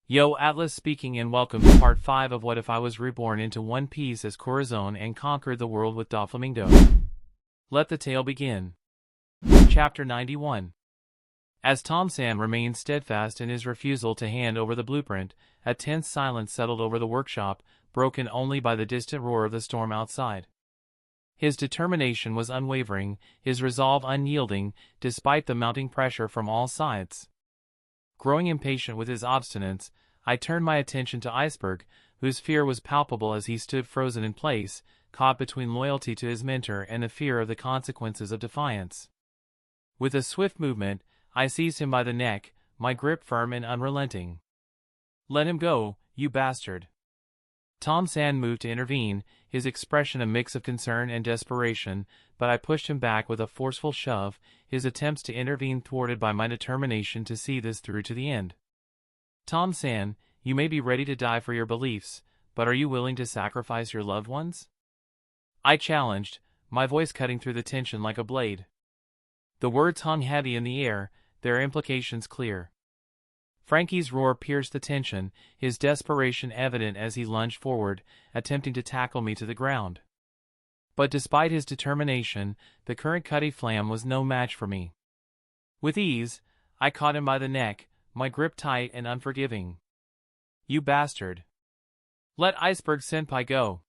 Yo, Atlas speaking, and welcome to part 5 of What If I Was Reborn into one piece as Corazon and conquered the world with Doflamingo. Let the tale begin. Chapter 91. As Tom San remained steadfast in his refusal to hand over the blueprint, a tense silence settled over the workshop, broken only by the distant roar of the storm outside. His determination was unwavering, his resolve unyielding, despite the mounting pressure from all sides. Growing impatient with his obstinance, I turned my attention to Iceberg, whose fear was palpable as he stood frozen in place, caught between loyalty to his mentor and the fear of the consequences of defiance. With a swift movement, I seized him by the neck, my grip firm and unrelenting. "Let him go, you bastard." Tom San moved to intervene, his expression a mix of concern and desperation, but I pushed him back with a forceful shove, his attempts to intervene thwarted by my determination to see this through to the end. "Tom San, you may be ready to die for your beliefs, but are you willing to sacrifice your loved ones?" I challenged, my voice cutting through the tension like a blade. The words hung heavy in the air, their implications clear. Frankie's roar pierced the tension, his desperation evident as he lunged forward, attempting to tackle me to the ground. But despite his determination, the current cutty flam was no match for me. With ease, I caught him by the neck, my grip tight and unforgiving. "You bastard. Let Iceberg Senpai go."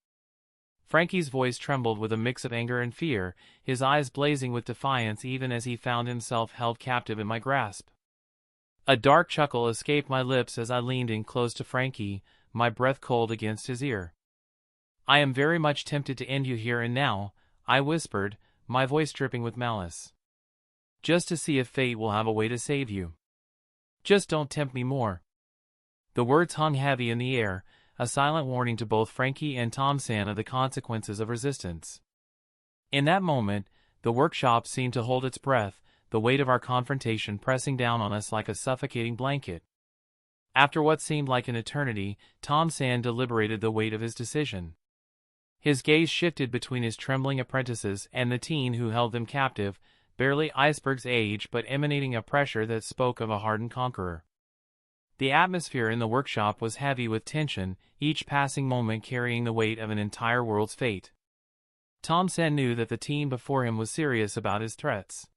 Frankie's voice trembled with a mix of anger and fear, his eyes blazing with defiance even as he found himself held captive in my grasp. A dark chuckle escaped my lips as I leaned in close to Frankie, my breath cold against his ear. "I am very much tempted to end you here and now," I whispered, my voice dripping with malice. "Just to see if fate will have a way to save you. Just don't tempt me more." The words hung heavy in the air, a silent warning to both Frankie and Tom San of the consequences of resistance. In that moment, the workshop seemed to hold its breath, the weight of our confrontation pressing down on us like a suffocating blanket. After what seemed like an eternity, Tom San deliberated the weight of his decision. His gaze shifted between his trembling apprentices and the teen who held them captive, barely Iceberg's age but emanating a pressure that spoke of a hardened conqueror. The atmosphere in the workshop was heavy with tension, each passing moment carrying the weight of an entire world's fate. Tom San knew that the teen before him was serious about his threats.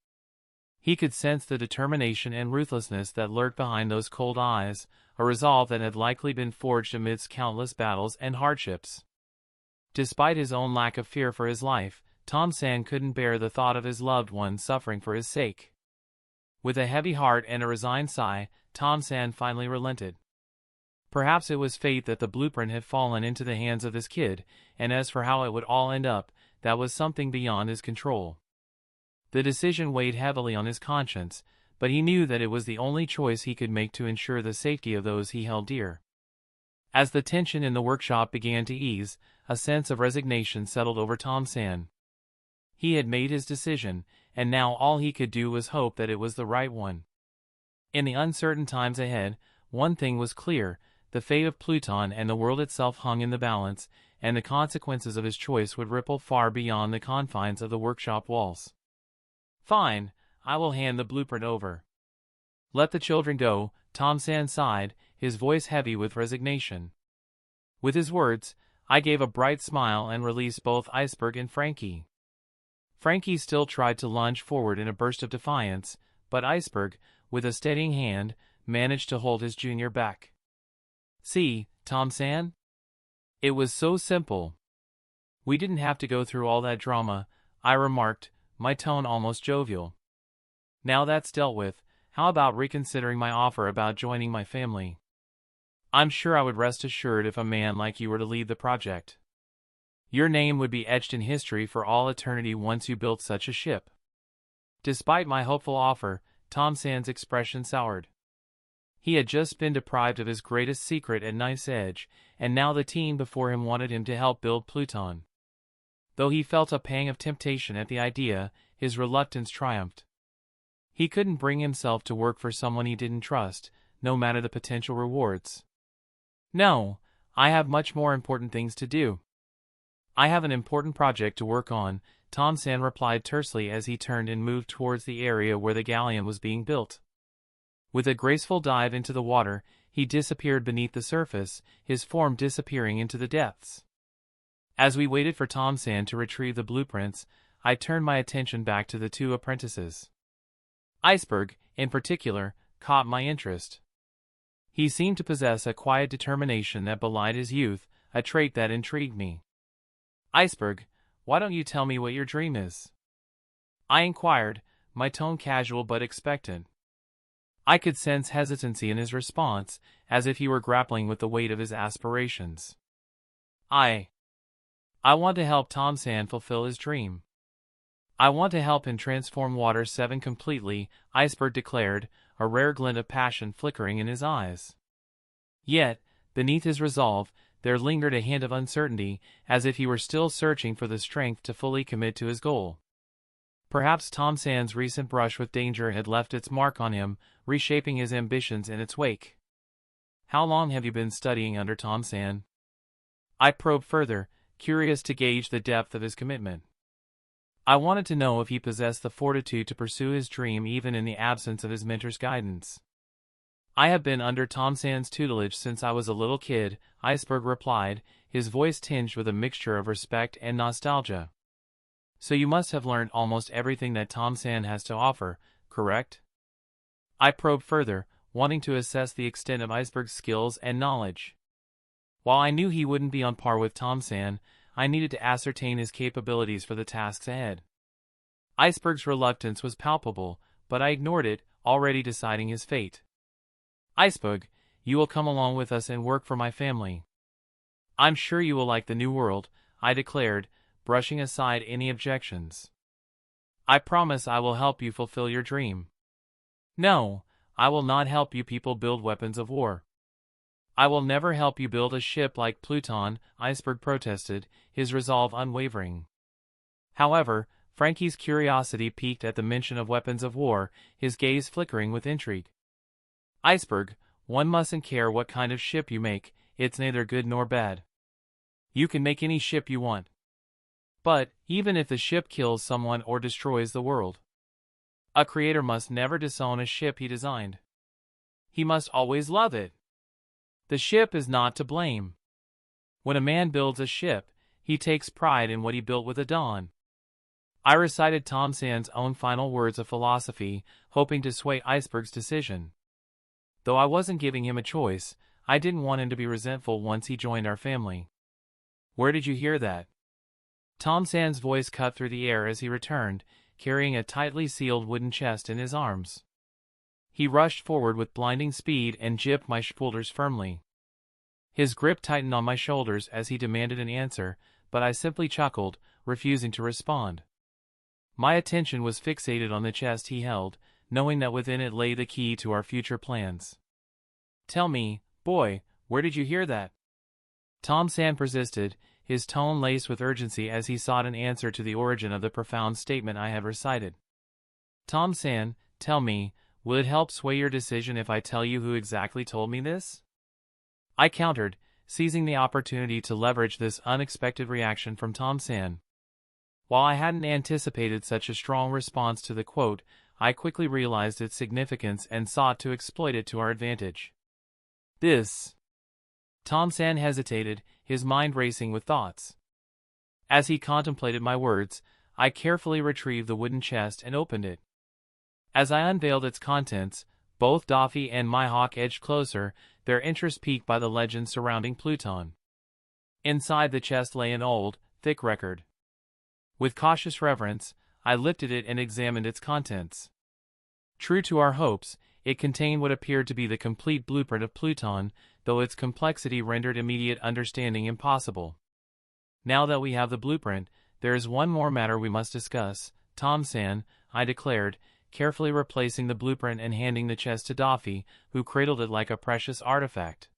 He could sense the determination and ruthlessness that lurked behind those cold eyes, a resolve that had likely been forged amidst countless battles and hardships. Despite his own lack of fear for his life, Tom San couldn't bear the thought of his loved one suffering for his sake. With a heavy heart and a resigned sigh, Tom San finally relented. Perhaps it was fate that the blueprint had fallen into the hands of this kid, and as for how it would all end up, that was something beyond his control. The decision weighed heavily on his conscience, but he knew that it was the only choice he could make to ensure the safety of those he held dear. As the tension in the workshop began to ease, a sense of resignation settled over Tom San. He had made his decision, and now all he could do was hope that it was the right one. In the uncertain times ahead, one thing was clear: the fate of Pluton and the world itself hung in the balance, and the consequences of his choice would ripple far beyond the confines of the workshop walls. "Fine, I will hand the blueprint over. Let the children go," Tom San sighed, his voice heavy with resignation. With his words, I gave a bright smile and released both Iceberg and Frankie. Frankie still tried to lunge forward in a burst of defiance, but Iceberg, with a steadying hand, managed to hold his junior back. "See, Tom San? It was so simple. We didn't have to go through all that drama," I remarked, my tone almost jovial. "Now that's dealt with, how about reconsidering my offer about joining my family? I'm sure I would rest assured if a man like you were to lead the project. Your name would be etched in history for all eternity once you built such a ship." Despite my hopeful offer, Tom San's expression soured. He had just been deprived of his greatest secret at Knife's Edge, and now the teen before him wanted him to help build Pluton. Though he felt a pang of temptation at the idea, his reluctance triumphed. He couldn't bring himself to work for someone he didn't trust, no matter the potential rewards. "No, I have much more important things to do. I have an important project to work on," Tom San replied tersely as he turned and moved towards the area where the galleon was being built. With a graceful dive into the water, he disappeared beneath the surface, his form disappearing into the depths. As we waited for Tom-san to retrieve the blueprints, I turned my attention back to the two apprentices. Iceberg, in particular, caught my interest. He seemed to possess a quiet determination that belied his youth, a trait that intrigued me. "Iceberg, why don't you tell me what your dream is?" I inquired, my tone casual but expectant. I could sense hesitancy in his response, as if he were grappling with the weight of his aspirations. I want to help Tom-san fulfill his dream. I want to help him transform Water 7 completely, Iceberg declared, a rare glint of passion flickering in his eyes. Yet, beneath his resolve, there lingered a hint of uncertainty, as if he were still searching for the strength to fully commit to his goal. Perhaps Tom-san's recent brush with danger had left its mark on him, reshaping his ambitions in its wake. "How long have you been studying under Tom-san?" I probed further, curious to gauge the depth of his commitment. I wanted to know if he possessed the fortitude to pursue his dream even in the absence of his mentor's guidance. "I have been under Tom-san's tutelage since I was a little kid," Iceberg replied, his voice tinged with a mixture of respect and nostalgia. "So you must have learned almost everything that Tom-san has to offer, correct?" I probed further, wanting to assess the extent of Iceberg's skills and knowledge. While I knew he wouldn't be on par with Tom-san, I needed to ascertain his capabilities for the tasks ahead. Iceberg's reluctance was palpable, but I ignored it, already deciding his fate. "Iceberg, you will come along with us and work for my family. I'm sure you will like the new world," I declared, brushing aside any objections. "I promise I will help you fulfill your dream." "No, I will not help you people build weapons of war. I will never help you build a ship like Pluton," Iceberg protested, his resolve unwavering. However, Frankie's curiosity piqued at the mention of weapons of war, his gaze flickering with intrigue. "Iceberg, one mustn't care what kind of ship you make, it's neither good nor bad. You can make any ship you want. But, even if the ship kills someone or destroys the world, a creator must never disown a ship he designed. He must always love it. The ship is not to blame. When a man builds a ship, he takes pride in what he built with a dawn." I recited Tom-san's own final words of philosophy, hoping to sway Iceberg's decision. Though I wasn't giving him a choice, I didn't want him to be resentful once he joined our family. "Where did you hear that?" Tom-san's voice cut through the air as he returned, carrying a tightly sealed wooden chest in his arms. He rushed forward with blinding speed and gripped my shoulders firmly. His grip tightened on my shoulders as he demanded an answer, but I simply chuckled, refusing to respond. My attention was fixated on the chest he held, knowing that within it lay the key to our future plans. "Tell me, boy, where did you hear that?" Tom-san persisted, his tone laced with urgency as he sought an answer to the origin of the profound statement I had recited. "Tom-san, tell me, will it help sway your decision if I tell you who exactly told me this?" I countered, seizing the opportunity to leverage this unexpected reaction from Tom-san. While I hadn't anticipated such a strong response to the quote, I quickly realized its significance and sought to exploit it to our advantage. "This." Tom-san hesitated, his mind racing with thoughts. As he contemplated my words, I carefully retrieved the wooden chest and opened it. As I unveiled its contents, both Doffy and Mihawk edged closer, their interest piqued by the legend surrounding Pluton. Inside the chest lay an old, thick record. With cautious reverence, I lifted it and examined its contents. True to our hopes, it contained what appeared to be the complete blueprint of Pluton, though its complexity rendered immediate understanding impossible. "Now that we have the blueprint, there is one more matter we must discuss, Tom-san," I declared, carefully replacing the blueprint and handing the chest to Doffy, who cradled it like a precious artifact.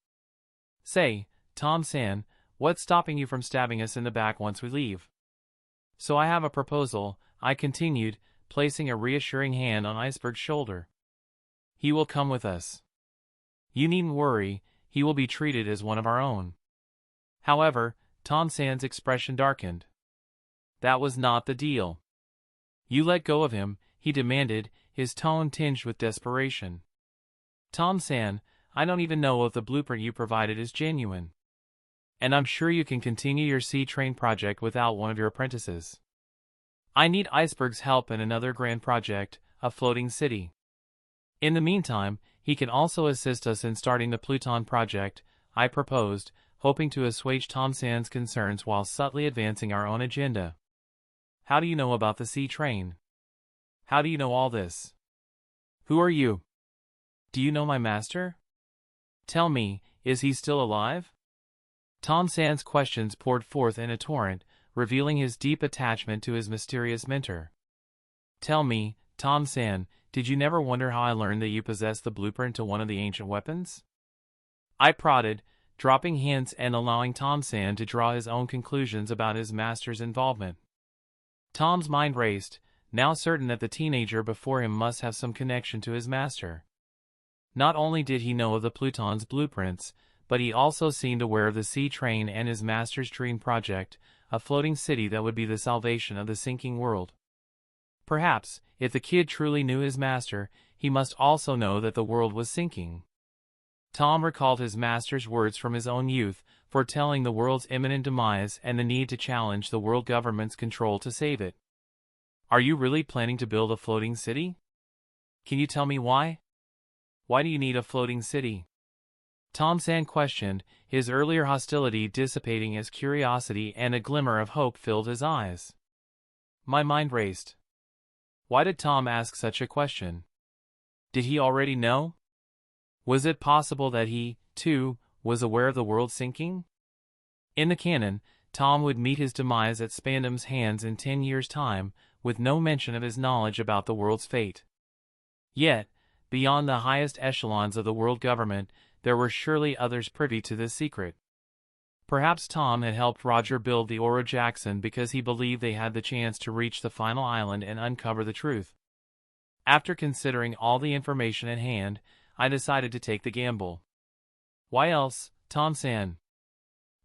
"Say, Tom-san, what's stopping you from stabbing us in the back once we leave?" "So I have a proposal," I continued, placing a reassuring hand on Iceberg's shoulder. "He will come with us. You needn't worry, he will be treated as one of our own." However, Tom-san's expression darkened. "That was not the deal." "You let go of him," he demanded, his tone tinged with desperation. "Tom-san, I don't even know if the blueprint you provided is genuine. And I'm sure you can continue your sea train project without one of your apprentices. I need Iceberg's help in another grand project, a floating city. In the meantime, he can also assist us in starting the Pluton project, I proposed, hoping to assuage Tom Sand's concerns while subtly advancing our own agenda. How do you know about the sea train? How do you know all this? Who are you? Do you know my master? Tell me, is he still alive? Tom Sand's questions poured forth in a torrent, revealing his deep attachment to his mysterious mentor. Tell me, Tom Sand, did you never wonder how I learned that you possess the blueprint to one of the ancient weapons? I prodded, dropping hints and allowing Tom Sand to draw his own conclusions about his master's involvement. Tom's mind raced, now certain that the teenager before him must have some connection to his master. Not only did he know of the Pluton's blueprints, but he also seemed aware of the sea train and his master's dream project, a floating city that would be the salvation of the sinking world. Perhaps, if the kid truly knew his master, he must also know that the world was sinking. Tom recalled his master's words from his own youth, foretelling the world's imminent demise and the need to challenge the world government's control to save it. Are you really planning to build a floating city? Can you tell me why? Why do you need a floating city? Tom Sand questioned, his earlier hostility dissipating as curiosity and a glimmer of hope filled his eyes. My mind raced. Why did Tom ask such a question? Did he already know? Was it possible that he, too, was aware of the world sinking? In the canon, Tom would meet his demise at Spandam's hands in 10 years' time, with no mention of his knowledge about the world's fate. Yet, beyond the highest echelons of the world government, there were surely others privy to this secret. Perhaps Tom had helped Roger build the Oro Jackson because he believed they had the chance to reach the final island and uncover the truth. After considering all the information at hand, I decided to take the gamble. Why else, Tom Sand?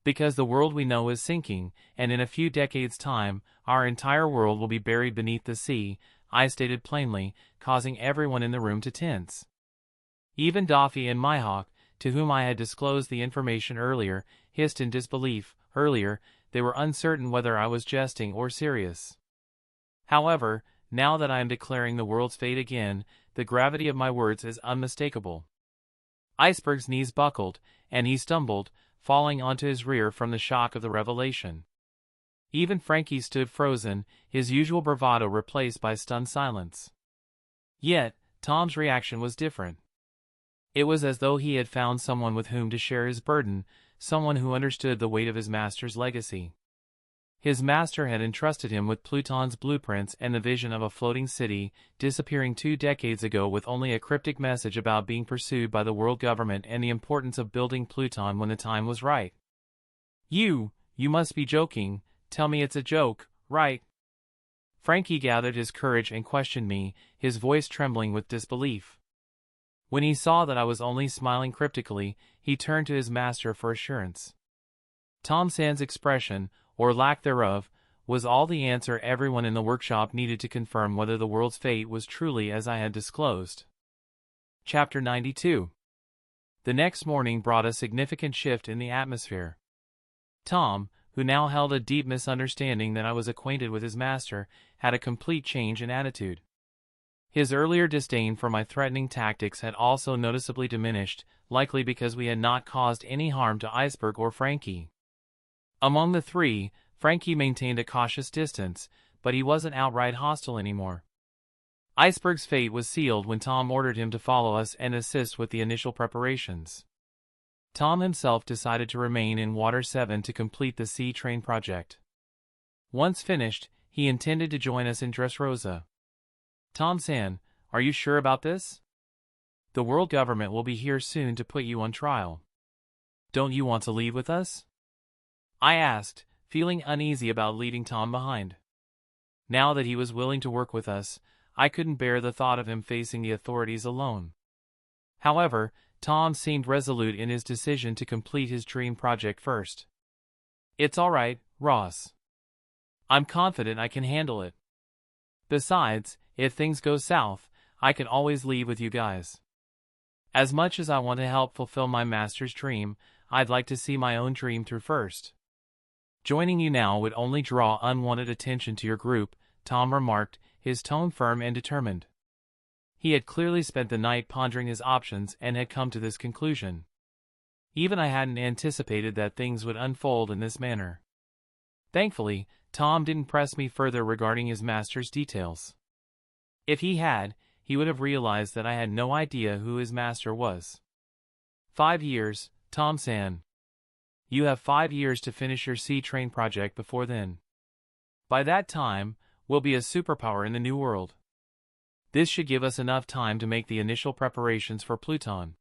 Because the world we know is sinking, and in a few decades' time, our entire world will be buried beneath the sea, I stated plainly, causing everyone in the room to tense. Even Doffy and Mihawk, to whom I had disclosed the information earlier, hissed in disbelief. Earlier, they were uncertain whether I was jesting or serious. However, now that I am declaring the world's fate again, the gravity of my words is unmistakable. Iceberg's knees buckled, and he stumbled, falling onto his rear from the shock of the revelation. Even Frankie stood frozen, his usual bravado replaced by stunned silence. Yet, Tom's reaction was different. It was as though he had found someone with whom to share his burden, someone who understood the weight of his master's legacy. His master had entrusted him with Pluton's blueprints and the vision of a floating city, disappearing 2 decades ago with only a cryptic message about being pursued by the world government and the importance of building Pluton when the time was right. You must be joking, tell me it's a joke, right? Frankie gathered his courage and questioned me, his voice trembling with disbelief. When he saw that I was only smiling cryptically, he turned to his master for assurance. Tom Sand's expression, or lack thereof, was all the answer everyone in the workshop needed to confirm whether the world's fate was truly as I had disclosed. Chapter 92. The next morning brought a significant shift in the atmosphere. Tom, who now held a deep misunderstanding that I was acquainted with his master, had a complete change in attitude. His earlier disdain for my threatening tactics had also noticeably diminished, likely because we had not caused any harm to Iceberg or Frankie. Among the three, Frankie maintained a cautious distance, but he wasn't outright hostile anymore. Iceberg's fate was sealed when Tom ordered him to follow us and assist with the initial preparations. Tom himself decided to remain in Water 7 to complete the sea train project. Once finished, he intended to join us in Dressrosa. Tom Sand, are you sure about this? The world government will be here soon to put you on trial. Don't you want to leave with us? I asked, feeling uneasy about leaving Tom behind. Now that he was willing to work with us, I couldn't bear the thought of him facing the authorities alone. However, Tom seemed resolute in his decision to complete his dream project first. It's all right, Ross. I'm confident I can handle it. Besides, if things go south, I can always leave with you guys. As much as I want to help fulfill my master's dream, I'd like to see my own dream through first. Joining you now would only draw unwanted attention to your group, Tom remarked, his tone firm and determined. He had clearly spent the night pondering his options and had come to this conclusion. Even I hadn't anticipated that things would unfold in this manner. Thankfully, Tom didn't press me further regarding his master's details. If he had, he would have realized that I had no idea who his master was. 5 years, Tom-san. You have 5 years to finish your sea train project before then. By that time, we'll be a superpower in the New World. This should give us enough time to make the initial preparations for Pluton.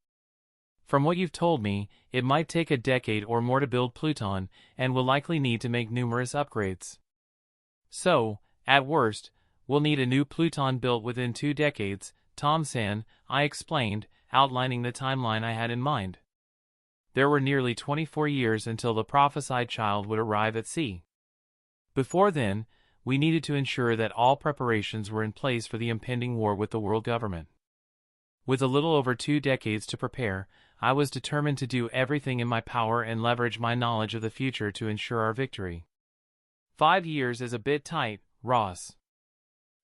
From what you've told me, it might take a decade or more to build Pluton, and we'll likely need to make numerous upgrades. So, at worst, we'll need a new Pluton built within 2 decades, Tom-san, I explained, outlining the timeline I had in mind. There were nearly 24 years until the prophesied child would arrive at sea. Before then, we needed to ensure that all preparations were in place for the impending war with the world government. With a little over 2 decades to prepare, I was determined to do everything in my power and leverage my knowledge of the future to ensure our victory. 5 years is a bit tight, Ross.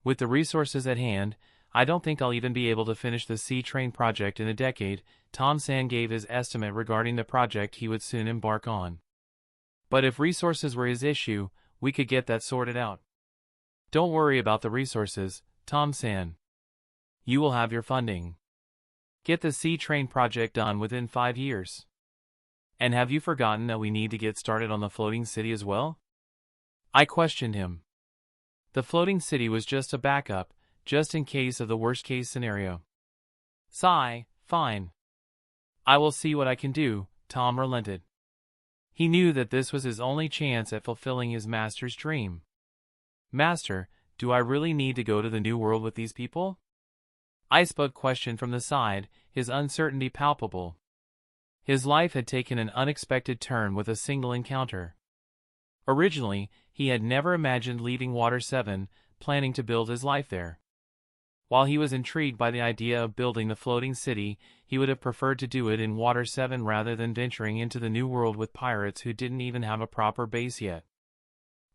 With the resources at hand, I don't think I'll even be able to finish the sea train project in a decade. Tom-san gave his estimate regarding the project he would soon embark on. But if resources were his issue, we could get that sorted out. Don't worry about the resources, Tom-san. You will have your funding. Get the sea train project done within 5 years. And have you forgotten that we need to get started on the floating city as well? I questioned him. The floating city was just a backup, just in case of the worst-case scenario. Sigh, fine. I will see what I can do, Tom relented. He knew that this was his only chance at fulfilling his master's dream. Master, do I really need to go to the New World with these people? Icebug questioned from the side, his uncertainty palpable. His life had taken an unexpected turn with a single encounter. Originally, he had never imagined leaving Water 7, planning to build his life there. While he was intrigued by the idea of building the floating city, he would have preferred to do it in Water 7 rather than venturing into the New World with pirates who didn't even have a proper base yet.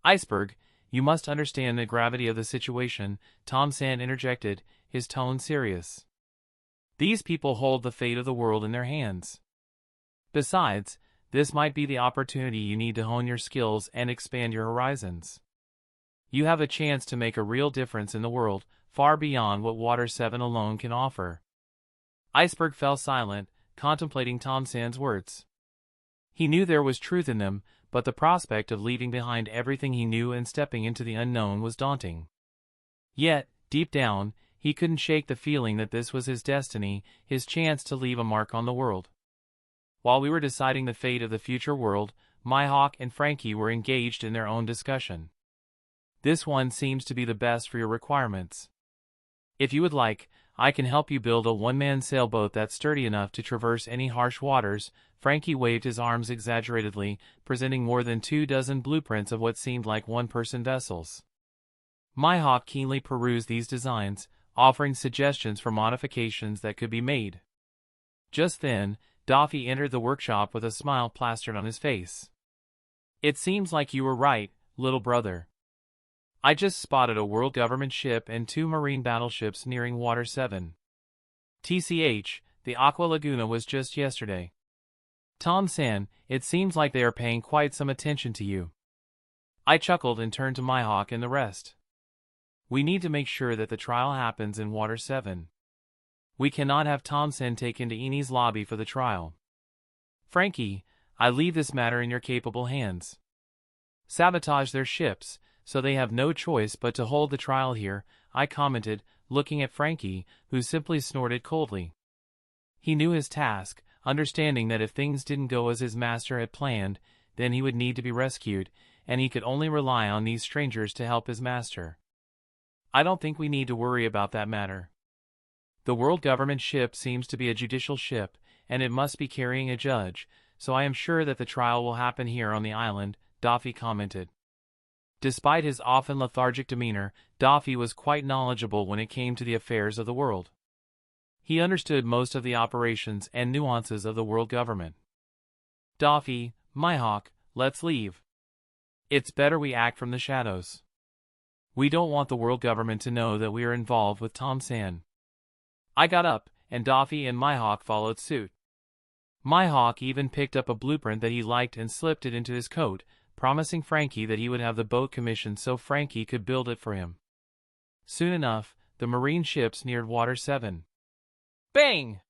Iceberg, you must understand the gravity of the situation, Tom-san interjected, his tone serious. These people hold the fate of the world in their hands. Besides, this might be the opportunity you need to hone your skills and expand your horizons. You have a chance to make a real difference in the world, far beyond what Water 7 alone can offer. Iceberg fell silent, contemplating Tom-san's words. He knew there was truth in them, but the prospect of leaving behind everything he knew and stepping into the unknown was daunting. Yet, deep down, he couldn't shake the feeling that this was his destiny, his chance to leave a mark on the world. While we were deciding the fate of the future world, Mihawk and Frankie were engaged in their own discussion. This one seems to be the best for your requirements. If you would like, I can help you build a one-man sailboat that's sturdy enough to traverse any harsh waters. Frankie waved his arms exaggeratedly, presenting more than 24 blueprints of what seemed like one-person vessels. Mihawk keenly perused these designs, offering suggestions for modifications that could be made. Just then, Doffy entered the workshop with a smile plastered on his face. It seems like you were right, little brother. I just spotted a world government ship and 2 marine battleships nearing Water 7. TCH, the Aqua Laguna was just yesterday. Tom-san, it seems like they are paying quite some attention to you. I chuckled and turned to Mihawk and the rest. We need to make sure that the trial happens in Water 7. We cannot have Tom-san taken to Eni's lobby for the trial. Frankie, I leave this matter in your capable hands. Sabotage their ships, so they have no choice but to hold the trial here, I commented, looking at Frankie, who simply snorted coldly. He knew his task, understanding that if things didn't go as his master had planned, then he would need to be rescued, and he could only rely on these strangers to help his master. I don't think we need to worry about that matter. The world government ship seems to be a judicial ship, and it must be carrying a judge, so I am sure that the trial will happen here on the island, Doffy commented. Despite his often lethargic demeanor, Doffy was quite knowledgeable when it came to the affairs of the world. He understood most of the operations and nuances of the world government. "Doffy, my hawk, let's leave. It's better we act from the shadows. We don't want the world government to know that we are involved with Tom San." I got up, and Doffy and my hawk followed suit. My hawk even picked up a blueprint that he liked and slipped it into his coat, promising Frankie that he would have the boat commissioned so Frankie could build it for him. Soon enough, the marine ships neared Water 7. Bang!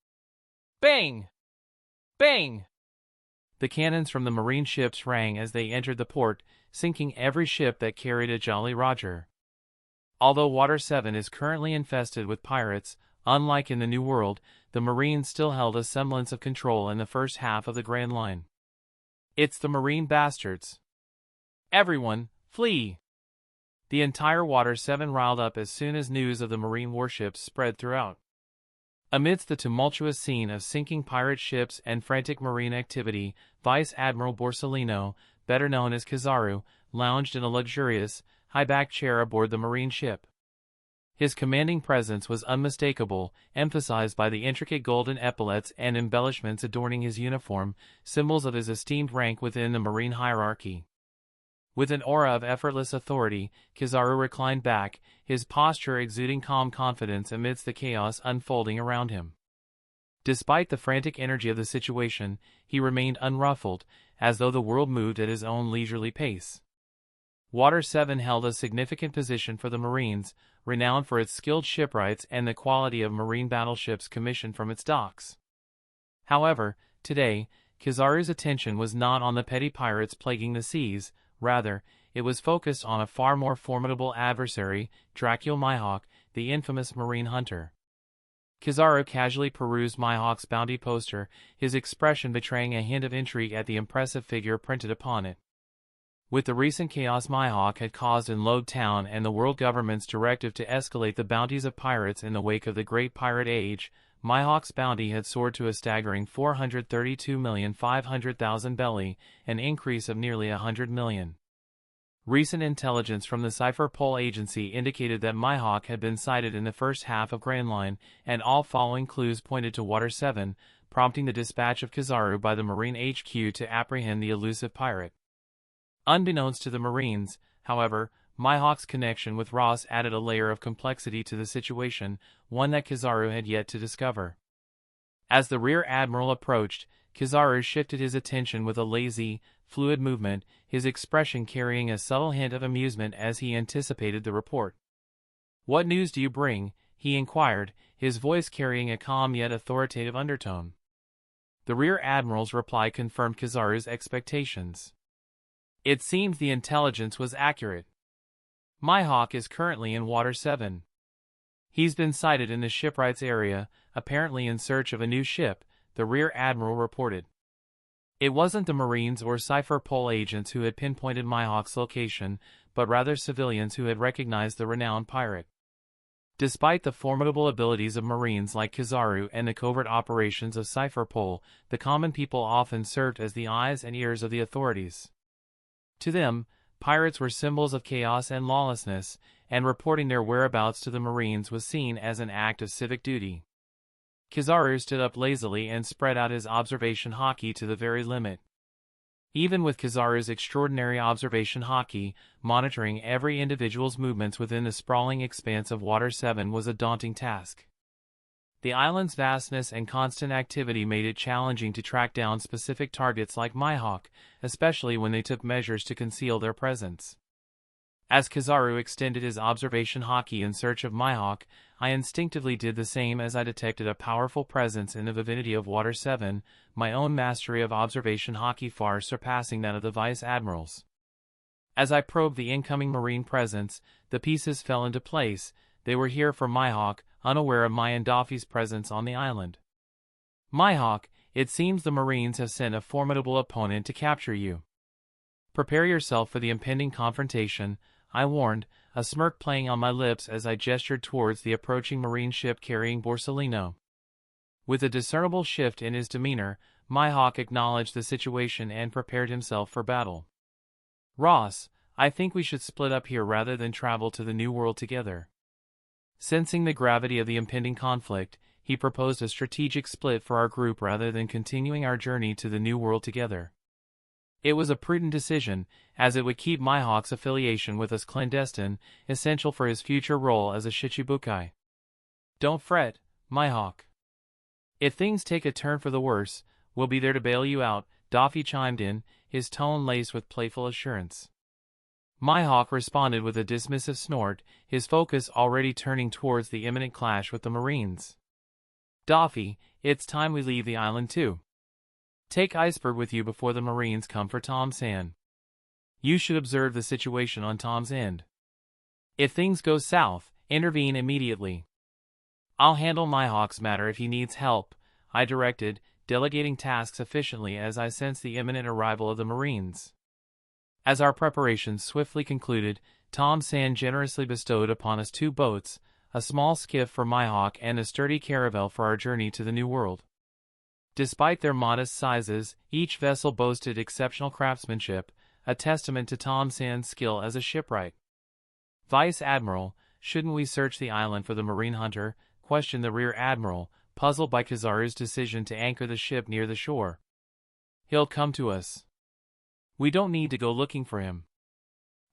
Bang! Bang! The cannons from the marine ships rang as they entered the port, sinking every ship that carried a Jolly Roger. Although Water 7 is currently infested with pirates, unlike in the New World, the Marines still held a semblance of control in the first half of the Grand Line. "It's the Marine bastards! Everyone, flee!" The entire Water 7 riled up as soon as news of the Marine warships spread throughout. Amidst the tumultuous scene of sinking pirate ships and frantic Marine activity, Vice Admiral Borsellino, better known as Kizaru, lounged in a luxurious, high-backed chair aboard the Marine ship. His commanding presence was unmistakable, emphasized by the intricate golden epaulets and embellishments adorning his uniform, symbols of his esteemed rank within the Marine hierarchy. With an aura of effortless authority, Kizaru reclined back, his posture exuding calm confidence amidst the chaos unfolding around him. Despite the frantic energy of the situation, he remained unruffled, as though the world moved at his own leisurely pace. Water 7 held a significant position for the Marines, renowned for its skilled shipwrights and the quality of Marine battleships commissioned from its docks. However, today, Kizaru's attention was not on the petty pirates plaguing the seas. Rather, it was focused on a far more formidable adversary, Dracul Myhawk, the infamous Marine hunter. Kizaru casually perused Myhawk's bounty poster, his expression betraying a hint of intrigue at the impressive figure printed upon it. With the recent chaos Myhawk had caused in Lode Town and the world government's directive to escalate the bounties of pirates in the wake of the Great Pirate Age, Myhawk's bounty had soared to a staggering 432,500,000 belly, an increase of nearly 100 million. Recent intelligence from the Cipher Pole Agency indicated that Myhawk had been sighted in the first half of Grand Line, and all following clues pointed to Water 7, prompting the dispatch of Kizaru by the Marine HQ to apprehend the elusive pirate. Unbeknownst to the Marines, however, Myhawk's connection with Ross added a layer of complexity to the situation, one that Kizaru had yet to discover. As the Rear Admiral approached, Kizaru shifted his attention with a lazy, fluid movement, his expression carrying a subtle hint of amusement as he anticipated the report. "What news do you bring?" he inquired, his voice carrying a calm yet authoritative undertone. The Rear Admiral's reply confirmed Kizaru's expectations. It seems the intelligence was accurate. Myhawk is currently in Water 7. He's been sighted in the shipwrights area, apparently in search of a new ship, the Rear Admiral reported. It wasn't the Marines or Cipher Pole agents who had pinpointed Myhawk's location, but rather civilians who had recognized the renowned pirate. Despite the formidable abilities of Marines like Kizaru and the covert operations of Cipher Pole, the common people often served as the eyes and ears of the authorities. To them, pirates were symbols of chaos and lawlessness, and reporting their whereabouts to the Marines was seen as an act of civic duty. Kizaru stood up lazily and spread out his observation haki to the very limit. Even with Kizaru's extraordinary observation haki, monitoring every individual's movements within the sprawling expanse of Water 7 was a daunting task. The island's vastness and constant activity made it challenging to track down specific targets like Myhawk, especially when they took measures to conceal their presence. As Kizaru extended his observation haki in search of Myhawk, I instinctively did the same as I detected a powerful presence in the vicinity of Water 7, my own mastery of observation haki far surpassing that of the Vice Admirals. As I probed the incoming Marine presence, the pieces fell into place. They were here for Myhawk, unaware of my and Doffy's presence on the island. "Myhawk, it seems the Marines have sent a formidable opponent to capture you. Prepare yourself for the impending confrontation," I warned, a smirk playing on my lips as I gestured towards the approaching Marine ship carrying Borsellino. With a discernible shift in his demeanor, Myhawk acknowledged the situation and prepared himself for battle. "Ross, I think we should split up here rather than travel to the New World together." Sensing the gravity of the impending conflict, he proposed a strategic split for our group rather than continuing our journey to the New World together. It was a prudent decision, as it would keep Mihawk's affiliation with us clandestine, essential for his future role as a Shichibukai. Don't fret, Mihawk. If things take a turn for the worse, we'll be there to bail you out, Doffy chimed in, his tone laced with playful assurance. Mihawk responded with a dismissive snort, his focus already turning towards the imminent clash with the Marines. Doffy, it's time we leave the island too. Take Iceberg with you before the Marines come for Tom-san. You should observe the situation on Tom's end. If things go south, intervene immediately. I'll handle Mihawk's matter if he needs help, I directed, delegating tasks efficiently as I sensed the imminent arrival of the Marines. As our preparations swiftly concluded, Tom-san generously bestowed upon us 2 boats, a small skiff for Mihawk and a sturdy caravel for our journey to the New World. Despite their modest sizes, each vessel boasted exceptional craftsmanship, a testament to Tom-san's skill as a shipwright. Vice Admiral, shouldn't we search the island for the Marine hunter? Questioned the Rear Admiral, puzzled by Kizaru's decision to anchor the ship near the shore. He'll come to us. We don't need to go looking for him.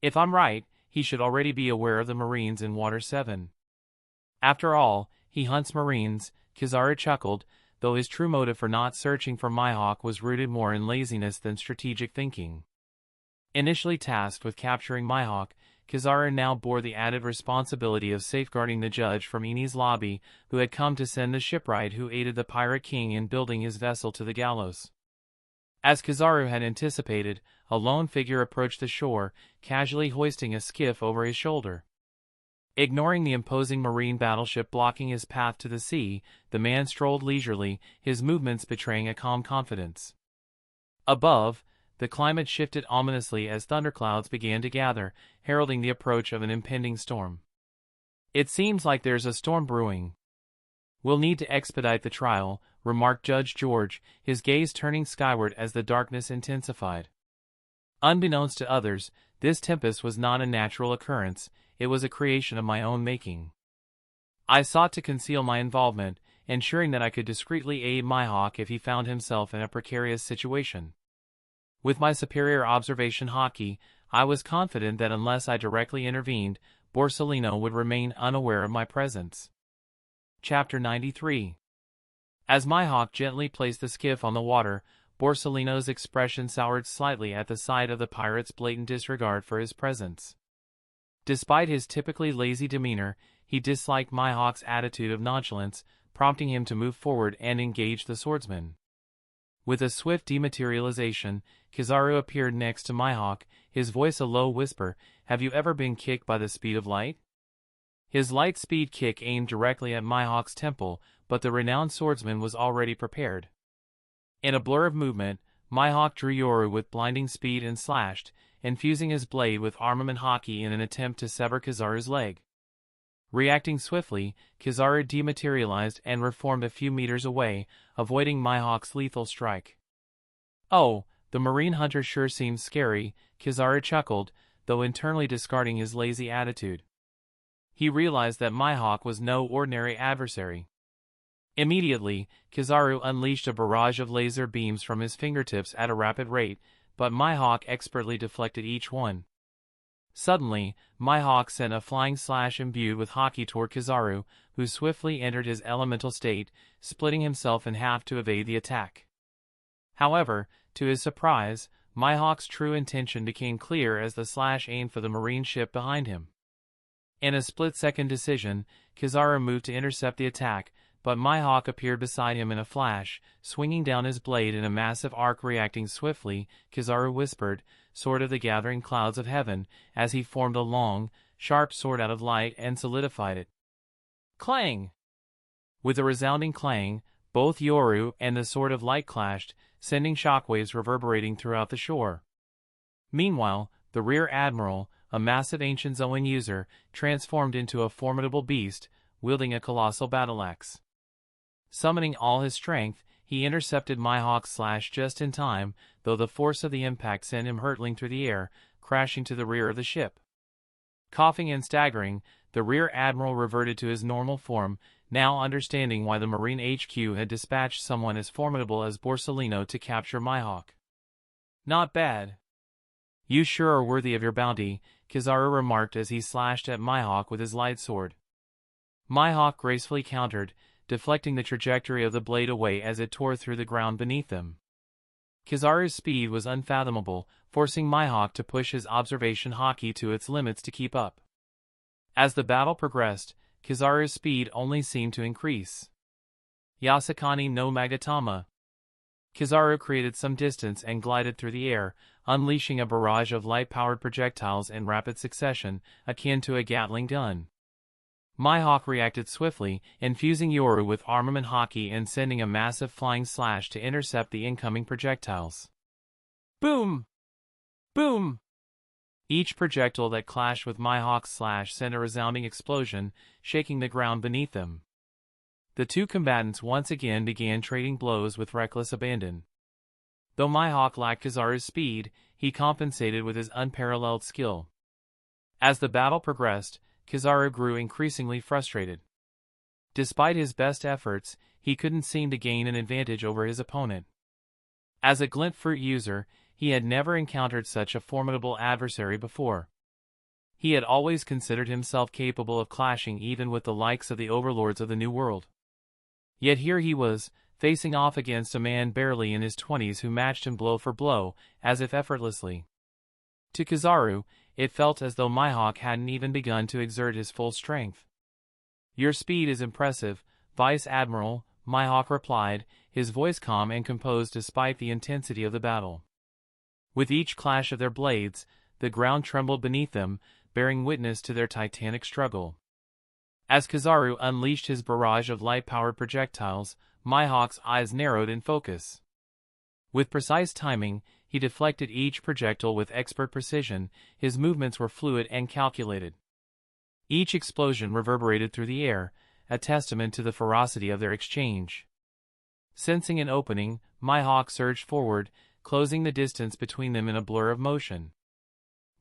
If I'm right, he should already be aware of the Marines in Water 7. After all, he hunts Marines, Kizaru chuckled, though his true motive for not searching for Mihawk was rooted more in laziness than strategic thinking. Initially tasked with capturing Mihawk, Kizaru now bore the added responsibility of safeguarding the judge from Eni's lobby, who had come to send the shipwright who aided the Pirate King in building his vessel to the gallows. As Kizaru had anticipated, a lone figure approached the shore, casually hoisting a skiff over his shoulder. Ignoring the imposing marine battleship blocking his path to the sea, the man strolled leisurely, his movements betraying a calm confidence. Above, the climate shifted ominously as thunderclouds began to gather, heralding the approach of an impending storm. It seems like there's a storm brewing. We'll need to expedite the trial, remarked Judge George, his gaze turning skyward as the darkness intensified. Unbeknownst to others, this tempest was not a natural occurrence, it was a creation of my own making. I sought to conceal my involvement, ensuring that I could discreetly aid Mihawk if he found himself in a precarious situation. With my superior observation haki, I was confident that unless I directly intervened, Borsalino would remain unaware of my presence. Chapter 93. As Mihawk gently placed the skiff on the water, Borsalino's expression soured slightly at the sight of the pirate's blatant disregard for his presence. Despite his typically lazy demeanor, he disliked Mihawk's attitude of nonchalance, prompting him to move forward and engage the swordsman. With a swift dematerialization, Kizaru appeared next to Mihawk, his voice a low whisper, "Have you ever been kicked by the speed of light?" His light-speed kick aimed directly at Mihawk's temple, but the renowned swordsman was already prepared. In a blur of movement, Mihawk drew Yoru with blinding speed and slashed, infusing his blade with armament haki in an attempt to sever Kizaru's leg. Reacting swiftly, Kizaru dematerialized and reformed a few meters away, avoiding Mihawk's lethal strike. "Oh, the Marine hunter sure seems scary," Kizaru chuckled, though internally discarding his lazy attitude. He realized that Mihawk was no ordinary adversary. Immediately, Kizaru unleashed a barrage of laser beams from his fingertips at a rapid rate, but Mihawk expertly deflected each one. Suddenly, Mihawk sent a flying slash imbued with haki toward Kizaru, who swiftly entered his elemental state, splitting himself in half to evade the attack. However, to his surprise, Mihawk's true intention became clear as the slash aimed for the Marine ship behind him. In a split-second decision, Kizaru moved to intercept the attack, but Mihawk appeared beside him in a flash, swinging down his blade in a massive arc. Reacting swiftly, Kizaru whispered, "Sword of the gathering clouds of heaven," as he formed a long, sharp sword out of light and solidified it. Clang! With a resounding clang, both Yoru and the Sword of Light clashed, sending shockwaves reverberating throughout the shore. Meanwhile, the Rear Admiral, a massive ancient Zoan user, transformed into a formidable beast, wielding a colossal battle-axe. Summoning all his strength, he intercepted Mihawk's slash just in time, though the force of the impact sent him hurtling through the air, crashing to the rear of the ship. Coughing and staggering, the Rear Admiral reverted to his normal form, now understanding why the Marine HQ had dispatched someone as formidable as Borsellino to capture Mihawk. "Not bad. You sure are worthy of your bounty," Kizaru remarked as he slashed at Mihawk with his light sword. Mihawk gracefully countered, deflecting the trajectory of the blade away as it tore through the ground beneath them. Kizaru's speed was unfathomable, forcing Mihawk to push his observation haki to its limits to keep up. As the battle progressed, Kizaru's speed only seemed to increase. Yasakani no Magatama. Kizaru created some distance and glided through the air, unleashing a barrage of light-powered projectiles in rapid succession, akin to a Gatling gun. Mihawk reacted swiftly, infusing Yoru with armament haki and sending a massive flying slash to intercept the incoming projectiles. Boom! Boom! Each projectile that clashed with Mihawk's slash sent a resounding explosion, shaking the ground beneath them. The two combatants once again began trading blows with reckless abandon. Though Mihawk lacked Kizaru's speed, he compensated with his unparalleled skill. As the battle progressed, Kizaru grew increasingly frustrated. Despite his best efforts, he couldn't seem to gain an advantage over his opponent. As a glint fruit user, he had never encountered such a formidable adversary before. He had always considered himself capable of clashing even with the likes of the overlords of the New World. Yet here he was, facing off against a man barely in his 20s who matched him blow for blow, as if effortlessly. To Kizaru, it felt as though Mihawk hadn't even begun to exert his full strength. "Your speed is impressive, Vice Admiral," Mihawk replied, his voice calm and composed despite the intensity of the battle. With each clash of their blades, the ground trembled beneath them, bearing witness to their titanic struggle. As Kizaru unleashed his barrage of light-powered projectiles, Mihawk's eyes narrowed in focus. With precise timing, he deflected each projectile with expert precision. His movements were fluid and calculated. Each explosion reverberated through the air, a testament to the ferocity of their exchange. Sensing an opening, Mihawk surged forward, closing the distance between them in a blur of motion.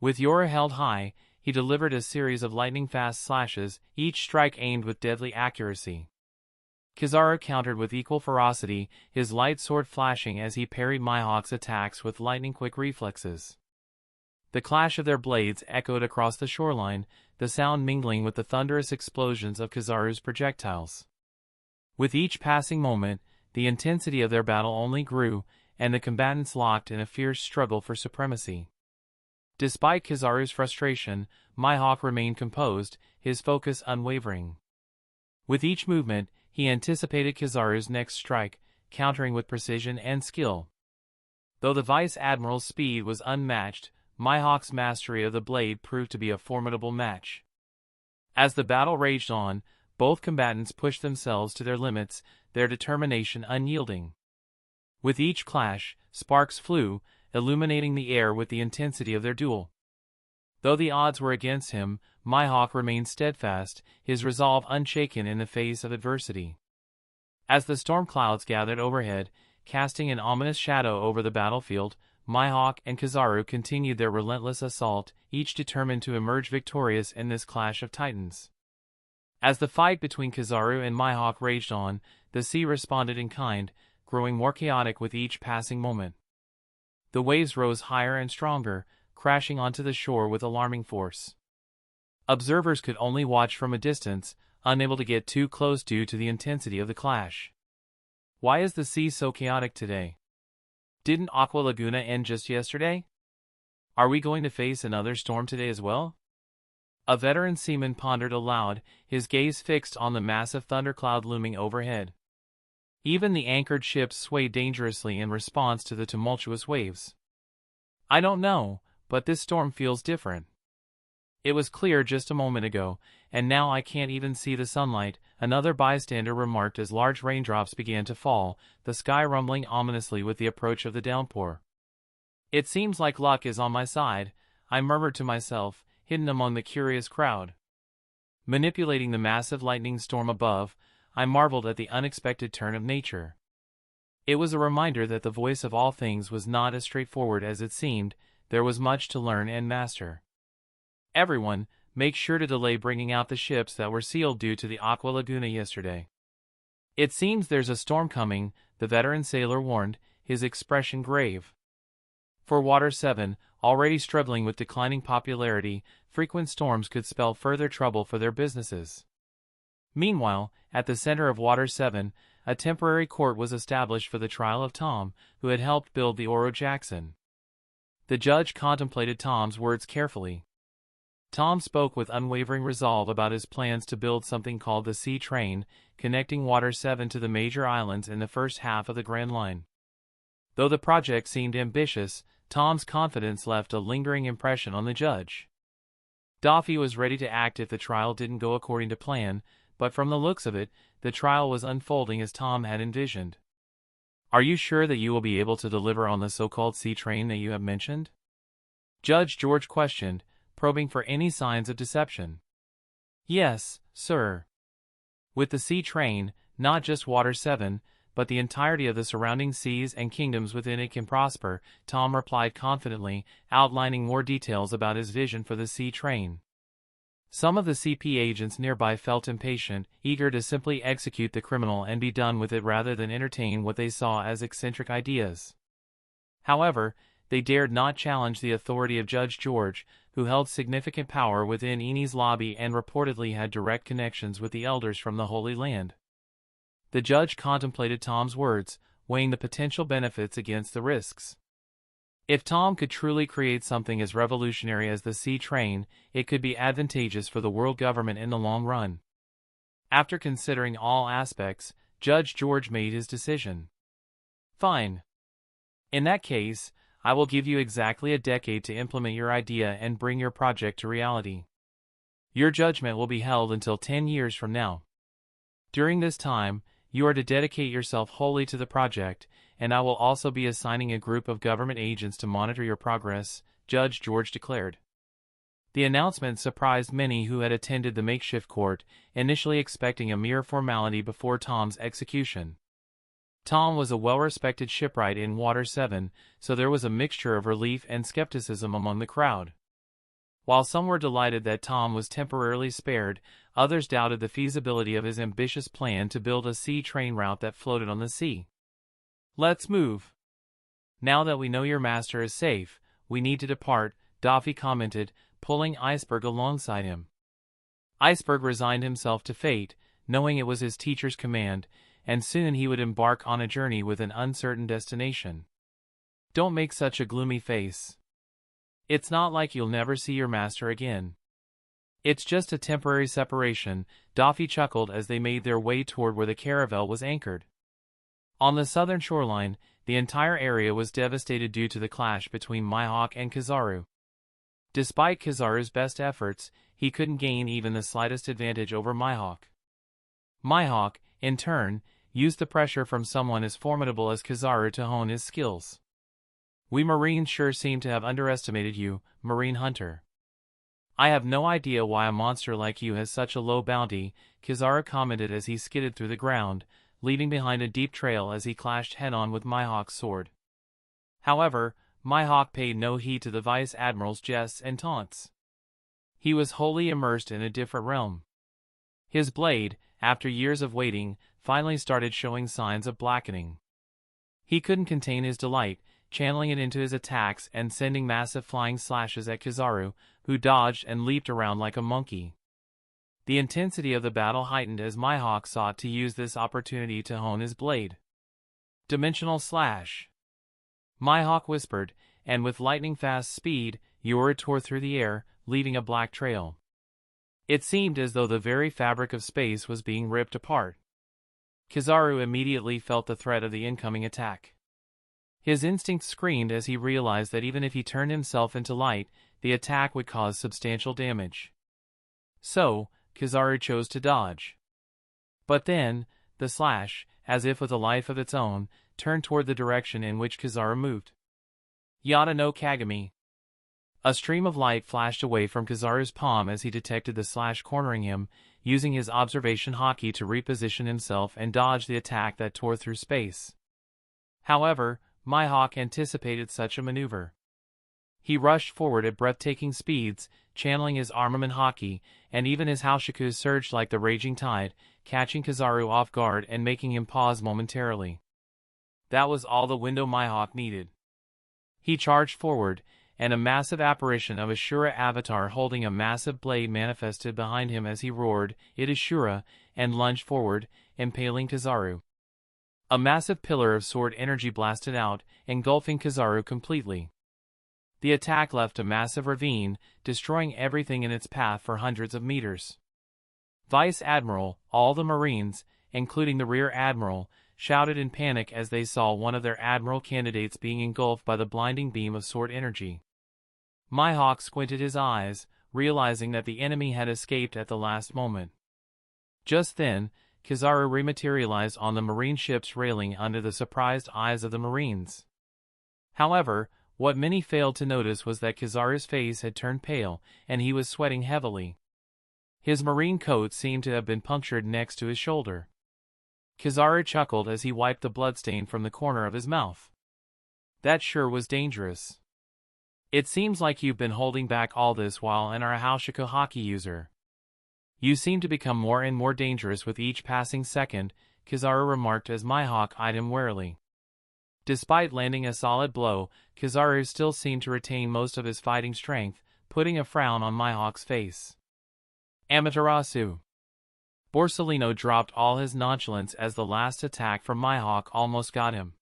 With Yoru held high, he delivered a series of lightning-fast slashes, each strike aimed with deadly accuracy. Kizaru countered with equal ferocity, his light sword flashing as he parried Mihawk's attacks with lightning-quick reflexes. The clash of their blades echoed across the shoreline, the sound mingling with the thunderous explosions of Kizaru's projectiles. With each passing moment, the intensity of their battle only grew, and the combatants locked in a fierce struggle for supremacy. Despite Kizaru's frustration, Mihawk remained composed, his focus unwavering. With each movement, he anticipated Kizaru's next strike, countering with precision and skill. Though the Vice Admiral's speed was unmatched, Mihawk's mastery of the blade proved to be a formidable match. As the battle raged on, both combatants pushed themselves to their limits, their determination unyielding. With each clash, sparks flew, illuminating the air with the intensity of their duel. Though the odds were against him, Mihawk remained steadfast, his resolve unshaken in the face of adversity. As the storm clouds gathered overhead, casting an ominous shadow over the battlefield, Mihawk and Kizaru continued their relentless assault, each determined to emerge victorious in this clash of titans. As the fight between Kizaru and Mihawk raged on, the sea responded in kind, growing more chaotic with each passing moment. The waves rose higher and stronger, crashing onto the shore with alarming force. Observers could only watch from a distance, unable to get too close due to the intensity of the clash. Why is the sea so chaotic today? Didn't Aqua Laguna end just yesterday? Are we going to face another storm today as well? A veteran seaman pondered aloud, his gaze fixed on the massive thundercloud looming overhead. Even the anchored ships swayed dangerously in response to the tumultuous waves. "I don't know, but this storm feels different. It was clear just a moment ago, and now I can't even see the sunlight," another bystander remarked as large raindrops began to fall, the sky rumbling ominously with the approach of the downpour. "It seems like luck is on my side," I murmured to myself, hidden among the curious crowd. Manipulating the massive lightning storm above, I marveled at the unexpected turn of nature. It was a reminder that the voice of all things was not as straightforward as it seemed. There was much to learn and master. Everyone, make sure to delay bringing out the ships that were sealed due to the Aqua Laguna yesterday. It seems there's a storm coming, the veteran sailor warned, his expression grave. For Water 7, already struggling with declining popularity, frequent storms could spell further trouble for their businesses. Meanwhile, at the center of Water 7, a temporary court was established for the trial of Tom, who had helped build the Oro Jackson. The judge contemplated Tom's words carefully. Tom spoke with unwavering resolve about his plans to build something called the Sea Train, connecting Water 7 to the major islands in the first half of the Grand Line. Though the project seemed ambitious, Tom's confidence left a lingering impression on the judge. Doffy was ready to act if the trial didn't go according to plan, but from the looks of it, the trial was unfolding as Tom had envisioned. "Are you sure that you will be able to deliver on the so-called sea train that you have mentioned?" Judge George questioned, probing for any signs of deception. "Yes, sir. With the sea train, not just Water 7, but the entirety of the surrounding seas and kingdoms within it can prosper," Tom replied confidently, outlining more details about his vision for the sea train. Some of the CP agents nearby felt impatient, eager to simply execute the criminal and be done with it rather than entertain what they saw as eccentric ideas. However, they dared not challenge the authority of Judge George, who held significant power within Eni's lobby and reportedly had direct connections with the elders from the Holy Land. The judge contemplated Tom's words, weighing the potential benefits against the risks. If Tom could truly create something as revolutionary as the sea train, it could be advantageous for the world government in the long run. After considering all aspects, Judge George made his decision. "Fine. In that case, I will give you exactly a decade to implement your idea and bring your project to reality. Your judgment will be held until 10 years from now. During this time, you are to dedicate yourself wholly to the project, and I will also be assigning a group of government agents to monitor your progress," Judge George declared. The announcement surprised many who had attended the makeshift court, initially expecting a mere formality before Tom's execution. Tom was a well-respected shipwright in Water 7, so there was a mixture of relief and skepticism among the crowd. While some were delighted that Tom was temporarily spared, others doubted the feasibility of his ambitious plan to build a sea train route that floated on the sea. "Let's move. Now that we know your master is safe, we need to depart," Doffy commented, pulling Iceberg alongside him. Iceberg resigned himself to fate, knowing it was his teacher's command, and soon he would embark on a journey with an uncertain destination. "Don't make such a gloomy face. It's not like you'll never see your master again. It's just a temporary separation," Doffy chuckled as they made their way toward where the caravel was anchored. On the southern shoreline, the entire area was devastated due to the clash between Mihawk and Kizaru. Despite Kizaru's best efforts, he couldn't gain even the slightest advantage over Mihawk. Mihawk, in turn, used the pressure from someone as formidable as Kizaru to hone his skills. "We Marines sure seem to have underestimated you, Marine Hunter. I have no idea why a monster like you has such a low bounty," Kizaru commented as he skidded through the ground, leaving behind a deep trail as he clashed head-on with Mihawk's sword. However, Mihawk paid no heed to the Vice Admiral's jests and taunts. He was wholly immersed in a different realm. His blade, after years of waiting, finally started showing signs of blackening. He couldn't contain his delight, channeling it into his attacks and sending massive flying slashes at Kizaru, who dodged and leaped around like a monkey. The intensity of the battle heightened as Mihawk sought to use this opportunity to hone his blade. "Dimensional slash!" Mihawk whispered, and with lightning-fast speed, Yora tore through the air, leaving a black trail. It seemed as though the very fabric of space was being ripped apart. Kizaru immediately felt the threat of the incoming attack. His instinct screamed as he realized that even if he turned himself into light, the attack would cause substantial damage. So, Kizaru chose to dodge. But then, the slash, as if with a life of its own, turned toward the direction in which Kizaru moved. "Yada no Kagami." A stream of light flashed away from Kizaru's palm as he detected the slash cornering him, using his observation haki to reposition himself and dodge the attack that tore through space. However, Mihawk anticipated such a maneuver. He rushed forward at breathtaking speeds, channeling his armament haki, and even his haoshikus surged like the raging tide, catching Kizaru off guard and making him pause momentarily. That was all the window Mihawk needed. He charged forward, and a massive apparition of Ashura avatar holding a massive blade manifested behind him as he roared, "It is Shura," and lunged forward, impaling Kizaru. A massive pillar of sword energy blasted out, engulfing Kizaru completely. The attack left a massive ravine, destroying everything in its path for hundreds of meters. Vice Admiral, all the Marines, including the Rear Admiral, shouted in panic as they saw one of their Admiral candidates being engulfed by the blinding beam of sword energy. Mihawk squinted his eyes, realizing that the enemy had escaped at the last moment. Just then, Kizaru rematerialized on the Marine ship's railing under the surprised eyes of the Marines. However, what many failed to notice was that Kizaru's face had turned pale, and he was sweating heavily. His marine coat seemed to have been punctured next to his shoulder. Kizaru chuckled as he wiped the bloodstain from the corner of his mouth. That sure was dangerous. It seems like you've been holding back all this while and are a Haoshiku Haki user. You seem to become more and more dangerous with each passing second, Kizaru remarked as Mihawk eyed him warily. Despite landing a solid blow, Kizaru still seemed to retain most of his fighting strength, putting a frown on Mihawk's face. Amaterasu. Borsalino dropped all his nonchalance as the last attack from Mihawk almost got him.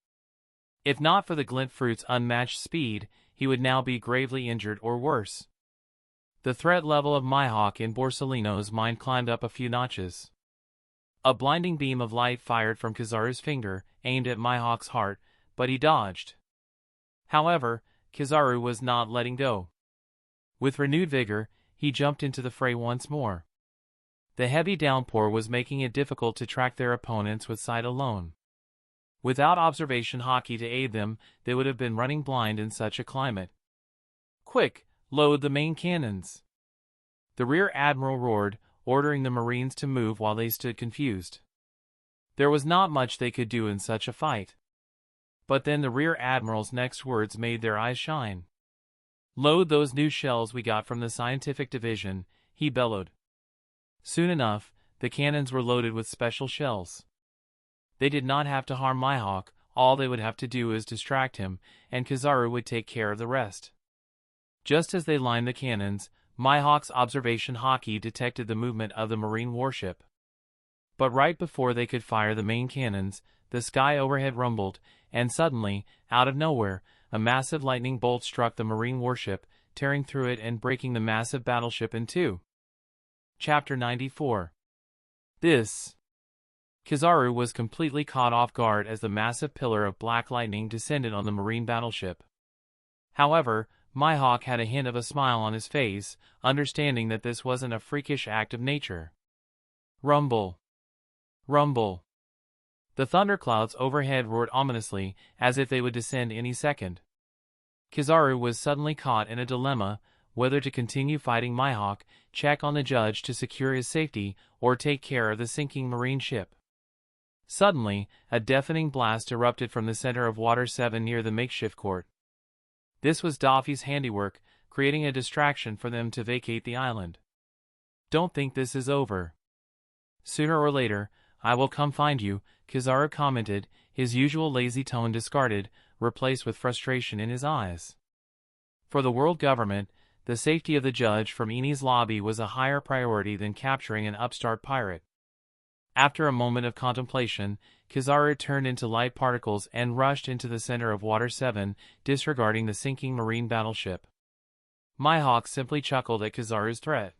If not for the Glint Fruit's unmatched speed, he would now be gravely injured or worse. The threat level of Mihawk in Borsalino's mind climbed up a few notches. A blinding beam of light fired from Kizaru's finger, aimed at Mihawk's heart, but he dodged. However, Kizaru was not letting go. With renewed vigor, he jumped into the fray once more. The heavy downpour was making it difficult to track their opponents with sight alone. Without observation haki to aid them, they would have been running blind in such a climate. "Quick, load the main cannons!" The Rear Admiral roared, ordering the Marines to move while they stood confused. There was not much they could do in such a fight. But then the Rear Admiral's next words made their eyes shine. "Load those new shells we got from the scientific division," he bellowed. Soon enough, the cannons were loaded with special shells. They did not have to harm Mihawk, all they would have to do is distract him, and Kizaru would take care of the rest. Just as they lined the cannons, Mihawk's observation haki detected the movement of the Marine warship. But right before they could fire the main cannons, the sky overhead rumbled, and suddenly, out of nowhere, a massive lightning bolt struck the Marine warship, tearing through it and breaking the massive battleship in two. Chapter 94. Kizaru was completely caught off guard as the massive pillar of black lightning descended on the Marine battleship. However, Mihawk had a hint of a smile on his face, understanding that this wasn't a freakish act of nature. Rumble. Rumble. The thunderclouds overhead roared ominously, as if they would descend any second. Kizaru was suddenly caught in a dilemma, whether to continue fighting Mihawk, check on the judge to secure his safety, or take care of the sinking Marine ship. Suddenly, a deafening blast erupted from the center of Water 7 near the makeshift court. This was Doffy's handiwork, creating a distraction for them to vacate the island. "Don't think this is over. Sooner or later, I will come find you," Kizaru commented, his usual lazy tone discarded, replaced with frustration in his eyes. For the world government, the safety of the judge from Eni's lobby was a higher priority than capturing an upstart pirate. After a moment of contemplation, Kizaru turned into light particles and rushed into the center of Water 7, disregarding the sinking Marine battleship. Mihawk simply chuckled at Kizaru's threat.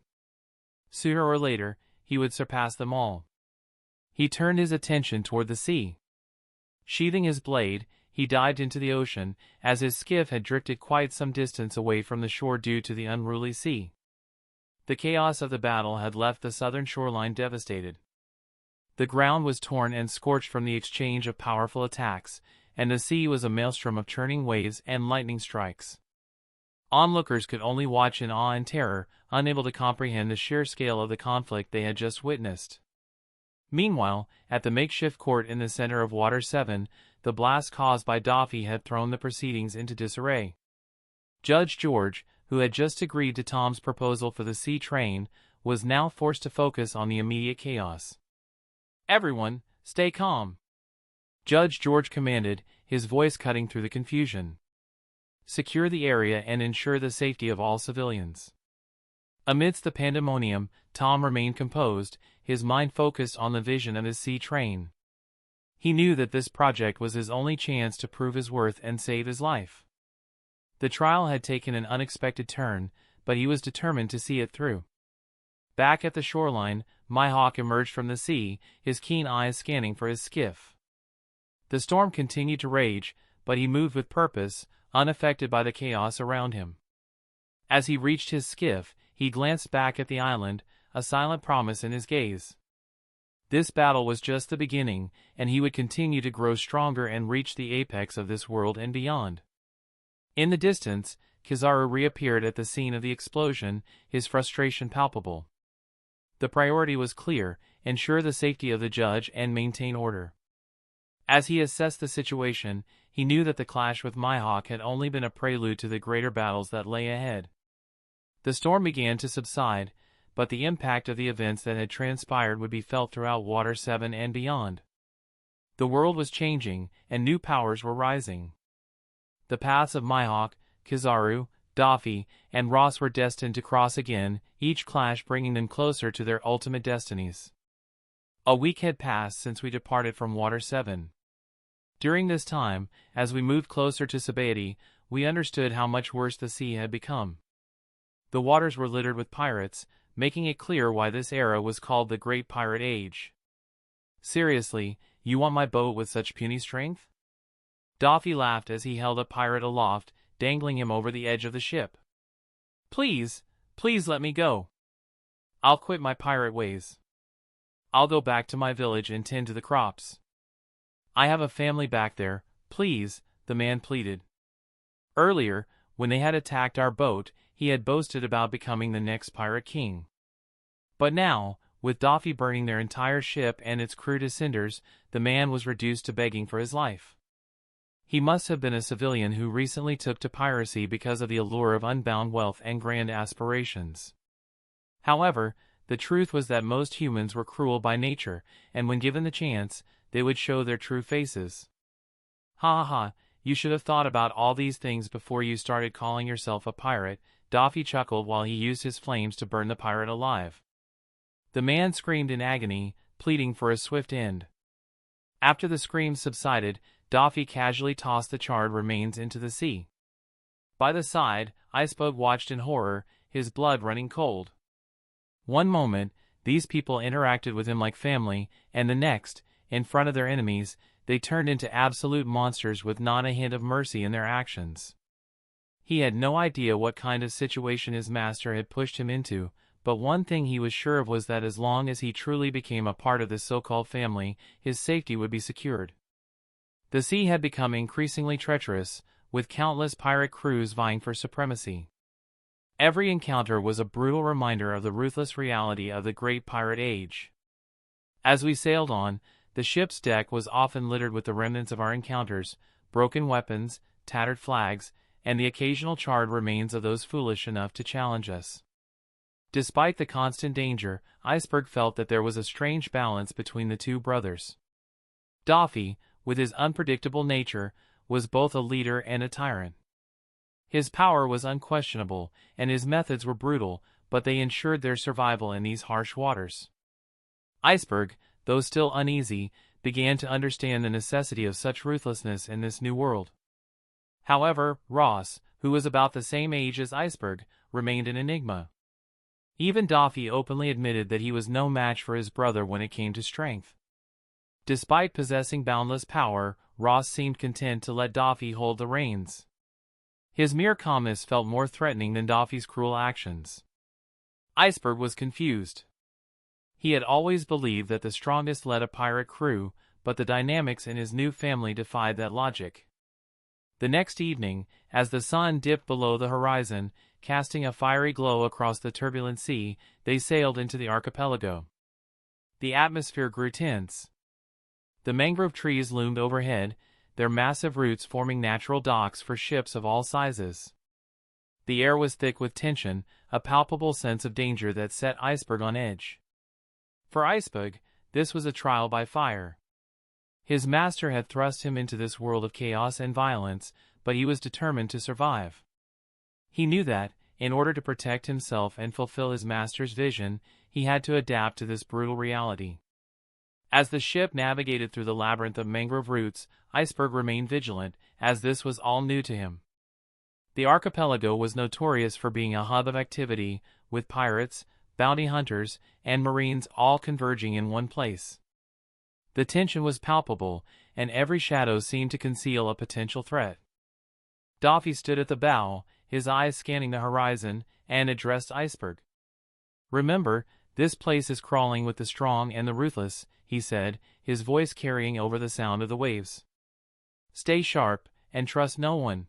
Sooner or later, he would surpass them all. He turned his attention toward the sea. Sheathing his blade, he dived into the ocean, as his skiff had drifted quite some distance away from the shore due to the unruly sea. The chaos of the battle had left the southern shoreline devastated. The ground was torn and scorched from the exchange of powerful attacks, and the sea was a maelstrom of churning waves and lightning strikes. Onlookers could only watch in awe and terror, unable to comprehend the sheer scale of the conflict they had just witnessed. Meanwhile, at the makeshift court in the center of Water 7, the blast caused by Doffy had thrown the proceedings into disarray. Judge George, who had just agreed to Tom's proposal for the sea train, was now forced to focus on the immediate chaos. "Everyone, stay calm," Judge George commanded, his voice cutting through the confusion. "Secure the area and ensure the safety of all civilians." Amidst the pandemonium, Tom remained composed, his mind focused on the vision of his sea train. He knew that this project was his only chance to prove his worth and save his life. The trial had taken an unexpected turn, but he was determined to see it through. Back at the shoreline, Mihawk emerged from the sea, his keen eyes scanning for his skiff. The storm continued to rage, but he moved with purpose, unaffected by the chaos around him. As he reached his skiff, he glanced back at the island, a silent promise in his gaze. This battle was just the beginning, and he would continue to grow stronger and reach the apex of this world and beyond. In the distance, Kizaru reappeared at the scene of the explosion, his frustration palpable. The priority was clear: ensure the safety of the judge and maintain order. As he assessed the situation, he knew that the clash with Mihawk had only been a prelude to the greater battles that lay ahead. The storm began to subside, but the impact of the events that had transpired would be felt throughout Water 7 and beyond. The world was changing, and new powers were rising. The paths of Mihawk, Kizaru, Doffy, and Ross were destined to cross again, each clash bringing them closer to their ultimate destinies. A week had passed since we departed from Water 7. During this time, as we moved closer to Sabaody, we understood how much worse the sea had become. The waters were littered with pirates, making it clear why this era was called the Great Pirate Age. "Seriously, you want my boat with such puny strength?" Doffy laughed as he held a pirate aloft, dangling him over the edge of the ship. Please let me go. I'll quit my pirate ways. I'll go back to my village and tend to the crops. I have a family back there, please," the man pleaded. Earlier, when they had attacked our boat, he had boasted about becoming the next pirate king. But now, with Doffy burning their entire ship and its crew to cinders, the man was reduced to begging for his life. He must have been a civilian who recently took to piracy because of the allure of unbound wealth and grand aspirations. However, the truth was that most humans were cruel by nature, and when given the chance, they would show their true faces. "Ha ha ha, you should have thought about all these things before you started calling yourself a pirate," Doffy chuckled while he used his flames to burn the pirate alive. The man screamed in agony, pleading for a swift end. After the screams subsided, Doffy casually tossed the charred remains into the sea. By the side, Icebug watched in horror, his blood running cold. One moment, these people interacted with him like family, and the next, in front of their enemies, they turned into absolute monsters with not a hint of mercy in their actions. He had no idea what kind of situation his master had pushed him into, but one thing he was sure of was that as long as he truly became a part of this so-called family, his safety would be secured. The sea had become increasingly treacherous, with countless pirate crews vying for supremacy. Every encounter was a brutal reminder of the ruthless reality of the Great Pirate Age. As we sailed on, the ship's deck was often littered with the remnants of our encounters, broken weapons, tattered flags, and the occasional charred remains of those foolish enough to challenge us. Despite the constant danger, Iceberg felt that there was a strange balance between the two brothers. Doffy, with his unpredictable nature, was both a leader and a tyrant. His power was unquestionable, and his methods were brutal, but they ensured their survival in these harsh waters. Iceberg, though still uneasy, began to understand the necessity of such ruthlessness in this new world. However, Ross, who was about the same age as Iceberg, remained an enigma. Even Doffy openly admitted that he was no match for his brother when it came to strength. Despite possessing boundless power, Ross seemed content to let Doffy hold the reins. His mere calmness felt more threatening than Doffy's cruel actions. Iceberg was confused. He had always believed that the strongest led a pirate crew, but the dynamics in his new family defied that logic. The next evening, as the sun dipped below the horizon, casting a fiery glow across the turbulent sea, they sailed into the archipelago. The atmosphere grew tense. The mangrove trees loomed overhead, their massive roots forming natural docks for ships of all sizes. The air was thick with tension, a palpable sense of danger that set Iceberg on edge. For Iceberg, this was a trial by fire. His master had thrust him into this world of chaos and violence, but he was determined to survive. He knew that, in order to protect himself and fulfill his master's vision, he had to adapt to this brutal reality. As the ship navigated through the labyrinth of mangrove roots, Iceberg remained vigilant, as this was all new to him. The archipelago was notorious for being a hub of activity, with pirates, bounty hunters, and marines all converging in one place. The tension was palpable, and every shadow seemed to conceal a potential threat. Doffy stood at the bow, his eyes scanning the horizon, and addressed Iceberg. "Remember, this place is crawling with the strong and the ruthless," he said, his voice carrying over the sound of the waves. "Stay sharp, and trust no one."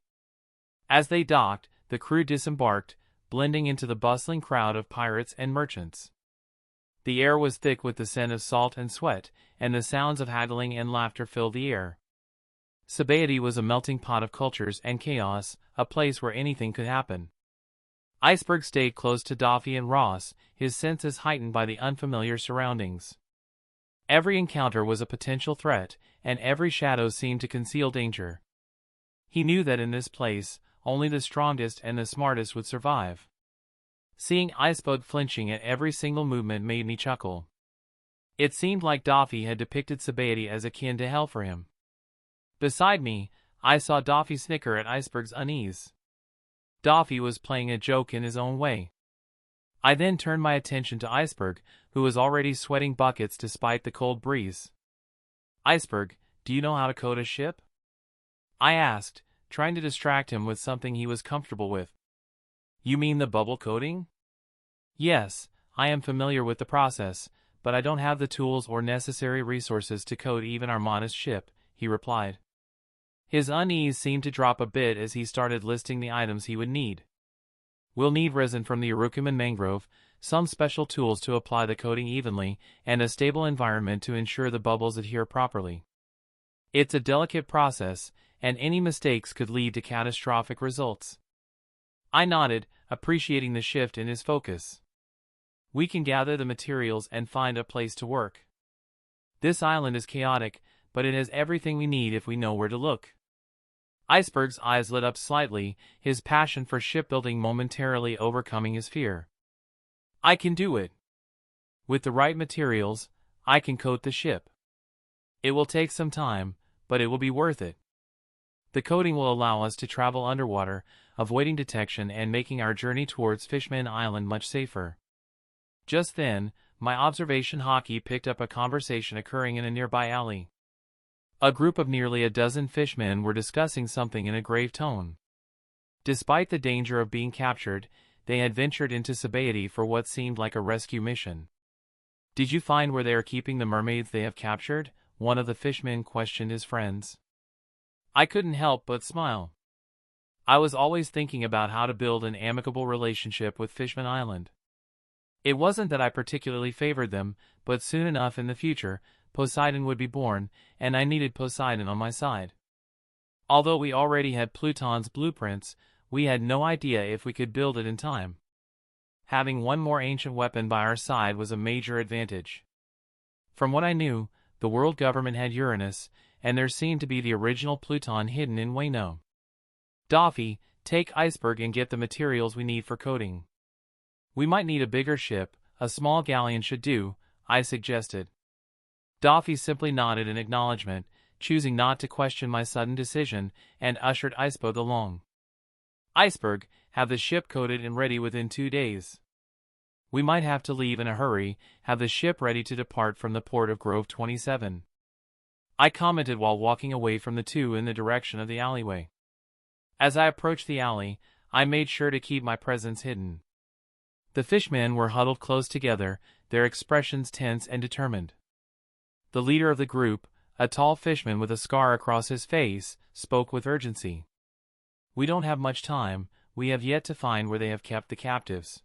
As they docked, the crew disembarked, blending into the bustling crowd of pirates and merchants. The air was thick with the scent of salt and sweat, and the sounds of haggling and laughter filled the air. Sabaody was a melting pot of cultures and chaos, a place where anything could happen. Iceberg stayed close to Doffy and Ross, his senses heightened by the unfamiliar surroundings. Every encounter was a potential threat, and every shadow seemed to conceal danger. He knew that in this place, only the strongest and the smartest would survive. Seeing Iceberg flinching at every single movement made me chuckle. It seemed like Doffy had depicted Sabaody as akin to hell for him. Beside me, I saw Doffy snicker at Iceberg's unease. Doffy was playing a joke in his own way. I then turned my attention to Iceberg, who was already sweating buckets despite the cold breeze. "Iceberg, do you know how to code a ship?" I asked, trying to distract him with something he was comfortable with. "You mean the bubble coating?" "Yes, I am familiar with the process, but I don't have the tools or necessary resources to code even our modest ship," he replied. His unease seemed to drop a bit as he started listing the items he would need. "We'll need resin from the Urukuman mangrove, some special tools to apply the coating evenly, and a stable environment to ensure the bubbles adhere properly. It's a delicate process, and any mistakes could lead to catastrophic results." I nodded, appreciating the shift in his focus. "We can gather the materials and find a place to work. This island is chaotic, but it has everything we need if we know where to look." Iceberg's eyes lit up slightly, his passion for shipbuilding momentarily overcoming his fear. "I can do it. With the right materials, I can coat the ship. It will take some time, but it will be worth it. The coating will allow us to travel underwater, avoiding detection and making our journey towards Fishman Island much safer." Just then, my observation hockey picked up a conversation occurring in a nearby alley. A group of nearly a dozen fishmen were discussing something in a grave tone. Despite the danger of being captured, they had ventured into Sabaody for what seemed like a rescue mission. "Did you find where they are keeping the mermaids they have captured?" one of the fishmen questioned his friends. I couldn't help but smile. I was always thinking about how to build an amicable relationship with Fishman Island. It wasn't that I particularly favored them, but soon enough in the future, Poseidon would be born, and I needed Poseidon on my side. Although we already had Pluton's blueprints, we had no idea if we could build it in time. Having one more ancient weapon by our side was a major advantage. From what I knew, the world government had Uranus, and there seemed to be the original Pluton hidden in Wayno. "Doffy, take Iceberg and get the materials we need for coating. We might need a bigger ship, a small galleon should do," I suggested. Doffy simply nodded in acknowledgement, choosing not to question my sudden decision, and ushered Iceberg along. "Iceberg, have the ship coated and ready within 2 days. We might have to leave in a hurry, have the ship ready to depart from the port of Grove 27. I commented while walking away from the two in the direction of the alleyway. As I approached the alley, I made sure to keep my presence hidden. The fishmen were huddled close together, their expressions tense and determined. The leader of the group, a tall fishman with a scar across his face, spoke with urgency. "We don't have much time, we have yet to find where they have kept the captives.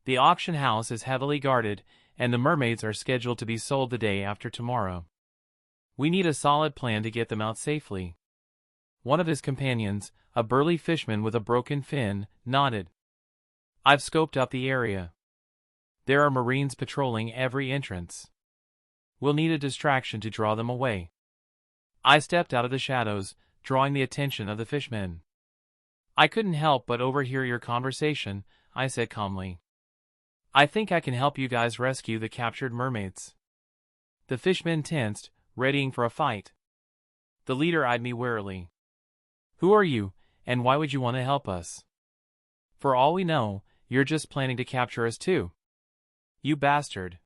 The auction house is heavily guarded, and the mermaids are scheduled to be sold the day after tomorrow. We need a solid plan to get them out safely." One of his companions, a burly fisherman with a broken fin, nodded. I've scoped out the area. There are Marines patrolling every entrance. We'll need a distraction to draw them away. I stepped out of the shadows, drawing the attention of the fishmen. I couldn't help but overhear your conversation, I said calmly. I think I can help you guys rescue the captured mermaids. The fishmen tensed, readying for a fight. The leader eyed me warily. Who are you, and why would you want to help us? For all we know, you're just planning to capture us too. You bastard.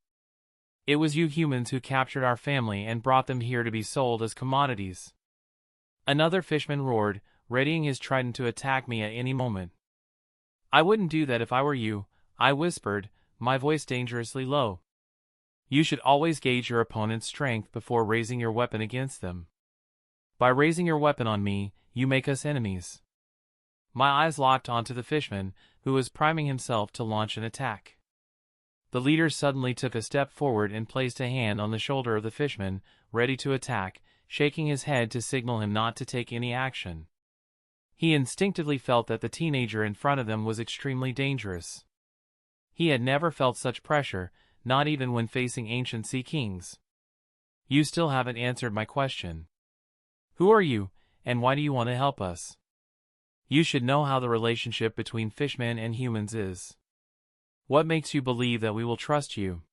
It was you humans who captured our family and brought them here to be sold as commodities. Another fishman roared, readying his trident to attack me at any moment. I wouldn't do that if I were you, I whispered, my voice dangerously low. You should always gauge your opponent's strength before raising your weapon against them. By raising your weapon on me, you make us enemies. My eyes locked onto the fishman, who was priming himself to launch an attack. The leader suddenly took a step forward and placed a hand on the shoulder of the fishman, ready to attack, shaking his head to signal him not to take any action. He instinctively felt that the teenager in front of them was extremely dangerous. He had never felt such pressure, not even when facing ancient sea kings. You still haven't answered my question. Who are you, and why do you want to help us? You should know how the relationship between fishmen and humans is. What makes you believe that we will trust you?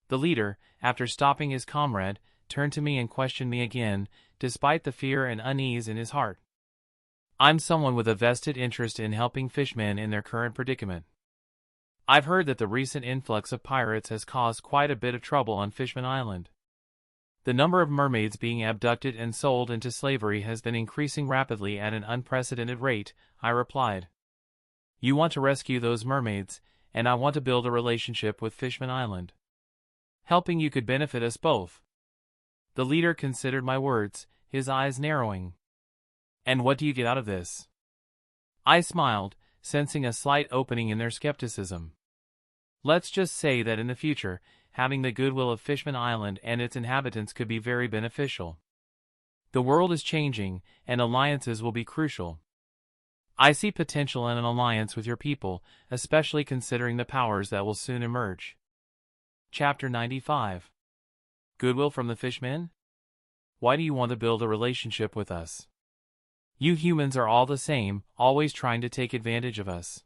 The leader, after stopping his comrade, turned to me and questioned me again, despite the fear and unease in his heart. I'm someone with a vested interest in helping fishmen in their current predicament. I've heard that the recent influx of pirates has caused quite a bit of trouble on Fishman Island. The number of mermaids being abducted and sold into slavery has been increasing rapidly at an unprecedented rate, I replied. You want to rescue those mermaids, and I want to build a relationship with Fishman Island. Helping you could benefit us both. The leader considered my words, his eyes narrowing. And what do you get out of this? I smiled, sensing a slight opening in their skepticism. Let's just say that in the future, having the goodwill of Fishman Island and its inhabitants could be very beneficial. The world is changing, and alliances will be crucial. I see potential in an alliance with your people, especially considering the powers that will soon emerge. Chapter 95. Goodwill from the Fishmen? Why do you want to build a relationship with us? You humans are all the same, always trying to take advantage of us.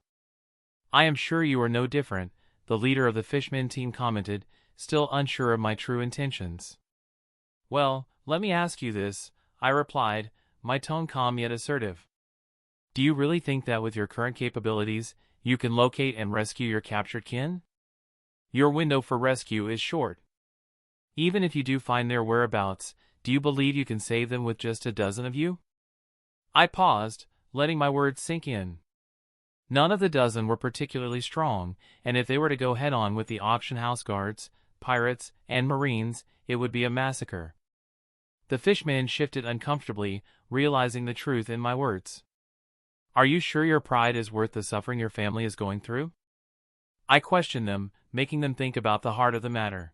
I am sure you are no different, the leader of the Fishmen team commented, still unsure of my true intentions. Well, let me ask you this, I replied, my tone calm yet assertive. Do you really think that with your current capabilities, you can locate and rescue your captured kin? Your window for rescue is short. Even if you do find their whereabouts, do you believe you can save them with just a dozen of you? I paused, letting my words sink in. None of the dozen were particularly strong, and if they were to go head-on with the auction house guards, pirates, and marines, it would be a massacre. The fishman shifted uncomfortably, realizing the truth in my words. Are you sure your pride is worth the suffering your family is going through? I questioned them, making them think about the heart of the matter.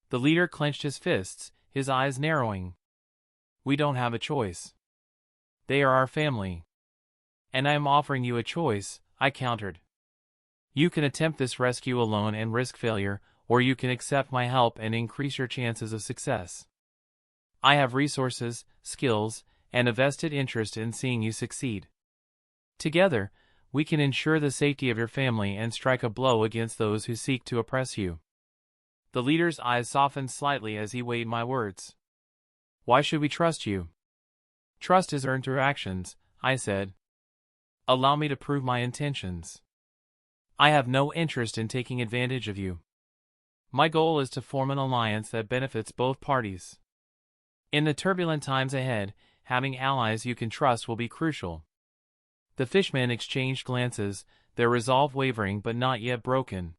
The leader clenched his fists, his eyes narrowing. We don't have a choice. They are our family. And I am offering you a choice, I countered. You can attempt this rescue alone and risk failure, or you can accept my help and increase your chances of success. I have resources, skills, and a vested interest in seeing you succeed. Together, we can ensure the safety of your family and strike a blow against those who seek to oppress you. The leader's eyes softened slightly as he weighed my words. Why should we trust you? Trust is earned through actions, I said. Allow me to prove my intentions. I have no interest in taking advantage of you. My goal is to form an alliance that benefits both parties. In the turbulent times ahead, having allies you can trust will be crucial. The fishmen exchanged glances, their resolve wavering but not yet broken.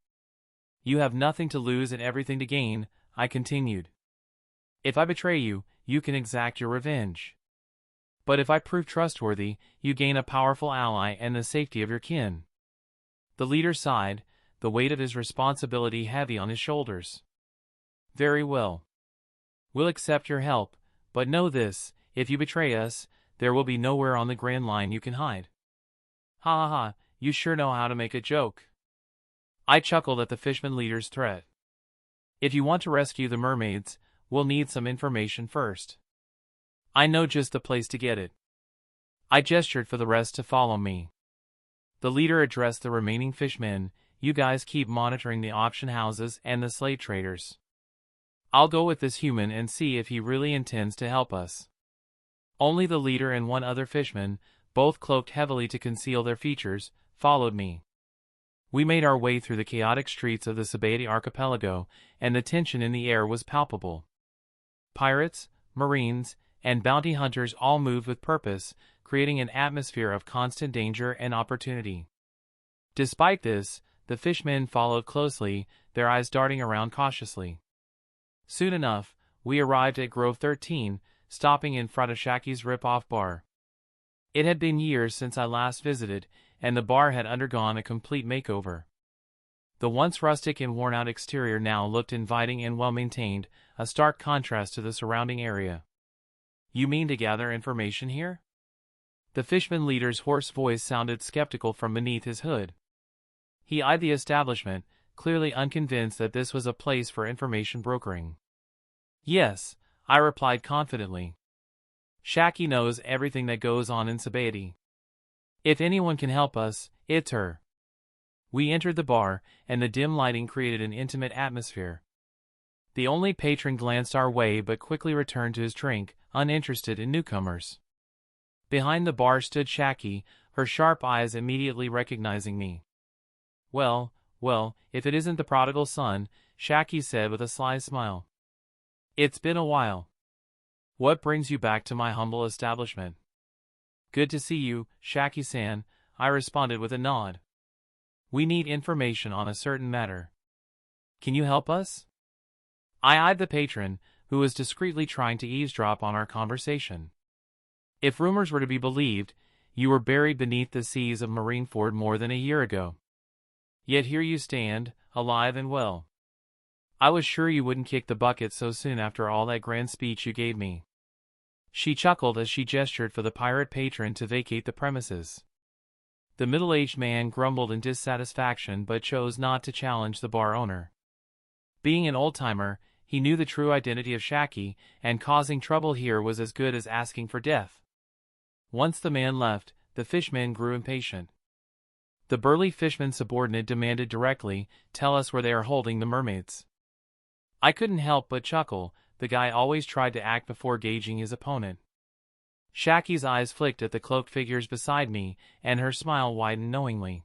You have nothing to lose and everything to gain, I continued. If I betray you, you can exact your revenge. But if I prove trustworthy, you gain a powerful ally and the safety of your kin. The leader sighed, the weight of his responsibility heavy on his shoulders. Very well. We'll accept your help, but know this, if you betray us, there will be nowhere on the Grand Line you can hide. Ha ha ha, you sure know how to make a joke. I chuckled at the fishman leader's threat. If you want to rescue the mermaids, we'll need some information first. I know just the place to get it. I gestured for the rest to follow me. The leader addressed the remaining fishmen. You guys keep monitoring the auction houses and the slave traders. I'll go with this human and see if he really intends to help us. Only the leader and one other fishman, both cloaked heavily to conceal their features, followed me. We made our way through the chaotic streets of the Sabati archipelago, and the tension in the air was palpable. Pirates, marines, and bounty hunters all moved with purpose, creating an atmosphere of constant danger and opportunity. Despite this, the fishmen followed closely, their eyes darting around cautiously. Soon enough, we arrived at Grove 13, stopping in front of Shaki's rip-off bar. It had been years since I last visited, and the bar had undergone a complete makeover. The once rustic and worn-out exterior now looked inviting and well-maintained, a stark contrast to the surrounding area. You mean to gather information here? The fishman leader's hoarse voice sounded skeptical from beneath his hood. He eyed the establishment, clearly unconvinced that this was a place for information brokering. Yes, I replied confidently. Shaki knows everything that goes on in Sabati. If anyone can help us, it's her. We entered the bar, and the dim lighting created an intimate atmosphere. The only patron glanced our way but quickly returned to his drink, uninterested in newcomers. Behind the bar stood Shaki, her sharp eyes immediately recognizing me. Well, if it isn't the prodigal son, Shaki said with a sly smile. It's been a while. What brings you back to my humble establishment? Good to see you, Shaki-san, I responded with a nod. We need information on a certain matter. Can you help us? I eyed the patron, who was discreetly trying to eavesdrop on our conversation. If rumors were to be believed, you were buried beneath the seas of Marineford more than a year ago. Yet here you stand, alive and well. I was sure you wouldn't kick the bucket so soon after all that grand speech you gave me. She chuckled as she gestured for the pirate patron to vacate the premises. The middle-aged man grumbled in dissatisfaction but chose not to challenge the bar owner. Being an old-timer, he knew the true identity of Shaki, and causing trouble here was as good as asking for death. Once the man left, the fishman grew impatient. The burly fishman subordinate demanded directly, "Tell us where they are holding the mermaids." I couldn't help but chuckle. The guy always tried to act before gauging his opponent. Shaki's eyes flicked at the cloaked figures beside me, and her smile widened knowingly.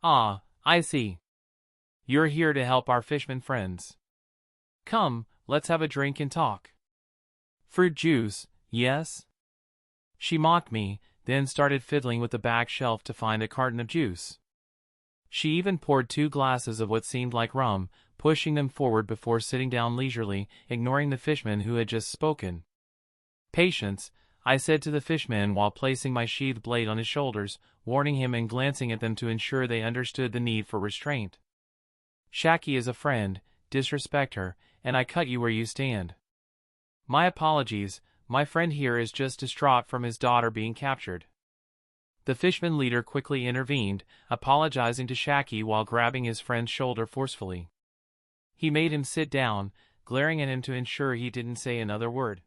Ah, I see. You're here to help our fishman friends. Come, let's have a drink and talk. Fruit juice, yes? She mocked me, then started fiddling with the back shelf to find a carton of juice. She even poured 2 glasses of what seemed like rum, pushing them forward before sitting down leisurely, ignoring the fishman who had just spoken. Patience, I said to the fishman while placing my sheathed blade on his shoulders, warning him and glancing at them to ensure they understood the need for restraint. Shaki is a friend, disrespect her, and I cut you where you stand. My apologies, my friend here is just distraught from his daughter being captured. The fishman leader quickly intervened, apologizing to Shaki while grabbing his friend's shoulder forcefully. He made him sit down, glaring at him to ensure he didn't say another word.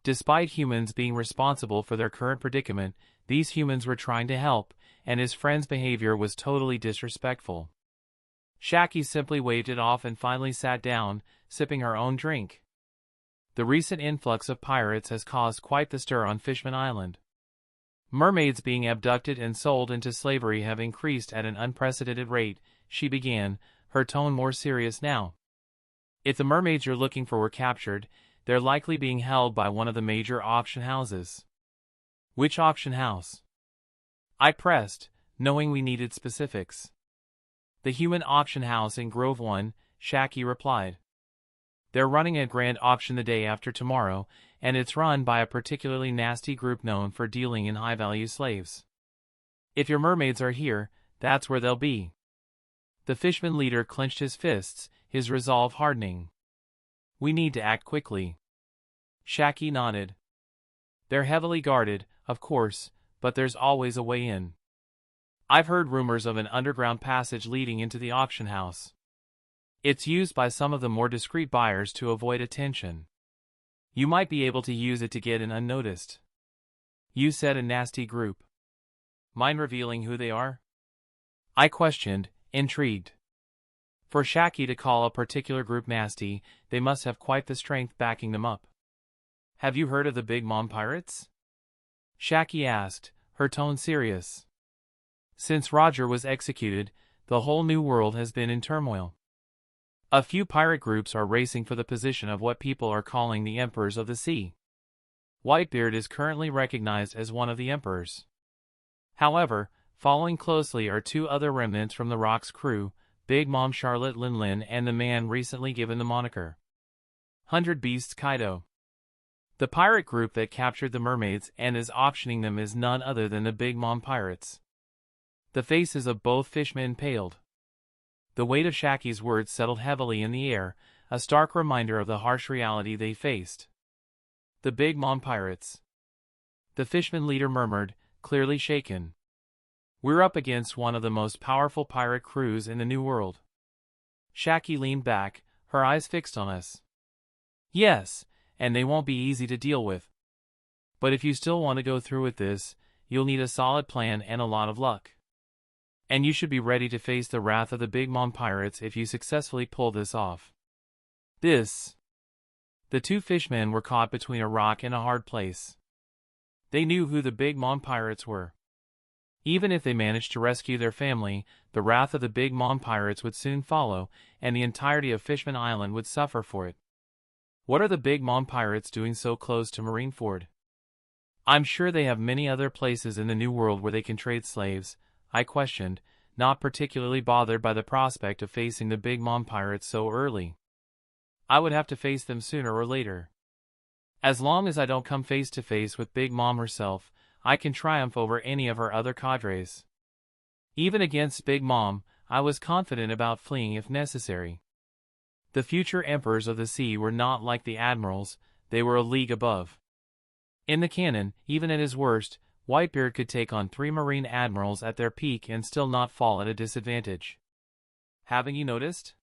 Despite humans being responsible for their current predicament, these humans were trying to help, and his friend's behavior was totally disrespectful. Shaki simply waved it off and finally sat down, sipping her own drink. The recent influx of pirates has caused quite the stir on Fishman Island. Mermaids being abducted and sold into slavery have increased at an unprecedented rate, she began, her tone more serious now. If the mermaids you're looking for were captured, they're likely being held by one of the major auction houses. Which auction house? I pressed, knowing we needed specifics. The human auction house in Grove 1, Shaki replied. They're running a grand auction the day after tomorrow, and it's run by a particularly nasty group known for dealing in high-value slaves. If your mermaids are here, that's where they'll be. The fishman leader clenched his fists, his resolve hardening. We need to act quickly. Shaki nodded. They're heavily guarded, of course, but there's always a way in. I've heard rumors of an underground passage leading into the auction house. It's used by some of the more discreet buyers to avoid attention. You might be able to use it to get in unnoticed. You said a nasty group. Mind revealing who they are? I questioned, intrigued. For Shaki to call a particular group nasty, they must have quite the strength backing them up. Have you heard of the Big Mom Pirates? Shaki asked, her tone serious. Since Roger was executed, the whole new world has been in turmoil. A few pirate groups are racing for the position of what people are calling the Emperors of the Sea. Whitebeard is currently recognized as one of the emperors. However, following closely are two other remnants from the Rock's crew, Big Mom Charlotte Linlin and the man recently given the moniker 100 Beasts Kaido. The pirate group that captured the mermaids and is auctioning them is none other than the Big Mom Pirates. The faces of both fishmen paled. The weight of Shaki's words settled heavily in the air, a stark reminder of the harsh reality they faced. The Big Mom Pirates. The fishman leader murmured, clearly shaken. We're up against one of the most powerful pirate crews in the New World. Shaki leaned back, her eyes fixed on us. Yes, and they won't be easy to deal with. But if you still want to go through with this, you'll need a solid plan and a lot of luck. And you should be ready to face the wrath of the Big Mom Pirates if you successfully pull this off. The two fishmen were caught between a rock and a hard place. They knew who the Big Mom Pirates were. Even if they managed to rescue their family, the wrath of the Big Mom Pirates would soon follow, and the entirety of Fishman Island would suffer for it. What are the Big Mom Pirates doing so close to Marineford? I'm sure they have many other places in the New World where they can trade slaves, I questioned, not particularly bothered by the prospect of facing the Big Mom Pirates so early. I would have to face them sooner or later. As long as I don't come face to face with Big Mom herself, I can triumph over any of her other cadres. Even against Big Mom, I was confident about fleeing if necessary. The future emperors of the sea were not like the admirals, they were a league above. In the canon, even at his worst, Whitebeard could take on 3 marine admirals at their peak and still not fall at a disadvantage. Haven't you noticed?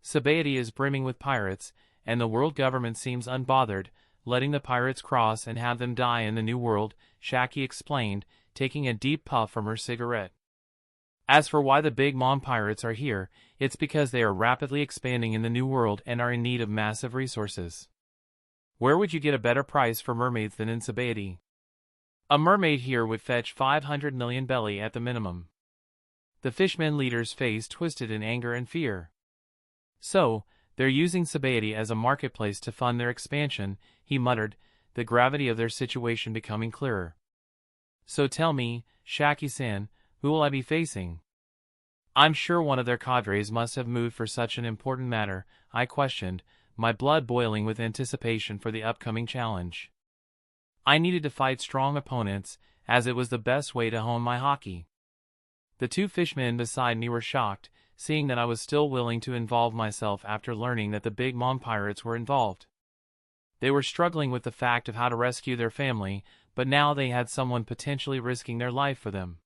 Sabaody is brimming with pirates, and the world government seems unbothered, letting the pirates cross and have them die in the New World, Shaki explained, taking a deep puff from her cigarette. As for why the Big Mom Pirates are here, it's because they are rapidly expanding in the New World and are in need of massive resources. Where would you get a better price for mermaids than in Sabaody? A mermaid here would fetch 500 million belly at the minimum. The fishman leader's face twisted in anger and fear. So, they're using Sabaody as a marketplace to fund their expansion, he muttered, the gravity of their situation becoming clearer. So tell me, Shaki-san, who will I be facing? I'm sure one of their cadres must have moved for such an important matter, I questioned, my blood boiling with anticipation for the upcoming challenge. I needed to fight strong opponents, as it was the best way to hone my hockey. The two fishmen beside me were shocked, seeing that I was still willing to involve myself after learning that the Big Mom Pirates were involved. They were struggling with the fact of how to rescue their family, but now they had someone potentially risking their life for them.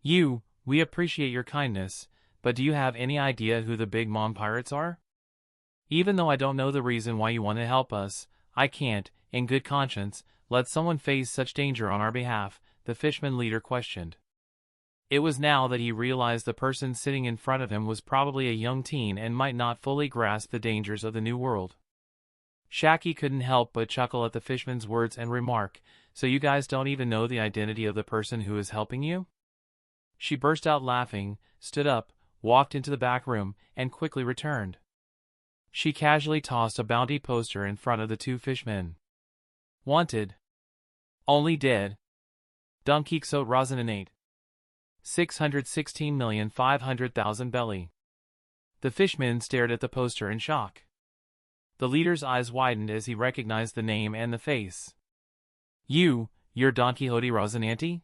We appreciate your kindness, but do you have any idea who the Big Mom Pirates are? Even though I don't know the reason why you want to help us, I can't, in good conscience, let someone face such danger on our behalf, the fishman leader questioned. It was now that he realized the person sitting in front of him was probably a young teen and might not fully grasp the dangers of the New World. Shaki couldn't help but chuckle at the fishman's words and remark, so you guys don't even know the identity of the person who is helping you? She burst out laughing, stood up, walked into the back room, and quickly returned. She casually tossed a bounty poster in front of the two fishmen. Wanted. Only dead. Donquxote Rosinante. 616,500,000 belly. The fishman stared at the poster in shock. The leader's eyes widened as he recognized the name and the face. You're Donquxote Rosinante?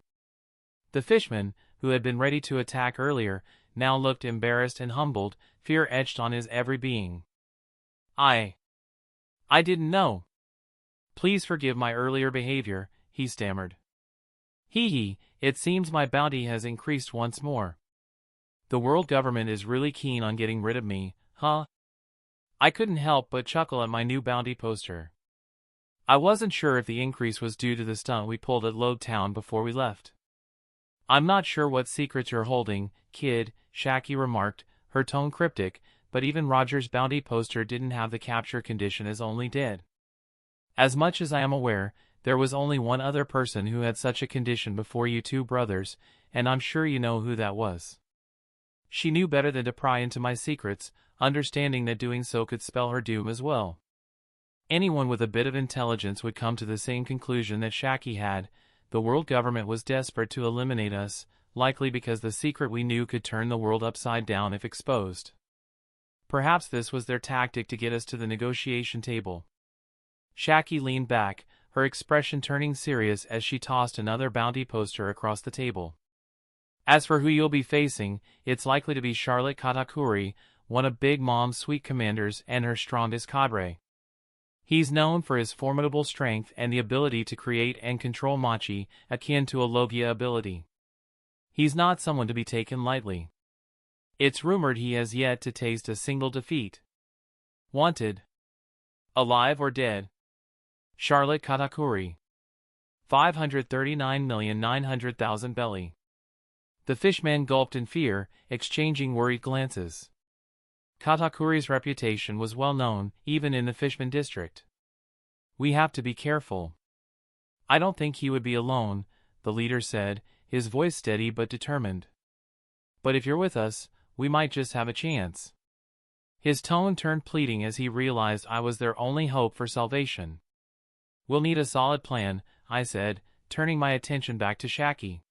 The fishman, who had been ready to attack earlier, now looked embarrassed and humbled, fear etched on his every being. I didn't know. Please forgive my earlier behavior, he stammered. Hee hee, it seems my bounty has increased once more. The world government is really keen on getting rid of me, huh? I couldn't help but chuckle at my new bounty poster. I wasn't sure if the increase was due to the stunt we pulled at Load Town before we left. I'm not sure what secrets you're holding, kid, Shaki remarked, her tone cryptic, but even Roger's bounty poster didn't have the capture condition as only did. As much as I am aware, there was only one other person who had such a condition before you two brothers, and I'm sure you know who that was. She knew better than to pry into my secrets, understanding that doing so could spell her doom as well. Anyone with a bit of intelligence would come to the same conclusion that Shaki had. The world government was desperate to eliminate us, likely because the secret we knew could turn the world upside down if exposed. Perhaps this was their tactic to get us to the negotiation table. Shaki leaned back, her expression turning serious as she tossed another bounty poster across the table. As for who you'll be facing, it's likely to be Charlotte Katakuri, one of Big Mom's sweet commanders and her strongest cadre. He's known for his formidable strength and the ability to create and control machi, akin to a Logia ability. He's not someone to be taken lightly. It's rumored he has yet to taste a single defeat. Wanted. Alive or dead? Charlotte Katakuri. 539,900,000 belly. The fishman gulped in fear, exchanging worried glances. Katakuri's reputation was well known, even in the Fishman district. We have to be careful. I don't think he would be alone, the leader said, his voice steady but determined. But if you're with us, we might just have a chance. His tone turned pleading as he realized I was their only hope for salvation. We'll need a solid plan, I said, turning my attention back to Shaki.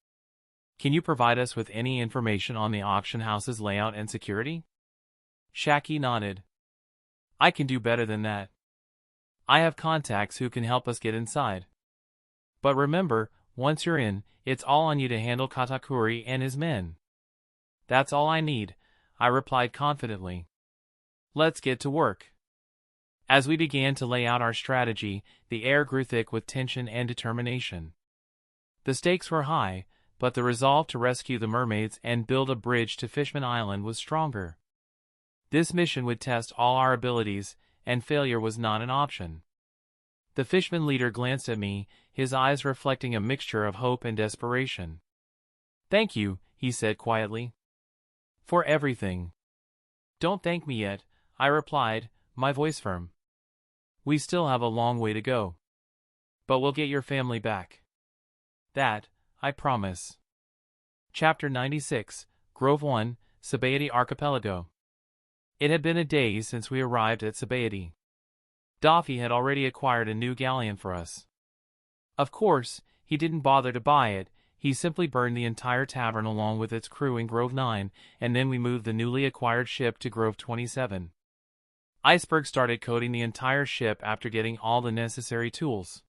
Can you provide us with any information on the auction house's layout and security? Shaki nodded. I can do better than that. I have contacts who can help us get inside. But remember, once you're in, it's all on you to handle Katakuri and his men. That's all I need, I replied confidently. Let's get to work. As we began to lay out our strategy, the air grew thick with tension and determination. The stakes were high, but the resolve to rescue the mermaids and build a bridge to Fishman Island was stronger. This mission would test all our abilities, and failure was not an option. The Fishman leader glanced at me, his eyes reflecting a mixture of hope and desperation. Thank you, he said quietly. For everything. Don't thank me yet, I replied, my voice firm. We still have a long way to go. But we'll get your family back. That, I promise. Chapter 96, Grove 1, Sabaody Archipelago. It had been a day since we arrived at Sabaody. Doffy had already acquired a new galleon for us. Of course, he didn't bother to buy it, he simply burned the entire tavern along with its crew in Grove 9, and then we moved the newly acquired ship to Grove 27. Iceberg started coating the entire ship after getting all the necessary tools.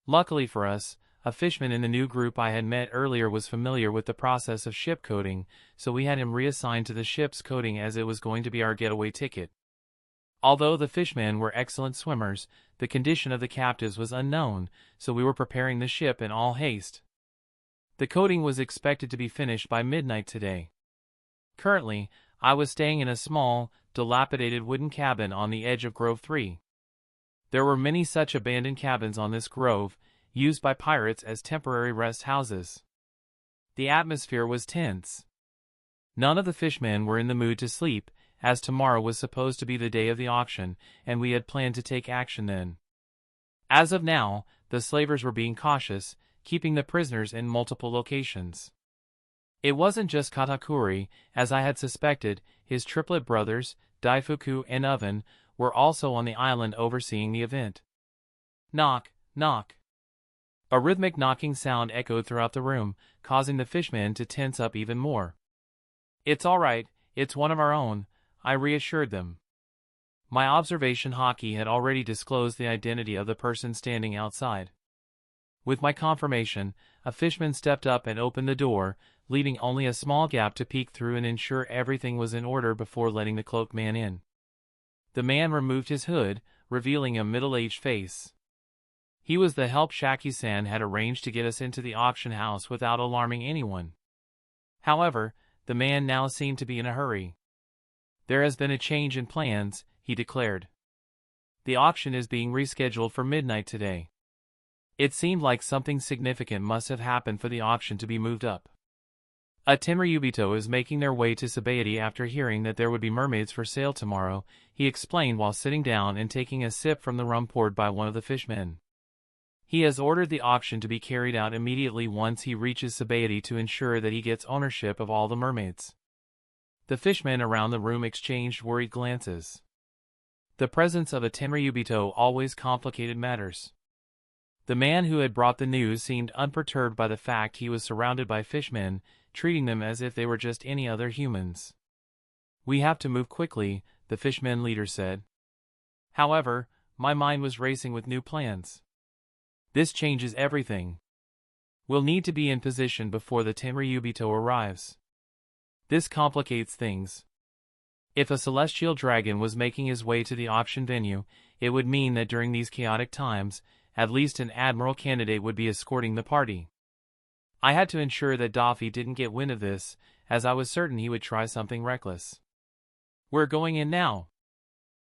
Luckily for us, a fishman in the new group I had met earlier was familiar with the process of ship coating, so we had him reassigned to the ship's coating as it was going to be our getaway ticket. Although the fishmen were excellent swimmers, the condition of the captives was unknown, so we were preparing the ship in all haste. The coating was expected to be finished by midnight today. Currently, I was staying in a small, dilapidated wooden cabin on the edge of Grove 3. There were many such abandoned cabins on this grove, used by pirates as temporary rest houses. The atmosphere was tense. None of the fishmen were in the mood to sleep, as tomorrow was supposed to be the day of the auction, and we had planned to take action then. As of now, the slavers were being cautious, keeping the prisoners in multiple locations. It wasn't just Katakuri, as I had suspected, his triplet brothers, Daifuku and Oven, were also on the island overseeing the event. Knock, knock. A rhythmic knocking sound echoed throughout the room, causing the fishmen to tense up even more. It's all right, it's one of our own, I reassured them. My observation hockey had already disclosed the identity of the person standing outside. With my confirmation, a fishman stepped up and opened the door, leaving only a small gap to peek through and ensure everything was in order before letting the cloaked man in. The man removed his hood, revealing a middle-aged face. He was the help Shaki-san had arranged to get us into the auction house without alarming anyone. However, the man now seemed to be in a hurry. "There has been a change in plans," he declared. "The auction is being rescheduled for midnight today." It seemed like something significant must have happened for the auction to be moved up. A Tenryubito is making their way to Sabaody after hearing that there would be mermaids for sale tomorrow, he explained while sitting down and taking a sip from the rum poured by one of the fishmen. He has ordered the auction to be carried out immediately once he reaches Sabaody to ensure that he gets ownership of all the mermaids. The fishmen around the room exchanged worried glances. The presence of a Tenryubito always complicated matters. The man who had brought the news seemed unperturbed by the fact he was surrounded by fishmen, treating them as if they were just any other humans. "We have to move quickly," the fishman leader said. However, my mind was racing with new plans. "This changes everything. We'll need to be in position before the Tenryubito arrives. This complicates things. If a celestial dragon was making his way to the auction venue, it would mean that during these chaotic times, at least an admiral candidate would be escorting the party. I had to ensure that Doffy didn't get wind of this, as I was certain he would try something reckless. We're going in now.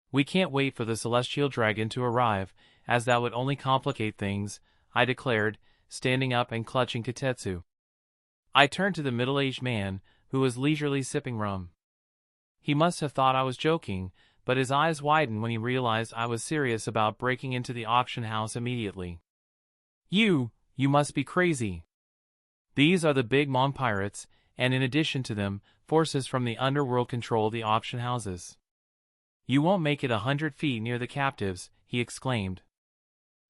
We can't wait for the celestial dragon to arrive, as that would only complicate things," I declared, standing up and clutching Kotetsu. I turned to the middle-aged man, who was leisurely sipping rum. He must have thought I was joking, but his eyes widened when he realized I was serious about breaking into the auction house immediately. You must be crazy. These are the Big Mom pirates, and in addition to them, forces from the underworld control the auction houses. You won't make it 100 feet near the captives," he exclaimed.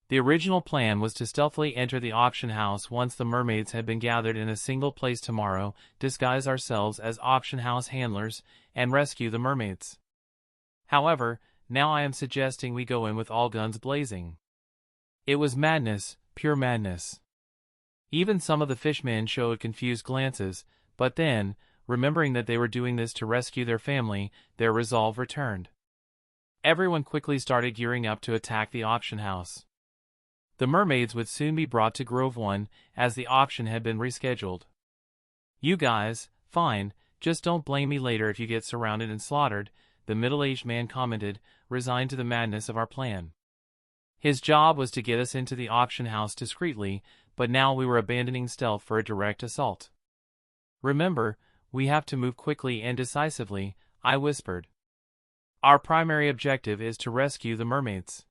The original plan was to stealthily enter the auction house once the mermaids had been gathered in a single place tomorrow, disguise ourselves as auction house handlers, and rescue the mermaids. However, now I am suggesting we go in with all guns blazing. It was madness, pure madness. Even some of the fishmen showed confused glances, but then, remembering that they were doing this to rescue their family, their resolve returned. Everyone quickly started gearing up to attack the auction house. The mermaids would soon be brought to Grove 1, as the auction had been rescheduled. "You guys, fine, just don't blame me later if you get surrounded and slaughtered," the middle-aged man commented, resigned to the madness of our plan. His job was to get us into the auction house discreetly, but now we were abandoning stealth for a direct assault. "Remember, we have to move quickly and decisively," I whispered. "Our primary objective is to rescue the mermaids.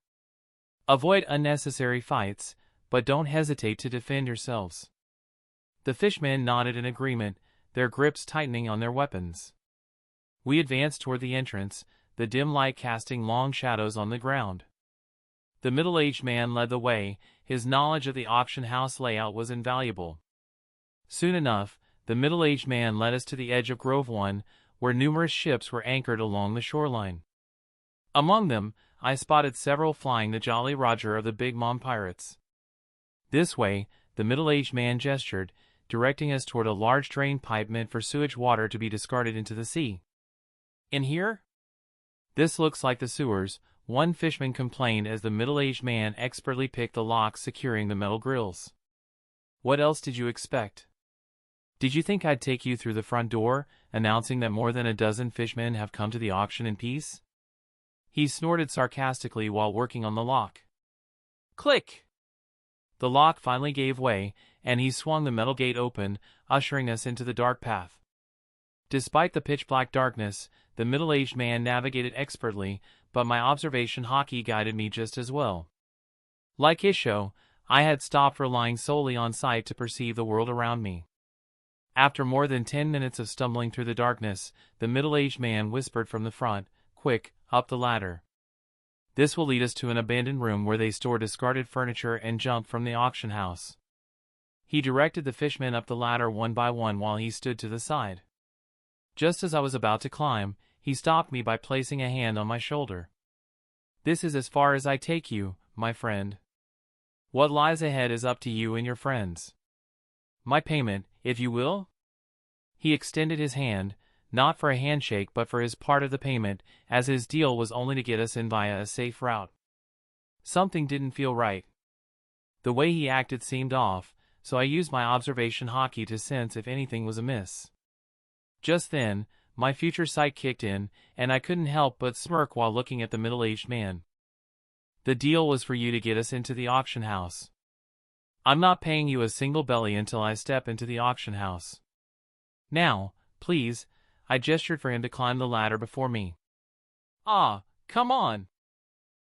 Avoid unnecessary fights, but don't hesitate to defend yourselves." The fishmen nodded in agreement, their grips tightening on their weapons. We advanced toward the entrance, the dim light casting long shadows on the ground. The middle-aged man led the way, his knowledge of the auction house layout was invaluable. Soon enough, the middle-aged man led us to the edge of Grove 1, where numerous ships were anchored along the shoreline. Among them, I spotted several flying the Jolly Roger of the Big Mom pirates. "This way," the middle-aged man gestured, directing us toward a large drain pipe meant for sewage water to be discarded into the sea. "In here?" "This looks like the sewers," one fishman complained as the middle-aged man expertly picked the locks securing the metal grills. "What else did you expect? Did you think I'd take you through the front door, announcing that more than a dozen fishmen have come to the auction in peace?" He snorted sarcastically while working on the lock. Click! The lock finally gave way, and he swung the metal gate open, ushering us into the dark path. Despite the pitch-black darkness, the middle-aged man navigated expertly, but my observation hockey guided me just as well. Like Isho, I had stopped relying solely on sight to perceive the world around me. After more than 10 minutes of stumbling through the darkness, the middle-aged man whispered from the front, "Quick, up the ladder. This will lead us to an abandoned room where they store discarded furniture and junk from the auction house." He directed the fishmen up the ladder one by one while he stood to the side. Just as I was about to climb, he stopped me by placing a hand on my shoulder. "This is as far as I take you, my friend. What lies ahead is up to you and your friends. My payment, if you will?" He extended his hand, not for a handshake but for his part of the payment, as his deal was only to get us in via a safe route. Something didn't feel right. The way he acted seemed off, so I used my observation hockey to sense if anything was amiss. Just then, my future sight kicked in, and I couldn't help but smirk while looking at the middle-aged man. The deal was for you to get us into the auction house. I'm not paying you a single belly until I step into the auction house. Now, please, I gestured for him to climb the ladder before me. Ah, come on!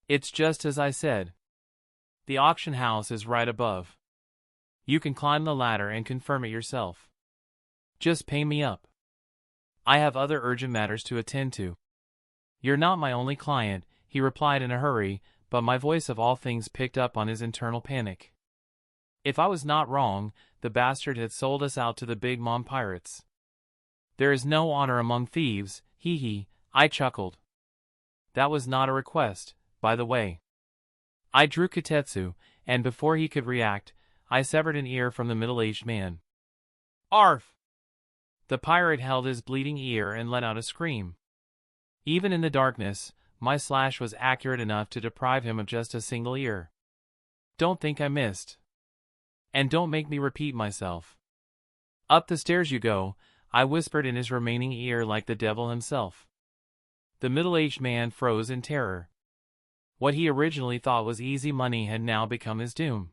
It's just as I said. The auction house is right above. You can climb the ladder and confirm it yourself. Just pay me up. I have other urgent matters to attend to. You're not my only client, he replied in a hurry, but my voice of all things picked up on his internal panic. If I was not wrong, the bastard had sold us out to the Big Mom pirates. There is no honor among thieves, hee, I chuckled. That was not a request, by the way. I drew Kotetsu, and before he could react, I severed an ear from the middle-aged man. Arf! The pirate held his bleeding ear and let out a scream. Even in the darkness, my slash was accurate enough to deprive him of just a single ear. Don't think I missed. And don't make me repeat myself. Up the stairs you go, I whispered in his remaining ear like the devil himself. The middle-aged man froze in terror. What he originally thought was easy money had now become his doom.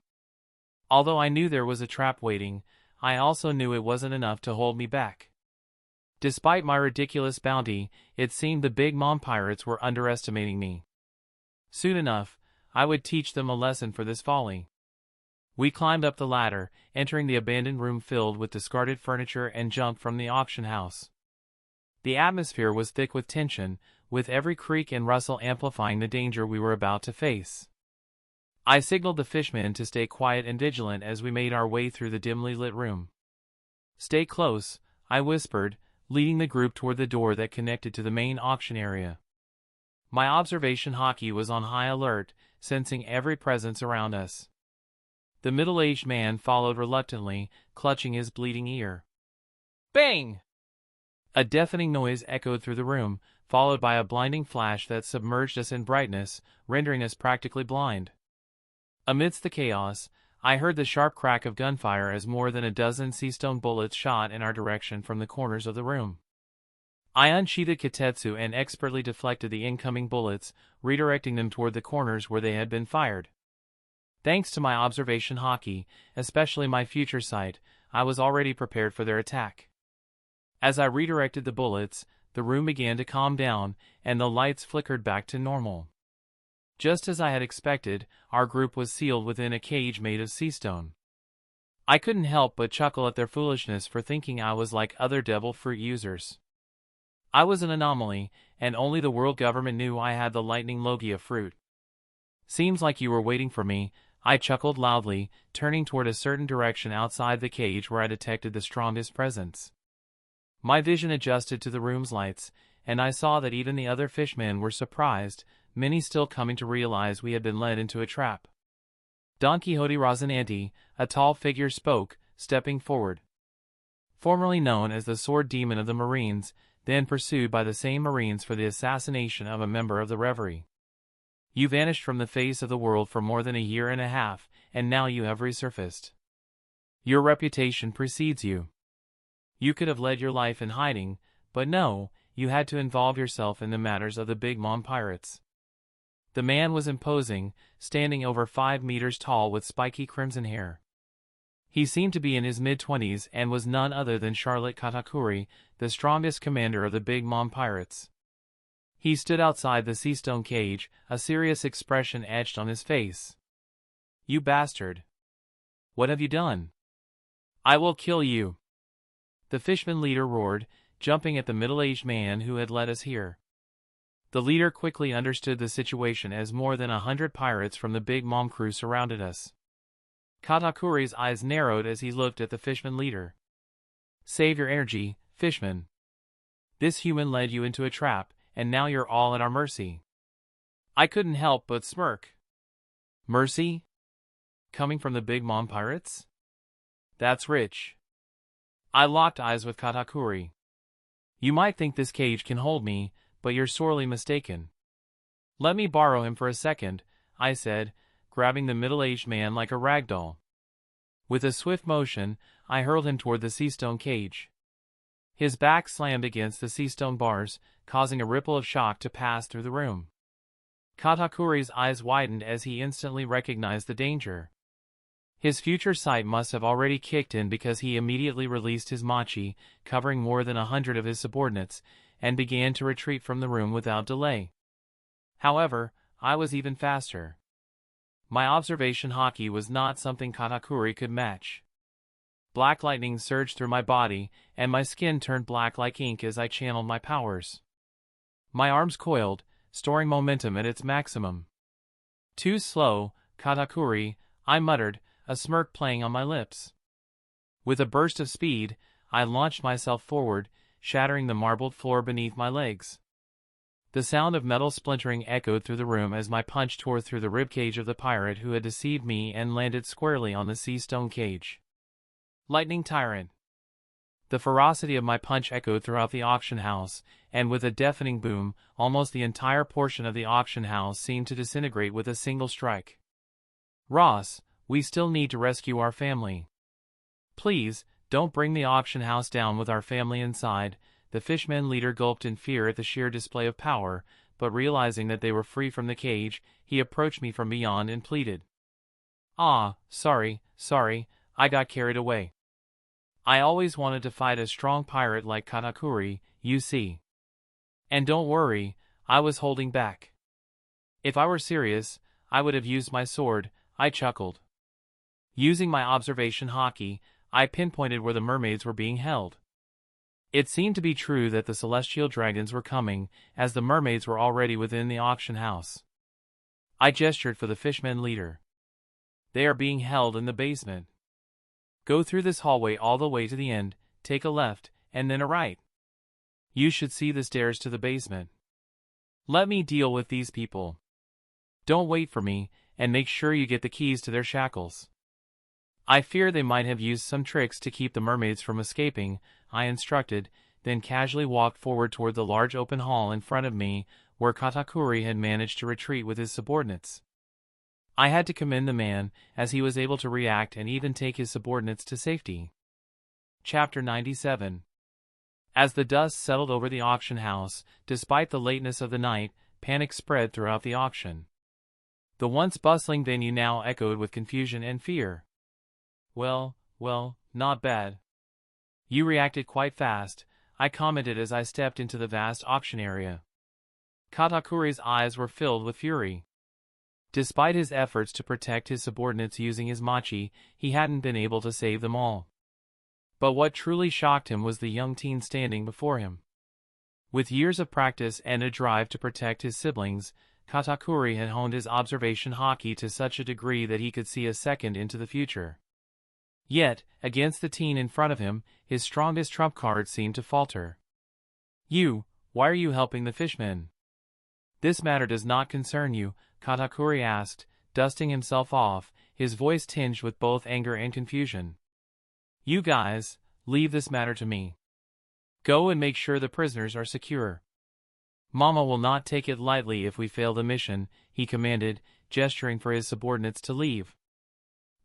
Although I knew there was a trap waiting, I also knew it wasn't enough to hold me back. Despite my ridiculous bounty, it seemed the Big Mom pirates were underestimating me. Soon enough, I would teach them a lesson for this folly. We climbed up the ladder, entering the abandoned room filled with discarded furniture and junk from the auction house. The atmosphere was thick with tension, with every creak and rustle amplifying the danger we were about to face. I signaled the fishmen to stay quiet and vigilant as we made our way through the dimly lit room. Stay close, I whispered, leading the group toward the door that connected to the main auction area. My observation hockey was on high alert, sensing every presence around us. The middle-aged man followed reluctantly, clutching his bleeding ear. Bang! A deafening noise echoed through the room, followed by a blinding flash that submerged us in brightness, rendering us practically blind. Amidst the chaos, I heard the sharp crack of gunfire as more than a dozen sea-stone bullets shot in our direction from the corners of the room. I unsheathed Kotetsu and expertly deflected the incoming bullets, redirecting them toward the corners where they had been fired. Thanks to my observation hockey, especially my future sight, I was already prepared for their attack. As I redirected the bullets, the room began to calm down, and the lights flickered back to normal. Just as I had expected, our group was sealed within a cage made of sea stone. I couldn't help but chuckle at their foolishness for thinking I was like other devil fruit users. I was an anomaly, and only the world government knew I had the lightning logia fruit. Seems like you were waiting for me, I chuckled loudly, turning toward a certain direction outside the cage where I detected the strongest presence. My vision adjusted to the room's lights, and I saw that even the other fishmen were surprised, many still coming to realize we had been led into a trap. Donquxote Rosinante, a tall figure, spoke, stepping forward. Formerly known as the Sword Demon of the Marines, then pursued by the same Marines for the assassination of a member of the Reverie. You vanished from the face of the world for more than a year and a half, and now you have resurfaced. Your reputation precedes you. You could have led your life in hiding, but no, you had to involve yourself in the matters of the Big Mom pirates. The man was imposing, standing over 5 meters tall with spiky crimson hair. He seemed to be in his mid-20s and was none other than Charlotte Katakuri, the strongest commander of the Big Mom pirates. He stood outside the sea-stone cage, a serious expression etched on his face. You bastard! What have you done? I will kill you! The fishman leader roared, jumping at the middle-aged man who had led us here. The leader quickly understood the situation as more than 100 pirates from the Big Mom crew surrounded us. Katakuri's eyes narrowed as he looked at the fishman leader. Save your energy, fishman. This human led you into a trap, and now you're all at our mercy. I couldn't help but smirk. Mercy? Coming from the Big Mom pirates? That's rich. I locked eyes with Katakuri. You might think this cage can hold me, but you're sorely mistaken. Let me borrow him for a second, I said, grabbing the middle-aged man like a rag doll. With a swift motion, I hurled him toward the sea-stone cage. His back slammed against the sea-stone bars, causing a ripple of shock to pass through the room. Katakuri's eyes widened as he instantly recognized the danger. His future sight must have already kicked in because he immediately released his machi, covering more than 100 of his subordinates, and began to retreat from the room without delay. However, I was even faster. My observation haki was not something Katakuri could match. Black lightning surged through my body, and my skin turned black like ink as I channeled my powers. My arms coiled, storing momentum at its maximum. "Too slow, Katakuri," I muttered, a smirk playing on my lips. With a burst of speed, I launched myself forward, shattering the marbled floor beneath my legs. The sound of metal splintering echoed through the room as my punch tore through the ribcage of the pirate who had deceived me and landed squarely on the sea-stone cage. Lightning Tyrant. The ferocity of my punch echoed throughout the auction house, and with a deafening boom, almost the entire portion of the auction house seemed to disintegrate with a single strike. "Ross, we still need to rescue our family. Please, don't bring the auction house down with our family inside." The fishman leader gulped in fear at the sheer display of power, but realizing that they were free from the cage, he approached me from beyond and pleaded. "Ah, sorry, I got carried away. I always wanted to fight a strong pirate like Katakuri, you see. And don't worry, I was holding back. If I were serious, I would have used my sword," I chuckled. Using my observation haki, I pinpointed where the mermaids were being held. It seemed to be true that the celestial dragons were coming, as the mermaids were already within the auction house. I gestured for the fishman leader. "They are being held in the basement. Go through this hallway all the way to the end, take a left, and then a right. You should see the stairs to the basement. Let me deal with these people. Don't wait for me, and make sure you get the keys to their shackles." "I fear they might have used some tricks to keep the mermaids from escaping," I instructed, then casually walked forward toward the large open hall in front of me, where Katakuri had managed to retreat with his subordinates. I had to commend the man, as he was able to react and even take his subordinates to safety. Chapter 97. As the dust settled over the auction house, despite the lateness of the night, panic spread throughout the auction. The once bustling venue now echoed with confusion and fear. Well, not bad. You reacted quite fast," I commented as I stepped into the vast auction area. Katakuri's eyes were filled with fury. Despite his efforts to protect his subordinates using his machi, he hadn't been able to save them all. But what truly shocked him was the young teen standing before him. With years of practice and a drive to protect his siblings, Katakuri had honed his observation haki to such a degree that he could see a second into the future. Yet, against the teen in front of him, his strongest trump card seemed to falter. Why are you helping the fishmen?" "This matter does not concern you," Katakuri asked, dusting himself off, his voice tinged with both anger and confusion. "You guys, leave this matter to me. Go and make sure the prisoners are secure. Mama will not take it lightly if we fail the mission," he commanded, gesturing for his subordinates to leave.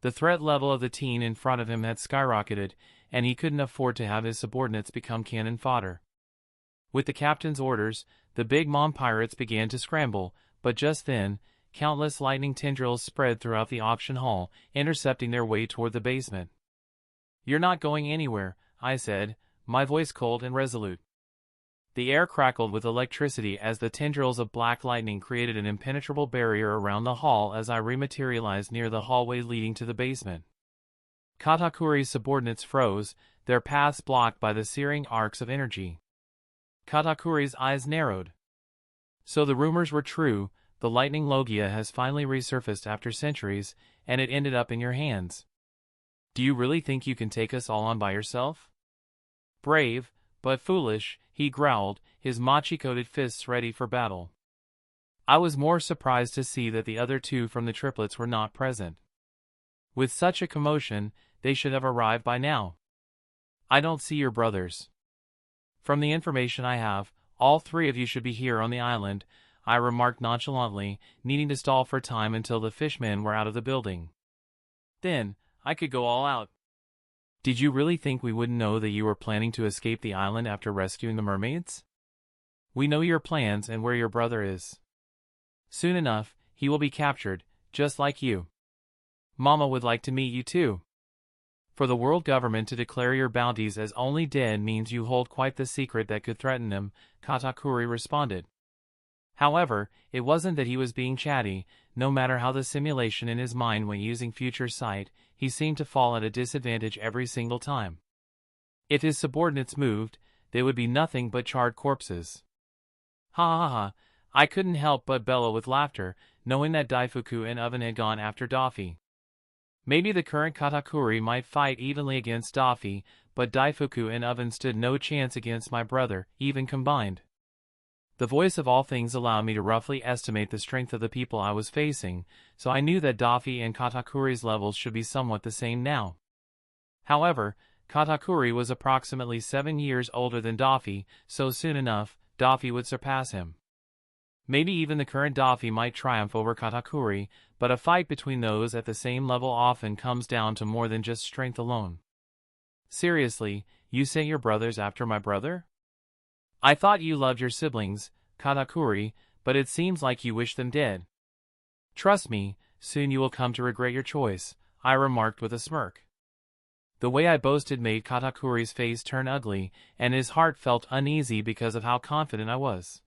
The threat level of the teen in front of him had skyrocketed, and he couldn't afford to have his subordinates become cannon fodder. With the captain's orders, the big mom pirates began to scramble, but just then, countless lightning tendrils spread throughout the auction hall, intercepting their way toward the basement. "You're not going anywhere," I said, my voice cold and resolute. The air crackled with electricity as the tendrils of black lightning created an impenetrable barrier around the hall as I rematerialized near the hallway leading to the basement. Katakuri's subordinates froze, their paths blocked by the searing arcs of energy. Katakuri's eyes narrowed. So the rumors were true, the lightning Logia has finally resurfaced after centuries, and it ended up in your hands. Do you really think you can take us all on by yourself? Brave, but foolish, he growled, his machi-coated fists ready for battle. I was more surprised to see that the other two from the triplets were not present. With such a commotion, they should have arrived by now. "I don't see your brothers. From the information I have, all three of you should be here on the island," I remarked nonchalantly, needing to stall for time until the fishmen were out of the building. Then, I could go all out. Did you really think we wouldn't know that you were planning to escape the island after rescuing the mermaids? We know your plans and where your brother is. Soon enough, he will be captured, just like you. Mama would like to meet you too. For the world government to declare your bounties as only dead means you hold quite the secret that could threaten them, Katakuri responded. However, it wasn't that he was being chatty. No matter how the simulation in his mind went using future sight, he seemed to fall at a disadvantage every single time. If his subordinates moved, they would be nothing but charred corpses. Ha ha ha, I couldn't help but bellow with laughter, knowing that Daifuku and Oven had gone after Doffy. Maybe the current Katakuri might fight evenly against Doffy, but Daifuku and Oven stood no chance against my brother, even combined. The voice of all things allowed me to roughly estimate the strength of the people I was facing, so I knew that Doffy and Katakuri's levels should be somewhat the same now. However, Katakuri was approximately 7 years older than Doffy, so soon enough, Doffy would surpass him. Maybe even the current Doffy might triumph over Katakuri, but a fight between those at the same level often comes down to more than just strength alone. Seriously, you sent your brothers after my brother? I thought you loved your siblings, Katakuri, but it seems like you wish them dead. Trust me, soon you will come to regret your choice, I remarked with a smirk. The way I boasted made Katakuri's face turn ugly, and his heart felt uneasy because of how confident I was.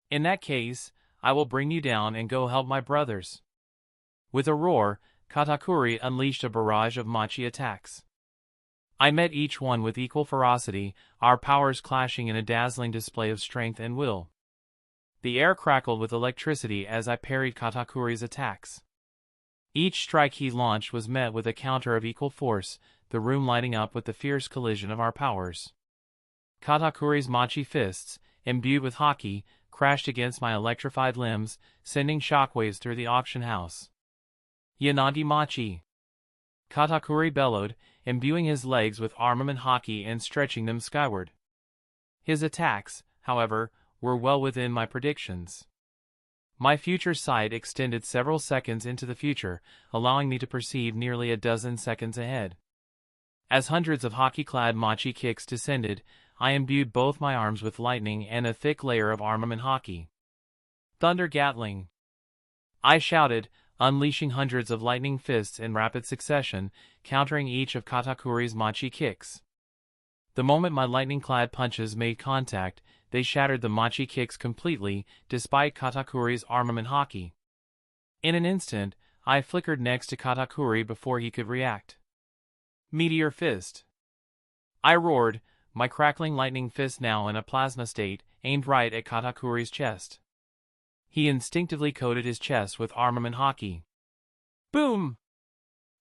In that case, I will bring you down and go help my brothers. With a roar, Katakuri unleashed a barrage of machi attacks. I met each one with equal ferocity, our powers clashing in a dazzling display of strength and will. The air crackled with electricity as I parried Katakuri's attacks. Each strike he launched was met with a counter of equal force, the room lighting up with the fierce collision of our powers. Katakuri's machi fists, imbued with haki, crashed against my electrified limbs, sending shockwaves through the auction house. Yanagi machi! Katakuri bellowed, imbuing his legs with armament haki and stretching them skyward. His attacks, however, were well within my predictions. My future sight extended several seconds into the future, allowing me to perceive nearly a dozen seconds ahead. As hundreds of haki-clad machi kicks descended, I imbued both my arms with lightning and a thick layer of armament haki. Thunder Gatling! I shouted, unleashing hundreds of lightning fists in rapid succession, countering each of Katakuri's machi kicks. The moment my lightning-clad punches made contact, they shattered the machi kicks completely, despite Katakuri's armament haki. In an instant, I flickered next to Katakuri before he could react. Meteor Fist! I roared, my crackling lightning fist now in a plasma state, aimed right at Katakuri's chest. He instinctively coated his chest with armament haki. Boom!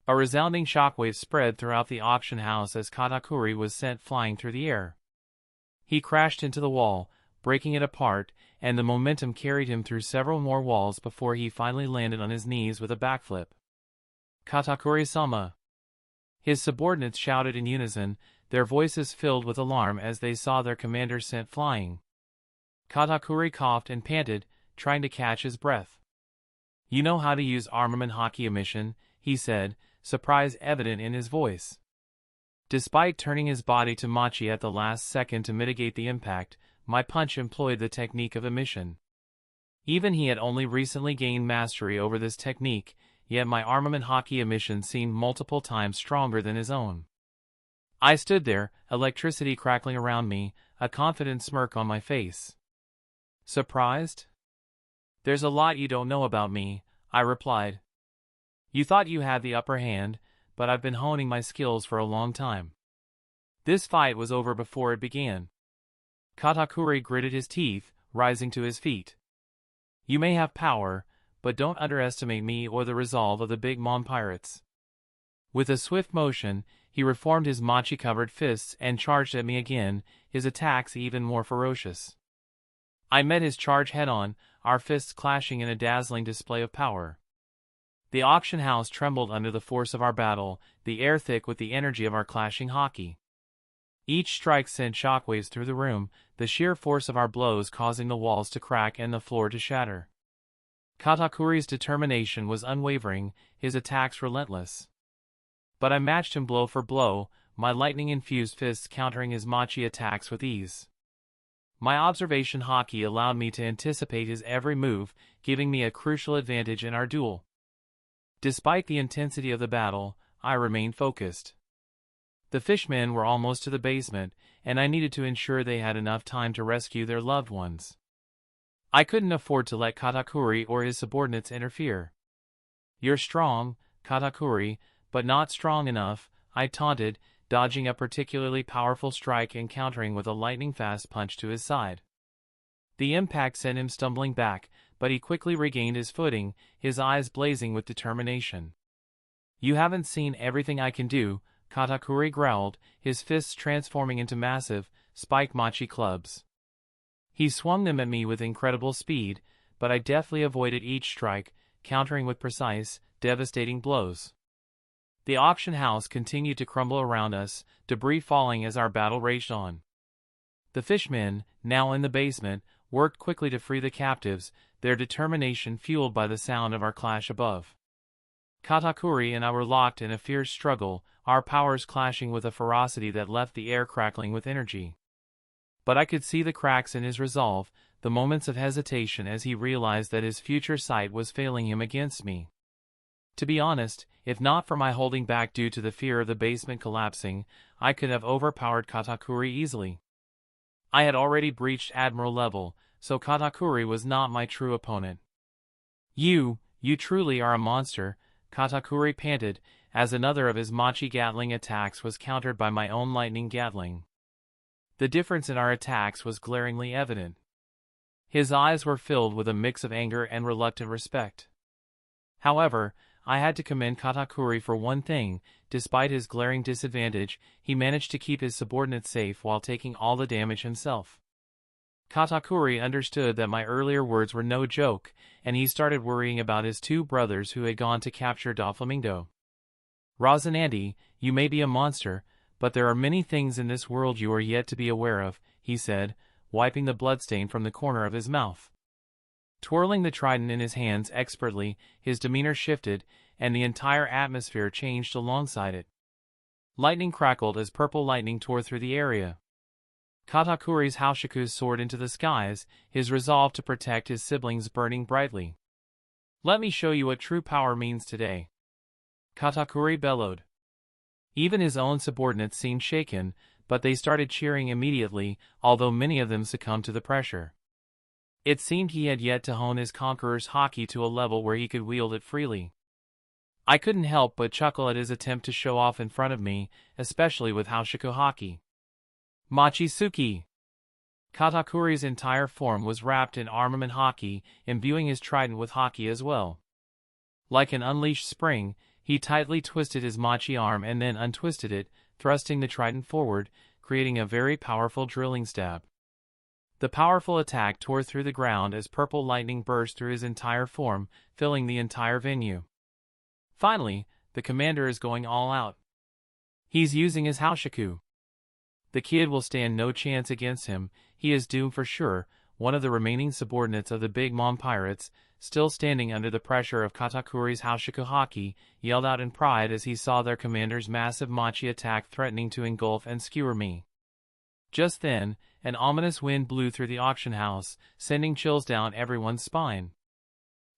A resounding shockwave spread throughout the auction house as Katakuri was sent flying through the air. He crashed into the wall, breaking it apart, and the momentum carried him through several more walls before he finally landed on his knees with a backflip. Katakuri-sama! His subordinates shouted in unison, their voices filled with alarm as they saw their commander sent flying. Katakuri coughed and panted, trying to catch his breath. You know how to use armament haki emission, he said, surprise evident in his voice. Despite turning his body to machi at the last second to mitigate the impact, my punch employed the technique of emission. Even he had only recently gained mastery over this technique, yet my armament haki emission seemed multiple times stronger than his own. I stood there, electricity crackling around me, a confident smirk on my face. Surprised? There's a lot you don't know about me, I replied. You thought you had the upper hand, but I've been honing my skills for a long time. This fight was over before it began. Katakuri gritted his teeth, rising to his feet. You may have power, but don't underestimate me or the resolve of the Big Mom pirates. With a swift motion, he reformed his machi-covered fists and charged at me again, his attacks even more ferocious. I met his charge head-on, our fists clashing in a dazzling display of power. The auction house trembled under the force of our battle, the air thick with the energy of our clashing haki. Each strike sent shockwaves through the room, the sheer force of our blows causing the walls to crack and the floor to shatter. Katakuri's determination was unwavering, his attacks relentless. But I matched him blow for blow, my lightning-infused fists countering his machi attacks with ease. My observation haki allowed me to anticipate his every move, giving me a crucial advantage in our duel. Despite the intensity of the battle, I remained focused. The fishmen were almost to the basement, and I needed to ensure they had enough time to rescue their loved ones. I couldn't afford to let Katakuri or his subordinates interfere. "You're strong, Katakuri, but not strong enough," I taunted, dodging a particularly powerful strike and countering with a lightning-fast punch to his side. The impact sent him stumbling back, but he quickly regained his footing, his eyes blazing with determination. "You haven't seen everything I can do," Katakuri growled, his fists transforming into massive, spike machi clubs. He swung them at me with incredible speed, but I deftly avoided each strike, countering with precise, devastating blows. The auction house continued to crumble around us, debris falling as our battle raged on. The fishmen, now in the basement, worked quickly to free the captives, their determination fueled by the sound of our clash above. Katakuri and I were locked in a fierce struggle, our powers clashing with a ferocity that left the air crackling with energy. But I could see the cracks in his resolve, the moments of hesitation as he realized that his future sight was failing him against me. To be honest, if not for my holding back due to the fear of the basement collapsing, I could have overpowered Katakuri easily. I had already breached Admiral level, so Katakuri was not my true opponent. You truly are a monster," Katakuri panted, as another of his machi Gatling attacks was countered by my own lightning Gatling. The difference in our attacks was glaringly evident. His eyes were filled with a mix of anger and reluctant respect. However, I had to commend Katakuri for one thing: despite his glaring disadvantage, he managed to keep his subordinates safe while taking all the damage himself. Katakuri understood that my earlier words were no joke, and he started worrying about his two brothers who had gone to capture Doflamingo. "Rosinante, you may be a monster, but there are many things in this world you are yet to be aware of," he said, wiping the bloodstain from the corner of his mouth. Twirling the trident in his hands expertly, his demeanor shifted, and the entire atmosphere changed alongside it. Lightning crackled as purple lightning tore through the area. Katakuri's Haoshiku soared into the skies, his resolve to protect his siblings burning brightly. "Let me show you what true power means today," Katakuri bellowed. Even his own subordinates seemed shaken, but they started cheering immediately, although many of them succumbed to the pressure. It seemed he had yet to hone his conqueror's haki to a level where he could wield it freely. I couldn't help but chuckle at his attempt to show off in front of me, especially with Haoshiku haki. "Machisuki!" Katakuri's entire form was wrapped in armament haki, imbuing his trident with haki as well. Like an unleashed spring, he tightly twisted his machi arm and then untwisted it, thrusting the trident forward, creating a very powerful drilling stab. The powerful attack tore through the ground as purple lightning burst through his entire form, filling the entire venue. Finally, the commander is going all out. He's using his Haoshiku. The kid will stand no chance against him, he is doomed for sure. One of the remaining subordinates of the Big Mom pirates, still standing under the pressure of Katakuri's Haoshiku haki, yelled out in pride as he saw their commander's massive machi attack threatening to engulf and skewer me. Just then, an ominous wind blew through the auction house, sending chills down everyone's spine.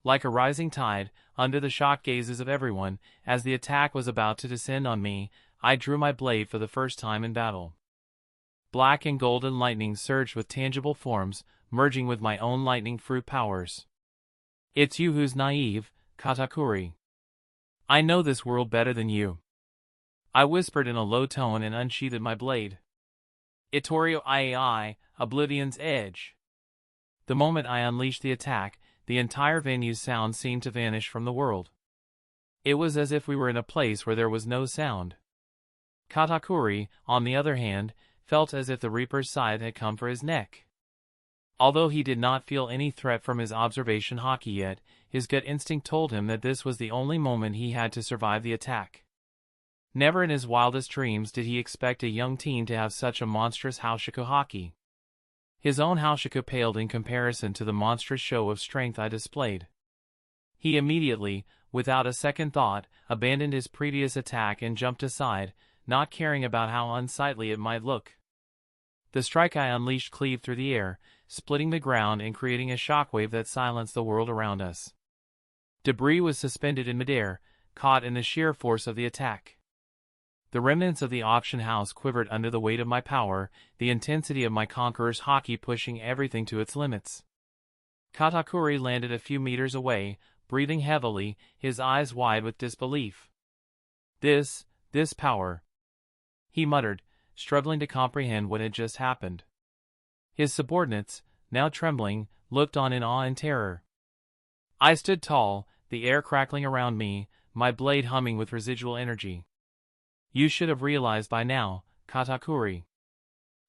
Like a rising tide, under the shocked gazes of everyone, as the attack was about to descend on me, I drew my blade for the first time in battle. Black and golden lightning surged with tangible forms, merging with my own lightning fruit powers. "It's you who's naive, Katakuri. I know this world better than you," I whispered in a low tone and unsheathed my blade. "Itorio Iai, Oblivion's Edge." The moment I unleashed the attack, the entire venue's sound seemed to vanish from the world. It was as if we were in a place where there was no sound. Katakuri, on the other hand, felt as if the Reaper's scythe had come for his neck. Although he did not feel any threat from his observation haki yet, his gut instinct told him that this was the only moment he had to survive the attack. Never in his wildest dreams did he expect a young teen to have such a monstrous Haushiko haki. His own Haushiko paled in comparison to the monstrous show of strength I displayed. He immediately, without a second thought, abandoned his previous attack and jumped aside, not caring about how unsightly it might look. The strike I unleashed cleaved through the air, splitting the ground and creating a shockwave that silenced the world around us. Debris was suspended in midair, caught in the sheer force of the attack. The remnants of the auction house quivered under the weight of my power, the intensity of my conqueror's haki pushing everything to its limits. Katakuri landed a few meters away, breathing heavily, his eyes wide with disbelief. This power," he muttered, struggling to comprehend what had just happened. His subordinates, now trembling, looked on in awe and terror. I stood tall, the air crackling around me, my blade humming with residual energy. "You should have realized by now, Katakuri.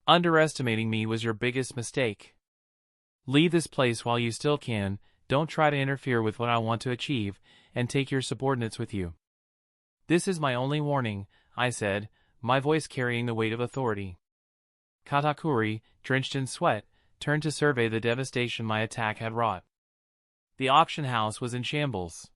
Underestimating me was your biggest mistake. Leave this place while you still can, don't try to interfere with what I want to achieve, and take your subordinates with you." "This is my only warning," I said, my voice carrying the weight of authority. Katakuri, drenched in sweat, turned to survey the devastation my attack had wrought. The auction house was in shambles.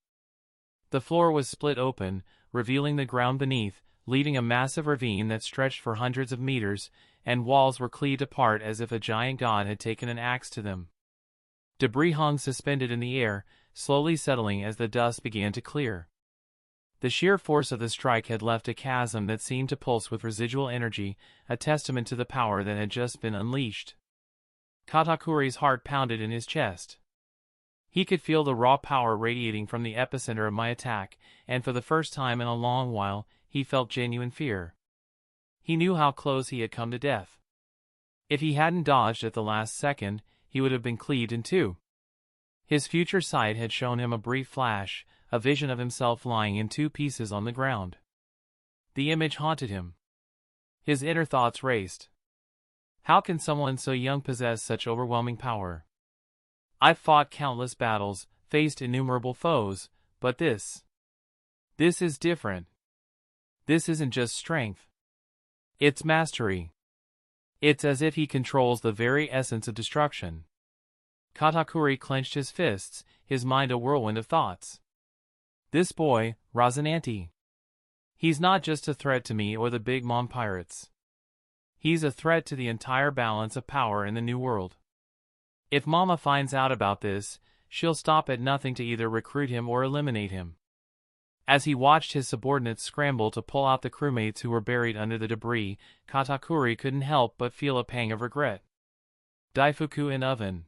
The floor was split open, revealing the ground beneath, leaving a massive ravine that stretched for hundreds of meters, and walls were cleaved apart as if a giant god had taken an axe to them. Debris hung suspended in the air, slowly settling as the dust began to clear. The sheer force of the strike had left a chasm that seemed to pulse with residual energy, a testament to the power that had just been unleashed. Katakuri's heart pounded in his chest. He could feel the raw power radiating from the epicenter of my attack, and for the first time in a long while, he felt genuine fear. He knew how close he had come to death. If he hadn't dodged at the last second, he would have been cleaved in two. His future sight had shown him a brief flash, a vision of himself lying in two pieces on the ground. The image haunted him. His inner thoughts raced. How can someone so young possess such overwhelming power? I've fought countless battles, faced innumerable foes, but this is different. This isn't just strength. It's mastery. It's as if he controls the very essence of destruction. Katakuri clenched his fists, his mind a whirlwind of thoughts. This boy, Rosinante. He's not just a threat to me or the big mom pirates. He's a threat to the entire balance of power in the New World. If Mama finds out about this, she'll stop at nothing to either recruit him or eliminate him. As he watched his subordinates scramble to pull out the crewmates who were buried under the debris, Katakuri couldn't help but feel a pang of regret. Daifuku and Oven.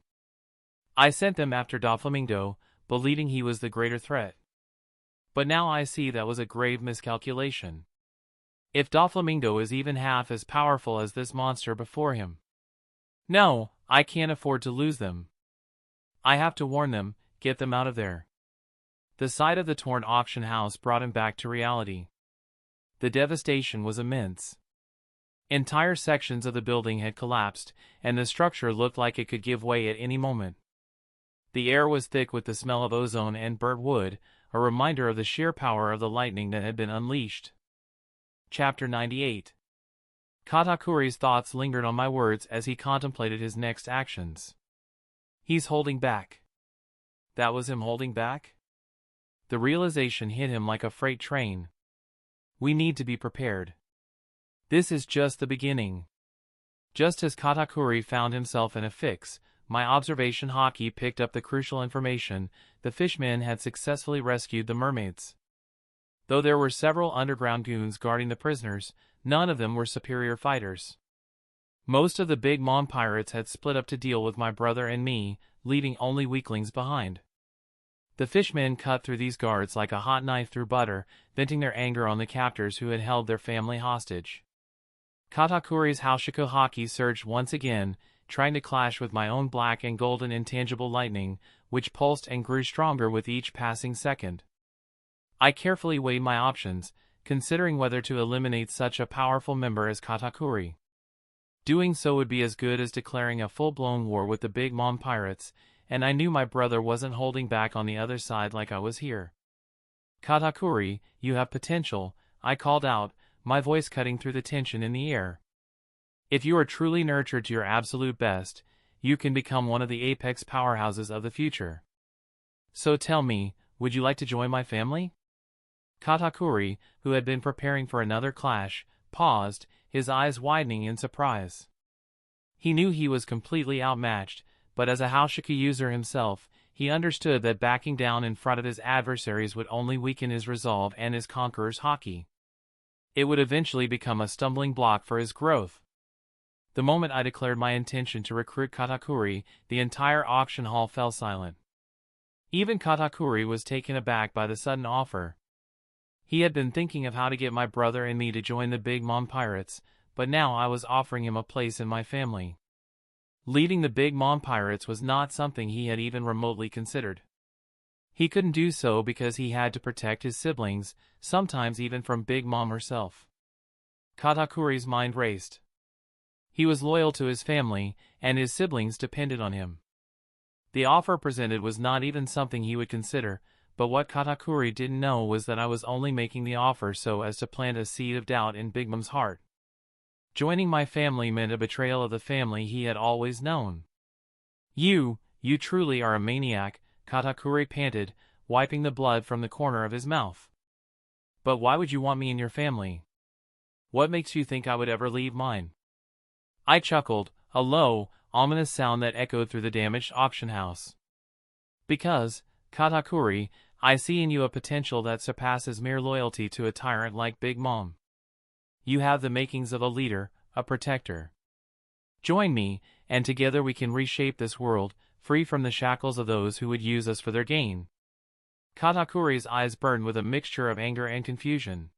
I sent them after Doflamingo, believing he was the greater threat. But now I see that was a grave miscalculation. If Doflamingo is even half as powerful as this monster before him. No, I can't afford to lose them. I have to warn them, get them out of there. The sight of the torn auction house brought him back to reality. The devastation was immense. Entire sections of the building had collapsed, and the structure looked like it could give way at any moment. The air was thick with the smell of ozone and burnt wood, a reminder of the sheer power of the lightning that had been unleashed. Chapter 98. Katakuri's thoughts lingered on my words as he contemplated his next actions. He's holding back. That was him holding back? The realization hit him like a freight train. We need to be prepared. This is just the beginning. Just as Katakuri found himself in a fix, my observation haki picked up the crucial information: the fishmen had successfully rescued the mermaids. Though there were several underground goons guarding the prisoners, none of them were superior fighters. Most of the big mom pirates had split up to deal with my brother and me, leaving only weaklings behind. The fishmen cut through these guards like a hot knife through butter, venting their anger on the captors who had held their family hostage. Katakuri's Haushiko haki surged once again, trying to clash with my own black and golden intangible lightning, which pulsed and grew stronger with each passing second. I carefully weighed my options, considering whether to eliminate such a powerful member as Katakuri. Doing so would be as good as declaring a full-blown war with the big mom pirates, and I knew my brother wasn't holding back on the other side like I was here. "Katakuri, you have potential," I called out, my voice cutting through the tension in the air. If you are truly nurtured to your absolute best, you can become one of the apex powerhouses of the future. So tell me, would you like to join my family? Katakuri, who had been preparing for another clash, paused, his eyes widening in surprise. He knew he was completely outmatched, but as a Hashika user himself, he understood that backing down in front of his adversaries would only weaken his resolve and his conqueror's haki. It would eventually become a stumbling block for his growth. The moment I declared my intention to recruit Katakuri, the entire auction hall fell silent. Even Katakuri was taken aback by the sudden offer. He had been thinking of how to get my brother and me to join the Big Mom Pirates, but now I was offering him a place in my family. Leading the Big Mom Pirates was not something he had even remotely considered. He couldn't do so because he had to protect his siblings, sometimes even from Big Mom herself. Katakuri's mind raced. He was loyal to his family, and his siblings depended on him. The offer presented was not even something he would consider, but what Katakuri didn't know was that I was only making the offer so as to plant a seed of doubt in Big Mom's heart. Joining my family meant a betrayal of the family he had always known. You truly are a maniac, Katakuri panted, wiping the blood from the corner of his mouth. But why would you want me in your family? What makes you think I would ever leave mine? I chuckled, a low, ominous sound that echoed through the damaged auction house. Because, Katakuri, I see in you a potential that surpasses mere loyalty to a tyrant like Big Mom. You have the makings of a leader, a protector. Join me, and together we can reshape this world, free from the shackles of those who would use us for their gain. Katakuri's eyes burned with a mixture of anger and confusion.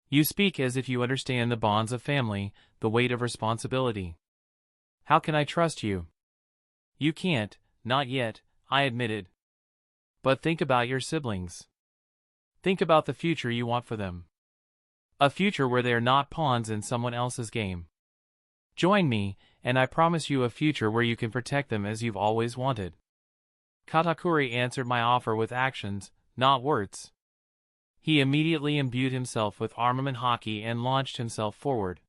You speak as if you understand the bonds of family, the weight of responsibility. How can I trust you? You can't, not yet, I admitted. But think about your siblings. Think about the future you want for them. A future where they are not pawns in someone else's game. Join me, and I promise you a future where you can protect them as you've always wanted. Katakuri answered my offer with actions, not words. He immediately imbued himself with armament haki and launched himself forward.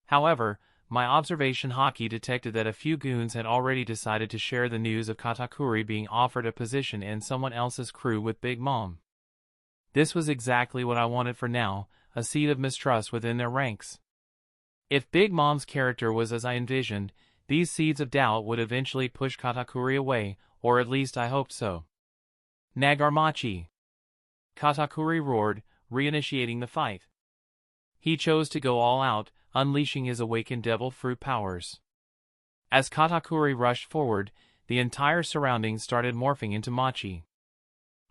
However, my observation haki detected that a few goons had already decided to share the news of Katakuri being offered a position in someone else's crew with Big Mom. This was exactly what I wanted for now, a seed of mistrust within their ranks. If Big Mom's character was as I envisioned, these seeds of doubt would eventually push Katakuri away, or at least I hoped so. Nagarmachi! Katakuri roared, reinitiating the fight. He chose to go all out, unleashing his awakened devil fruit powers. As Katakuri rushed forward, the entire surroundings started morphing into machi.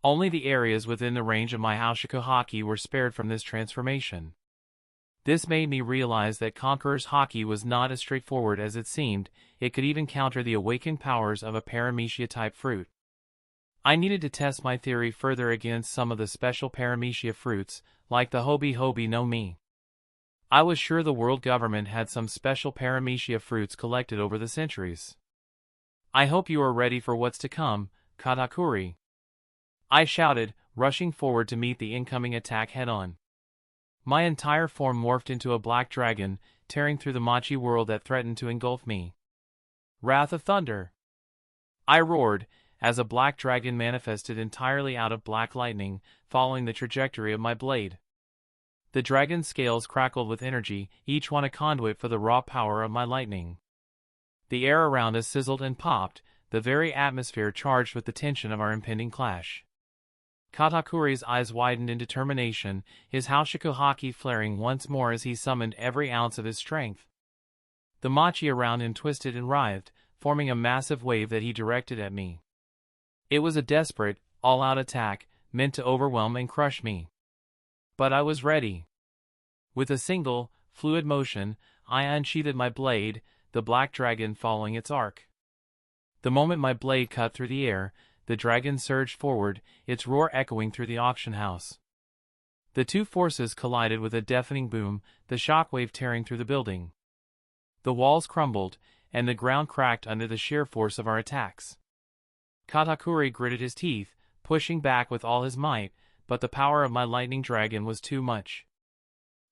Only the areas within the range of my Hashiko haki were spared from this transformation. This made me realize that Conqueror's haki was not as straightforward as it seemed. It could even counter the awakened powers of a paramecia-type fruit. I needed to test my theory further against some of the special paramecia fruits, like the Hobi Hobi no Mi. I was sure the world government had some special paramecia fruits collected over the centuries. I hope you are ready for what's to come, Katakuri. I shouted, rushing forward to meet the incoming attack head-on. My entire form morphed into a black dragon, tearing through the machi world that threatened to engulf me. Wrath of Thunder! I roared, as a black dragon manifested entirely out of black lightning, following the trajectory of my blade. The dragon's scales crackled with energy, each one a conduit for the raw power of my lightning. The air around us sizzled and popped, the very atmosphere charged with the tension of our impending clash. Katakuri's eyes widened in determination, his Hashiko haki flaring once more as he summoned every ounce of his strength. The machi around him twisted and writhed, forming a massive wave that he directed at me. It was a desperate, all-out attack, meant to overwhelm and crush me. But I was ready. With a single, fluid motion, I unsheathed my blade, the black dragon following its arc. The moment my blade cut through the air, the dragon surged forward, its roar echoing through the auction house. The two forces collided with a deafening boom, the shockwave tearing through the building. The walls crumbled, and the ground cracked under the sheer force of our attacks. Katakuri gritted his teeth, pushing back with all his might, but the power of my lightning dragon was too much.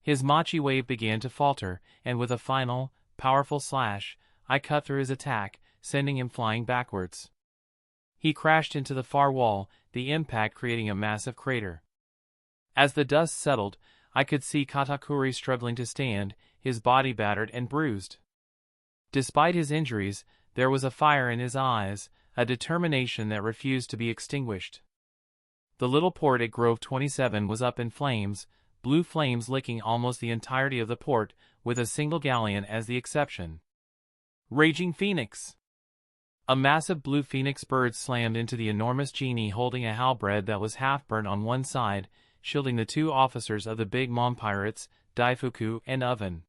His machi wave began to falter, and with a final, powerful slash, I cut through his attack, sending him flying backwards. He crashed into the far wall, the impact creating a massive crater. As the dust settled, I could see Katakuri struggling to stand, his body battered and bruised. Despite his injuries, there was a fire in his eyes, a determination that refused to be extinguished. The little port at Grove 27 was up in flames, blue flames licking almost the entirety of the port, with a single galleon as the exception. Raging Phoenix! A massive blue phoenix bird slammed into the enormous genie holding a halberd that was half-burnt on one side, shielding the two officers of the Big Mom pirates, Daifuku and Oven.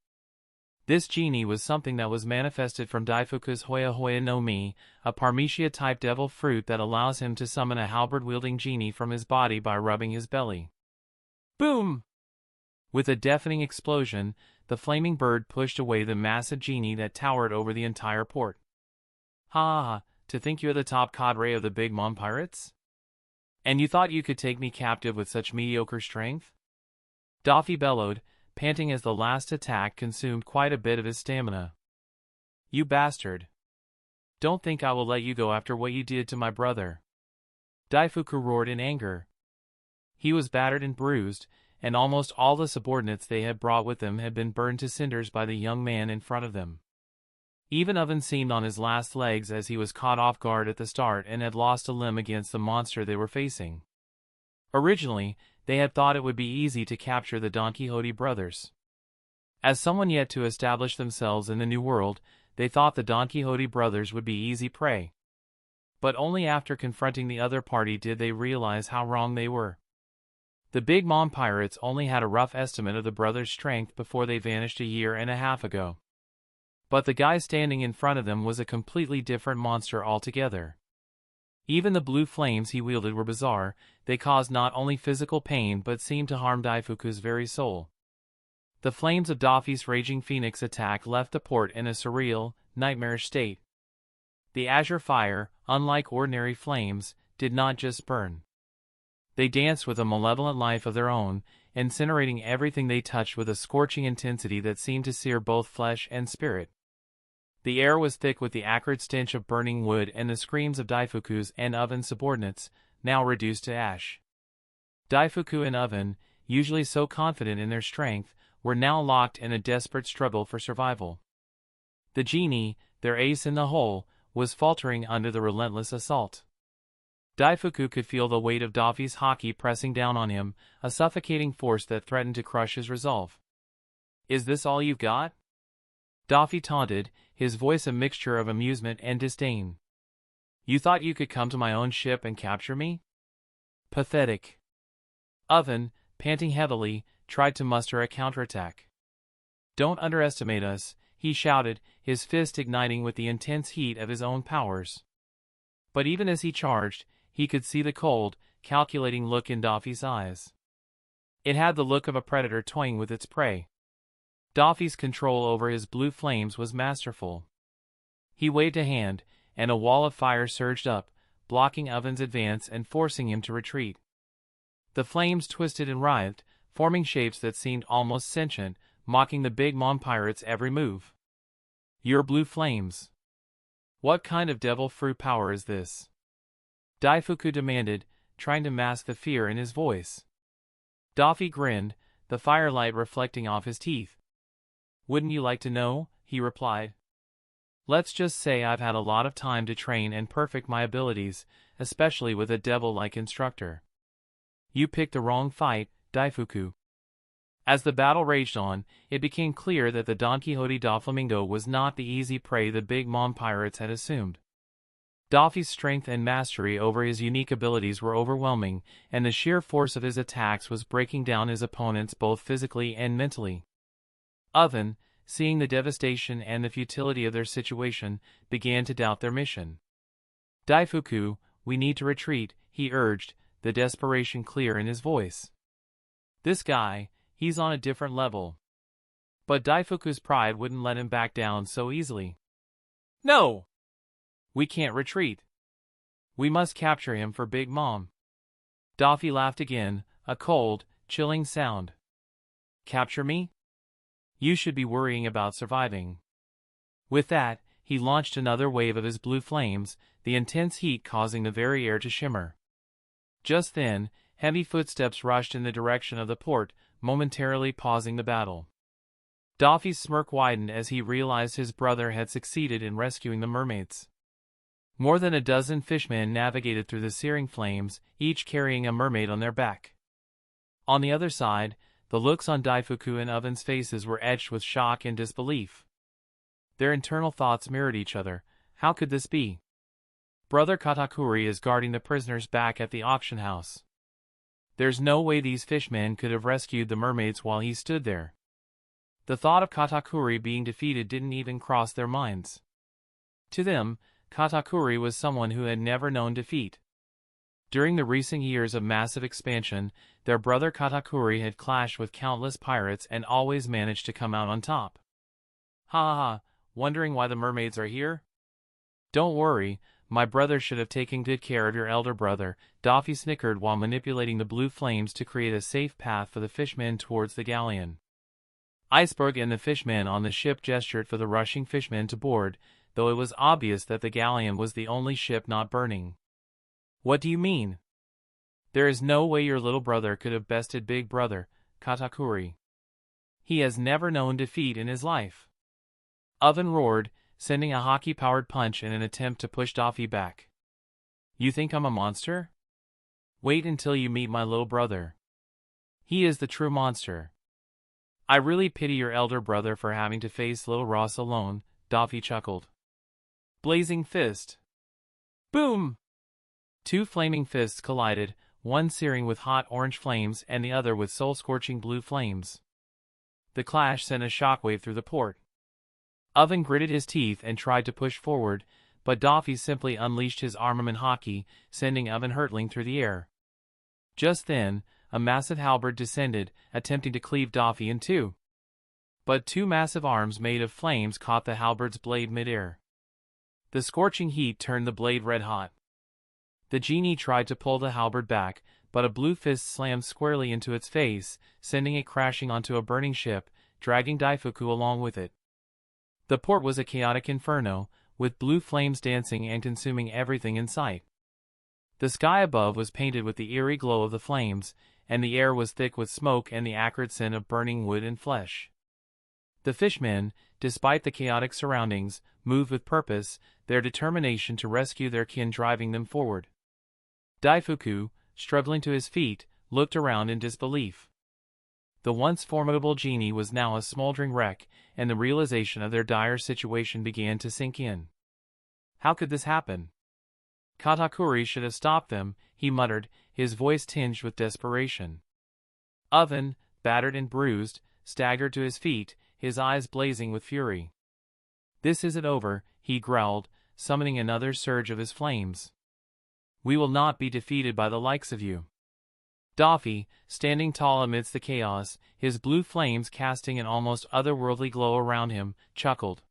This genie was something that was manifested from Daifuku's Hoya Hoya no Mi, a Parmesia-type devil fruit that allows him to summon a halberd-wielding genie from his body by rubbing his belly. Boom! With a deafening explosion, the flaming bird pushed away the massive genie that towered over the entire port. Ha! To think you're the top cadre of the Big Mom pirates? And you thought you could take me captive with such mediocre strength? Doffy bellowed, panting as the last attack consumed quite a bit of his stamina. You bastard! Don't think I will let you go after what you did to my brother. Daifuku roared in anger. He was battered and bruised, and almost all the subordinates they had brought with them had been burned to cinders by the young man in front of them. Even Oven seemed on his last legs as he was caught off guard at the start and had lost a limb against the monster they were facing. Originally, they had thought it would be easy to capture the Donquxote brothers. As someone yet to establish themselves in the New World, they thought the Donquxote brothers would be easy prey. But only after confronting the other party did they realize how wrong they were. The Big Mom pirates only had a rough estimate of the brothers' strength before they vanished a year and a half ago. But the guy standing in front of them was a completely different monster altogether. Even the blue flames he wielded were bizarre. They caused not only physical pain but seemed to harm Daifuku's very soul. The flames of Doffy's raging phoenix attack left the port in a surreal, nightmarish state. The azure fire, unlike ordinary flames, did not just burn. They danced with a malevolent life of their own, incinerating everything they touched with a scorching intensity that seemed to sear both flesh and spirit. The air was thick with the acrid stench of burning wood and the screams of Daifuku's and Oven's subordinates, now reduced to ash. Daifuku and Oven, usually so confident in their strength, were now locked in a desperate struggle for survival. The genie, their ace in the hole, was faltering under the relentless assault. Daifuku could feel the weight of Doffy's haki pressing down on him, a suffocating force that threatened to crush his resolve. "Is this all you've got?" Doffy taunted, his voice a mixture of amusement and disdain. "You thought you could come to my own ship and capture me? Pathetic." Oven, panting heavily, tried to muster a counterattack. "Don't underestimate us," he shouted, his fist igniting with the intense heat of his own powers. But even as he charged, he could see the cold, calculating look in Doffy's eyes. It had the look of a predator toying with its prey. Doffy's control over his blue flames was masterful. He waved a hand, and a wall of fire surged up, blocking Oven's advance and forcing him to retreat. The flames twisted and writhed, forming shapes that seemed almost sentient, mocking the Big Mom pirates' every move. "Your blue flames. What kind of devil fruit power is this?" Daifuku demanded, trying to mask the fear in his voice. Doffy grinned, the firelight reflecting off his teeth. "Wouldn't you like to know?" he replied. "Let's just say I've had a lot of time to train and perfect my abilities, especially with a devil-like instructor." "You picked the wrong fight, Daifuku." As the battle raged on, it became clear that the Donquxote Doflamingo was not the easy prey the Big Mom pirates had assumed. Doffy's strength and mastery over his unique abilities were overwhelming, and the sheer force of his attacks was breaking down his opponents both physically and mentally. Oven, seeing the devastation and the futility of their situation, began to doubt their mission. "Daifuku, we need to retreat," he urged, the desperation clear in his voice. "This guy, he's on a different level." But Daifuku's pride wouldn't let him back down so easily. "No! We can't retreat. We must capture him for Big Mom." Doffy laughed again, a cold, chilling sound. Capture me? You should be worrying about surviving. With that, he launched another wave of his blue flames, the intense heat causing the very air to shimmer. Just then, heavy footsteps rushed in the direction of the port, momentarily pausing the battle. Doffy's smirk widened as he realized his brother had succeeded in rescuing the mermaids. More than a dozen fishmen navigated through the searing flames, each carrying a mermaid on their back. On the other side, the looks on Daifuku and Oven's faces were etched with shock and disbelief. Their internal thoughts mirrored each other. How could this be? Brother Katakuri is guarding the prisoners back at the auction house. There's no way these fishmen could have rescued the mermaids while he stood there. The thought of Katakuri being defeated didn't even cross their minds. To them, Katakuri was someone who had never known defeat. During the recent years of massive expansion, their brother Katakuri had clashed with countless pirates and always managed to come out on top. Ha ha ha, wondering why the mermaids are here? Don't worry, my brother should have taken good care of your elder brother, Doffy snickered while manipulating the blue flames to create a safe path for the fishmen towards the galleon. Iceberg and the fishmen on the ship gestured for the rushing fishmen to board, though it was obvious that the galleon was the only ship not burning. What do you mean? There is no way your little brother could have bested big brother, Katakuri. He has never known defeat in his life. Oven roared, sending a hockey-powered punch in an attempt to push Doffy back. You think I'm a monster? Wait until you meet my little brother. He is the true monster. I really pity your elder brother for having to face little Ross alone, Doffy chuckled. Blazing fist. Boom! Two flaming fists collided, one searing with hot orange flames and the other with soul-scorching blue flames. The clash sent a shockwave through the port. Oven gritted his teeth and tried to push forward, but Doffy simply unleashed his armament hockey, sending Oven hurtling through the air. Just then, a massive halberd descended, attempting to cleave Doffy in two. But two massive arms made of flames caught the halberd's blade midair. The scorching heat turned the blade red-hot. The genie tried to pull the halberd back, but a blue fist slammed squarely into its face, sending it crashing onto a burning ship, dragging Daifuku along with it. The port was a chaotic inferno, with blue flames dancing and consuming everything in sight. The sky above was painted with the eerie glow of the flames, and the air was thick with smoke and the acrid scent of burning wood and flesh. The fishmen, despite the chaotic surroundings, moved with purpose, their determination to rescue their kin driving them forward. Daifuku, struggling to his feet, looked around in disbelief. The once formidable genie was now a smoldering wreck, and the realization of their dire situation began to sink in. How could this happen? Katakuri should have stopped them, he muttered, his voice tinged with desperation. Oven, battered and bruised, staggered to his feet, his eyes blazing with fury. This isn't over, he growled, summoning another surge of his flames. We will not be defeated by the likes of you. Doffy, standing tall amidst the chaos, his blue flames casting an almost otherworldly glow around him, chuckled.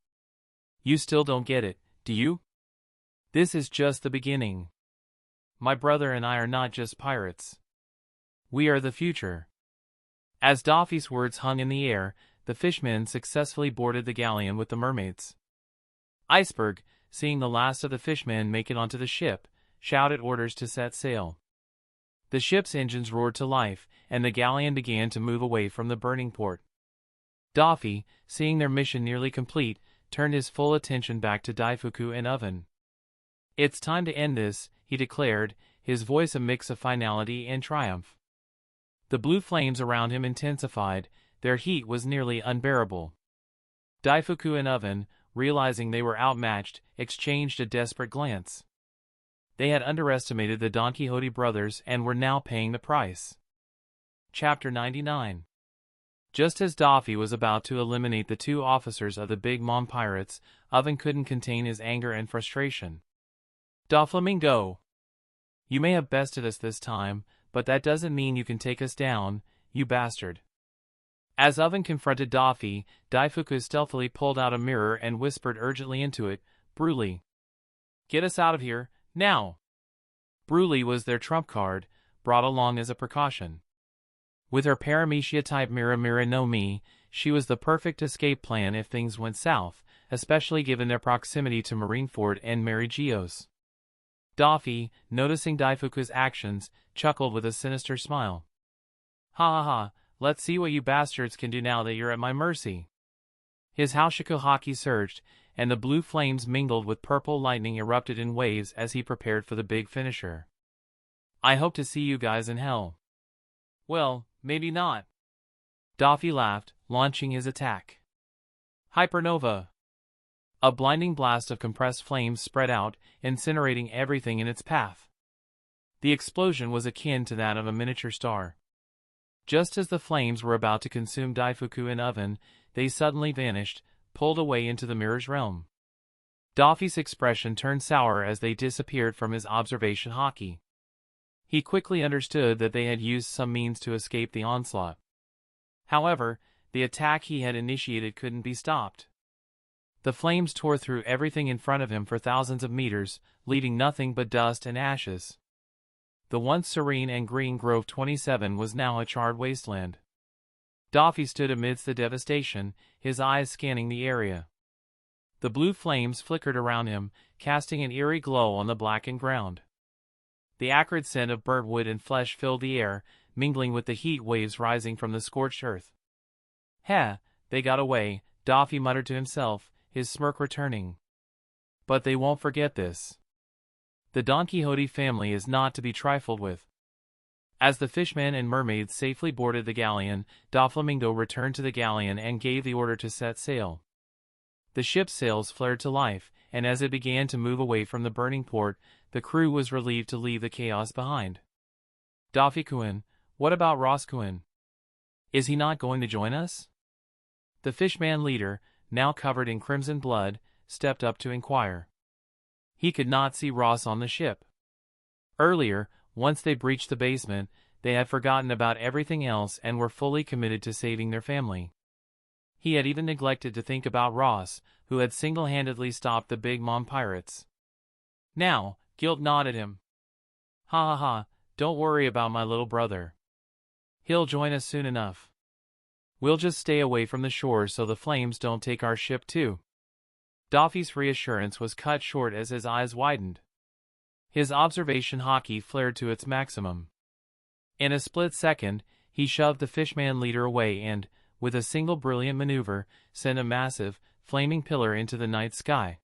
You still don't get it, do you? This is just the beginning. My brother and I are not just pirates. We are the future. As Doffy's words hung in the air, the fishmen successfully boarded the galleon with the mermaids. Iceberg, seeing the last of the fishmen make it onto the ship, shouted orders to set sail. The ship's engines roared to life, and the galleon began to move away from the burning port. Doffy, seeing their mission nearly complete, turned his full attention back to Daifuku and Oven. It's time to end this, he declared, his voice a mix of finality and triumph. The blue flames around him intensified, their heat was nearly unbearable. Daifuku and Oven, realizing they were outmatched, exchanged a desperate glance. They had underestimated the Donquxote brothers and were now paying the price. Chapter 99. Just as Doffy was about to eliminate the two officers of the Big Mom pirates, Oven couldn't contain his anger and frustration. Doflamingo! You may have bested us this time, but that doesn't mean you can take us down, you bastard. As Oven confronted Doffy, Daifuku stealthily pulled out a mirror and whispered urgently into it, Bruley. Get us out of here, now! Bruley was their trump card, brought along as a precaution. With her paramecia-type Mira Mira no Mi, she was the perfect escape plan if things went south, especially given their proximity to Marineford and Mary Geo's. Doffy, noticing Daifuku's actions, chuckled with a sinister smile. Ha ha ha, let's see what you bastards can do now that you're at my mercy. His Haushiku haki surged, and the blue flames mingled with purple lightning erupted in waves as he prepared for the big finisher. I hope to see you guys in hell. Well, maybe not. Doffy laughed, launching his attack. Hypernova. A blinding blast of compressed flames spread out, incinerating everything in its path. The explosion was akin to that of a miniature star. Just as the flames were about to consume Daifuku in oven, they suddenly vanished, pulled away into the mirror's realm. Doffy's expression turned sour as they disappeared from his observation haki. He quickly understood that they had used some means to escape the onslaught. However, the attack he had initiated couldn't be stopped. The flames tore through everything in front of him for thousands of meters, leaving nothing but dust and ashes. The once serene and green Grove 27 was now a charred wasteland. Doffy stood amidst the devastation, his eyes scanning the area. The blue flames flickered around him, casting an eerie glow on the blackened ground. The acrid scent of burnt wood and flesh filled the air, mingling with the heat waves rising from the scorched earth. Heh, they got away, Doffy muttered to himself, his smirk returning. But they won't forget this. The Donquxote family is not to be trifled with. As the fishmen and mermaids safely boarded the galleon, Doflamingo returned to the galleon and gave the order to set sail. The ship's sails flared to life, and as it began to move away from the burning port, the crew was relieved to leave the chaos behind. Doffy-kun, what about Ross-kun? Is he not going to join us? The fishman leader, now covered in crimson blood, stepped up to inquire. He could not see Ross on the ship. Earlier, once they breached the basement, they had forgotten about everything else and were fully committed to saving their family. He had even neglected to think about Ross, who had single-handedly stopped the Big Mom pirates. Now, guilt gnawed at him. Ha ha ha, don't worry about my little brother. He'll join us soon enough. We'll just stay away from the shore so the flames don't take our ship too. Doffy's reassurance was cut short as his eyes widened. His observation haki flared to its maximum. In a split second, he shoved the fishman leader away and, with a single brilliant maneuver, sent a massive, flaming pillar into the night sky.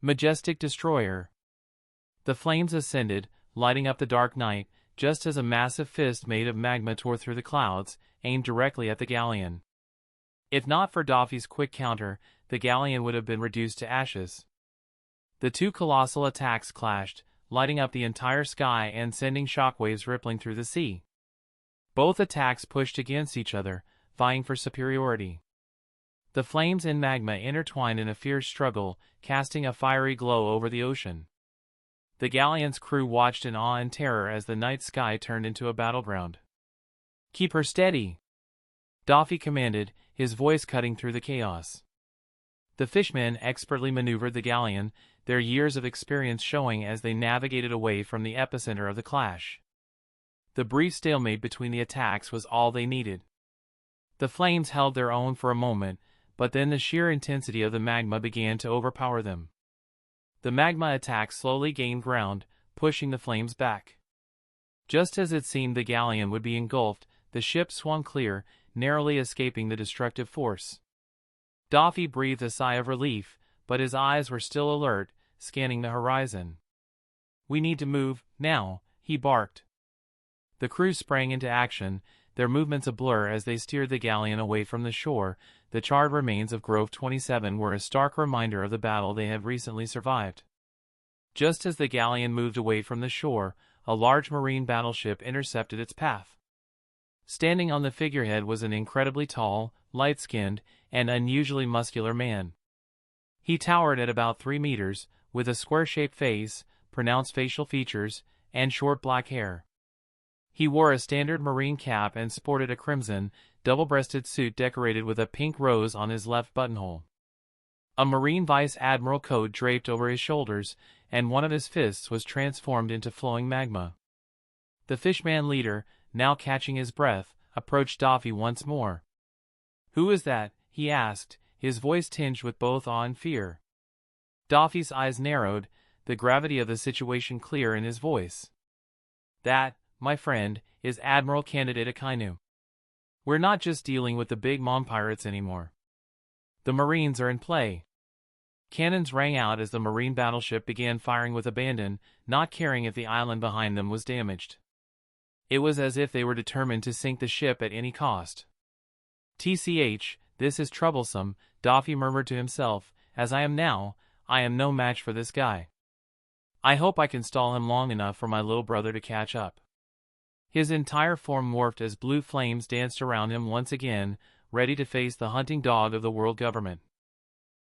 Majestic destroyer. The flames ascended, lighting up the dark night, just as a massive fist made of magma tore through the clouds, aimed directly at the galleon. If not for Doffy's quick counter, the galleon would have been reduced to ashes. The two colossal attacks clashed, lighting up the entire sky and sending shockwaves rippling through the sea. Both attacks pushed against each other, vying for superiority. The flames and magma intertwined in a fierce struggle, casting a fiery glow over the ocean. The galleon's crew watched in awe and terror as the night sky turned into a battleground. Keep her steady, Doffy commanded, his voice cutting through the chaos. The fishmen expertly maneuvered the galleon, their years of experience showing as they navigated away from the epicenter of the clash. The brief stalemate between the attacks was all they needed. The flames held their own for a moment, but then the sheer intensity of the magma began to overpower them. The magma attack slowly gained ground, pushing the flames back. Just as it seemed the galleon would be engulfed, the ship swung clear, narrowly escaping the destructive force. Doffy breathed a sigh of relief, but his eyes were still alert, scanning the horizon. "We need to move, now," he barked. The crew sprang into action, their movements a blur as they steered the galleon away from the shore. The charred remains of Grove 27 were a stark reminder of the battle they had recently survived. Just as the galleon moved away from the shore, a large marine battleship intercepted its path. Standing on the figurehead was an incredibly tall, light-skinned, and unusually muscular man. He towered at about 3 meters, with a square-shaped face, pronounced facial features, and short black hair. He wore a standard marine cap and sported a crimson, double-breasted suit decorated with a pink rose on his left buttonhole. A marine vice admiral coat draped over his shoulders, and one of his fists was transformed into flowing magma. The fishman leader, now catching his breath, approached Doffy once more. "Who is that?" he asked, his voice tinged with both awe and fear. Doffy's eyes narrowed, the gravity of the situation clear in his voice. "That, my friend, is Admiral Candidate Akainu. We're not just dealing with the big mom pirates anymore. The Marines are in play." Cannons rang out as the Marine battleship began firing with abandon, not caring if the island behind them was damaged. It was as if they were determined to sink the ship at any cost. "TCH, this is troublesome," Doffy murmured to himself. "As I am now, I am no match for this guy. I hope I can stall him long enough for my little brother to catch up." His entire form morphed as blue flames danced around him once again, ready to face the hunting dog of the world government.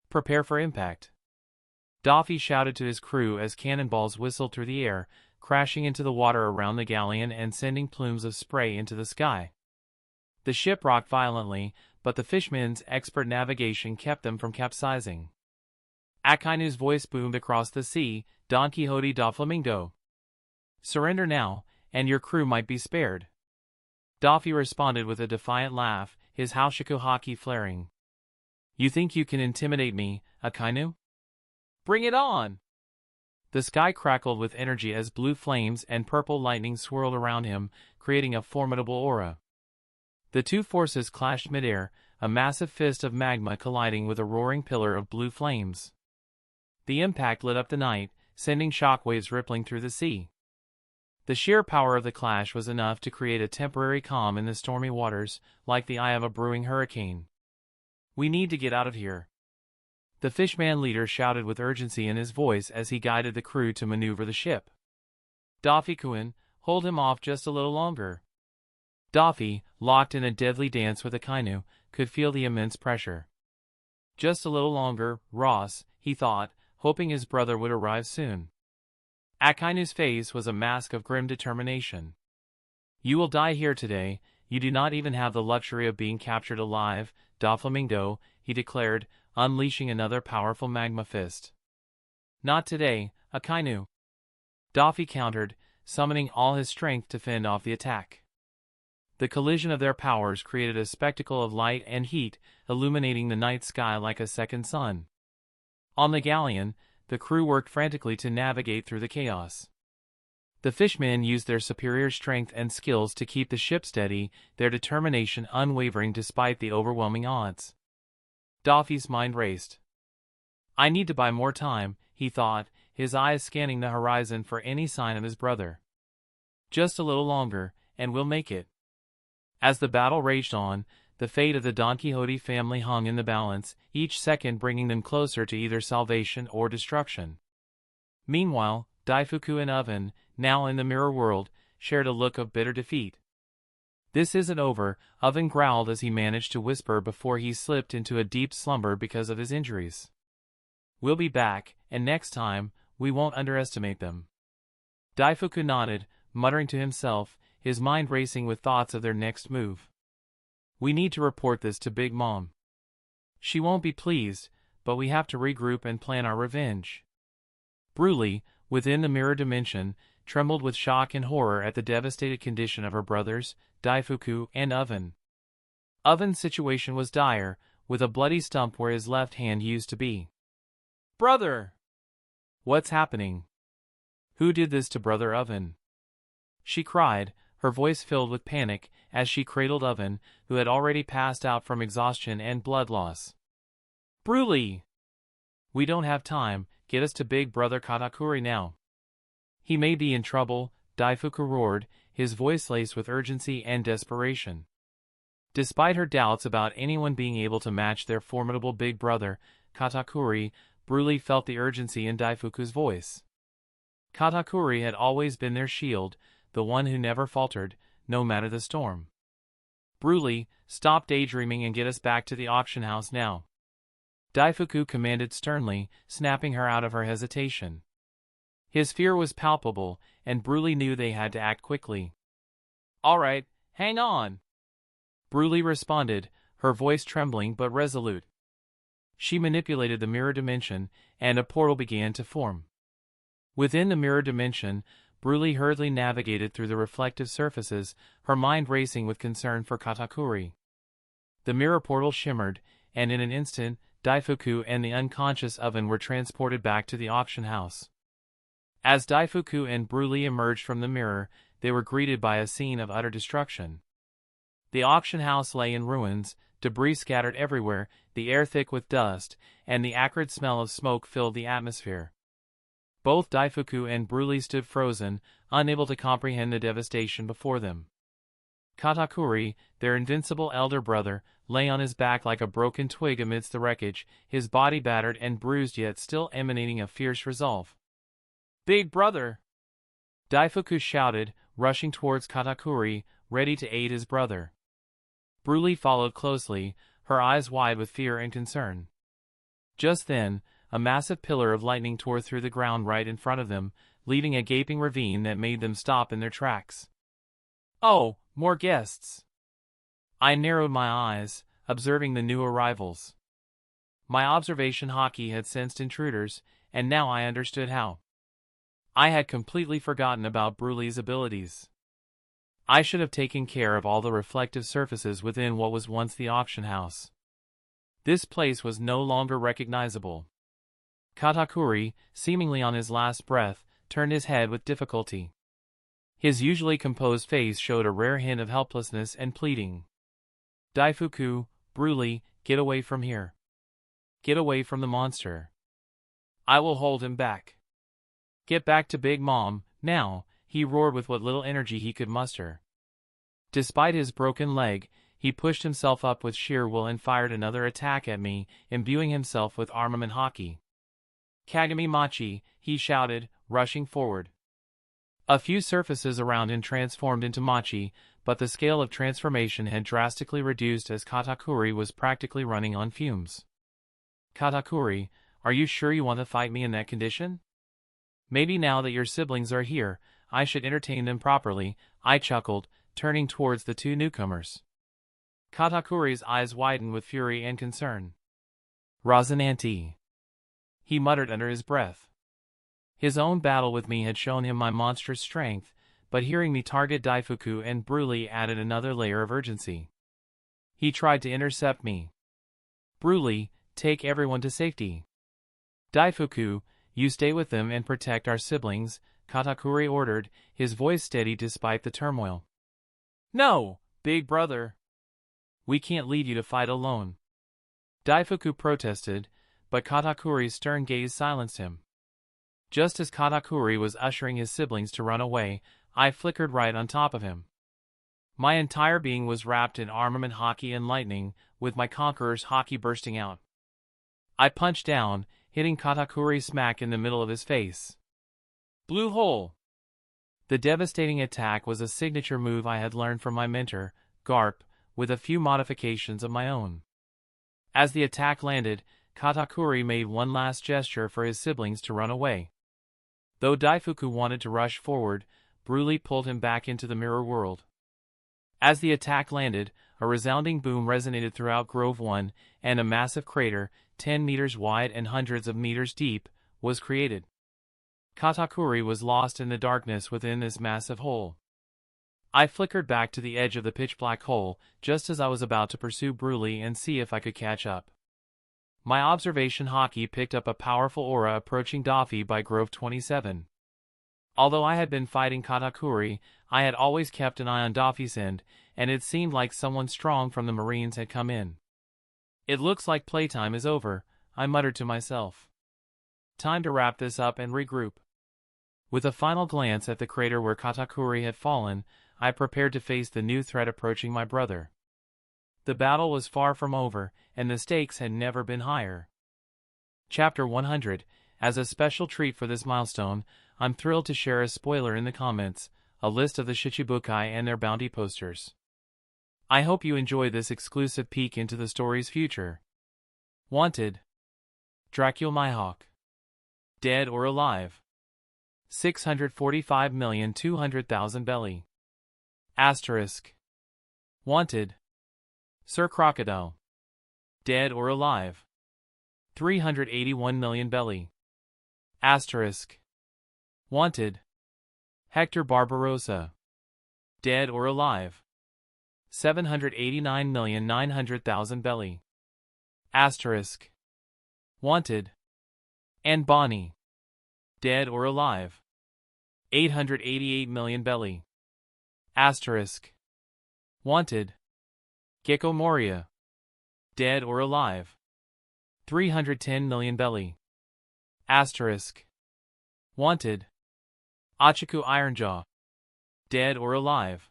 "Prepare for impact," Doffy shouted to his crew as cannonballs whistled through the air, crashing into the water around the galleon and sending plumes of spray into the sky. The ship rocked violently, but the fishmen's expert navigation kept them from capsizing. Akainu's voice boomed across the sea, "Donquxote Doflamingo. Surrender now, and your crew might be spared." Doffy responded with a defiant laugh, his haushiko haki flaring. "You think you can intimidate me, Akainu? Bring it on!" The sky crackled with energy as blue flames and purple lightning swirled around him, creating a formidable aura. The two forces clashed midair, a massive fist of magma colliding with a roaring pillar of blue flames. The impact lit up the night, sending shockwaves rippling through the sea. The sheer power of the clash was enough to create a temporary calm in the stormy waters, like the eye of a brewing hurricane. "We need to get out of here," the fishman leader shouted with urgency in his voice as he guided the crew to maneuver the ship. "Doffy-kun, hold him off just a little longer." Doffy, locked in a deadly dance with Akainu, could feel the immense pressure. Just a little longer, Ross, he thought, hoping his brother would arrive soon. Akainu's face was a mask of grim determination. "You will die here today, you do not even have the luxury of being captured alive, Doflamingo," he declared, unleashing another powerful magma fist. "Not today, Akainu," Doffy countered, summoning all his strength to fend off the attack. The collision of their powers created a spectacle of light and heat, illuminating the night sky like a second sun. On the galleon, the crew worked frantically to navigate through the chaos. The fishmen used their superior strength and skills to keep the ship steady, their determination unwavering despite the overwhelming odds. Doffy's mind raced. "I need to buy more time," he thought, his eyes scanning the horizon for any sign of his brother. "Just a little longer, and we'll make it." As the battle raged on, the fate of the Donquxote family hung in the balance, each second bringing them closer to either salvation or destruction. Meanwhile, Daifuku and Oven, now in the mirror world, shared a look of bitter defeat. "This isn't over," Oven growled as he managed to whisper before he slipped into a deep slumber because of his injuries. "We'll be back, and next time, we won't underestimate them." Daifuku nodded, muttering to himself, his mind racing with thoughts of their next move. "We need to report this to Big Mom. She won't be pleased, but we have to regroup and plan our revenge." Bruley, within the mirror dimension, trembled with shock and horror at the devastated condition of her brothers, Daifuku and Oven. Oven's situation was dire, with a bloody stump where his left hand used to be. "Brother! What's happening? Who did this to Brother Oven?" she cried, her voice filled with panic, as she cradled Oven, who had already passed out from exhaustion and blood loss. "Bruley! We don't have time, get us to Big Brother Katakuri now." "He may be in trouble," Daifuku roared, his voice laced with urgency and desperation. Despite her doubts about anyone being able to match their formidable big brother, Katakuri, Bruley felt the urgency in Daifuku's voice. Katakuri had always been their shield, the one who never faltered, no matter the storm. "Bruley, stop daydreaming and get us back to the auction house now," Daifuku commanded sternly, snapping her out of her hesitation. His fear was palpable, and Bruley knew they had to act quickly. "All right, hang on," Bruley responded, her voice trembling but resolute. She manipulated the mirror dimension, and a portal began to form. Within the mirror dimension, Bruley hurriedly navigated through the reflective surfaces, her mind racing with concern for Katakuri. The mirror portal shimmered, and in an instant, Daifuku and the unconscious oven were transported back to the auction house. As Daifuku and Bruley emerged from the mirror, they were greeted by a scene of utter destruction. The auction house lay in ruins, debris scattered everywhere, the air thick with dust, and the acrid smell of smoke filled the atmosphere. Both Daifuku and Bruley stood frozen, unable to comprehend the devastation before them. Katakuri, their invincible elder brother, lay on his back like a broken twig amidst the wreckage, his body battered and bruised yet still emanating a fierce resolve. "Big brother!" Daifuku shouted, rushing towards Katakuri, ready to aid his brother. Bruley followed closely, her eyes wide with fear and concern. Just then, a massive pillar of lightning tore through the ground right in front of them, leaving a gaping ravine that made them stop in their tracks. "Oh, more guests!" I narrowed my eyes, observing the new arrivals. My observation hockey had sensed intruders, and now I understood how. I had completely forgotten about Bruley's abilities. I should have taken care of all the reflective surfaces within what was once the auction house. This place was no longer recognizable. Katakuri, seemingly on his last breath, turned his head with difficulty. His usually composed face showed a rare hint of helplessness and pleading. "Daifuku, Bruley, get away from here. Get away from the monster. I will hold him back. Get back to Big Mom, now," he roared with what little energy he could muster. Despite his broken leg, he pushed himself up with sheer will and fired another attack at me, imbuing himself with armament hockey. "Kagami Machi," he shouted, rushing forward. A few surfaces around him transformed into Machi, but the scale of transformation had drastically reduced as Katakuri was practically running on fumes. "Katakuri, are you sure you want to fight me in that condition? Maybe now that your siblings are here, I should entertain them properly," I chuckled, turning towards the two newcomers. Katakuri's eyes widened with fury and concern. "Rosinante," he muttered under his breath. His own battle with me had shown him my monstrous strength, but hearing me target Daifuku and Bruley added another layer of urgency. He tried to intercept me. "Bruley, take everyone to safety. Daifuku, you stay with them and protect our siblings," Katakuri ordered, his voice steady despite the turmoil. "No, big brother. We can't leave you to fight alone," Daifuku protested, but Katakuri's stern gaze silenced him. Just as Katakuri was ushering his siblings to run away, I flickered right on top of him. My entire being was wrapped in armament hockey and lightning, with my conqueror's hockey bursting out. I punched down, hitting Katakuri smack in the middle of his face. Blue hole! The devastating attack was a signature move I had learned from my mentor, Garp, with a few modifications of my own. As the attack landed, Katakuri made one last gesture for his siblings to run away. Though Daifuku wanted to rush forward, Bruley pulled him back into the mirror world. As the attack landed, a resounding boom resonated throughout Grove 1, and a massive crater, 10 meters wide and hundreds of meters deep, was created. Katakuri was lost in the darkness within this massive hole. I flickered back to the edge of the pitch-black hole, just as I was about to pursue Bruley and see if I could catch up. My observation hockey picked up a powerful aura approaching Doffy by Grove 27. Although I had been fighting Katakuri, I had always kept an eye on Doffy's end, and it seemed like someone strong from the Marines had come in. "It looks like playtime is over," I muttered to myself. "Time to wrap this up and regroup." With a final glance at the crater where Katakuri had fallen, I prepared to face the new threat approaching my brother. The battle was far from over, and the stakes had never been higher. Chapter 100. As a special treat for this milestone, I'm thrilled to share a spoiler in the comments, a list of the Shichibukai and their bounty posters. I hope you enjoy this exclusive peek into the story's future. Wanted: Dracula Mihawk. Dead or alive? 645,200,000 belly. Asterisk. Wanted: Sir Crocodile. Dead or alive? 381 million belly. Asterisk. Wanted: Hector Barbarossa. Dead or alive. 789,900,000 belly. Asterisk. Wanted. And Bonnie. Dead or alive. 888 million belly. Asterisk. Wanted. Gecko Moria. Dead or alive. 310 million belly. Asterisk. Wanted. Achiku Ironjaw. Dead or alive.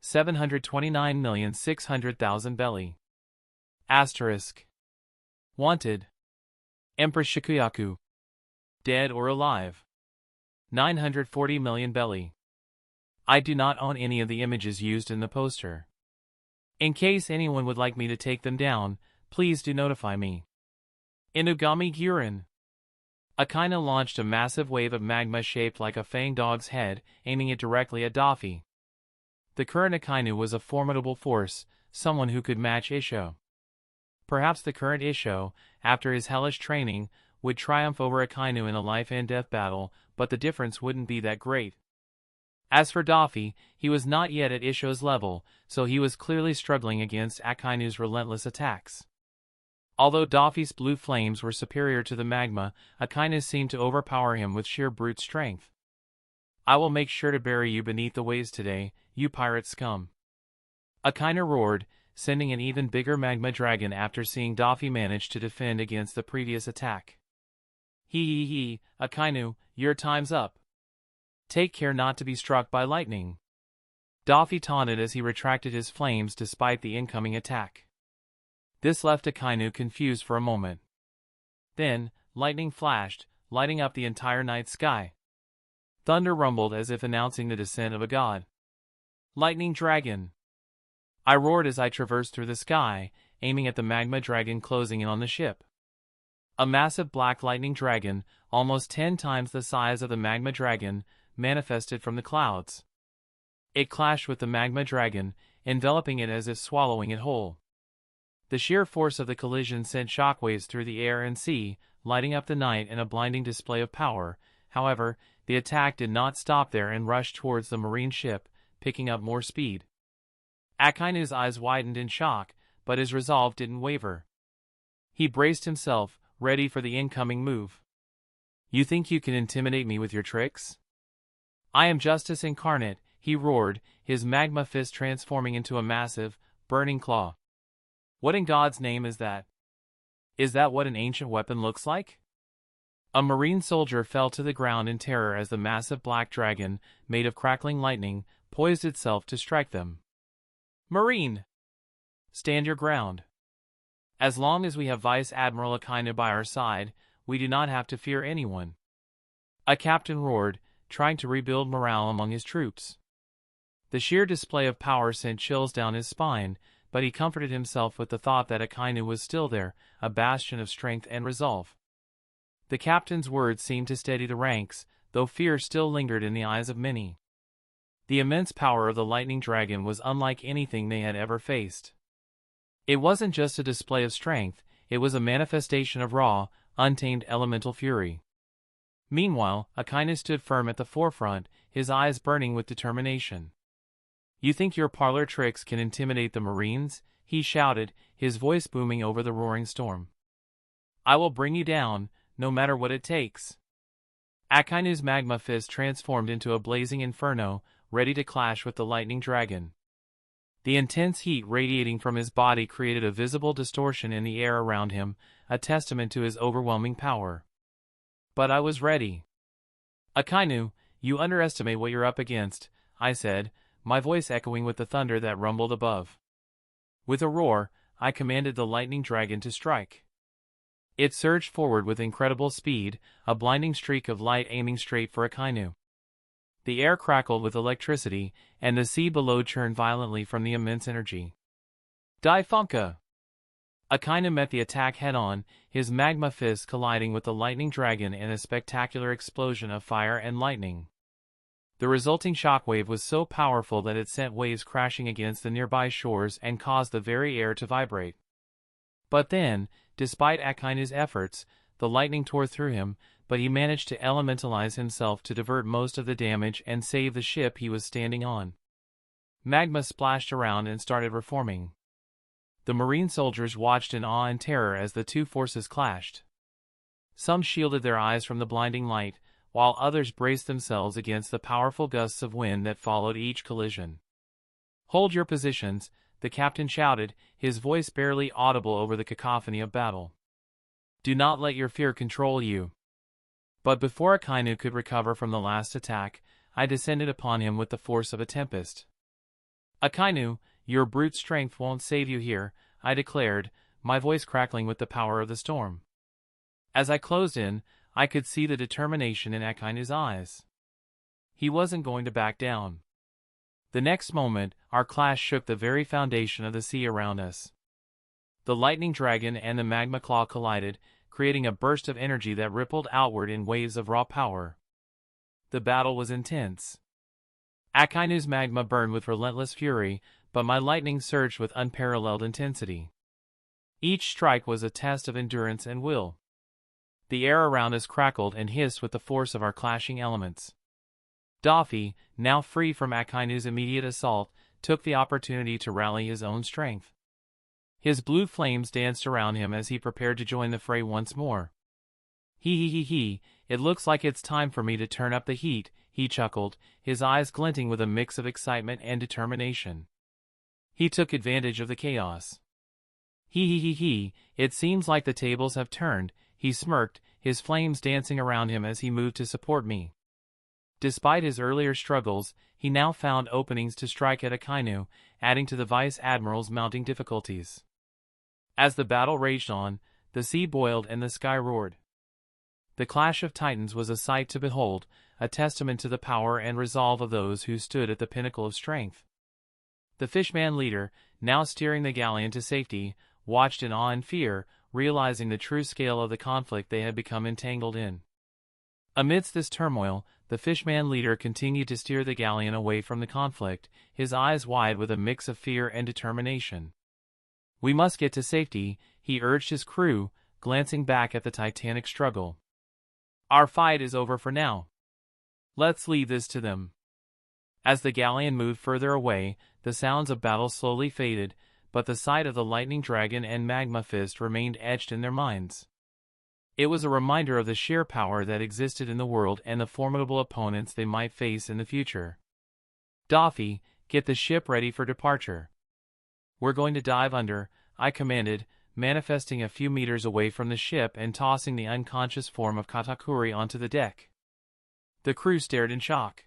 729,600,000 belly. Asterisk. Wanted. Empress Shikuyaku. Dead or alive. 940 million belly. I do not own any of the images used in the poster. In case anyone would like me to take them down, please do notify me. Inugami Gyurin. Akainu launched a massive wave of magma shaped like a fanged dog's head, aiming it directly at Doffy. The current Akainu was a formidable force, someone who could match Isho. Perhaps the current Isho, after his hellish training, would triumph over Akainu in a life-and-death battle, but the difference wouldn't be that great. As for Doffy, he was not yet at Isho's level, so he was clearly struggling against Akainu's relentless attacks. Although Doffy's blue flames were superior to the magma, Akainu seemed to overpower him with sheer brute strength. I will make sure to bury you beneath the waves today, you pirate scum. Akainu roared, sending an even bigger magma dragon after seeing Doffy manage to defend against the previous attack. Hee, Akainu, your time's up. Take care not to be struck by lightning. Doffy taunted as he retracted his flames despite the incoming attack. This left Akainu confused for a moment. Then, lightning flashed, lighting up the entire night sky. Thunder rumbled as if announcing the descent of a god. Lightning Dragon! I roared as I traversed through the sky, aiming at the magma dragon closing in on the ship. A massive black lightning dragon, almost 10 times the size of the magma dragon, manifested from the clouds. It clashed with the magma dragon, enveloping it as if swallowing it whole. The sheer force of the collision sent shockwaves through the air and sea, lighting up the night in a blinding display of power. However, the attack did not stop there and rushed towards the marine ship, picking up more speed. Akainu's eyes widened in shock, but his resolve didn't waver. He braced himself, ready for the incoming move. You think you can intimidate me with your tricks? I am justice incarnate, he roared, his magma fist transforming into a massive, burning claw. What in God's name is that? Is that what an ancient weapon looks like? A marine soldier fell to the ground in terror as the massive black dragon, made of crackling lightning, poised itself to strike them. Marine! Stand your ground. As long as we have Vice Admiral Akainu by our side, we do not have to fear anyone. A captain roared, trying to rebuild morale among his troops. The sheer display of power sent chills down his spine, but he comforted himself with the thought that Akainu was still there, a bastion of strength and resolve. The captain's words seemed to steady the ranks, though fear still lingered in the eyes of many. The immense power of the lightning dragon was unlike anything they had ever faced. It wasn't just a display of strength, it was a manifestation of raw, untamed elemental fury. Meanwhile, Akainu stood firm at the forefront, his eyes burning with determination. You think your parlor tricks can intimidate the Marines? He shouted, his voice booming over the roaring storm. I will bring you down, no matter what it takes. Akainu's magma fist transformed into a blazing inferno, ready to clash with the lightning dragon. The intense heat radiating from his body created a visible distortion in the air around him, a testament to his overwhelming power. But I was ready. Akainu, you underestimate what you're up against, I said, my voice echoing with the thunder that rumbled above. With a roar, I commanded the lightning dragon to strike. It surged forward with incredible speed, a blinding streak of light aiming straight for Akainu. The air crackled with electricity, and the sea below churned violently from the immense energy. Dai Funka! Akainu met the attack head-on, his magma fist colliding with the lightning dragon in a spectacular explosion of fire and lightning. The resulting shockwave was so powerful that it sent waves crashing against the nearby shores and caused the very air to vibrate. But then, despite Akainu's efforts, the lightning tore through him, but he managed to elementalize himself to divert most of the damage and save the ship he was standing on. Magma splashed around and started reforming. The marine soldiers watched in awe and terror as the two forces clashed. Some shielded their eyes from the blinding light, while others braced themselves against the powerful gusts of wind that followed each collision. "Hold your positions," the captain shouted, his voice barely audible over the cacophony of battle. "Do not let your fear control you." But before Akainu could recover from the last attack, I descended upon him with the force of a tempest. "Akainu, your brute strength won't save you here," I declared, my voice crackling with the power of the storm. As I closed in, I could see the determination in Akainu's eyes. He wasn't going to back down. The next moment, our clash shook the very foundation of the sea around us. The lightning dragon and the magma claw collided, creating a burst of energy that rippled outward in waves of raw power. The battle was intense. Akainu's magma burned with relentless fury, but my lightning surged with unparalleled intensity. Each strike was a test of endurance and will. The air around us crackled and hissed with the force of our clashing elements. Doffy, now free from Akainu's immediate assault, took the opportunity to rally his own strength. His blue flames danced around him as he prepared to join the fray once more. He, it looks like it's time for me to turn up the heat," he chuckled, his eyes glinting with a mix of excitement and determination. He took advantage of the chaos. He, it seems like the tables have turned," he smirked, his flames dancing around him as he moved to support me. Despite his earlier struggles, he now found openings to strike at Akainu, adding to the Vice Admiral's mounting difficulties. As the battle raged on, the sea boiled and the sky roared. The clash of titans was a sight to behold, a testament to the power and resolve of those who stood at the pinnacle of strength. The fishman leader, now steering the galleon to safety, watched in awe and fear, realizing the true scale of the conflict they had become entangled in. Amidst this turmoil, the fishman leader continued to steer the galleon away from the conflict, his eyes wide with a mix of fear and determination. "We must get to safety," he urged his crew, glancing back at the titanic struggle. "Our fight is over for now. Let's leave this to them." As the galleon moved further away, the sounds of battle slowly faded, but the sight of the lightning dragon and magma fist remained etched in their minds. It was a reminder of the sheer power that existed in the world and the formidable opponents they might face in the future. "Doffy, get the ship ready for departure." "We're going to dive under," I commanded, manifesting a few meters away from the ship and tossing the unconscious form of Katakuri onto the deck. The crew stared in shock.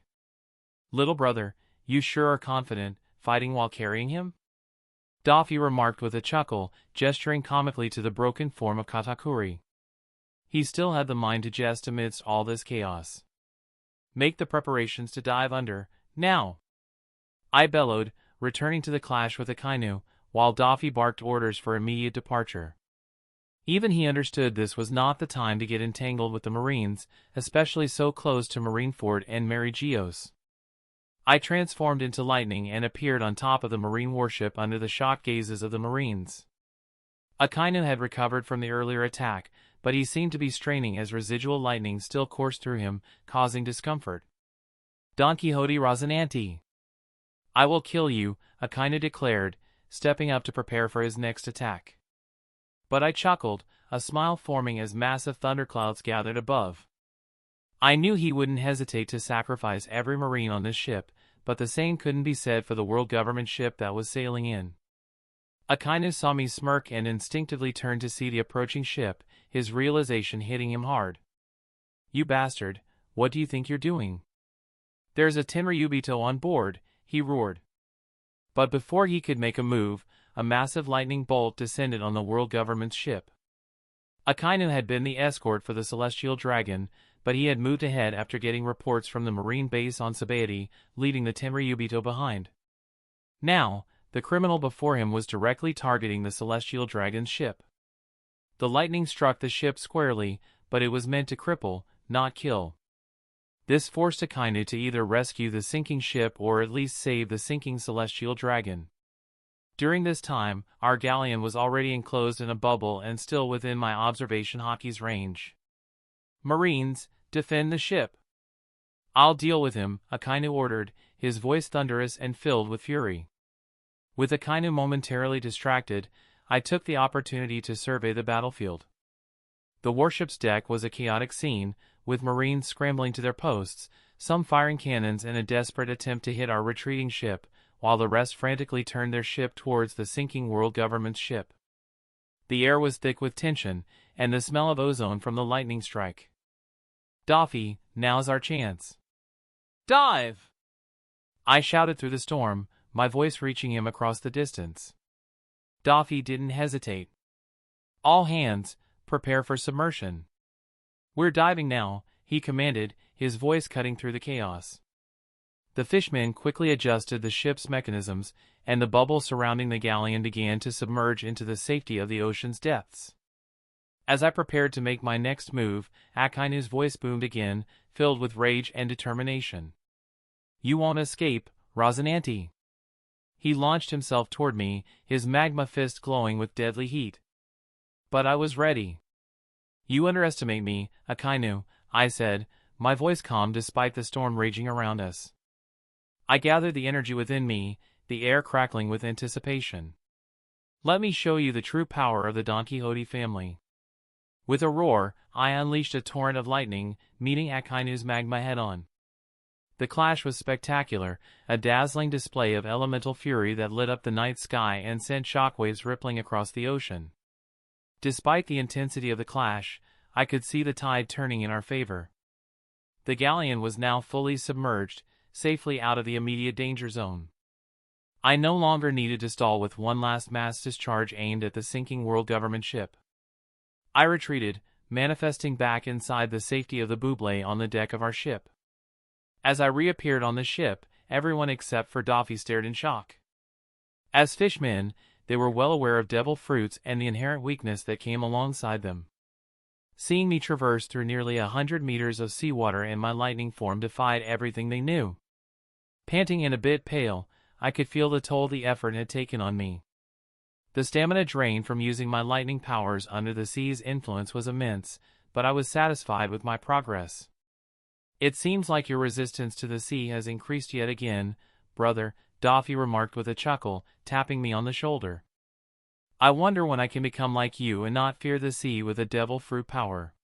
"Little brother, you sure are confident, fighting while carrying him?" Doffy remarked with a chuckle, gesturing comically to the broken form of Katakuri. He still had the mind to jest amidst all this chaos. "Make the preparations to dive under, now!" I bellowed, returning to the clash with Akainu, while Doffy barked orders for immediate departure. Even he understood this was not the time to get entangled with the Marines, especially so close to Marineford and Mary Geos. I transformed into lightning and appeared on top of the Marine warship under the shocked gazes of the Marines. Akainu had recovered from the earlier attack, but he seemed to be straining as residual lightning still coursed through him, causing discomfort. "Donquxote Rosinante! I will kill you," Akainu declared, stepping up to prepare for his next attack. But I chuckled, a smile forming as massive thunderclouds gathered above. I knew he wouldn't hesitate to sacrifice every Marine on this ship, but the same couldn't be said for the world government ship that was sailing in. Akainu saw me smirk and instinctively turned to see the approaching ship, his realization hitting him hard. "You bastard, what do you think you're doing? There's a Tenryubito on board," he roared. But before he could make a move, a massive lightning bolt descended on the world government's ship. Akainu had been the escort for the Celestial Dragon, but he had moved ahead after getting reports from the Marine base on Sabaody, leaving the Tenryubito behind. Now, the criminal before him was directly targeting the Celestial Dragon's ship. The lightning struck the ship squarely, but it was meant to cripple, not kill. This forced Akainu to either rescue the sinking ship or at least save the sinking Celestial Dragon. During this time, our galleon was already enclosed in a bubble and still within my observation hockey's range. "Marines, defend the ship." "I'll deal with him," Akainu ordered, his voice thunderous and filled with fury. With Akainu momentarily distracted, I took the opportunity to survey the battlefield. The warship's deck was a chaotic scene, with Marines scrambling to their posts, some firing cannons in a desperate attempt to hit our retreating ship, while the rest frantically turned their ship towards the sinking world government's ship. The air was thick with tension, and the smell of ozone from the lightning strike. "Doffy, now's our chance. Dive!" I shouted through the storm, my voice reaching him across the distance. Doffy didn't hesitate. "All hands, prepare for submersion." "We're diving now," he commanded, his voice cutting through the chaos. The fishmen quickly adjusted the ship's mechanisms, and the bubble surrounding the galleon began to submerge into the safety of the ocean's depths. As I prepared to make my next move, Akainu's voice boomed again, filled with rage and determination. "You won't escape, Rosinante." He launched himself toward me, his magma fist glowing with deadly heat. But I was ready. "You underestimate me, Akainu," I said, my voice calm despite the storm raging around us. I gathered the energy within me, the air crackling with anticipation. "Let me show you the true power of the Donquxote family." With a roar, I unleashed a torrent of lightning, meeting Akainu's magma head-on. The clash was spectacular, a dazzling display of elemental fury that lit up the night sky and sent shockwaves rippling across the ocean. Despite the intensity of the clash, I could see the tide turning in our favor. The galleon was now fully submerged, safely out of the immediate danger zone. I no longer needed to stall with one last mass discharge aimed at the sinking world government ship. I retreated, manifesting back inside the safety of the buble on the deck of our ship. As I reappeared on the ship, everyone except for Doffy stared in shock. As fishmen, they were well aware of devil fruits and the inherent weakness that came alongside them. Seeing me traverse through nearly 100 meters of seawater in my lightning form defied everything they knew. Panting and a bit pale, I could feel the toll the effort had taken on me. The stamina drain from using my lightning powers under the sea's influence was immense, but I was satisfied with my progress. "It seems like your resistance to the sea has increased yet again, brother," Doffy remarked with a chuckle, tapping me on the shoulder. "I wonder when I can become like you and not fear the sea with a devil fruit power.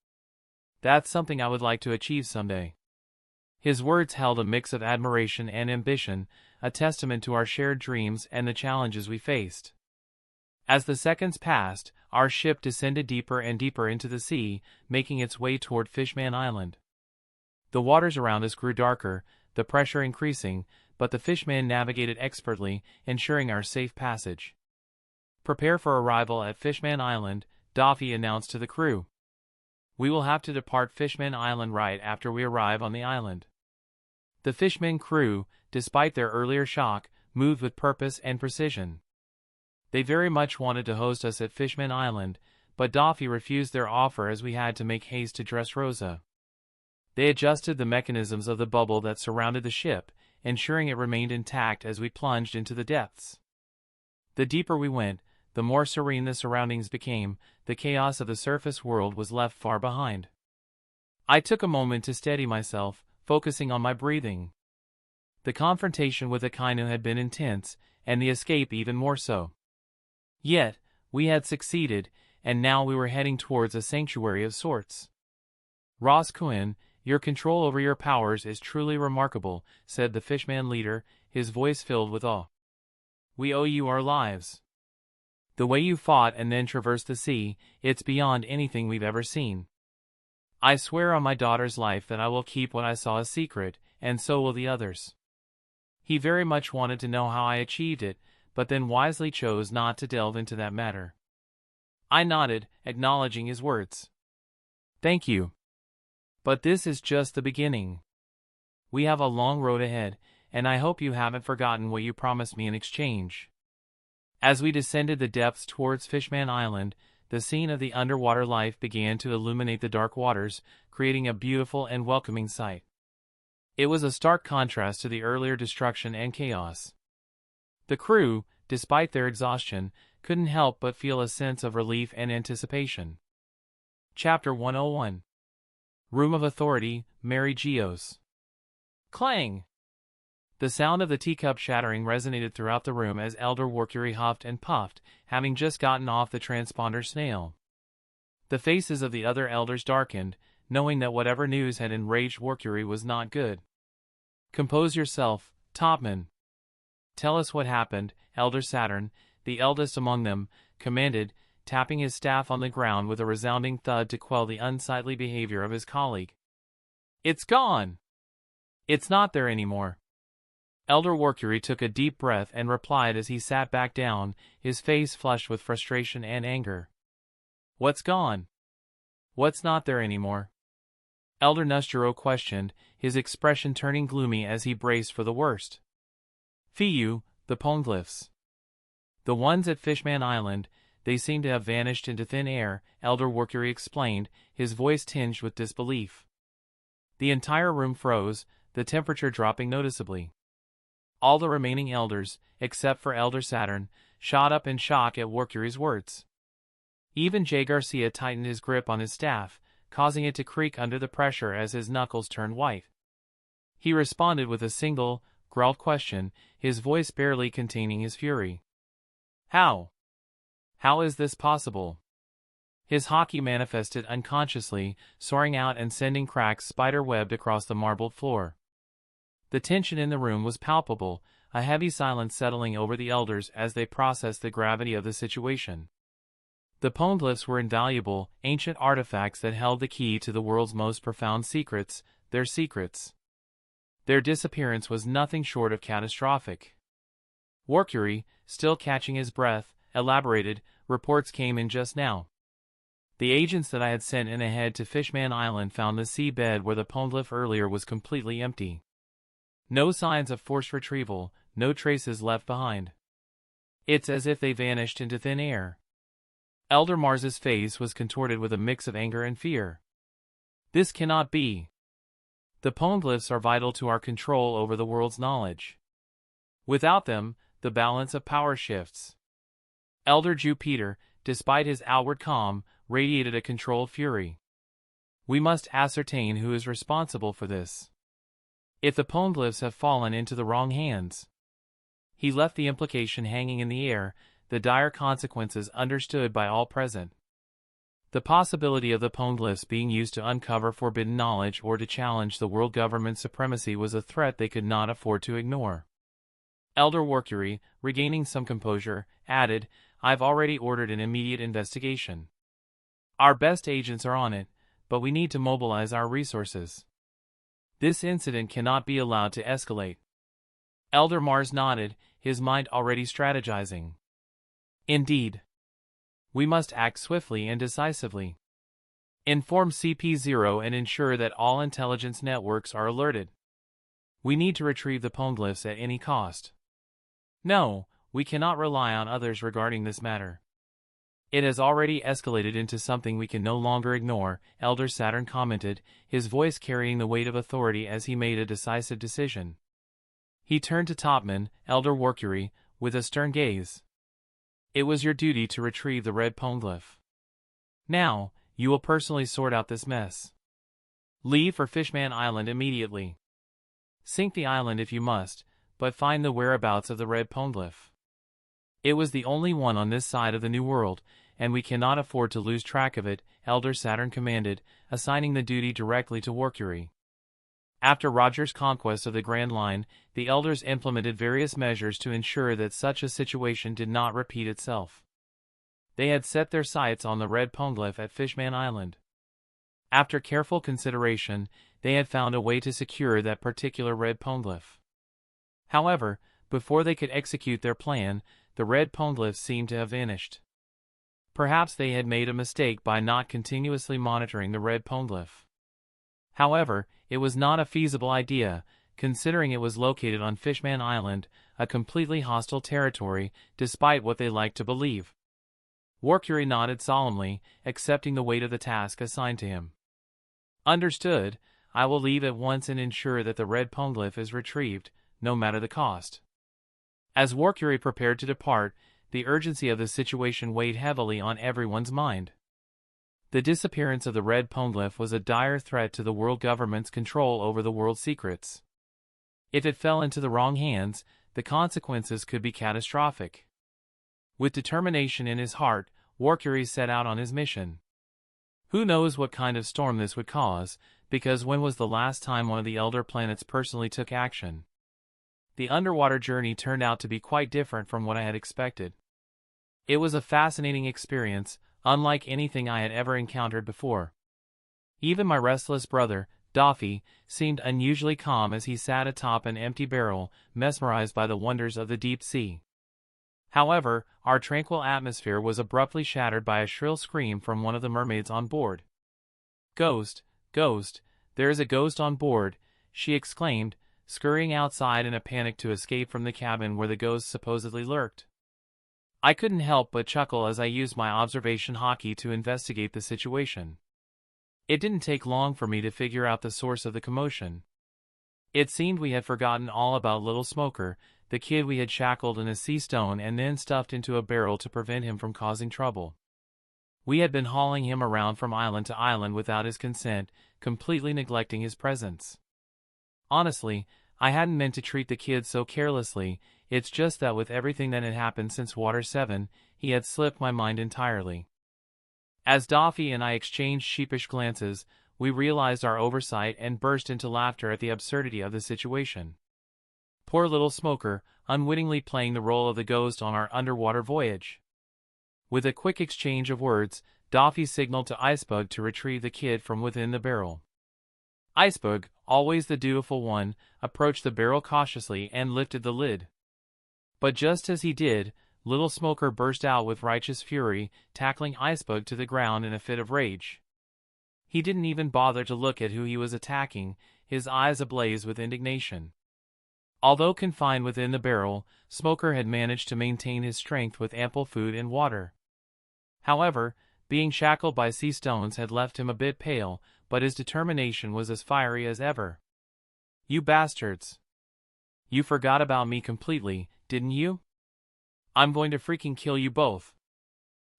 That's something I would like to achieve someday." His words held a mix of admiration and ambition, a testament to our shared dreams and the challenges we faced. As the seconds passed, our ship descended deeper and deeper into the sea, making its way toward Fishman Island. The waters around us grew darker, the pressure increasing, but the Fishman navigated expertly, ensuring our safe passage. "Prepare for arrival at Fishman Island," Doffy announced to the crew. "We will have to depart Fishman Island right after we arrive on the island." The Fishman crew, despite their earlier shock, moved with purpose and precision. They very much wanted to host us at Fishman Island, but Doffy refused their offer as we had to make haste to Dressrosa. They adjusted the mechanisms of the bubble that surrounded the ship, ensuring it remained intact as we plunged into the depths. The deeper we went, the more serene the surroundings became, the chaos of the surface world was left far behind. I took a moment to steady myself, focusing on my breathing. The confrontation with Akainu had been intense, and the escape even more so. Yet, we had succeeded, and now we were heading towards a sanctuary of sorts. "Roscoe, your control over your powers is truly remarkable," said the Fishman leader, his voice filled with awe. "We owe you our lives. The way you fought and then traversed the sea, it's beyond anything we've ever seen. I swear on my daughter's life that I will keep what I saw a secret, and so will the others." He very much wanted to know how I achieved it, but then wisely chose not to delve into that matter. I nodded, acknowledging his words. "Thank you. But this is just the beginning. We have a long road ahead, and I hope you haven't forgotten what you promised me in exchange." As we descended the depths towards Fishman Island, the scene of the underwater life began to illuminate the dark waters, creating a beautiful and welcoming sight. It was a stark contrast to the earlier destruction and chaos. The crew, despite their exhaustion, couldn't help but feel a sense of relief and anticipation. Chapter 101. Room of Authority, Mary Geos. Clang! The sound of the teacup shattering resonated throughout the room as Elder Workuri huffed and puffed, having just gotten off the transponder snail. The faces of the other elders darkened, knowing that whatever news had enraged Workuri was not good. Compose yourself, Topman. Tell us what happened, Elder Saturn, the eldest among them, commanded, tapping his staff on the ground with a resounding thud to quell the unsightly behavior of his colleague. It's gone! It's not there anymore. Elder Workuri took a deep breath and replied as he sat back down, his face flushed with frustration and anger. What's gone? What's not there anymore? Elder Nustero questioned, his expression turning gloomy as he braced for the worst. Fiyu, the poneglyphs. The ones at Fishman Island, they seem to have vanished into thin air, Elder Workuri explained, his voice tinged with disbelief. The entire room froze, the temperature dropping noticeably. All the remaining elders, except for Elder Saturn, shot up in shock at Workuri's words. Even Jay Garcia tightened his grip on his staff, causing it to creak under the pressure as his knuckles turned white. He responded with a single, growled question, his voice barely containing his fury. How? How is this possible? His haki manifested unconsciously, soaring out and sending cracks spider-webbed across the marbled floor. The tension in the room was palpable, a heavy silence settling over the elders as they processed the gravity of the situation. The poneglyphs were invaluable, ancient artifacts that held the key to the world's most profound secrets, their secrets. Their disappearance was nothing short of catastrophic. Workuri, still catching his breath, elaborated, reports came in just now. The agents that I had sent in ahead to Fishman Island found the seabed where the poneglyph earlier was completely empty. No signs of forced retrieval, no traces left behind. It's as if they vanished into thin air. Elder Mars's face was contorted with a mix of anger and fear. This cannot be. The poneglyphs are vital to our control over the world's knowledge. Without them, the balance of power shifts. Elder Jupiter, despite his outward calm, radiated a controlled fury. We must ascertain who is responsible for this. If the poneglyphs have fallen into the wrong hands. He left the implication hanging in the air, the dire consequences understood by all present. The possibility of the poneglyphs being used to uncover forbidden knowledge or to challenge the world government's supremacy was a threat they could not afford to ignore. Elder Workuri, regaining some composure, added, I've already ordered an immediate investigation. Our best agents are on it, but we need to mobilize our resources. This incident cannot be allowed to escalate. Elder Mars nodded, his mind already strategizing. Indeed. We must act swiftly and decisively. Inform CP0 and ensure that all intelligence networks are alerted. We need to retrieve the poneglyphs at any cost. No, we cannot rely on others regarding this matter. It has already escalated into something we can no longer ignore, Elder Saturn commented, his voice carrying the weight of authority as he made a decisive decision. He turned to Topman, Elder Workuri, with a stern gaze. It was your duty to retrieve the red poneglyph. Now, you will personally sort out this mess. Leave for Fishman Island immediately. Sink the island if you must, but find the whereabouts of the red poneglyph. It was the only one on this side of the New World, and we cannot afford to lose track of it, Elder Saturn commanded, assigning the duty directly to Workuri. After Roger's conquest of the Grand Line, the elders implemented various measures to ensure that such a situation did not repeat itself. They had set their sights on the red poneglyph at Fishman Island. After careful consideration, they had found a way to secure that particular red poneglyph. However, before they could execute their plan, the red poneglyphs seemed to have vanished. Perhaps they had made a mistake by not continuously monitoring the red poneglyph. However, it was not a feasible idea, considering it was located on Fishman Island, a completely hostile territory, despite what they liked to believe. Workuri nodded solemnly, accepting the weight of the task assigned to him. Understood, I will leave at once and ensure that the red poneglyph is retrieved, no matter the cost. As Workuri prepared to depart, the urgency of the situation weighed heavily on everyone's mind. The disappearance of the red poneglyph was a dire threat to the world government's control over the world's secrets. If it fell into the wrong hands, the consequences could be catastrophic. With determination in his heart, Warcury set out on his mission. Who knows what kind of storm this would cause, because when was the last time one of the elder planets personally took action? The underwater journey turned out to be quite different from what I had expected. It was a fascinating experience, unlike anything I had ever encountered before. Even my restless brother, Doffy, seemed unusually calm as he sat atop an empty barrel, mesmerized by the wonders of the deep sea. However, our tranquil atmosphere was abruptly shattered by a shrill scream from one of the mermaids on board. "Ghost! Ghost! There is a ghost on board!" she exclaimed, scurrying outside in a panic to escape from the cabin where the ghost supposedly lurked. I couldn't help but chuckle as I used my observation hockey to investigate the situation. It didn't take long for me to figure out the source of the commotion. It seemed we had forgotten all about Little Smoker, the kid we had shackled in a sea stone and then stuffed into a barrel to prevent him from causing trouble. We had been hauling him around from island to island without his consent, completely neglecting his presence. Honestly, I hadn't meant to treat the kid so carelessly, it's just that with everything that had happened since Water 7, he had slipped my mind entirely. As Doffy and I exchanged sheepish glances, we realized our oversight and burst into laughter at the absurdity of the situation. Poor Little Smoker, unwittingly playing the role of the ghost on our underwater voyage. With a quick exchange of words, Doffy signaled to Icebug to retrieve the kid from within the barrel. Icebug, always the dutiful one, approached the barrel cautiously and lifted the lid. But just as he did, Little Smoker burst out with righteous fury, tackling Icebug to the ground in a fit of rage. He didn't even bother to look at who he was attacking, his eyes ablaze with indignation. Although confined within the barrel, Smoker had managed to maintain his strength with ample food and water. However, being shackled by sea stones had left him a bit pale, but his determination was as fiery as ever. "You bastards! You forgot about me completely, didn't you? I'm going to freaking kill you both!"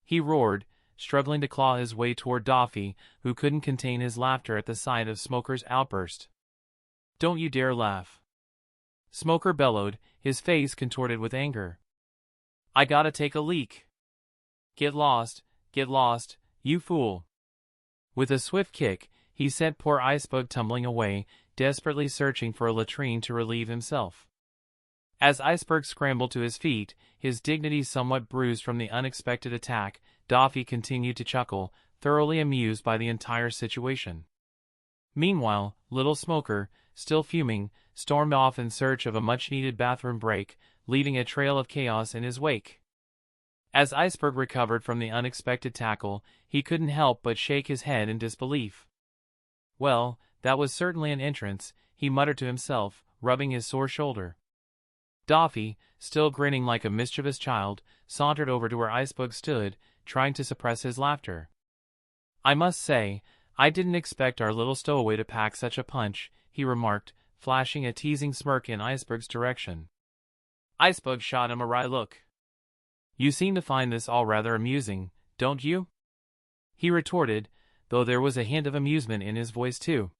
he roared, struggling to claw his way toward Doffy, who couldn't contain his laughter at the sight of Smoker's outburst. "Don't you dare laugh!" Smoker bellowed, his face contorted with anger. "I gotta take a leak. Get lost, you fool!" With a swift kick, he sent poor Icebug tumbling away, desperately searching for a latrine to relieve himself. As Icebug scrambled to his feet, his dignity somewhat bruised from the unexpected attack, Doffy continued to chuckle, thoroughly amused by the entire situation. Meanwhile, Little Smoker, still fuming, stormed off in search of a much-needed bathroom break, leaving a trail of chaos in his wake. As Icebug recovered from the unexpected tackle, he couldn't help but shake his head in disbelief. "Well, that was certainly an entrance," he muttered to himself, rubbing his sore shoulder. Doffy, still grinning like a mischievous child, sauntered over to where Icebug stood, trying to suppress his laughter. "I must say, I didn't expect our little stowaway to pack such a punch," he remarked, flashing a teasing smirk in Icebug's direction. Icebug shot him a wry look. "You seem to find this all rather amusing, don't you?" he retorted, though there was a hint of amusement in his voice too.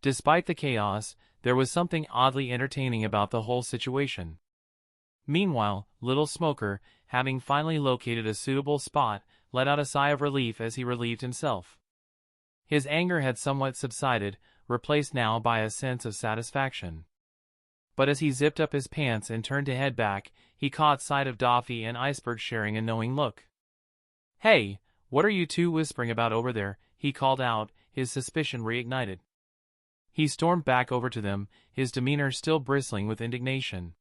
Despite the chaos, there was something oddly entertaining about the whole situation. Meanwhile, Little Smoker, having finally located a suitable spot, let out a sigh of relief as he relieved himself. His anger had somewhat subsided, replaced now by a sense of satisfaction. But as he zipped up his pants and turned to head back, he caught sight of Doffy and Icebug sharing a knowing look. "Hey, what are you two whispering about over there?" he called out, his suspicion reignited. He stormed back over to them, his demeanor still bristling with indignation.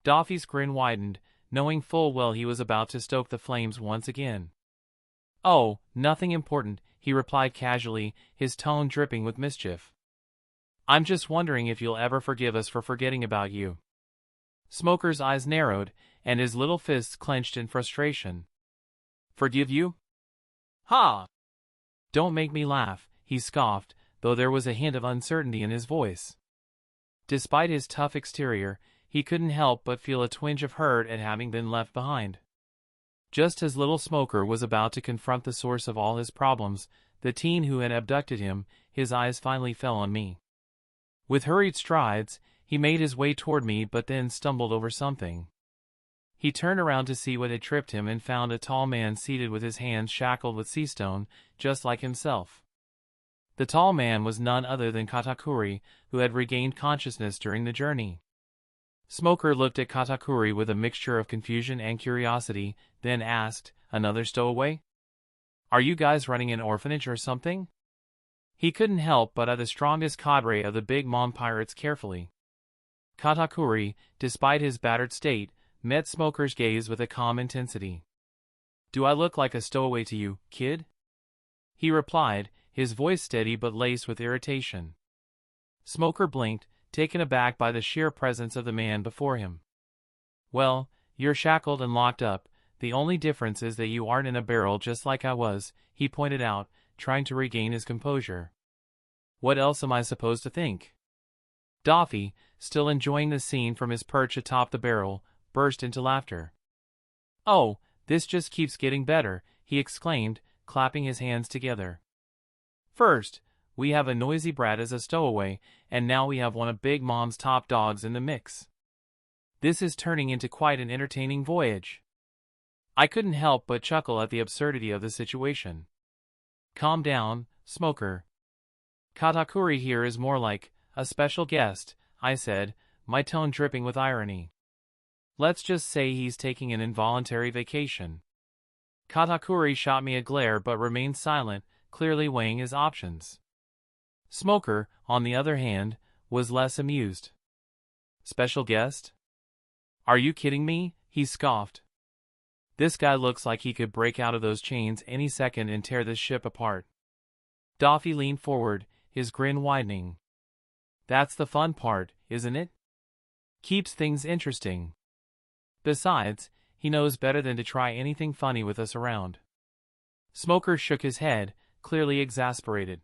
Doffy's grin widened, knowing full well he was about to stoke the flames once again. "Oh, nothing important," he replied casually, his tone dripping with mischief. "I'm just wondering if you'll ever forgive us for forgetting about you." Smoker's eyes narrowed, and his little fists clenched in frustration. "Forgive you? Ha! Don't make me laugh," he scoffed, though there was a hint of uncertainty in his voice. Despite his tough exterior, he couldn't help but feel a twinge of hurt at having been left behind. Just as little Smoker was about to confront the source of all his problems, the teen who had abducted him, his eyes finally fell on me. With hurried strides, he made his way toward me but then stumbled over something. He turned around to see what had tripped him and found a tall man seated with his hands shackled with sea stone, just like himself. The tall man was none other than Katakuri, who had regained consciousness during the journey. Smoker looked at Katakuri with a mixture of confusion and curiosity, then asked, "Another stowaway? Are you guys running an orphanage or something?" He couldn't help but eye the strongest cadre of the Big Mom pirates carefully. Katakuri, despite his battered state, met Smoker's gaze with a calm intensity. "Do I look like a stowaway to you, kid?" he replied, his voice steady but laced with irritation. Smoker blinked, taken aback by the sheer presence of the man before him. "Well, you're shackled and locked up. The only difference is that you aren't in a barrel just like I was," he pointed out, trying to regain his composure. "What else am I supposed to think?" Doffy, still enjoying the scene from his perch atop the barrel, burst into laughter. "Oh, this just keeps getting better," he exclaimed, clapping his hands together. "First, we have a noisy brat as a stowaway, and now we have one of Big Mom's top dogs in the mix. This is turning into quite an entertaining voyage." I couldn't help but chuckle at the absurdity of the situation. "Calm down, Smoker. Katakuri here is more like a special guest," I said, my tone dripping with irony. "Let's just say he's taking an involuntary vacation." Katakuri shot me a glare but remained silent, clearly weighing his options. Smoker, on the other hand, was less amused. "Special guest? Are you kidding me?" he scoffed. "This guy looks like he could break out of those chains any second and tear this ship apart." Doffy leaned forward, his grin widening. "That's the fun part, isn't it? Keeps things interesting. Besides, he knows better than to try anything funny with us around." Smoker shook his head, clearly exasperated.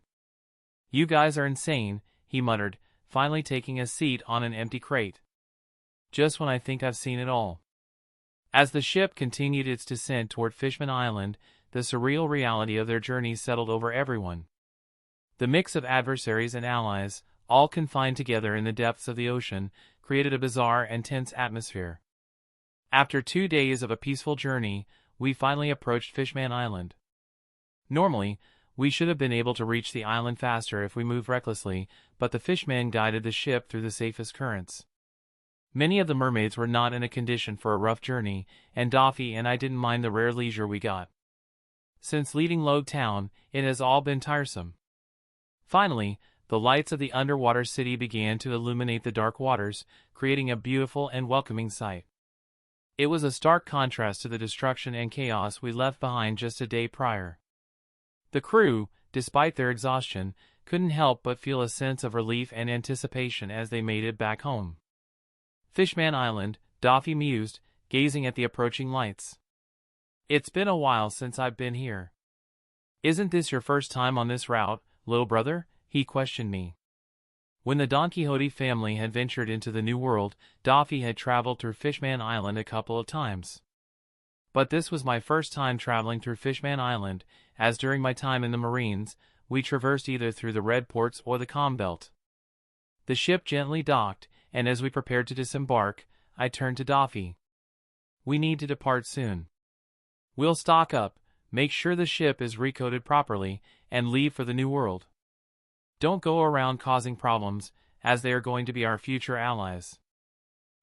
"You guys are insane," he muttered, finally taking a seat on an empty crate. "Just when I think I've seen it all." As the ship continued its descent toward Fishman Island, the surreal reality of their journey settled over everyone. The mix of adversaries and allies, all confined together in the depths of the ocean, created a bizarre and tense atmosphere. After 2 days of a peaceful journey, we finally approached Fishman Island. Normally, we should have been able to reach the island faster if we moved recklessly, but the fishman guided the ship through the safest currents. Many of the mermaids were not in a condition for a rough journey, and Doffy and I didn't mind the rare leisure we got. Since leaving Log Town, it has all been tiresome. Finally, the lights of the underwater city began to illuminate the dark waters, creating a beautiful and welcoming sight. It was a stark contrast to the destruction and chaos we left behind just a day prior. The crew, despite their exhaustion, couldn't help but feel a sense of relief and anticipation as they made it back home. "Fishman Island," Doffy mused, gazing at the approaching lights. "It's been a while since I've been here." "Isn't this your first time on this route, little brother?" he questioned me. When the Donquxote family had ventured into the New World, Doffy had traveled through Fishman Island a couple of times. But this was my first time traveling through Fishman Island, as during my time in the Marines, we traversed either through the Red Ports or the Calm Belt. The ship gently docked, and as we prepared to disembark, I turned to Doffy. "We need to depart soon. We'll stock up, make sure the ship is recoded properly, and leave for the New World. Don't go around causing problems, as they are going to be our future allies.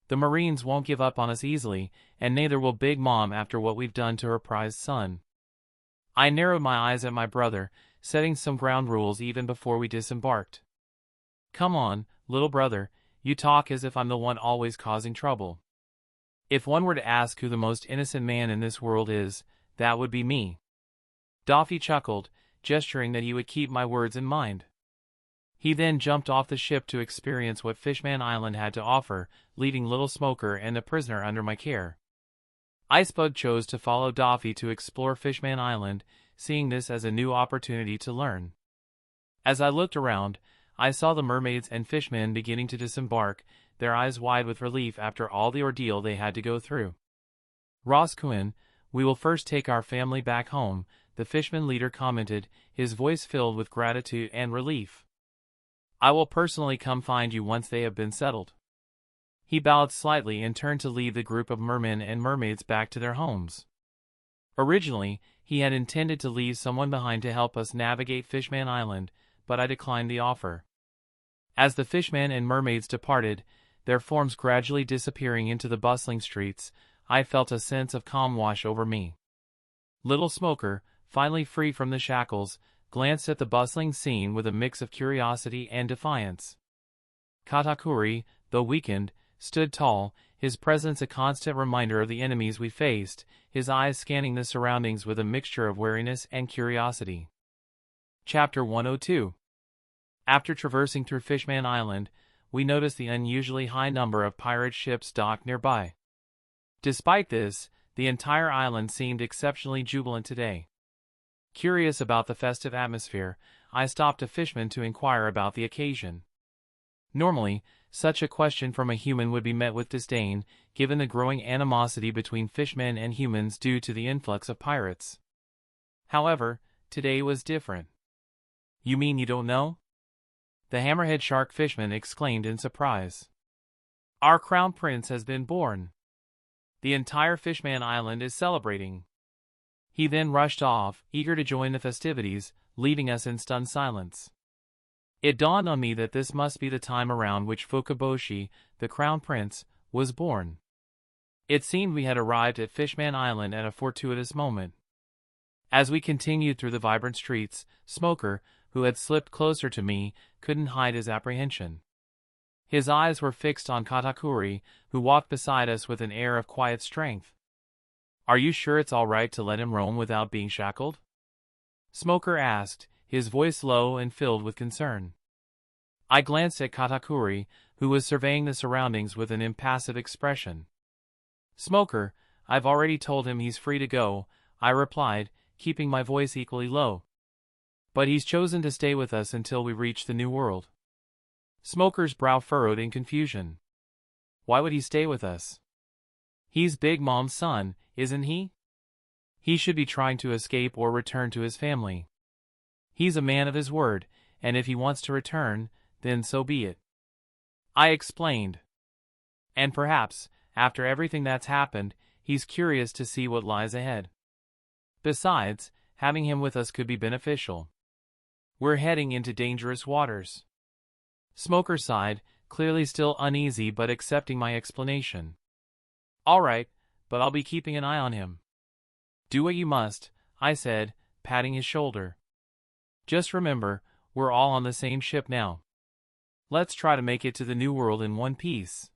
The Marines won't give up on us easily, and neither will Big Mom after what we've done to her prized son." I narrowed my eyes at my brother, setting some ground rules even before we disembarked. "Come on, little brother, you talk as if I'm the one always causing trouble. If one were to ask who the most innocent man in this world is, that would be me." Doffy chuckled, gesturing that he would keep my words in mind. He then jumped off the ship to experience what Fishman Island had to offer, leaving little Smoker and the prisoner under my care. Icebug chose to follow Doffy to explore Fishman Island, seeing this as a new opportunity to learn. As I looked around, I saw the mermaids and fishmen beginning to disembark, their eyes wide with relief after all the ordeal they had to go through. "Roscoon, "We will first take our family back home," the fisherman leader commented, his voice filled with gratitude and relief. "I will personally come find you once they have been settled." He bowed slightly and turned to lead the group of mermen and mermaids back to their homes. Originally, he had intended to leave someone behind to help us navigate Fishman Island, but I declined the offer. As the fishmen and mermaids departed, their forms gradually disappearing into the bustling streets, I felt a sense of calm wash over me. Little Smoker, finally free from the shackles, glanced at the bustling scene with a mix of curiosity and defiance. Katakuri, though weakened, stood tall, his presence a constant reminder of the enemies we faced, his eyes scanning the surroundings with a mixture of wariness and curiosity. Chapter 102. After traversing through Fishman Island, we noticed the unusually high number of pirate ships docked nearby. Despite this, the entire island seemed exceptionally jubilant today. Curious about the festive atmosphere, I stopped a fishman to inquire about the occasion. Normally, such a question from a human would be met with disdain, given the growing animosity between fishmen and humans due to the influx of pirates. However, today was different. "You mean you don't know?" the hammerhead shark fishman exclaimed in surprise. "Our crown prince has been born. The entire Fishman Island is celebrating." He then rushed off, eager to join the festivities, leaving us in stunned silence. It dawned on me that this must be the time around which Fukaboshi, the crown prince, was born. It seemed we had arrived at Fishman Island at a fortuitous moment. As we continued through the vibrant streets, Smoker, who had slipped closer to me, couldn't hide his apprehension. His eyes were fixed on Katakuri, who walked beside us with an air of quiet strength. "Are you sure it's all right to let him roam without being shackled?" Smoker asked, his voice low and filled with concern. I glanced at Katakuri, who was surveying the surroundings with an impassive expression. "Smoker, I've already told him he's free to go," I replied, keeping my voice equally low. "But he's chosen to stay with us until we reach the New World." Smoker's brow furrowed in confusion. "Why would he stay with us? He's Big Mom's son, isn't he? He should be trying to escape or return to his family. He's a man of his word, and if he wants to return, then so be it," I explained. "And perhaps, after everything that's happened, he's curious to see what lies ahead. Besides, having him with us could be beneficial. We're heading into dangerous waters." Smoker sighed, clearly still uneasy but accepting my explanation. "All right, but I'll be keeping an eye on him." "Do what you must," I said, patting his shoulder. "Just remember, we're all on the same ship now. Let's try to make it to the New World in one piece."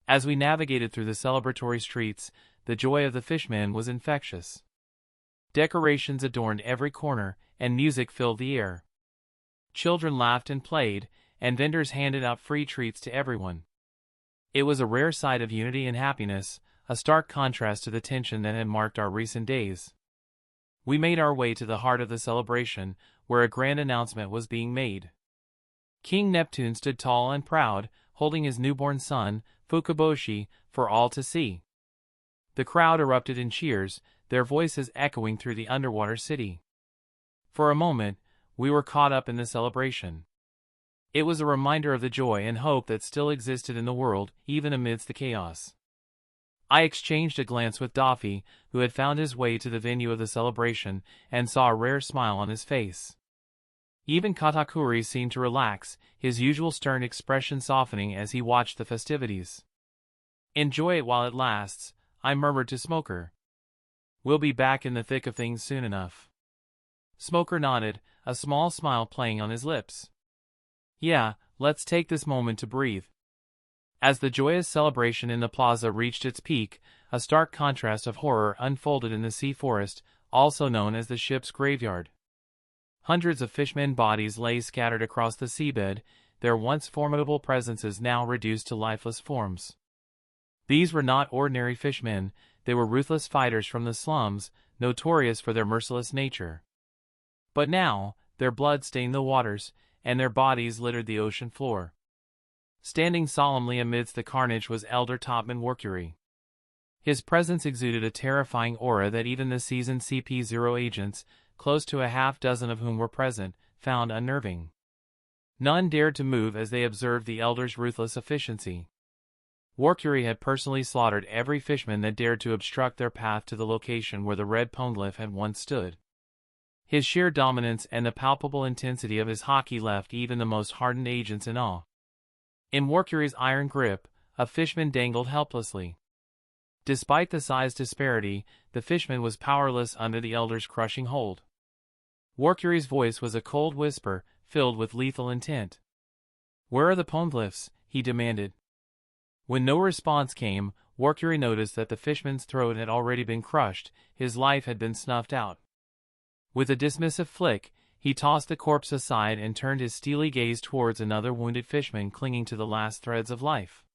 As we navigated through the celebratory streets, the joy of the fishmen was infectious. Decorations adorned every corner, and music filled the air. Children laughed and played, and vendors handed out free treats to everyone. It was a rare sight of unity and happiness, a stark contrast to the tension that had marked our recent days. We made our way to the heart of the celebration, where a grand announcement was being made. King Neptune stood tall and proud, holding his newborn son, Fukaboshi, for all to see. The crowd erupted in cheers, their voices echoing through the underwater city. For a moment, we were caught up in the celebration. It was a reminder of the joy and hope that still existed in the world, even amidst the chaos. I exchanged a glance with Doffy, who had found his way to the venue of the celebration, and saw a rare smile on his face. Even Katakuri seemed to relax, his usual stern expression softening as he watched the festivities. "Enjoy it while it lasts," I murmured to Smoker. "We'll be back in the thick of things soon enough." Smoker nodded, a small smile playing on his lips. "Yeah, let's take this moment to breathe." As the joyous celebration in the plaza reached its peak, a stark contrast of horror unfolded in the sea forest, also known as the ship's graveyard. Hundreds of fishmen bodies lay scattered across the seabed, their once formidable presences now reduced to lifeless forms. These were not ordinary fishmen, they were ruthless fighters from the slums, notorious for their merciless nature. But now, their blood stained the waters, and their bodies littered the ocean floor. Standing solemnly amidst the carnage was Elder Topman Workury. His presence exuded a terrifying aura that even the seasoned CP0 agents, close to a half-dozen of whom were present, found unnerving. None dared to move as they observed the elder's ruthless efficiency. Warcury had personally slaughtered every fishman that dared to obstruct their path to the location where the red poneglyph had once stood. His sheer dominance and the palpable intensity of his haki left even the most hardened agents in awe. In Warcury's iron grip, a fishman dangled helplessly. Despite the size disparity, the fishman was powerless under the elder's crushing hold. Warcury's voice was a cold whisper, filled with lethal intent. "Where are the poneglyphs?" he demanded. When no response came, Warcury noticed that the fishman's throat had already been crushed, his life had been snuffed out. With a dismissive flick, he tossed the corpse aside and turned his steely gaze towards another wounded fishman clinging to the last threads of life.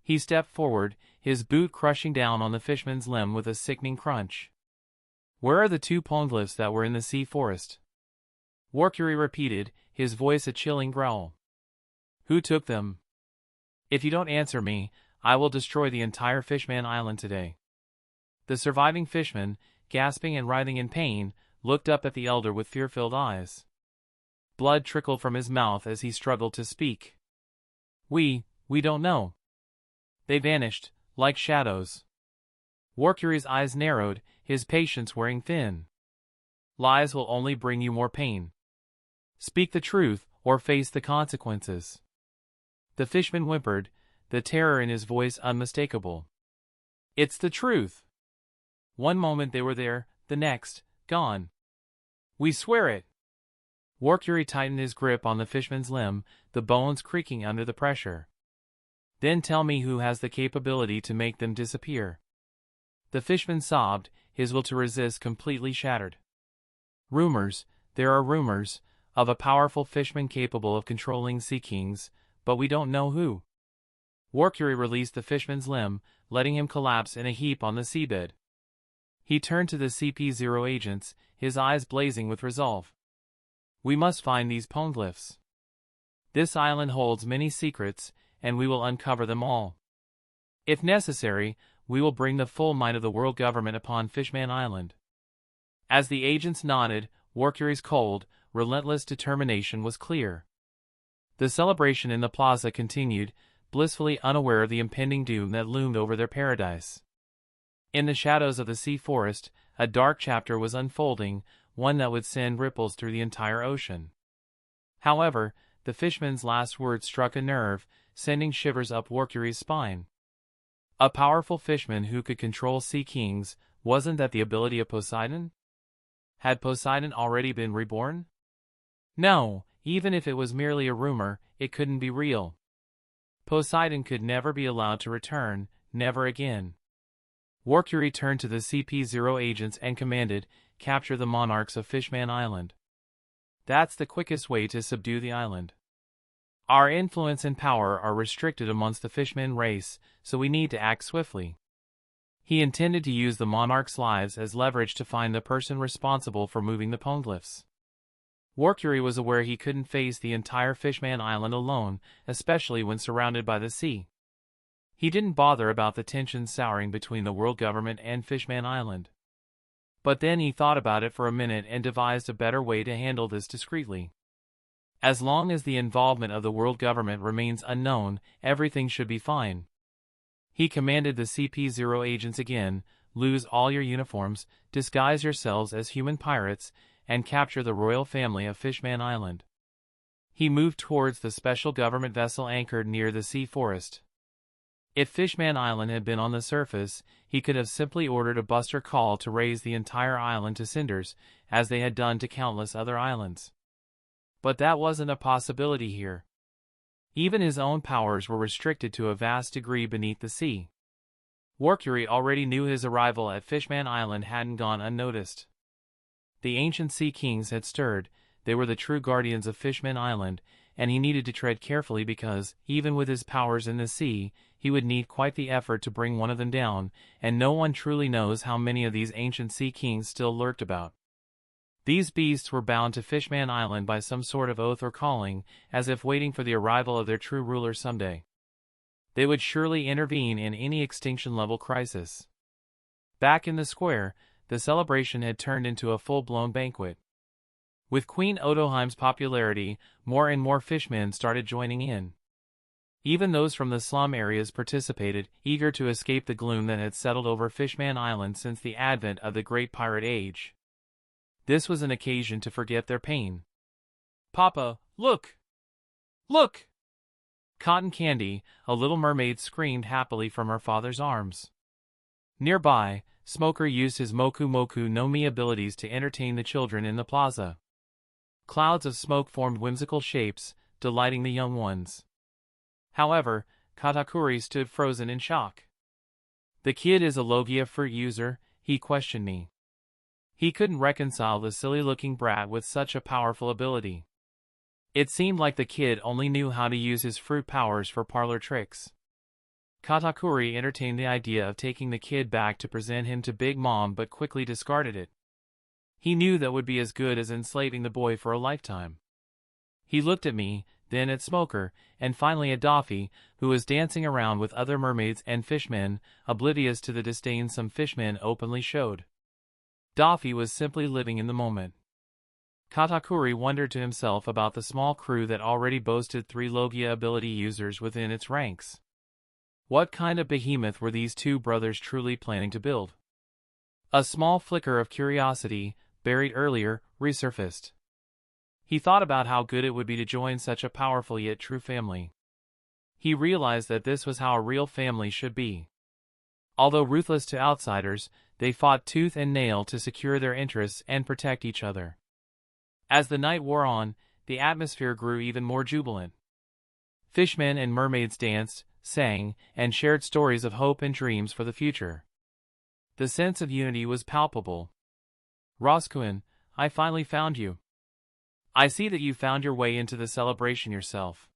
He stepped forward, his boot crushing down on the fishman's limb with a sickening crunch. "Where are the 2 poneglyphs that were in the sea forest?" Warcury repeated, his voice a chilling growl. "Who took them? If you don't answer me, I will destroy the entire Fishman Island today." The surviving fishman, gasping and writhing in pain, looked up at the elder with fear-filled eyes. Blood trickled from his mouth as he struggled to speak. We don't know. They vanished, like shadows." Warcury's eyes narrowed, his patience wearing thin. "Lies will only bring you more pain. Speak the truth, or face the consequences." The fishman whimpered, the terror in his voice unmistakable. "It's the truth. One moment they were there, the next, gone. We swear it." Warcury tightened his grip on the fishman's limb, the bones creaking under the pressure. "Then tell me who has the capability to make them disappear." The fishman sobbed, his will to resist completely shattered. "Rumors, there are rumors, of a powerful fishman capable of controlling sea kings, but we don't know who." Warcury released the fishman's limb, letting him collapse in a heap on the seabed. He turned to the CP0 agents, his eyes blazing with resolve. "We must find these poneglyphs. This island holds many secrets, and we will uncover them all. If necessary, we will bring the full might of the world government upon Fishman Island." As the agents nodded, Warcury's cold, relentless determination was clear. The celebration in the plaza continued, blissfully unaware of the impending doom that loomed over their paradise. In the shadows of the sea forest, a dark chapter was unfolding, one that would send ripples through the entire ocean. However, the fishman's last words struck a nerve, sending shivers up Warcury's spine. A powerful fishman who could control sea kings, wasn't that the ability of Poseidon? Had Poseidon already been reborn? No, even if it was merely a rumor, it couldn't be real. Poseidon could never be allowed to return, never again. Warcury turned to the CP0 agents and commanded, "Capture the monarchs of Fishman Island. That's the quickest way to subdue the island. Our influence and power are restricted amongst the Fishman race, so we need to act swiftly." He intended to use the monarchs' lives as leverage to find the person responsible for moving the poneglyphs. Warcury was aware he couldn't face the entire Fishman Island alone, especially when surrounded by the sea. He didn't bother about the tensions souring between the world government and Fishman Island. But then he thought about it for a minute and devised a better way to handle this discreetly. As long as the involvement of the world government remains unknown, everything should be fine. He commanded the CP0 agents again, "Lose all your uniforms, disguise yourselves as human pirates, and capture the royal family of Fishman Island." He moved towards the special government vessel anchored near the sea forest. If Fishman Island had been on the surface, he could have simply ordered a buster call to raise the entire island to cinders, as they had done to countless other islands. But that wasn't a possibility here. Even his own powers were restricted to a vast degree beneath the sea. Warcury already knew his arrival at Fishman Island hadn't gone unnoticed. The ancient sea kings had stirred, they were the true guardians of Fishman Island, and he needed to tread carefully because, even with his powers in the sea, he would need quite the effort to bring one of them down, and no one truly knows how many of these ancient sea kings still lurked about. These beasts were bound to Fishman Island by some sort of oath or calling, as if waiting for the arrival of their true ruler someday. They would surely intervene in any extinction-level crisis. Back in the square, the celebration had turned into a full-blown banquet. With Queen Otoheim's popularity, more and more fishmen started joining in. Even those from the slum areas participated, eager to escape the gloom that had settled over Fishman Island since the advent of the Great Pirate Age. This was an occasion to forget their pain. "Papa, look! Look!" Cotton Candy, a little mermaid, screamed happily from her father's arms. Nearby, Smoker used his Moku Moku no Mi abilities to entertain the children in the plaza. Clouds of smoke formed whimsical shapes, delighting the young ones. However, Katakuri stood frozen in shock. "The kid is a Logia fruit user?" he questioned me. He couldn't reconcile the silly-looking brat with such a powerful ability. It seemed like the kid only knew how to use his fruit powers for parlor tricks. Katakuri entertained the idea of taking the kid back to present him to Big Mom but quickly discarded it. He knew that would be as good as enslaving the boy for a lifetime. He looked at me, then at Smoker, and finally at Doffy, who was dancing around with other mermaids and fishmen, oblivious to the disdain some fishmen openly showed. Doffy was simply living in the moment. Katakuri wondered to himself about the small crew that already boasted 3 Logia ability users within its ranks. What kind of behemoth were these two brothers truly planning to build? A small flicker of curiosity, buried earlier, resurfaced. He thought about how good it would be to join such a powerful yet true family. He realized that this was how a real family should be. Although ruthless to outsiders, they fought tooth and nail to secure their interests and protect each other. As the night wore on, the atmosphere grew even more jubilant. Fishmen and mermaids danced, sang, and shared stories of hope and dreams for the future. The sense of unity was palpable. "Roscoe, I finally found you. I see that you found your way into the celebration yourself.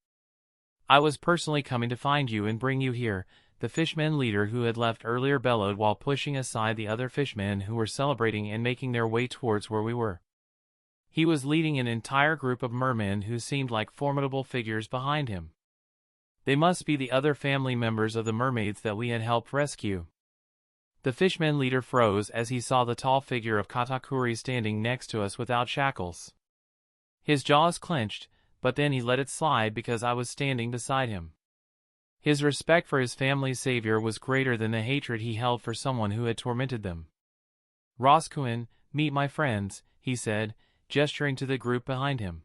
I was personally coming to find you and bring you here," the fishman leader who had left earlier bellowed while pushing aside the other fishmen who were celebrating and making their way towards where we were. He was leading an entire group of mermen who seemed like formidable figures behind him. They must be the other family members of the mermaids that we had helped rescue. The fishman leader froze as he saw the tall figure of Katakuri standing next to us without shackles. His jaws clenched, but then he let it slide because I was standing beside him. His respect for his family's savior was greater than the hatred he held for someone who had tormented them. "Roscoe, meet my friends," he said, gesturing to the group behind him.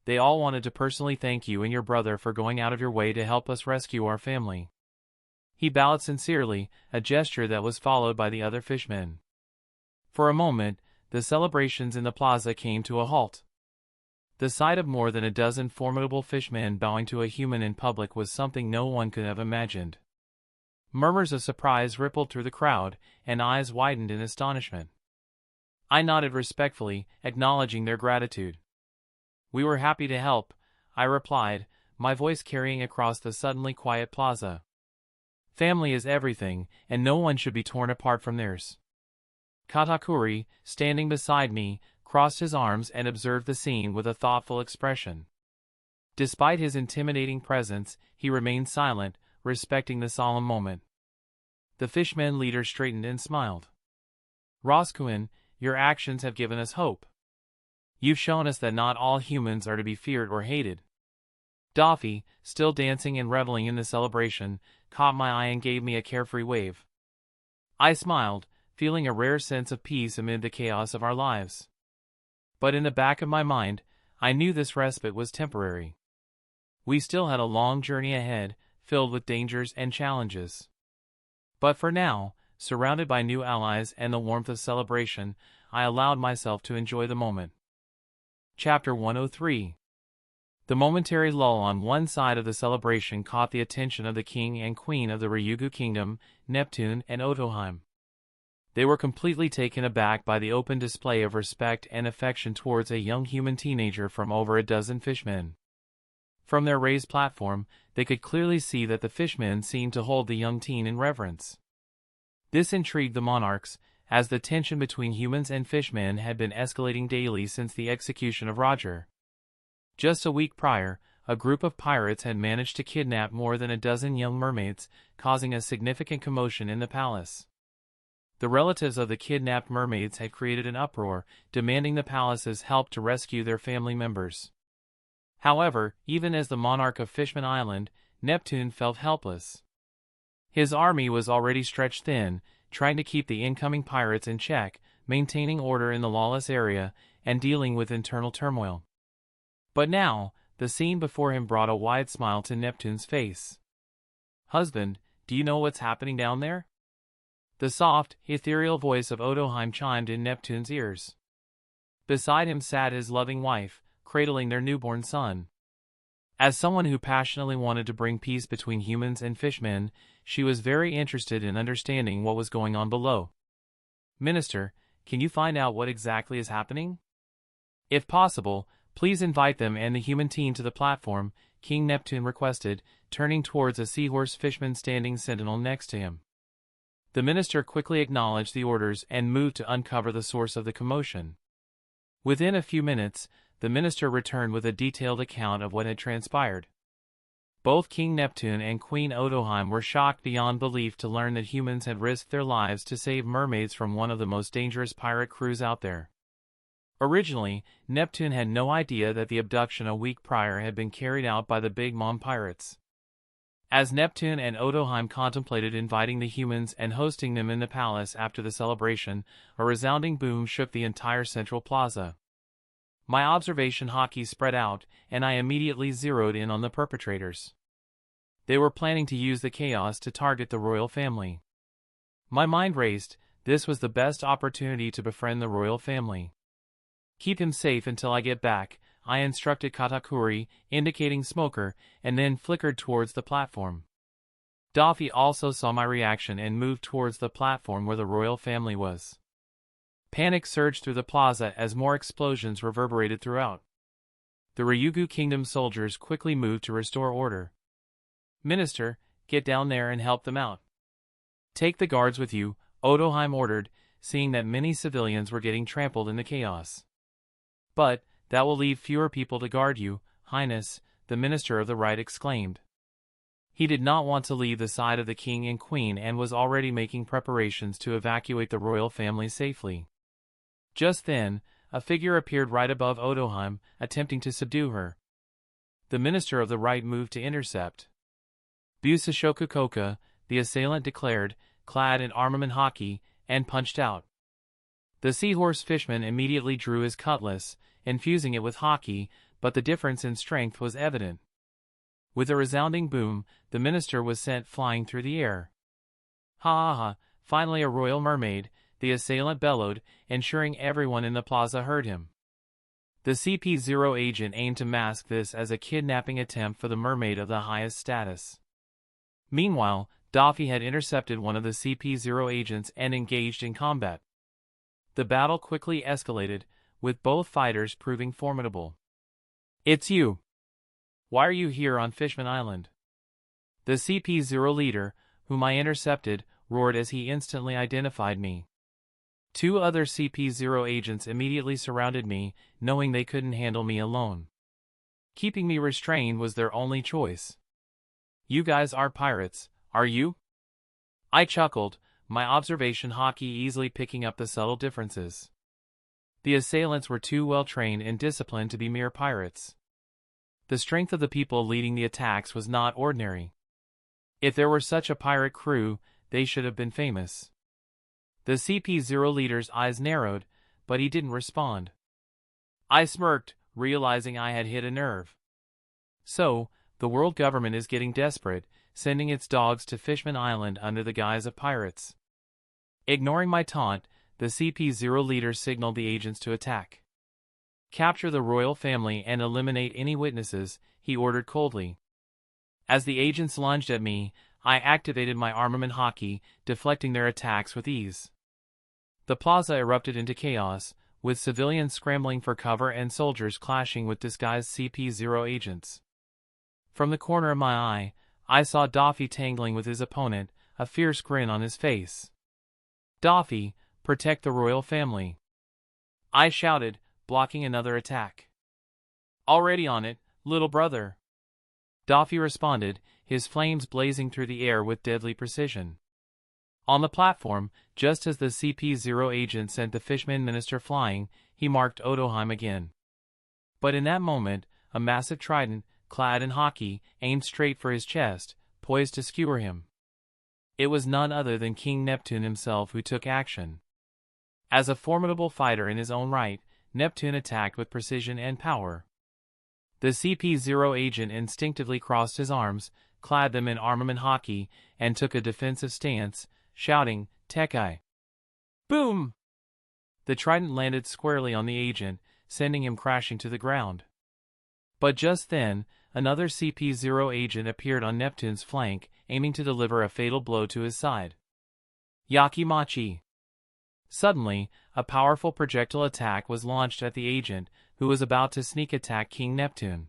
"They all wanted to personally thank you and your brother for going out of your way to help us rescue our family." He bowed sincerely, a gesture that was followed by the other fishmen. For a moment, the celebrations in the plaza came to a halt. The sight of more than a dozen formidable fishmen bowing to a human in public was something no one could have imagined. Murmurs of surprise rippled through the crowd, and eyes widened in astonishment. I nodded respectfully, acknowledging their gratitude. "We were happy to help," I replied, my voice carrying across the suddenly quiet plaza. "Family is everything, and no one should be torn apart from theirs." Katakuri, standing beside me, crossed his arms and observed the scene with a thoughtful expression. Despite his intimidating presence, he remained silent, respecting the solemn moment. The fishman leader straightened and smiled. "Roscoe, your actions have given us hope. You've shown us that not all humans are to be feared or hated." Doffy, still dancing and reveling in the celebration, caught my eye and gave me a carefree wave. I smiled, feeling a rare sense of peace amid the chaos of our lives. But in the back of my mind, I knew this respite was temporary. We still had a long journey ahead, filled with dangers and challenges. But for now, surrounded by new allies and the warmth of celebration, I allowed myself to enjoy the moment. Chapter 103. The momentary lull on one side of the celebration caught the attention of the king and queen of the Ryugu Kingdom, Neptune and Otoheim. They were completely taken aback by the open display of respect and affection towards a young human teenager from over a dozen fishmen. From their raised platform, they could clearly see that the fishmen seemed to hold the young teen in reverence. This intrigued the monarchs, as the tension between humans and fishmen had been escalating daily since the execution of Roger. Just a week prior, a group of pirates had managed to kidnap more than a dozen young mermaids, causing a significant commotion in the palace. The relatives of the kidnapped mermaids had created an uproar, demanding the palace's help to rescue their family members. However, even as the monarch of Fishman Island, Neptune felt helpless. His army was already stretched thin, trying to keep the incoming pirates in check, maintaining order in the lawless area, and dealing with internal turmoil. But now, the scene before him brought a wide smile to Neptune's face. "Husband, do you know what's happening down there?" The soft, ethereal voice of Odoheim chimed in Neptune's ears. Beside him sat his loving wife, cradling their newborn son. As someone who passionately wanted to bring peace between humans and fishmen, she was very interested in understanding what was going on below. "Minister, can you find out what exactly is happening? If possible, please invite them and the human team to the platform," King Neptune requested, turning towards a seahorse fishman standing sentinel next to him. The minister quickly acknowledged the orders and moved to uncover the source of the commotion. Within a few minutes, the minister returned with a detailed account of what had transpired. Both King Neptune and Queen Odoheim were shocked beyond belief to learn that humans had risked their lives to save mermaids from one of the most dangerous pirate crews out there. Originally, Neptune had no idea that the abduction a week prior had been carried out by the Big Mom pirates. As Neptune and Odoheim contemplated inviting the humans and hosting them in the palace after the celebration, a resounding boom shook the entire central plaza. My observation hockey spread out, and I immediately zeroed in on the perpetrators. They were planning to use the chaos to target the royal family. My mind raced. This was the best opportunity to befriend the royal family. "Keep him safe until I get back," I instructed Katakuri, indicating Smoker, and then flickered towards the platform. Doffy also saw my reaction and moved towards the platform where the royal family was. Panic surged through the plaza as more explosions reverberated throughout. The Ryugu Kingdom soldiers quickly moved to restore order. "Minister, get down there and help them out. Take the guards with you," Odoheim ordered, seeing that many civilians were getting trampled in the chaos. "But that will leave fewer people to guard you, Highness," the Minister of the Right exclaimed. He did not want to leave the side of the king and queen and was already making preparations to evacuate the royal family safely. Just then, a figure appeared right above Odoheim, attempting to subdue her. The Minister of the Right moved to intercept. "Busashoku Koka," the assailant declared, clad in armament hockey, and punched out. The seahorse fishman immediately drew his cutlass, infusing it with hockey, but the difference in strength was evident. With a resounding boom, the minister was sent flying through the air. "Ha ha ha, finally a royal mermaid," the assailant bellowed, ensuring everyone in the plaza heard him. The CP0 agent aimed to mask this as a kidnapping attempt for the mermaid of the highest status. Meanwhile, Doffy had intercepted one of the CP0 agents and engaged in combat. The battle quickly escalated, with both fighters proving formidable. "It's you! Why are you here on Fishman Island?" The CP0 leader, whom I intercepted, roared as he instantly identified me. Two other CP0 agents immediately surrounded me, knowing they couldn't handle me alone. Keeping me restrained was their only choice. "You guys are pirates, are you?" I chuckled, my observation hockey easily picking up the subtle differences. The assailants were too well trained and disciplined to be mere pirates. The strength of the people leading the attacks was not ordinary. If there were such a pirate crew, they should have been famous. The CP0 leader's eyes narrowed, but he didn't respond. I smirked, realizing I had hit a nerve. So, the world government is getting desperate, sending its dogs to Fishman Island under the guise of pirates. Ignoring my taunt, the CP0 leader signaled the agents to attack. "Capture the royal family and eliminate any witnesses," he ordered coldly. As the agents lunged at me, I activated my armament hockey, deflecting their attacks with ease. The plaza erupted into chaos, with civilians scrambling for cover and soldiers clashing with disguised CP0 agents. From the corner of my eye, I saw Doffy tangling with his opponent, a fierce grin on his face. "Doffy, protect the royal family," I shouted, blocking another attack. "Already on it, little brother." Doffy responded, his flames blazing through the air with deadly precision. On the platform, just as the CP0 agent sent the fishman minister flying, he marked Odoheim again. But in that moment, a massive trident, clad in hockey, aimed straight for his chest, poised to skewer him. It was none other than King Neptune himself who took action. As a formidable fighter in his own right, Neptune attacked with precision and power. The CP0 agent instinctively crossed his arms, clad them in armament hockey, and took a defensive stance, shouting, "Tekai!" Boom! The trident landed squarely on the agent, sending him crashing to the ground. But just then, another CP0 agent appeared on Neptune's flank, aiming to deliver a fatal blow to his side. Yakimachi! Suddenly, a powerful projectile attack was launched at the agent, who was about to sneak attack King Neptune.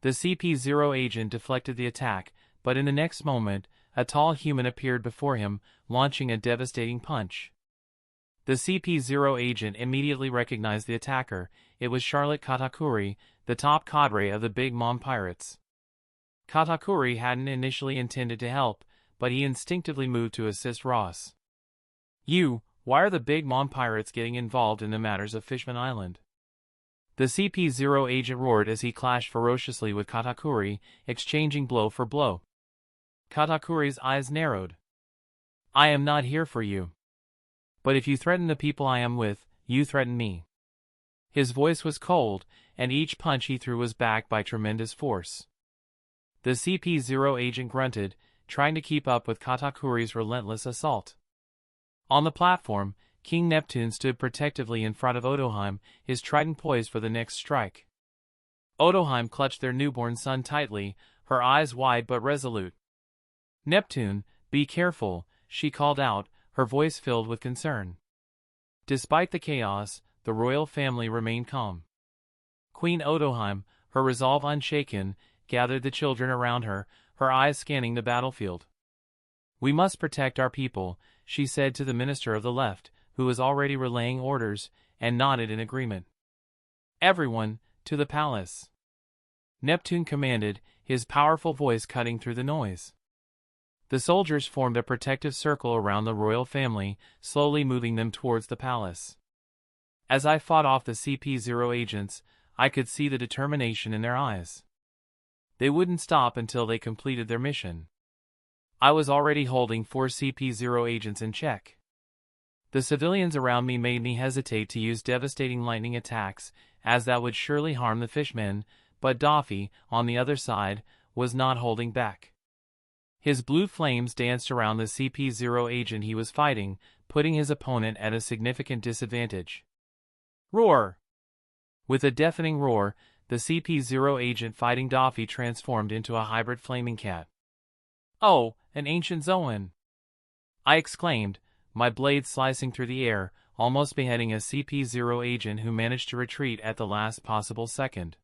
The CP0 agent deflected the attack, but in the next moment, a tall human appeared before him, launching a devastating punch. The CP0 agent immediately recognized the attacker. It was Charlotte Katakuri, the top cadre of the Big Mom Pirates. Katakuri hadn't initially intended to help, but he instinctively moved to assist Ross. Why are the Big Mom Pirates getting involved in the matters of Fishman Island? The CP0 agent roared as he clashed ferociously with Katakuri, exchanging blow for blow. Katakuri's eyes narrowed. I am not here for you. But if you threaten the people I am with, you threaten me. His voice was cold, and each punch he threw was backed by tremendous force. The CP0 agent grunted, trying to keep up with Katakuri's relentless assault. On the platform, King Neptune stood protectively in front of Odoheim, his trident poised for the next strike. Odoheim clutched their newborn son tightly, her eyes wide but resolute. Neptune, be careful, she called out, her voice filled with concern. Despite the chaos, the royal family remained calm. Queen Odoheim, her resolve unshaken, gathered the children around her, her eyes scanning the battlefield. We must protect our people, she said to the minister of the left, who was already relaying orders, and nodded in agreement. Everyone, to the palace! Neptune commanded, his powerful voice cutting through the noise. The soldiers formed a protective circle around the royal family, slowly moving them towards the palace. As I fought off the CP0 agents, I could see the determination in their eyes. They wouldn't stop until they completed their mission. I was already holding 4 CP0 agents in check. The civilians around me made me hesitate to use devastating lightning attacks, as that would surely harm the fishmen, but Doffy, on the other side, was not holding back. His blue flames danced around the CP0 agent he was fighting, putting his opponent at a significant disadvantage. Roar! With a deafening roar, the CP0 agent fighting Doffy transformed into a hybrid flaming cat. Oh, an ancient Zoan! I exclaimed, my blade slicing through the air, almost beheading a CP0 agent who managed to retreat at the last possible second.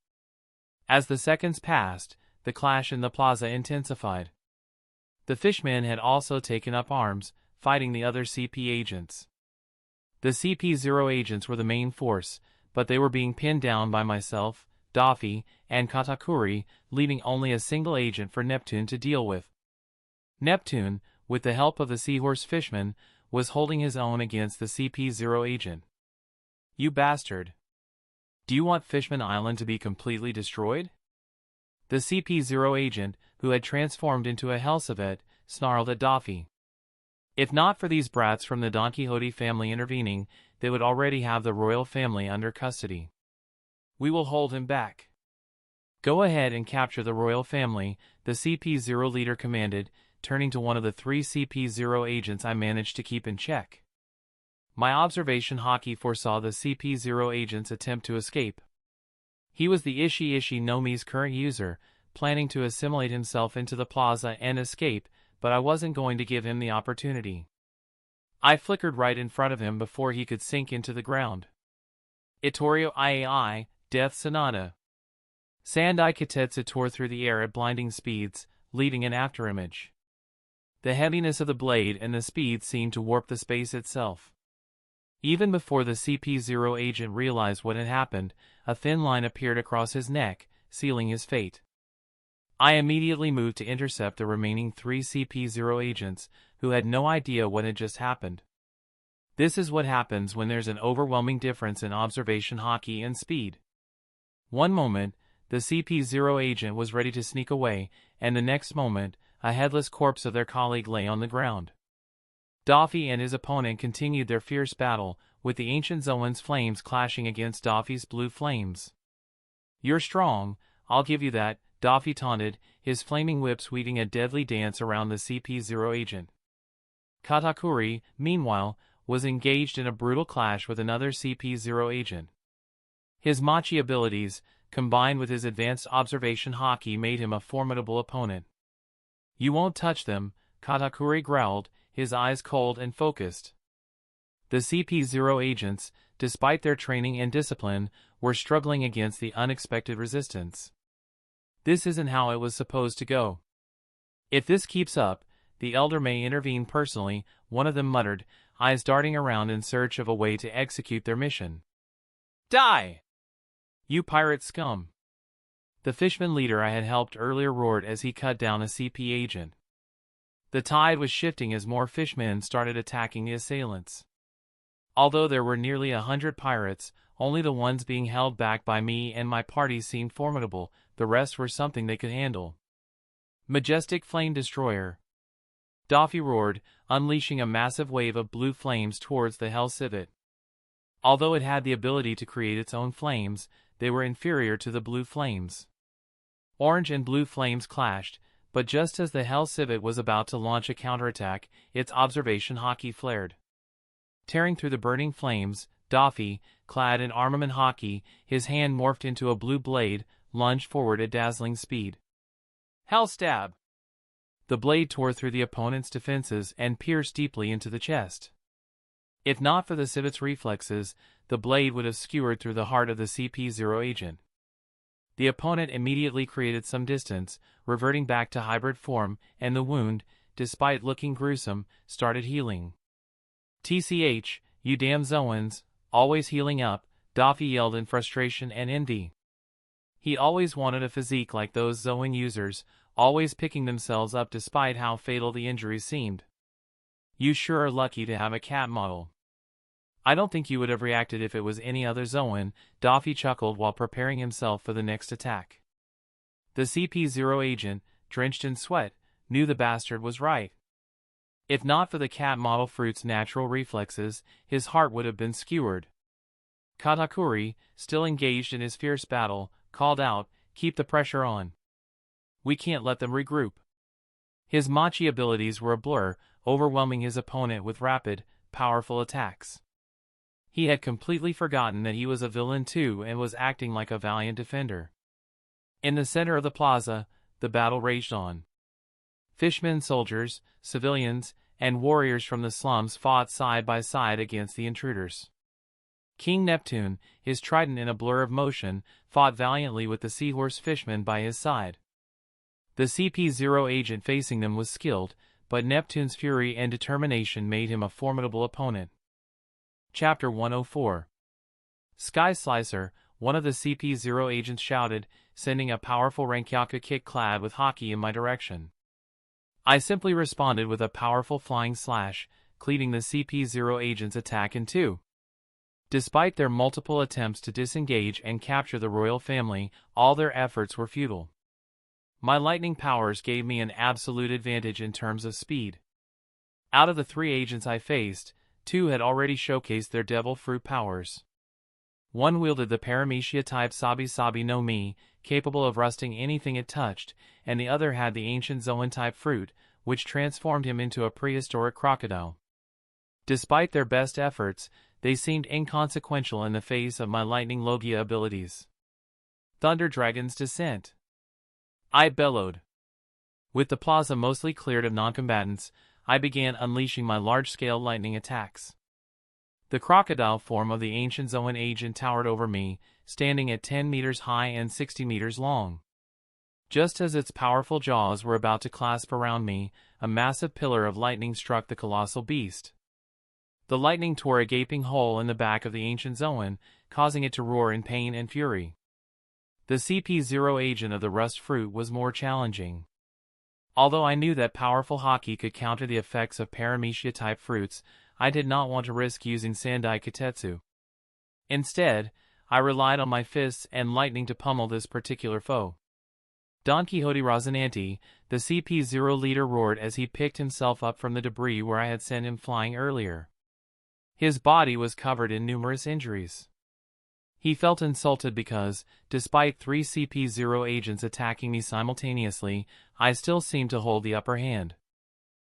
As the seconds passed, the clash in the plaza intensified. The fishmen had also taken up arms, fighting the other CP agents. The CP0 agents were the main force, but they were being pinned down by myself, Doffy, and Katakuri, leaving only a single agent for Neptune to deal with. Neptune, with the help of the seahorse fishman, was holding his own against the CP0 agent. You bastard! Do you want Fishman Island to be completely destroyed? The CP0 agent, who had transformed into a Helsavet, snarled at Doffy. If not for these brats from the Donquxote family intervening, they would already have the royal family under custody. We will hold him back. Go ahead and capture the royal family, the CP0 leader commanded, turning to one of the 3 CP0 agents I managed to keep in check. My observation hockey foresaw the CP0 agent's attempt to escape. He was the Ishi Nomi's current user, planning to assimilate himself into the plaza and escape, but I wasn't going to give him the opportunity. I flickered right in front of him before he could sink into the ground. Itorio Iai, Death Sonata. Sandai Katetsu tore through the air at blinding speeds, leaving an afterimage. The heaviness of the blade and the speed seemed to warp the space itself. Even before the CP0 agent realized what had happened, a thin line appeared across his neck, sealing his fate. I immediately moved to intercept the remaining 3 CP0 agents, who had no idea what had just happened. This is what happens when there's an overwhelming difference in observation hockey and speed. One moment, the CP0 agent was ready to sneak away, and the next moment, a headless corpse of their colleague lay on the ground. Doffy and his opponent continued their fierce battle, with the ancient Zoan's flames clashing against Doffy's blue flames. "You're strong, I'll give you that," Doffy taunted, his flaming whips weaving a deadly dance around the CP0 agent. Katakuri, meanwhile, was engaged in a brutal clash with another CP0 agent. His machi abilities, combined with his advanced observation hockey, made him a formidable opponent. "You won't touch them," Katakuri growled, his eyes cold and focused. The CP0 agents, despite their training and discipline, were struggling against the unexpected resistance. "This isn't how it was supposed to go. If this keeps up, the Elder may intervene personally," one of them muttered, eyes darting around in search of a way to execute their mission. "Die! You pirate scum!" The fishman leader I had helped earlier roared as he cut down a CP agent. The tide was shifting as more fishmen started attacking the assailants. Although there were nearly 100 pirates, only the ones being held back by me and my party seemed formidable, the rest were something they could handle. "Majestic Flame Destroyer!" Doffy roared, unleashing a massive wave of blue flames towards the Hell Civet. Although it had the ability to create its own flames, they were inferior to the blue flames. Orange and blue flames clashed, but just as the Hell Civet was about to launch a counterattack, its observation hockey flared. Tearing through the burning flames, Doffy, clad in armament hockey, his hand morphed into a blue blade, lunged forward at dazzling speed. Hell Stab! The blade tore through the opponent's defenses and pierced deeply into the chest. If not for the civet's reflexes, the blade would have skewered through the heart of the CP0 agent. The opponent immediately created some distance, reverting back to hybrid form, and the wound, despite looking gruesome, started healing. "TCH, you damn Zoans, always healing up," Doffy yelled in frustration and envy. He always wanted a physique like those Zoan users, always picking themselves up despite how fatal the injuries seemed. "You sure are lucky to have a cat model." "I don't think you would have reacted if it was any other Zoan," Doffy chuckled while preparing himself for the next attack. The CP0 agent, drenched in sweat, knew the bastard was right. If not for the cat model fruit's natural reflexes, his heart would have been skewered. Katakuri, still engaged in his fierce battle, called out, "Keep the pressure on. We can't let them regroup." His machi abilities were a blur, overwhelming his opponent with rapid, powerful attacks. He had completely forgotten that he was a villain too and was acting like a valiant defender. In the center of the plaza, the battle raged on. Fishmen, soldiers, civilians, and warriors from the slums fought side by side against the intruders. King Neptune, his trident in a blur of motion, fought valiantly with the seahorse fishman by his side. The CP0 agent facing them was skilled, but Neptune's fury and determination made him a formidable opponent. Chapter 104. "Sky Slicer," one of the CP0 agents shouted, sending a powerful Rankyaku kick clad with hockey in my direction. I simply responded with a powerful flying slash, cleaving the CP0 agent's attack in two. Despite their multiple attempts to disengage and capture the royal family, all their efforts were futile. My lightning powers gave me an absolute advantage in terms of speed. Out of the 3 agents I faced, 2 had already showcased their devil fruit powers. One wielded the Paramecia-type Sabi Sabi no Mi, capable of rusting anything it touched, and the other had the ancient Zoan-type fruit, which transformed him into a prehistoric crocodile. Despite their best efforts, they seemed inconsequential in the face of my lightning Logia abilities. "Thunder Dragon's Descent!" I bellowed. With the plaza mostly cleared of non-combatants, I began unleashing my large-scale lightning attacks. The crocodile form of the ancient Zoan agent towered over me, standing at 10 meters high and 60 meters long. Just as its powerful jaws were about to clasp around me, a massive pillar of lightning struck the colossal beast. The lightning tore a gaping hole in the back of the ancient Zoan, causing it to roar in pain and fury. The CP0 agent of the rust fruit was more challenging. Although I knew that powerful haki could counter the effects of paramecia-type fruits, I did not want to risk using Sandai Kitetsu. Instead, I relied on my fists and lightning to pummel this particular foe. Donquxote Rosinante, the CP0 leader, roared as he picked himself up from the debris where I had sent him flying earlier. His body was covered in numerous injuries. He felt insulted because, despite 3 CP0 agents attacking me simultaneously, I still seemed to hold the upper hand.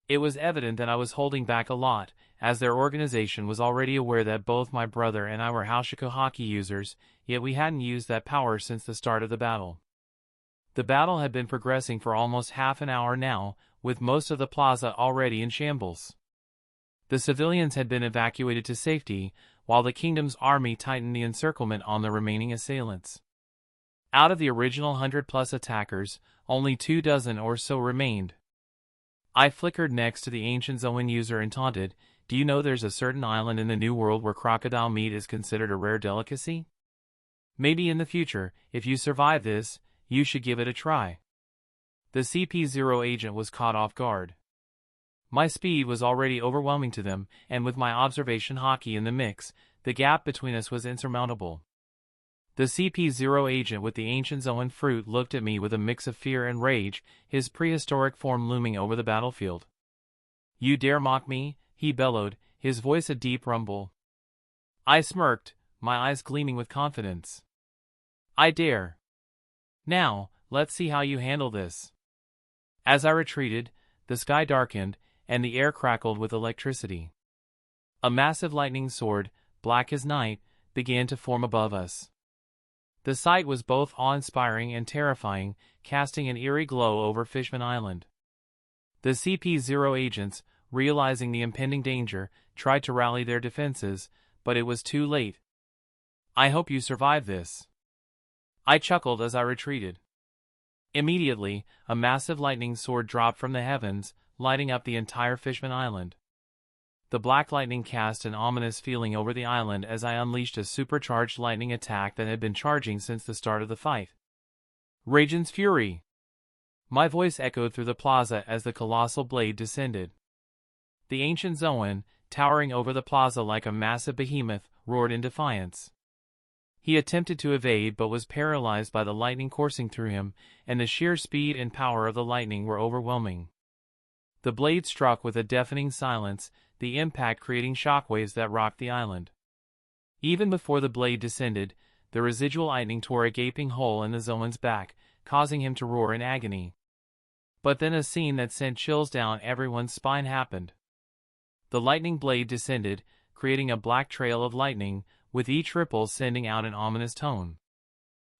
It was evident that I was holding back a lot, as their organization was already aware that both my brother and I were Hashiko Haki users, yet we hadn't used that power since the start of the battle. The battle had been progressing for almost half an hour now, with most of the plaza already in shambles. The civilians had been evacuated to safety, while the kingdom's army tightened the encirclement on the remaining assailants. Out of the original 100+ attackers, only 24 or so remained. I flickered next to the ancient Zoan user and taunted, "Do you know there's a certain island in the New World where crocodile meat is considered a rare delicacy? Maybe in the future, if you survive this, you should give it a try." The CP0 agent was caught off guard. My speed was already overwhelming to them, and with my observation haki in the mix, the gap between us was insurmountable. The CP0 agent with the ancient Zoan fruit looked at me with a mix of fear and rage, his prehistoric form looming over the battlefield. "You dare mock me?" he bellowed, his voice a deep rumble. I smirked, my eyes gleaming with confidence. "I dare. Now, let's see how you handle this." As I retreated, the sky darkened, and the air crackled with electricity. A massive lightning sword, black as night, began to form above us. The sight was both awe-inspiring and terrifying, casting an eerie glow over Fishman Island. The CP0 agents, realizing the impending danger, tried to rally their defenses, but it was too late. "I hope you survive this." I chuckled as I retreated. Immediately, a massive lightning sword dropped from the heavens, lighting up the entire Fishman Island. The black lightning cast an ominous feeling over the island as I unleashed a supercharged lightning attack that had been charging since the start of the fight. "Raiden's Fury!" My voice echoed through the plaza as the colossal blade descended. The ancient Zoan, towering over the plaza like a massive behemoth, roared in defiance. He attempted to evade but was paralyzed by the lightning coursing through him, and the sheer speed and power of the lightning were overwhelming. The blade struck with a deafening silence, the impact creating shockwaves that rocked the island. Even before the blade descended, the residual lightning tore a gaping hole in the Zoan's back, causing him to roar in agony. But then a scene that sent chills down everyone's spine happened. The lightning blade descended, creating a black trail of lightning, with each ripple sending out an ominous tone.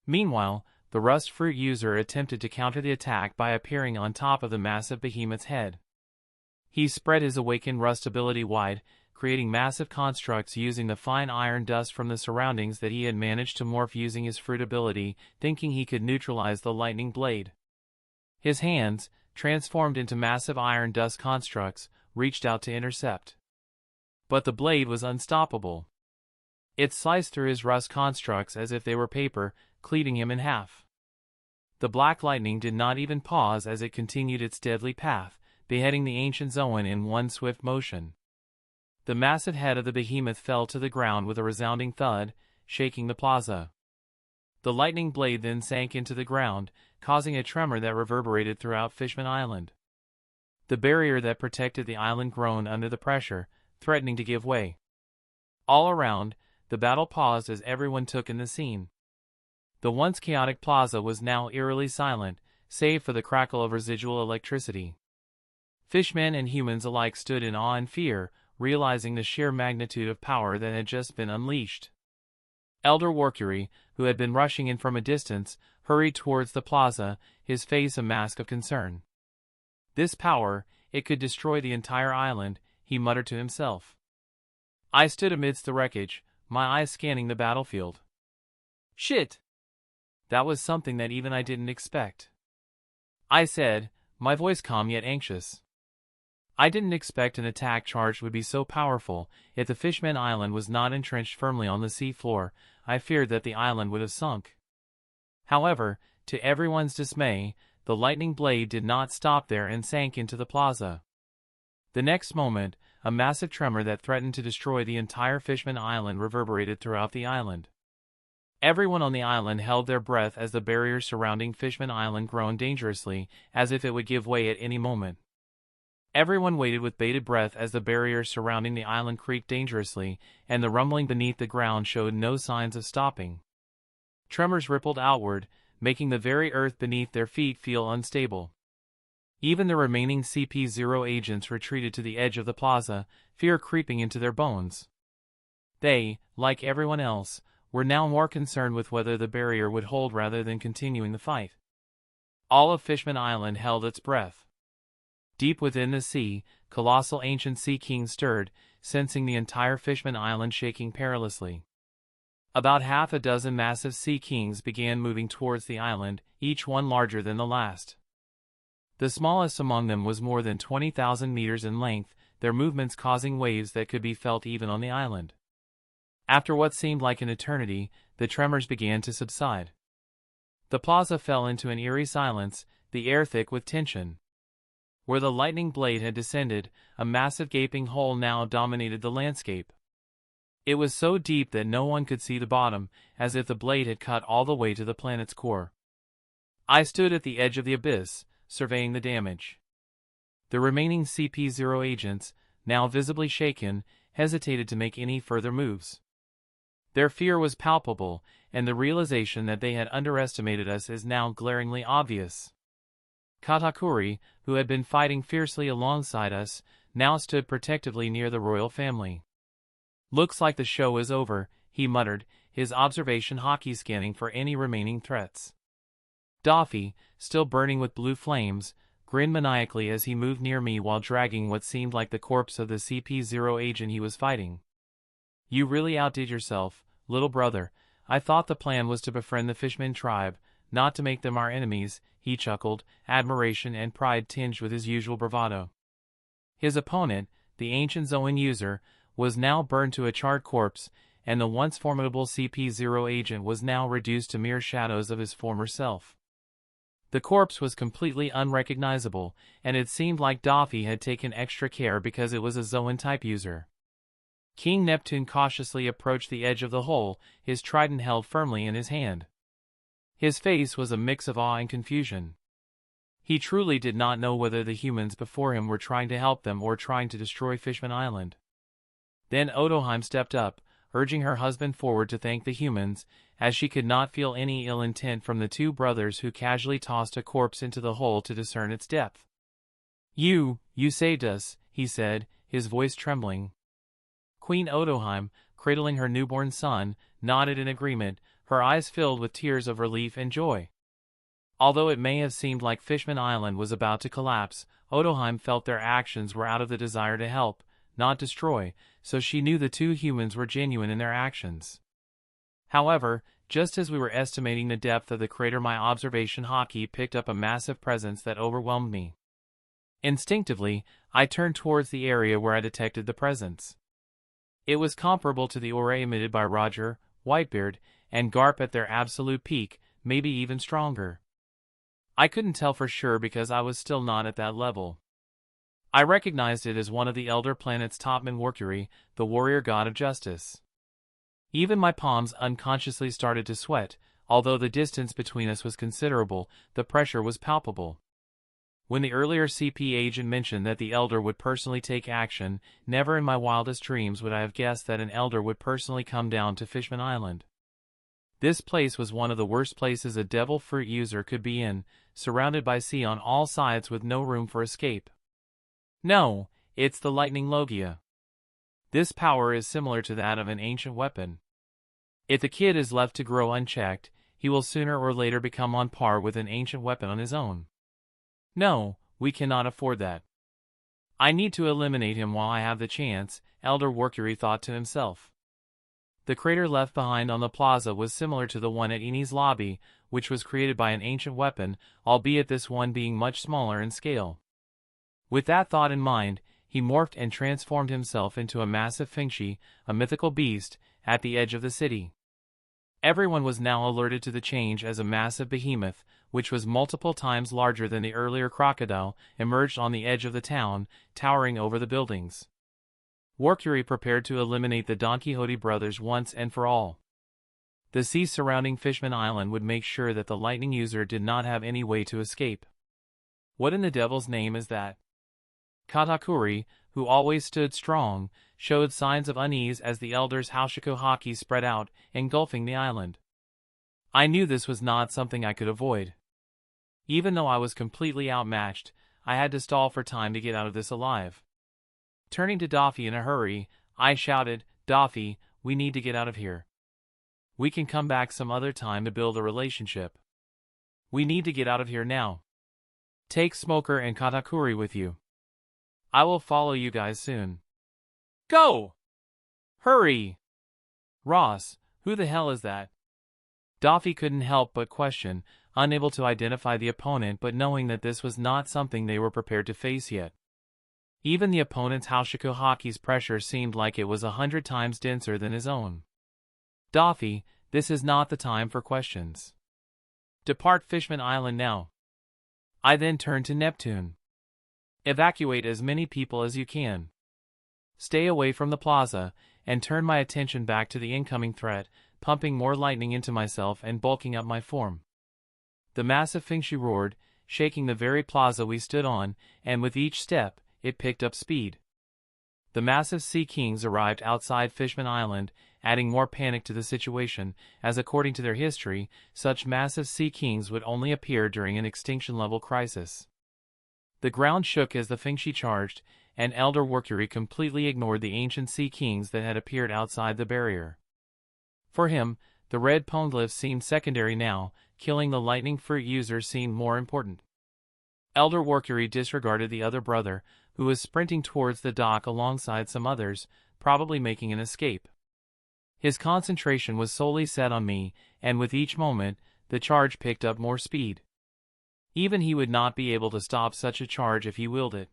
Meanwhile, the rust fruit user attempted to counter the attack by appearing on top of the massive behemoth's head. He spread his awakened rust ability wide, creating massive constructs using the fine iron dust from the surroundings that he had managed to morph using his fruit ability, thinking he could neutralize the lightning blade. His hands, transformed into massive iron dust constructs, reached out to intercept. But the blade was unstoppable. It sliced through his rust constructs as if they were paper, cleaving him in half. The black lightning did not even pause as it continued its deadly path, beheading the ancient Zoan in one swift motion. The massive head of the behemoth fell to the ground with a resounding thud, shaking the plaza. The lightning blade then sank into the ground, causing a tremor that reverberated throughout Fishman Island. The barrier that protected the island groaned under the pressure, threatening to give way. All around, the battle paused as everyone took in the scene. The once chaotic plaza was now eerily silent, save for the crackle of residual electricity. Fishmen and humans alike stood in awe and fear, realizing the sheer magnitude of power that had just been unleashed. Elder Warcury, who had been rushing in from a distance, hurried towards the plaza, his face a mask of concern. This power, it could destroy the entire island, he muttered to himself. I stood amidst the wreckage, my eyes scanning the battlefield. Shit! That was something that even I didn't expect. I said, my voice calm yet anxious. I didn't expect an attack charge would be so powerful. If the Fishman Island was not entrenched firmly on the sea floor, I feared that the island would have sunk. However, to everyone's dismay, the lightning blade did not stop there and sank into the plaza. The next moment, a massive tremor that threatened to destroy the entire Fishman Island reverberated throughout the island. Everyone on the island held their breath as the barrier surrounding Fishman Island groaned dangerously, as if it would give way at any moment. Everyone waited with bated breath as the barrier surrounding the island creaked dangerously, and the rumbling beneath the ground showed no signs of stopping. Tremors rippled outward, making the very earth beneath their feet feel unstable. Even the remaining CP0 agents retreated to the edge of the plaza, fear creeping into their bones. They, like everyone else, were now more concerned with whether the barrier would hold rather than continuing the fight. All of Fishman Island held its breath. Deep within the sea, colossal ancient sea kings stirred, sensing the entire Fishman Island shaking perilously. About half a dozen massive sea kings began moving towards the island, each one larger than the last. The smallest among them was more than 20,000 meters in length, their movements causing waves that could be felt even on the island. After what seemed like an eternity, the tremors began to subside. The plaza fell into an eerie silence, the air thick with tension. Where the lightning blade had descended, a massive gaping hole now dominated the landscape. It was so deep that no one could see the bottom, as if the blade had cut all the way to the planet's core. I stood at the edge of the abyss, surveying the damage. The remaining CP0 agents, now visibly shaken, hesitated to make any further moves. Their fear was palpable, and the realization that they had underestimated us is now glaringly obvious. Katakuri, who had been fighting fiercely alongside us, now stood protectively near the royal family. "Looks like the show is over," he muttered, his observation hockey scanning for any remaining threats. Doffy, still burning with blue flames, grinned maniacally as he moved near me while dragging what seemed like the corpse of the CP0 agent he was fighting. "You really outdid yourself, little brother. I thought the plan was to befriend the Fishman tribe, not to make them our enemies," he chuckled, admiration and pride tinged with his usual bravado. His opponent, the ancient Zoan user, was now burned to a charred corpse, and the once formidable CP0 agent was now reduced to mere shadows of his former self. The corpse was completely unrecognizable, and it seemed like Doffy had taken extra care because it was a Zoan-type user. King Neptune cautiously approached the edge of the hole, his trident held firmly in his hand. His face was a mix of awe and confusion. He truly did not know whether the humans before him were trying to help them or trying to destroy Fishman Island. Then Odoheim stepped up, urging her husband forward to thank the humans, as she could not feel any ill intent from the two brothers who casually tossed a corpse into the hole to discern its depth. You saved us," he said, his voice trembling. Queen Odoheim, cradling her newborn son, nodded in agreement, her eyes filled with tears of relief and joy. Although it may have seemed like Fishman Island was about to collapse, Odoheim felt their actions were out of the desire to help, not destroy, so she knew the two humans were genuine in their actions. However, just as we were estimating the depth of the crater, my observation hockey picked up a massive presence that overwhelmed me. Instinctively, I turned towards the area where I detected the presence. It was comparable to the aura emitted by Roger, Whitebeard, and Garp at their absolute peak, maybe even stronger. I couldn't tell for sure because I was still not at that level. I recognized it as one of the Elder Planet's topmen, Mercury, the warrior god of justice. Even my palms unconsciously started to sweat. Although the distance between us was considerable, the pressure was palpable. When the earlier CP agent mentioned that the Elder would personally take action, never in my wildest dreams would I have guessed that an Elder would personally come down to Fishman Island. This place was one of the worst places a devil fruit user could be in, surrounded by sea on all sides with no room for escape. No, it's the lightning logia. This power is similar to that of an ancient weapon. If the kid is left to grow unchecked, he will sooner or later become on par with an ancient weapon on his own. No, we cannot afford that. I need to eliminate him while I have the chance, Elder Mercury thought to himself. The crater left behind on the plaza was similar to the one at Eni's lobby, which was created by an ancient weapon, albeit this one being much smaller in scale. With that thought in mind, he morphed and transformed himself into a massive Fengshi, a mythical beast, at the edge of the city. Everyone was now alerted to the change as a massive behemoth, which was multiple times larger than the earlier crocodile, emerged on the edge of the town, towering over the buildings. Workery prepared to eliminate the Donquxote brothers once and for all. The sea surrounding Fishman Island would make sure that the lightning user did not have any way to escape. What in the devil's name is that? Katakuri, who always stood strong, showed signs of unease as the elders' Haushiko haki spread out, engulfing the island. I knew this was not something I could avoid. Even though I was completely outmatched, I had to stall for time to get out of this alive. Turning to Doffy in a hurry, I shouted, "Doffy, we need to get out of here. We can come back some other time to build a relationship. We need to get out of here now. Take Smoker and Katakuri with you. I will follow you guys soon. Go! Hurry!" "Ross, who the hell is that?" Doffy couldn't help but question, unable to identify the opponent but knowing that this was not something they were prepared to face yet. Even the opponent's Haushiko haki's pressure seemed like it was 100 times denser than his own. "Doffy, this is not the time for questions. Depart Fishman Island now." I then turned to Neptune. "Evacuate as many people as you can. Stay away from the plaza, and turn my attention back to the incoming threat, pumping more lightning into myself and bulking up my form." The massive Fengshi roared, shaking the very plaza we stood on, and with each step, it picked up speed. The massive Sea Kings arrived outside Fishman Island, adding more panic to the situation, as according to their history, such massive Sea Kings would only appear during an extinction-level crisis. The ground shook as the Fengshi charged, and Elder Workery completely ignored the ancient Sea Kings that had appeared outside the barrier. For him, the red poneglyphs seemed secondary now, killing the lightning fruit user seemed more important. Elder Workery disregarded the other brother, who was sprinting towards the dock alongside some others, probably making an escape. His concentration was solely set on me, and with each moment, the charge picked up more speed. Even he would not be able to stop such a charge if he willed it.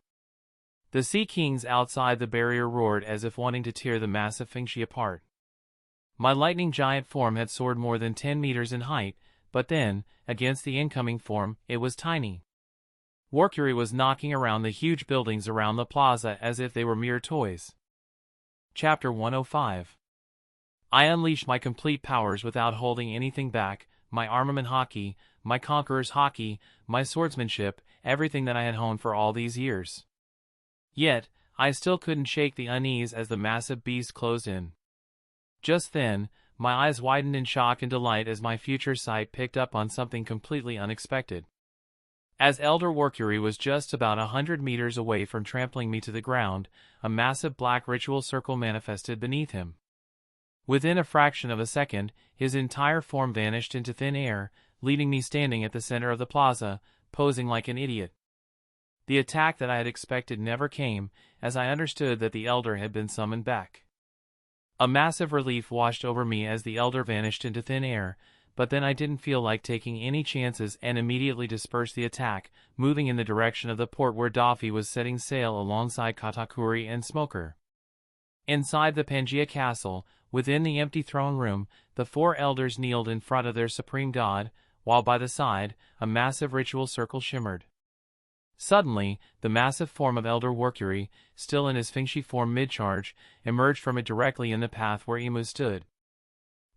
The Sea Kings outside the barrier roared as if wanting to tear the massive Fengshi apart. My lightning giant form had soared more than 10 meters in height, but then, against the incoming form, it was tiny. Workery was knocking around the huge buildings around the plaza as if they were mere toys. Chapter 105. I unleashed my complete powers without holding anything back, my armament haki, my conqueror's haki, my swordsmanship, everything that I had honed for all these years. Yet, I still couldn't shake the unease as the massive beast closed in. Just then, my eyes widened in shock and delight as my future sight picked up on something completely unexpected. As Elder Workery was just about 100 meters away from trampling me to the ground, a massive black ritual circle manifested beneath him. Within a fraction of a second, his entire form vanished into thin air, leaving me standing at the center of the plaza, posing like an idiot. The attack that I had expected never came, as I understood that the Elder had been summoned back. A massive relief washed over me as the Elder vanished into thin air, but then I didn't feel like taking any chances and immediately dispersed the attack, moving in the direction of the port where Doffy was setting sail alongside Katakuri and Smoker. Inside the Pangaea castle, within the empty throne room, the four elders kneeled in front of their supreme god, while by the side, a massive ritual circle shimmered. Suddenly, the massive form of Elder Workery, still in his Fengshi form mid-charge, emerged from it directly in the path where Imu stood.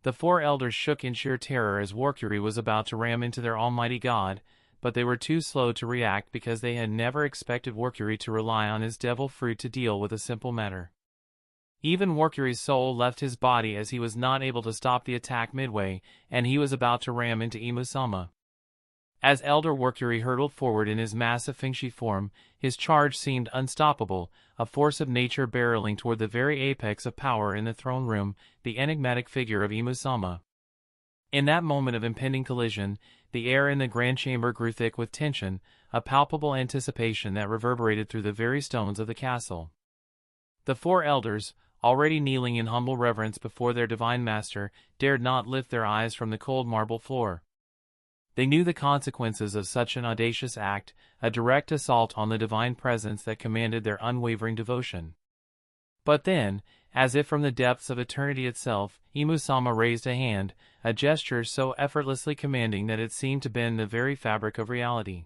The four elders shook in sheer terror as Workery was about to ram into their almighty god, but they were too slow to react because they had never expected Workery to rely on his devil fruit to deal with a simple matter. Even Workery's soul left his body as he was not able to stop the attack midway, and he was about to ram into Imu-sama. As Elder Workery hurtled forward in his massive Fengshi form, his charge seemed unstoppable, a force of nature barreling toward the very apex of power in the throne room, the enigmatic figure of Imu-sama. In that moment of impending collision, the air in the grand chamber grew thick with tension, a palpable anticipation that reverberated through the very stones of the castle. The four elders, already kneeling in humble reverence before their divine master, dared not lift their eyes from the cold marble floor. They knew the consequences of such an audacious act, a direct assault on the divine presence that commanded their unwavering devotion. But then, as if from the depths of eternity itself, Imu-sama raised a hand, a gesture so effortlessly commanding that it seemed to bend the very fabric of reality.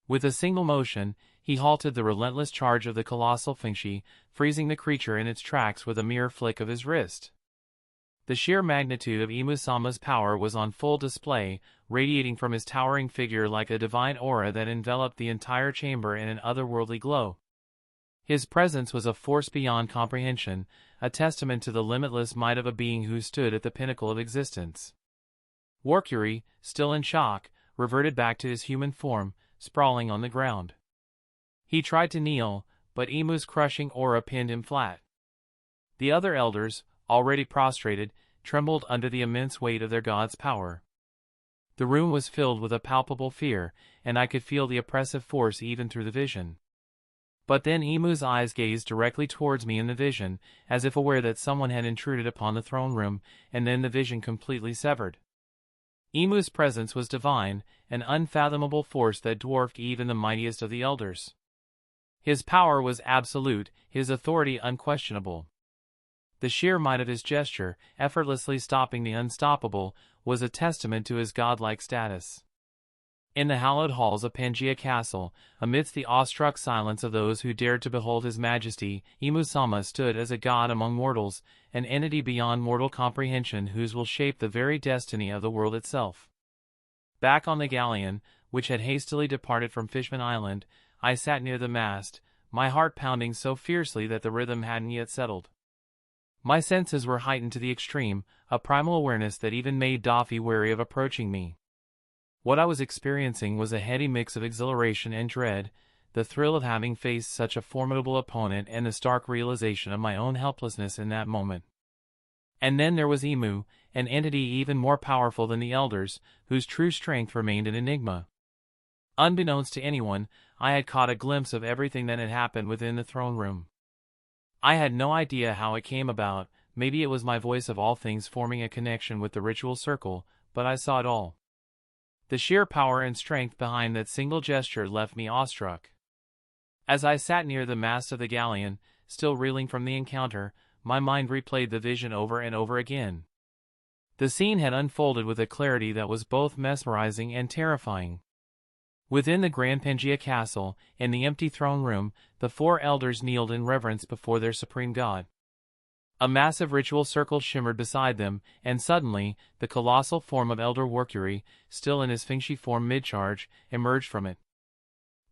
With a single motion, he halted the relentless charge of the colossal Fengshi, freezing the creature in its tracks with a mere flick of his wrist. The sheer magnitude of Imu-sama's power was on full display, radiating from his towering figure like a divine aura that enveloped the entire chamber in an otherworldly glow. His presence was a force beyond comprehension, a testament to the limitless might of a being who stood at the pinnacle of existence. Warcury, still in shock, reverted back to his human form, sprawling on the ground. He tried to kneel, but Imu's crushing aura pinned him flat. The other elders, already prostrated, trembled under the immense weight of their god's power. The room was filled with a palpable fear, and I could feel the oppressive force even through the vision. But then Imu's eyes gazed directly towards me in the vision, as if aware that someone had intruded upon the throne room, and then the vision completely severed. Imu's presence was divine, an unfathomable force that dwarfed even the mightiest of the elders. His power was absolute, his authority unquestionable. The sheer might of his gesture, effortlessly stopping the unstoppable, was a testament to his godlike status. In the hallowed halls of Pangaea Castle, amidst the awestruck silence of those who dared to behold his majesty, Imu-sama stood as a god among mortals, an entity beyond mortal comprehension whose will shape the very destiny of the world itself. Back on the galleon, which had hastily departed from Fishman Island, I sat near the mast, my heart pounding so fiercely that the rhythm hadn't yet settled. My senses were heightened to the extreme, a primal awareness that even made Doffy wary of approaching me. What I was experiencing was a heady mix of exhilaration and dread, the thrill of having faced such a formidable opponent and the stark realization of my own helplessness in that moment. And then there was Imu, an entity even more powerful than the elders, whose true strength remained an enigma. Unbeknownst to anyone, I had caught a glimpse of everything that had happened within the throne room. I had no idea how it came about, maybe it was my voice of all things forming a connection with the ritual circle, but I saw it all. The sheer power and strength behind that single gesture left me awestruck. As I sat near the mast of the galleon, still reeling from the encounter, my mind replayed the vision over and over again. The scene had unfolded with a clarity that was both mesmerizing and terrifying. Within the grand Pangaea Castle, in the empty throne room, the four elders kneeled in reverence before their supreme god. A massive ritual circle shimmered beside them, and suddenly, the colossal form of Elder Warcury, still in his Fengshi form mid-charge, emerged from it.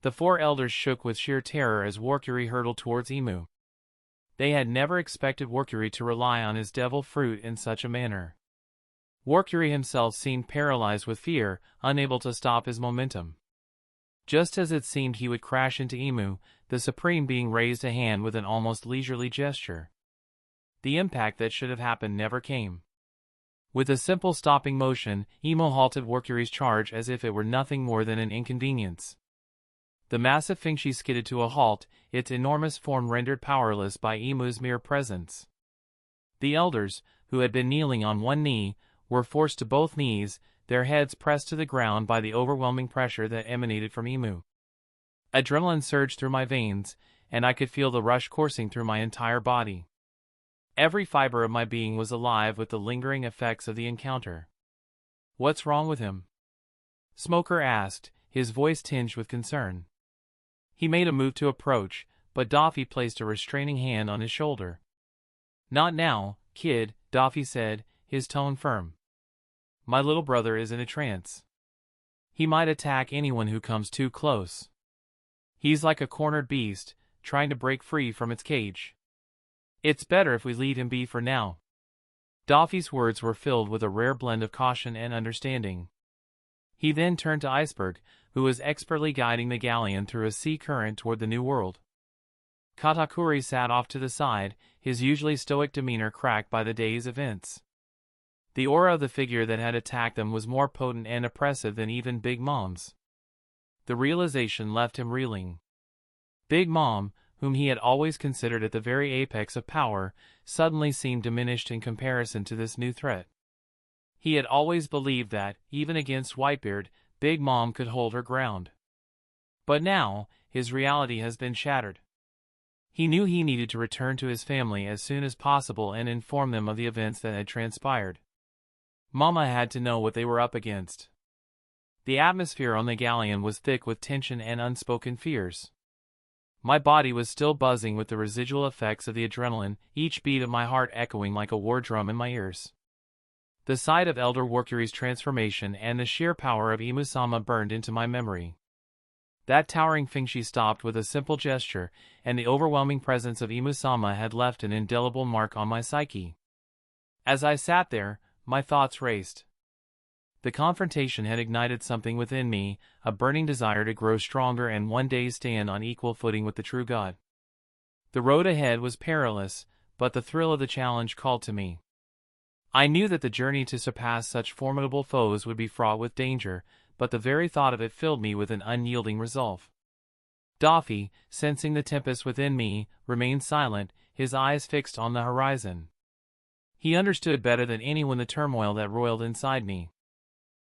The four elders shook with sheer terror as Warcury hurtled towards Imu. They had never expected Warcury to rely on his devil fruit in such a manner. Warcury himself seemed paralyzed with fear, unable to stop his momentum. Just as it seemed he would crash into Imu, the Supreme Being raised a hand with an almost leisurely gesture. The impact that should have happened never came. With a simple stopping motion, Imu halted Warcury's charge as if it were nothing more than an inconvenience. The massive Fengshi skidded to a halt, its enormous form rendered powerless by Imu's mere presence. The elders, who had been kneeling on one knee, were forced to both knees, their heads pressed to the ground by the overwhelming pressure that emanated from Imu. Adrenaline surged through my veins, and I could feel the rush coursing through my entire body. Every fiber of my being was alive with the lingering effects of the encounter. "What's wrong with him?" Smoker asked, his voice tinged with concern. He made a move to approach, but Doffy placed a restraining hand on his shoulder. "Not now, kid," Doffy said, his tone firm. "My little brother is in a trance. He might attack anyone who comes too close. He's like a cornered beast, trying to break free from its cage. It's better if we leave him be for now." Doffy's words were filled with a rare blend of caution and understanding. He then turned to Iceberg, who was expertly guiding the galleon through a sea current toward the New World. Katakuri sat off to the side, his usually stoic demeanor cracked by the day's events. The aura of the figure that had attacked them was more potent and oppressive than even Big Mom's. The realization left him reeling. Big Mom, whom he had always considered at the very apex of power, suddenly seemed diminished in comparison to this new threat. He had always believed that, even against Whitebeard, Big Mom could hold her ground. But now, his reality has been shattered. He knew he needed to return to his family as soon as possible and inform them of the events that had transpired. Mama had to know what they were up against. The atmosphere on the galleon was thick with tension and unspoken fears. My body was still buzzing with the residual effects of the adrenaline, each beat of my heart echoing like a war drum in my ears. The sight of Elder Workuri's transformation and the sheer power of Imusama burned into my memory. That towering thing she stopped with a simple gesture, and the overwhelming presence of Imusama had left an indelible mark on my psyche. As I sat there, my thoughts raced. The confrontation had ignited something within me, a burning desire to grow stronger and one day stand on equal footing with the true God. The road ahead was perilous, but the thrill of the challenge called to me. I knew that the journey to surpass such formidable foes would be fraught with danger, but the very thought of it filled me with an unyielding resolve. Doffy, sensing the tempest within me, remained silent, his eyes fixed on the horizon. He understood better than anyone the turmoil that roiled inside me.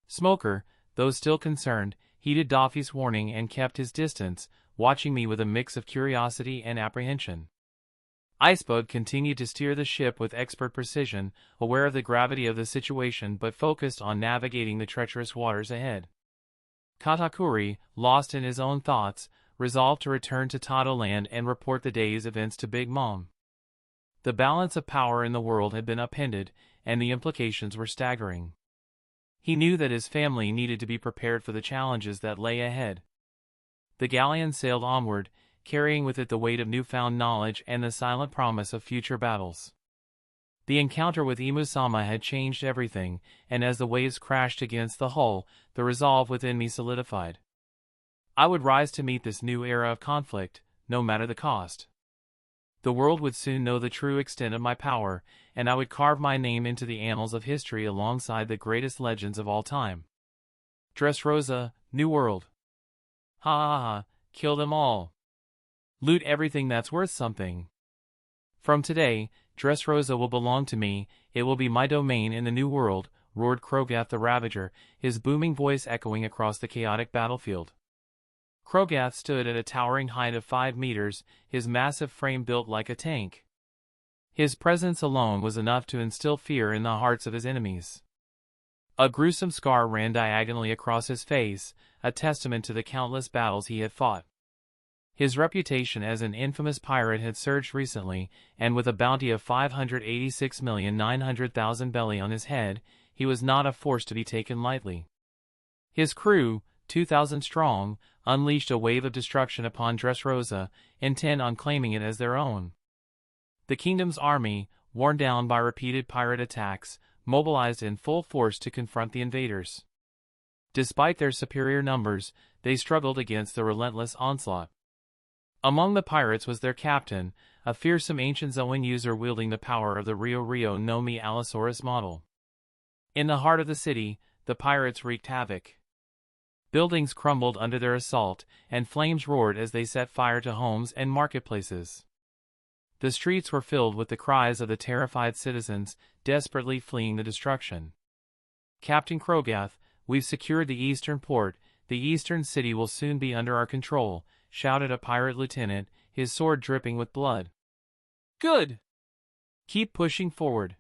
Smoker, though still concerned, heeded Doffy's warning and kept his distance, watching me with a mix of curiosity and apprehension. Icebug continued to steer the ship with expert precision, aware of the gravity of the situation but focused on navigating the treacherous waters ahead. Katakuri, lost in his own thoughts, resolved to return to Tado Land and report the day's events to Big Mom. The balance of power in the world had been upended, and the implications were staggering. He knew that his family needed to be prepared for the challenges that lay ahead. The galleon sailed onward, carrying with it the weight of newfound knowledge and the silent promise of future battles. The encounter with Imusama had changed everything, and as the waves crashed against the hull, the resolve within me solidified. I would rise to meet this new era of conflict, no matter the cost. The world would soon know the true extent of my power, and I would carve my name into the annals of history alongside the greatest legends of all time. Dressrosa, New World. Ha ha ha, kill them all. Loot everything that's worth something. From today, Dressrosa will belong to me, it will be my domain in the New World, roared Krogath the Ravager, his booming voice echoing across the chaotic battlefield. Krogath stood at a towering height of 5 meters, his massive frame built like a tank. His presence alone was enough to instill fear in the hearts of his enemies. A gruesome scar ran diagonally across his face, a testament to the countless battles he had fought. His reputation as an infamous pirate had surged recently, and with a bounty of 586,900,000 belly on his head, he was not a force to be taken lightly. His crew, 2,000 strong, unleashed a wave of destruction upon Dressrosa, intent on claiming it as their own. The kingdom's army, worn down by repeated pirate attacks, mobilized in full force to confront the invaders. Despite their superior numbers, they struggled against the relentless onslaught. Among the pirates was their captain, a fearsome ancient Zoan user wielding the power of the Rio no Mi Allosaurus model. In the heart of the city, the pirates wreaked havoc. Buildings crumbled under their assault, and flames roared as they set fire to homes and marketplaces. The streets were filled with the cries of the terrified citizens, desperately fleeing the destruction. Captain Krogath, we've secured the eastern port, the eastern city will soon be under our control, shouted a pirate lieutenant, his sword dripping with blood. Good! Keep pushing forward.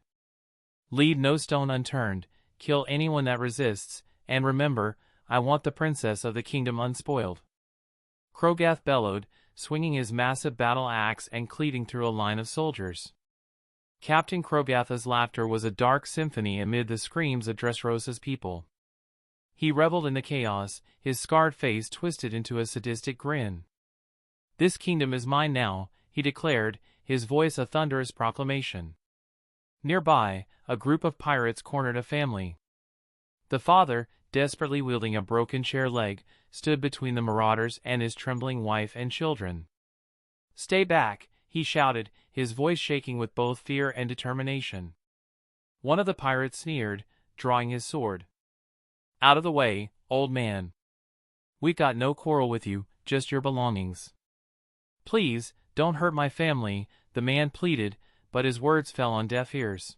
Leave no stone unturned, kill anyone that resists, and remember, I want the princess of the kingdom unspoiled. Krogath bellowed, swinging his massive battle axe and cleaving through a line of soldiers. Captain Krogath's laughter was a dark symphony amid the screams of Dressrosa's people. He reveled in the chaos, his scarred face twisted into a sadistic grin. This kingdom is mine now, he declared, his voice a thunderous proclamation. Nearby, a group of pirates cornered a family. The father, desperately wielding a broken chair leg, stood between the marauders and his trembling wife and children. Stay back, he shouted, his voice shaking with both fear and determination. One of the pirates sneered, drawing his sword. Out of the way, old man. We got no quarrel with you, just your belongings. Please, don't hurt my family, the man pleaded, but his words fell on deaf ears.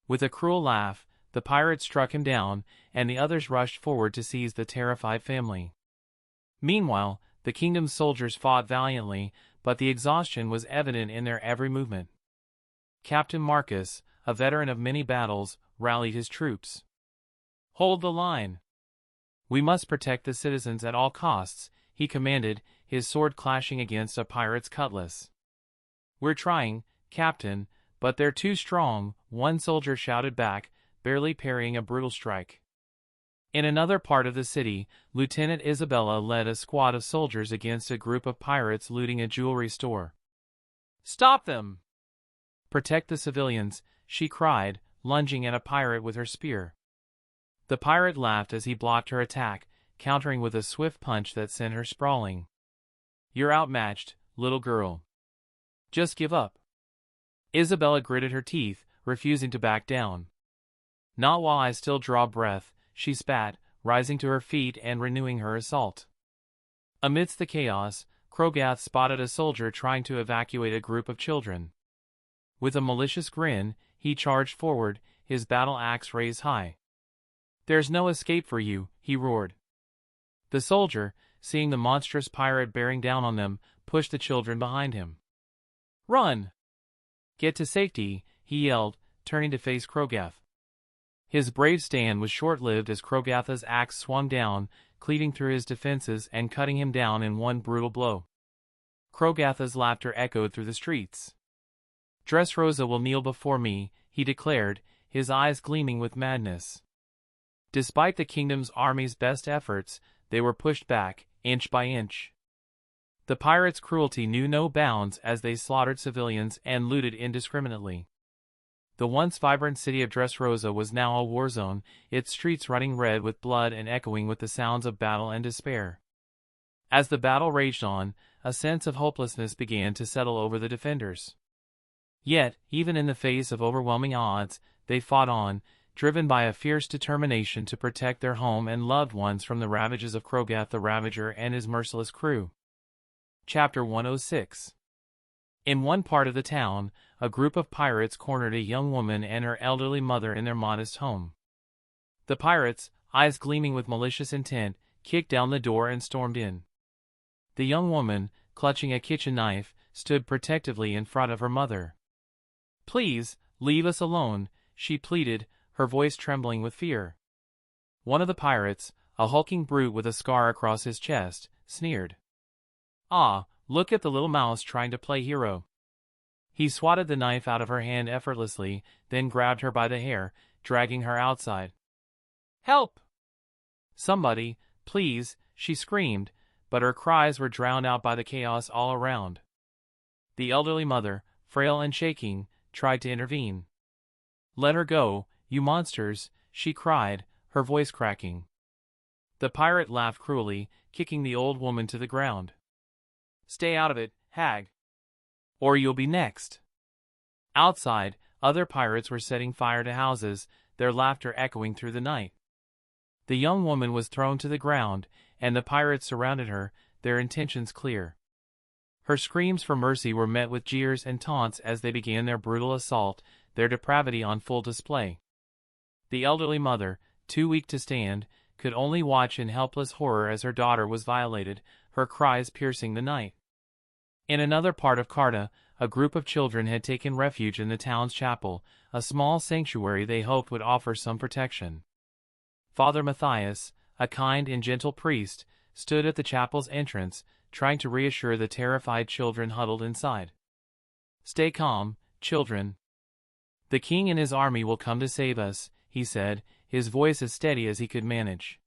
With a cruel laugh, the pirate struck him down, and the others rushed forward to seize the terrified family. Meanwhile, the kingdom's soldiers fought valiantly, but the exhaustion was evident in their every movement. Captain Marcus, a veteran of many battles, rallied his troops. "Hold the line. We must protect the citizens at all costs," he commanded, his sword clashing against a pirate's cutlass. "We're trying, Captain, but they're too strong," one soldier shouted back, barely parrying a brutal strike. In another part of the city, Lieutenant Isabella led a squad of soldiers against a group of pirates looting a jewelry store. "Stop them! Protect the civilians," she cried, lunging at a pirate with her spear. The pirate laughed as he blocked her attack, countering with a swift punch that sent her sprawling. "You're outmatched, little girl. Just give up." Isabella gritted her teeth, refusing to back down. "Not while I still draw breath," she spat, rising to her feet and renewing her assault. Amidst the chaos, Krogath spotted a soldier trying to evacuate a group of children. With a malicious grin, he charged forward, his battle axe raised high. "There's no escape for you," he roared. The soldier, seeing the monstrous pirate bearing down on them, pushed the children behind him. "Run! Get to safety," he yelled, turning to face Krogath. His brave stand was short-lived as Krogatha's axe swung down, cleaving through his defenses and cutting him down in one brutal blow. Krogatha's laughter echoed through the streets. "Dressrosa will kneel before me," he declared, his eyes gleaming with madness. Despite the kingdom's army's best efforts, they were pushed back, inch by inch. The pirates' cruelty knew no bounds as they slaughtered civilians and looted indiscriminately. The once vibrant city of Dressrosa was now a war zone, its streets running red with blood and echoing with the sounds of battle and despair. As the battle raged on, a sense of hopelessness began to settle over the defenders. Yet, even in the face of overwhelming odds, they fought on, driven by a fierce determination to protect their home and loved ones from the ravages of Krogath the Ravager and his merciless crew. Chapter 106. In one part of the town, a group of pirates cornered a young woman and her elderly mother in their modest home. The pirates, eyes gleaming with malicious intent, kicked down the door and stormed in. The young woman, clutching a kitchen knife, stood protectively in front of her mother. "Please, leave us alone," she pleaded, her voice trembling with fear. One of the pirates, a hulking brute with a scar across his chest, sneered. "Ah, look at the little mouse trying to play hero." He swatted the knife out of her hand effortlessly, then grabbed her by the hair, dragging her outside. "Help! Somebody, please," she screamed, but her cries were drowned out by the chaos all around. The elderly mother, frail and shaking, tried to intervene. "Let her go, you monsters," she cried, her voice cracking. The pirate laughed cruelly, kicking the old woman to the ground. "Stay out of it, hag. Or you'll be next." Outside, other pirates were setting fire to houses, their laughter echoing through the night. The young woman was thrown to the ground, and the pirates surrounded her, their intentions clear. Her screams for mercy were met with jeers and taunts as they began their brutal assault, their depravity on full display. The elderly mother, too weak to stand, could only watch in helpless horror as her daughter was violated, her cries piercing the night. In another part of Carta, a group of children had taken refuge in the town's chapel, a small sanctuary they hoped would offer some protection. Father Matthias, a kind and gentle priest, stood at the chapel's entrance, trying to reassure the terrified children huddled inside. "Stay calm, children. The king and his army will come to save us," he said, his voice as steady as he could manage.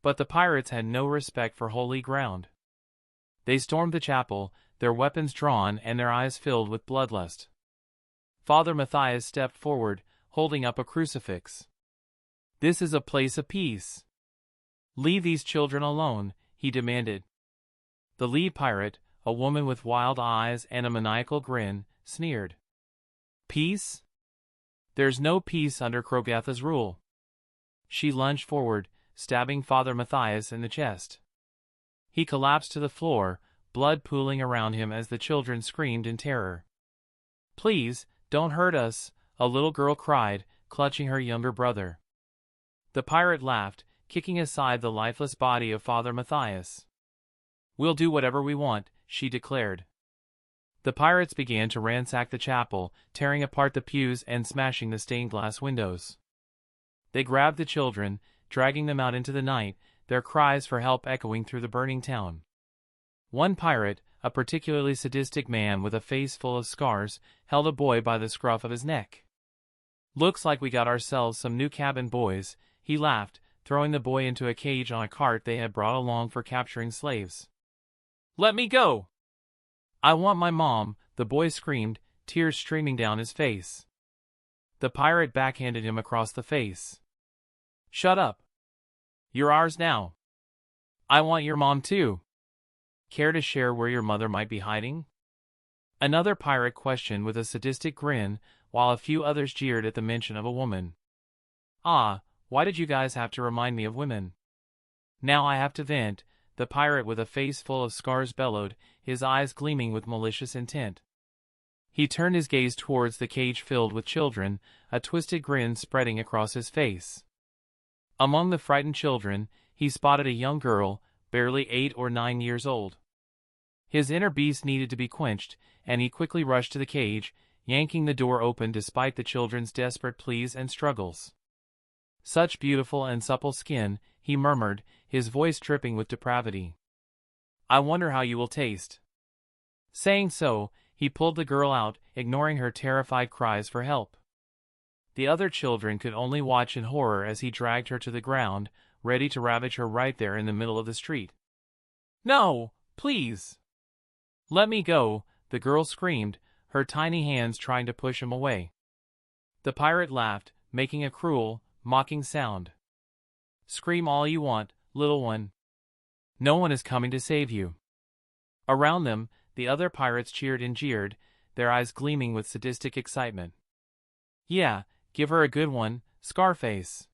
But the pirates had no respect for holy ground. They stormed the chapel, their weapons drawn and their eyes filled with bloodlust. Father Matthias stepped forward, holding up a crucifix. "This is a place of peace. Leave these children alone," he demanded. The lead pirate, a woman with wild eyes and a maniacal grin, sneered. "Peace? There's no peace under Krogatha's rule." She lunged forward, stabbing Father Matthias in the chest. He collapsed to the floor, blood pooling around him as the children screamed in terror. "Please, don't hurt us," a little girl cried, clutching her younger brother. The pirate laughed, kicking aside the lifeless body of Father Matthias. "We'll do whatever we want," she declared. The pirates began to ransack the chapel, tearing apart the pews and smashing the stained glass windows. They grabbed the children, dragging them out into the night, their cries for help echoing through the burning town. One pirate, a particularly sadistic man with a face full of scars, held a boy by the scruff of his neck. "Looks like we got ourselves some new cabin boys," he laughed, throwing the boy into a cage on a cart they had brought along for capturing slaves. "Let me go! I want my mom," the boy screamed, tears streaming down his face. The pirate backhanded him across the face. "Shut up. You're ours now. I want your mom too. Care to share where your mother might be hiding?" Another pirate questioned with a sadistic grin, while a few others jeered at the mention of a woman. "Ah, why did you guys have to remind me of women? Now I have to vent," the pirate with a face full of scars bellowed, his eyes gleaming with malicious intent. He turned his gaze towards the cage filled with children, a twisted grin spreading across his face. Among the frightened children, he spotted a young girl, barely 8 or 9 years old. His inner beast needed to be quenched, and he quickly rushed to the cage, yanking the door open despite the children's desperate pleas and struggles. "Such beautiful and supple skin," he murmured, his voice dripping with depravity. "I wonder how you will taste." Saying so, he pulled the girl out, ignoring her terrified cries for help. The other children could only watch in horror as he dragged her to the ground, ready to ravage her right there in the middle of the street. "No, please! Let me go," the girl screamed, her tiny hands trying to push him away. The pirate laughed, making a cruel, mocking sound. "Scream all you want, little one. No one is coming to save you." Around them, the other pirates cheered and jeered, their eyes gleaming with sadistic excitement. "Yeah, give her a good one, Scarface,"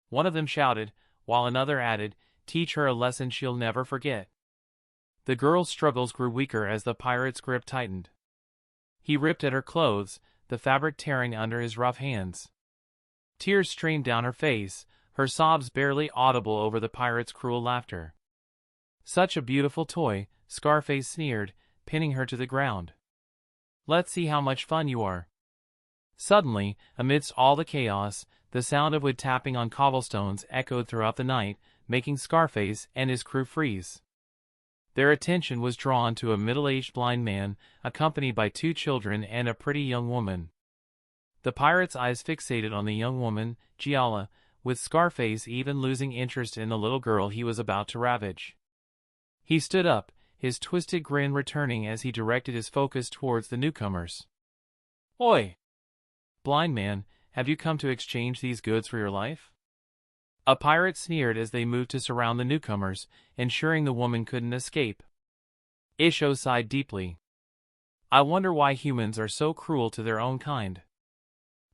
one of them shouted, while another added, "Teach her a lesson she'll never forget." The girl's struggles grew weaker as the pirate's grip tightened. He ripped at her clothes, the fabric tearing under his rough hands. Tears streamed down her face, her sobs barely audible over the pirate's cruel laughter. "Such a beautiful toy," Scarface sneered, pinning her to the ground. "Let's see how much fun you are." Suddenly, amidst all the chaos, the sound of wood tapping on cobblestones echoed throughout the night, making Scarface and his crew freeze. Their attention was drawn to a middle-aged blind man, accompanied by 2 children and a pretty young woman. The pirate's eyes fixated on the young woman, Giala, with Scarface even losing interest in the little girl he was about to ravage. He stood up, his twisted grin returning as he directed his focus towards the newcomers. "Oi! Blind man, have you come to exchange these goods for your life?" A pirate sneered as they moved to surround the newcomers, ensuring the woman couldn't escape. Isho sighed deeply. "I wonder why humans are so cruel to their own kind.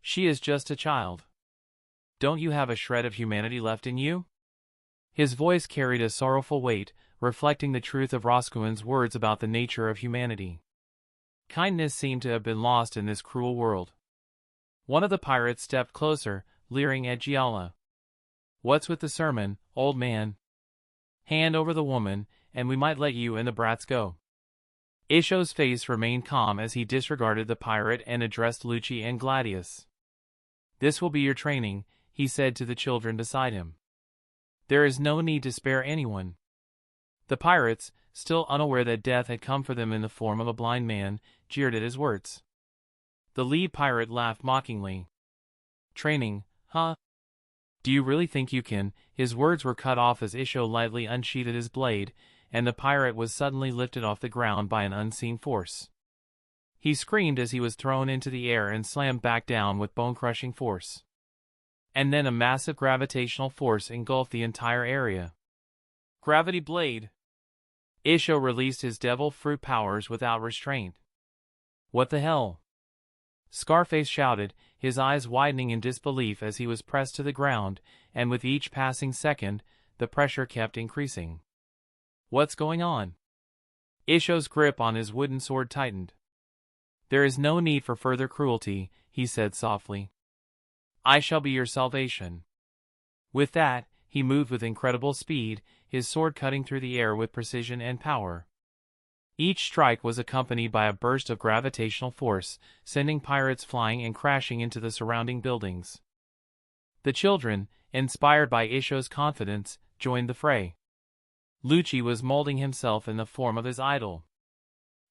She is just a child. Don't you have a shred of humanity left in you?" His voice carried a sorrowful weight, reflecting the truth of Roscoe's words about the nature of humanity. Kindness seemed to have been lost in this cruel world. One of the pirates stepped closer, leering at Giala. "What's with the sermon, old man? Hand over the woman, and we might let you and the brats go." Isho's face remained calm as he disregarded the pirate and addressed Lucci and Gladius. "This will be your training," he said to the children beside him. "There is no need to spare anyone." The pirates, still unaware that death had come for them in the form of a blind man, jeered at his words. The lead pirate laughed mockingly. "Training, huh? Do you really think you can?" His words were cut off as Isho lightly unsheathed his blade, and the pirate was suddenly lifted off the ground by an unseen force. He screamed as he was thrown into the air and slammed back down with bone-crushing force. And then a massive gravitational force engulfed the entire area. "Gravity blade!" Isho released his devil fruit powers without restraint. "What the hell?" Scarface shouted, his eyes widening in disbelief as he was pressed to the ground, and with each passing second, the pressure kept increasing. "What's going on?" Isho's grip on his wooden sword tightened. "There is no need for further cruelty," he said softly. "I shall be your salvation." With that, he moved with incredible speed, his sword cutting through the air with precision and power. Each strike was accompanied by a burst of gravitational force, sending pirates flying and crashing into the surrounding buildings. The children, inspired by Isho's confidence, joined the fray. Lucci was molding himself in the form of his idol.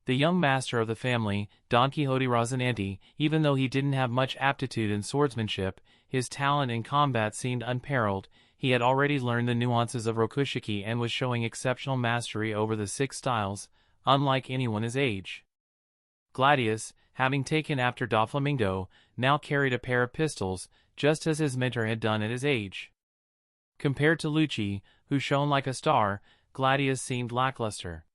The young master of the family, Donquxote Rosinante, even though he didn't have much aptitude in swordsmanship, his talent in combat seemed unparalleled. He had already learned the nuances of rokushiki and was showing exceptional mastery over the 6 styles, unlike anyone his age. Gladius, having taken after Doflamingo, now carried a pair of pistols, just as his mentor had done at his age. Compared to Lucci, who shone like a star, Gladius seemed lackluster.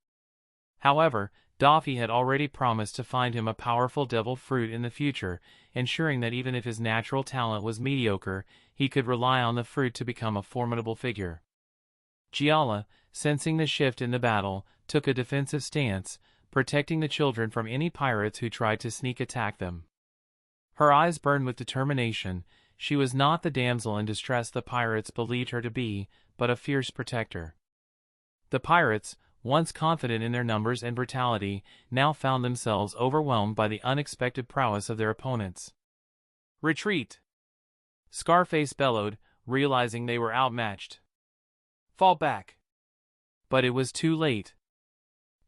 However, Doffy had already promised to find him a powerful devil fruit in the future, ensuring that even if his natural talent was mediocre, he could rely on the fruit to become a formidable figure. Giala, sensing the shift in the battle, took a defensive stance, protecting the children from any pirates who tried to sneak attack them. Her eyes burned with determination. She was not the damsel in distress the pirates believed her to be, but a fierce protector. The pirates, once confident in their numbers and brutality, now found themselves overwhelmed by the unexpected prowess of their opponents. "Retreat!" Scarface bellowed, realizing they were outmatched. "Fall back!" But it was too late.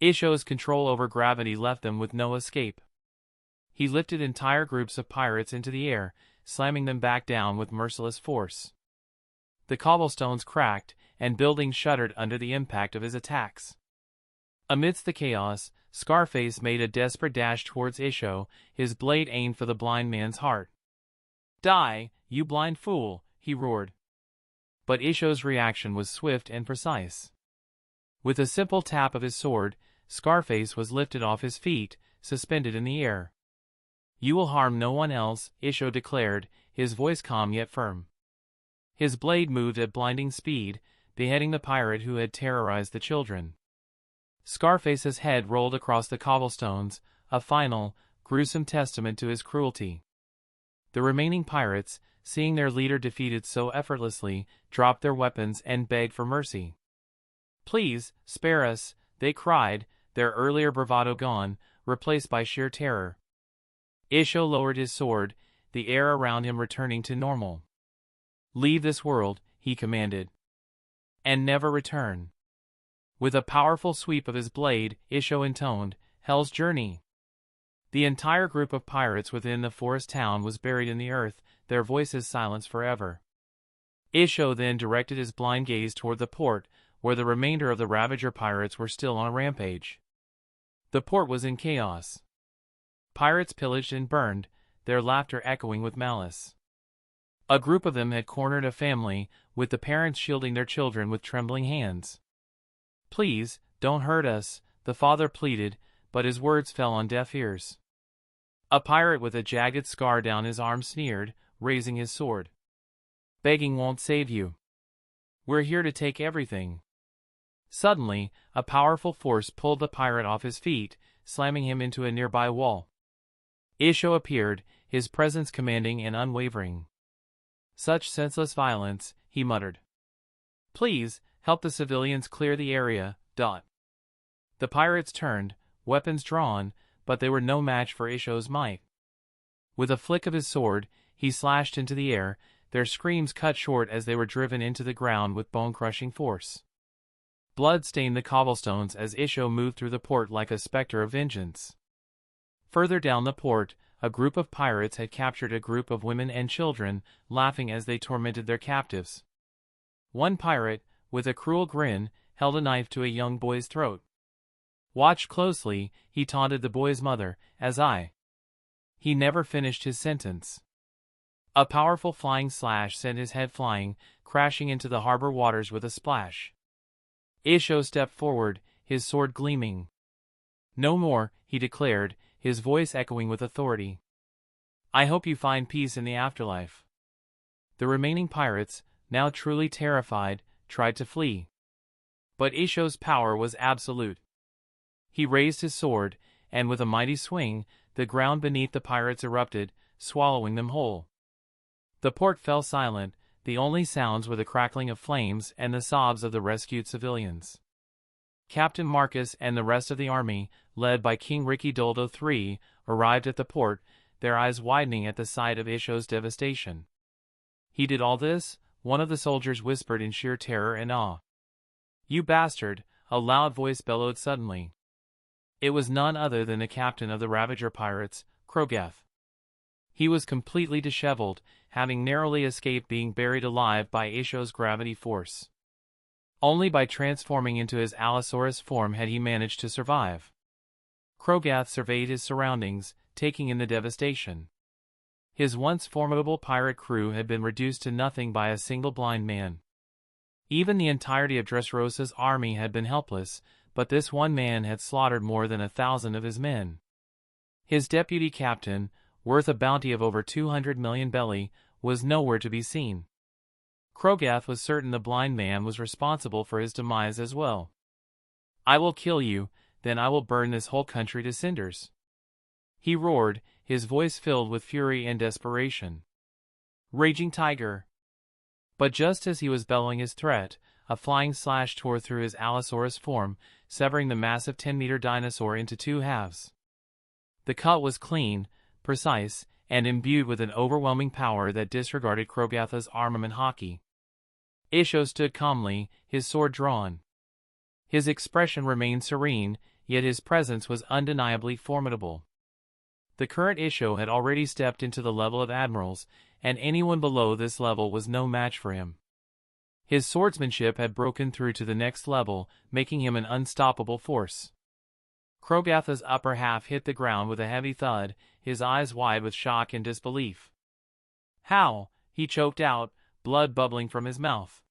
Isho's control over gravity left them with no escape. He lifted entire groups of pirates into the air, slamming them back down with merciless force. The cobblestones cracked, and buildings shuddered under the impact of his attacks. Amidst the chaos, Scarface made a desperate dash towards Isho, his blade aimed for the blind man's heart. "Die, you blind fool!" he roared. But Isho's reaction was swift and precise. With a simple tap of his sword, Scarface was lifted off his feet, suspended in the air. "You will harm no one else," Isho declared, his voice calm yet firm. His blade moved at blinding speed, beheading the pirate who had terrorized the children. Scarface's head rolled across the cobblestones, a final, gruesome testament to his cruelty. The remaining pirates, seeing their leader defeated so effortlessly, dropped their weapons and begged for mercy. "Please, spare us," they cried, their earlier bravado gone, replaced by sheer terror. Isho lowered his sword, the air around him returning to normal. "Leave this world," he commanded. "And never return." With a powerful sweep of his blade, Isho intoned, "Hell's Journey." The entire group of pirates within the forest town was buried in the earth, their voices silenced forever. Isho then directed his blind gaze toward the port, where the remainder of the Ravager pirates were still on a rampage. The port was in chaos. Pirates pillaged and burned, their laughter echoing with malice. A group of them had cornered a family, with the parents shielding their children with trembling hands. "Please, don't hurt us," the father pleaded, but his words fell on deaf ears. A pirate with a jagged scar down his arm sneered, raising his sword. "Begging won't save you. We're here to take everything." Suddenly, a powerful force pulled the pirate off his feet, slamming him into a nearby wall. Isho appeared, his presence commanding and unwavering. "Such senseless violence," he muttered. "Please, help the civilians clear the area." The pirates turned, weapons drawn, but they were no match for Isho's might. With a flick of his sword, he slashed into the air, their screams cut short as they were driven into the ground with bone-crushing force. Blood stained the cobblestones as Isho moved through the port like a specter of vengeance. Further down the port, a group of pirates had captured a group of women and children, laughing as they tormented their captives. One pirate, with a cruel grin, held a knife to a young boy's throat. "Watch closely," he taunted the boy's mother, "as I." He never finished his sentence. A powerful flying slash sent his head flying, crashing into the harbor waters with a splash. Isho stepped forward, his sword gleaming. "No more," he declared, his voice echoing with authority. "I hope you find peace in the afterlife." The remaining pirates, now truly terrified, tried to flee. But Isho's power was absolute. He raised his sword, and with a mighty swing, the ground beneath the pirates erupted, swallowing them whole. The port fell silent, the only sounds were the crackling of flames and the sobs of the rescued civilians. Captain Marcus and the rest of the army, led by King Ricky-Doldo III, arrived at the port, their eyes widening at the sight of Isho's devastation. "He did all this?" one of the soldiers whispered in sheer terror and awe. "You bastard!" a loud voice bellowed suddenly. It was none other than the captain of the Ravager pirates, Krogath. He was completely disheveled, having narrowly escaped being buried alive by Isho's gravity force. Only by transforming into his Allosaurus form had he managed to survive. Krogath surveyed his surroundings, taking in the devastation. His once formidable pirate crew had been reduced to nothing by a single blind man. Even the entirety of Dressrosa's army had been helpless, but this one man had slaughtered more than 1,000 of his men. His deputy captain, worth a bounty of over 200 million belly, was nowhere to be seen. Krogath was certain the blind man was responsible for his demise as well. "I will kill you, then I will burn this whole country to cinders," he roared, his voice filled with fury and desperation. Raging tiger! But just as he was bellowing his threat, a flying slash tore through his Allosaurus form, severing the massive 10-meter dinosaur into two halves. The cut was clean, precise, and imbued with an overwhelming power that disregarded Krogath's armament hockey. Isho stood calmly, his sword drawn. His expression remained serene, yet his presence was undeniably formidable. The current Isho had already stepped into the level of admirals, and anyone below this level was no match for him. His swordsmanship had broken through to the next level, making him an unstoppable force. Krogath's upper half hit the ground with a heavy thud, his eyes wide with shock and disbelief. "How?" he choked out, blood bubbling from his mouth.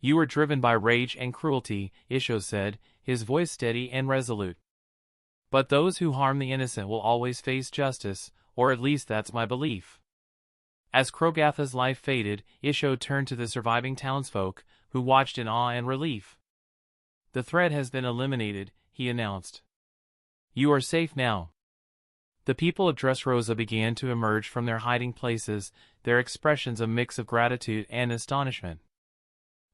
"You were driven by rage and cruelty," Isho said, his voice steady and resolute. "But those who harm the innocent will always face justice, or at least that's my belief." As Krogath's life faded, Isho turned to the surviving townsfolk, who watched in awe and relief. "The threat has been eliminated," he announced. "You are safe now." The people of Dressrosa began to emerge from their hiding places, their expressions a mix of gratitude and astonishment.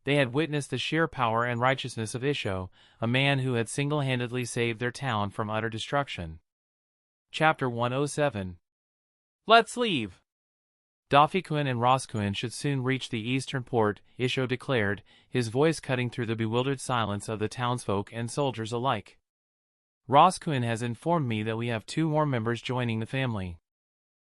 They had witnessed the sheer power and righteousness of Isho, a man who had single-handedly saved their town from utter destruction. Chapter 107. "Let's leave!" Doffy and Roscoe should soon reach the eastern port, Isho declared, his voice cutting through the bewildered silence of the townsfolk and soldiers alike. "Roscoe has informed me that we have 2 more members joining the family."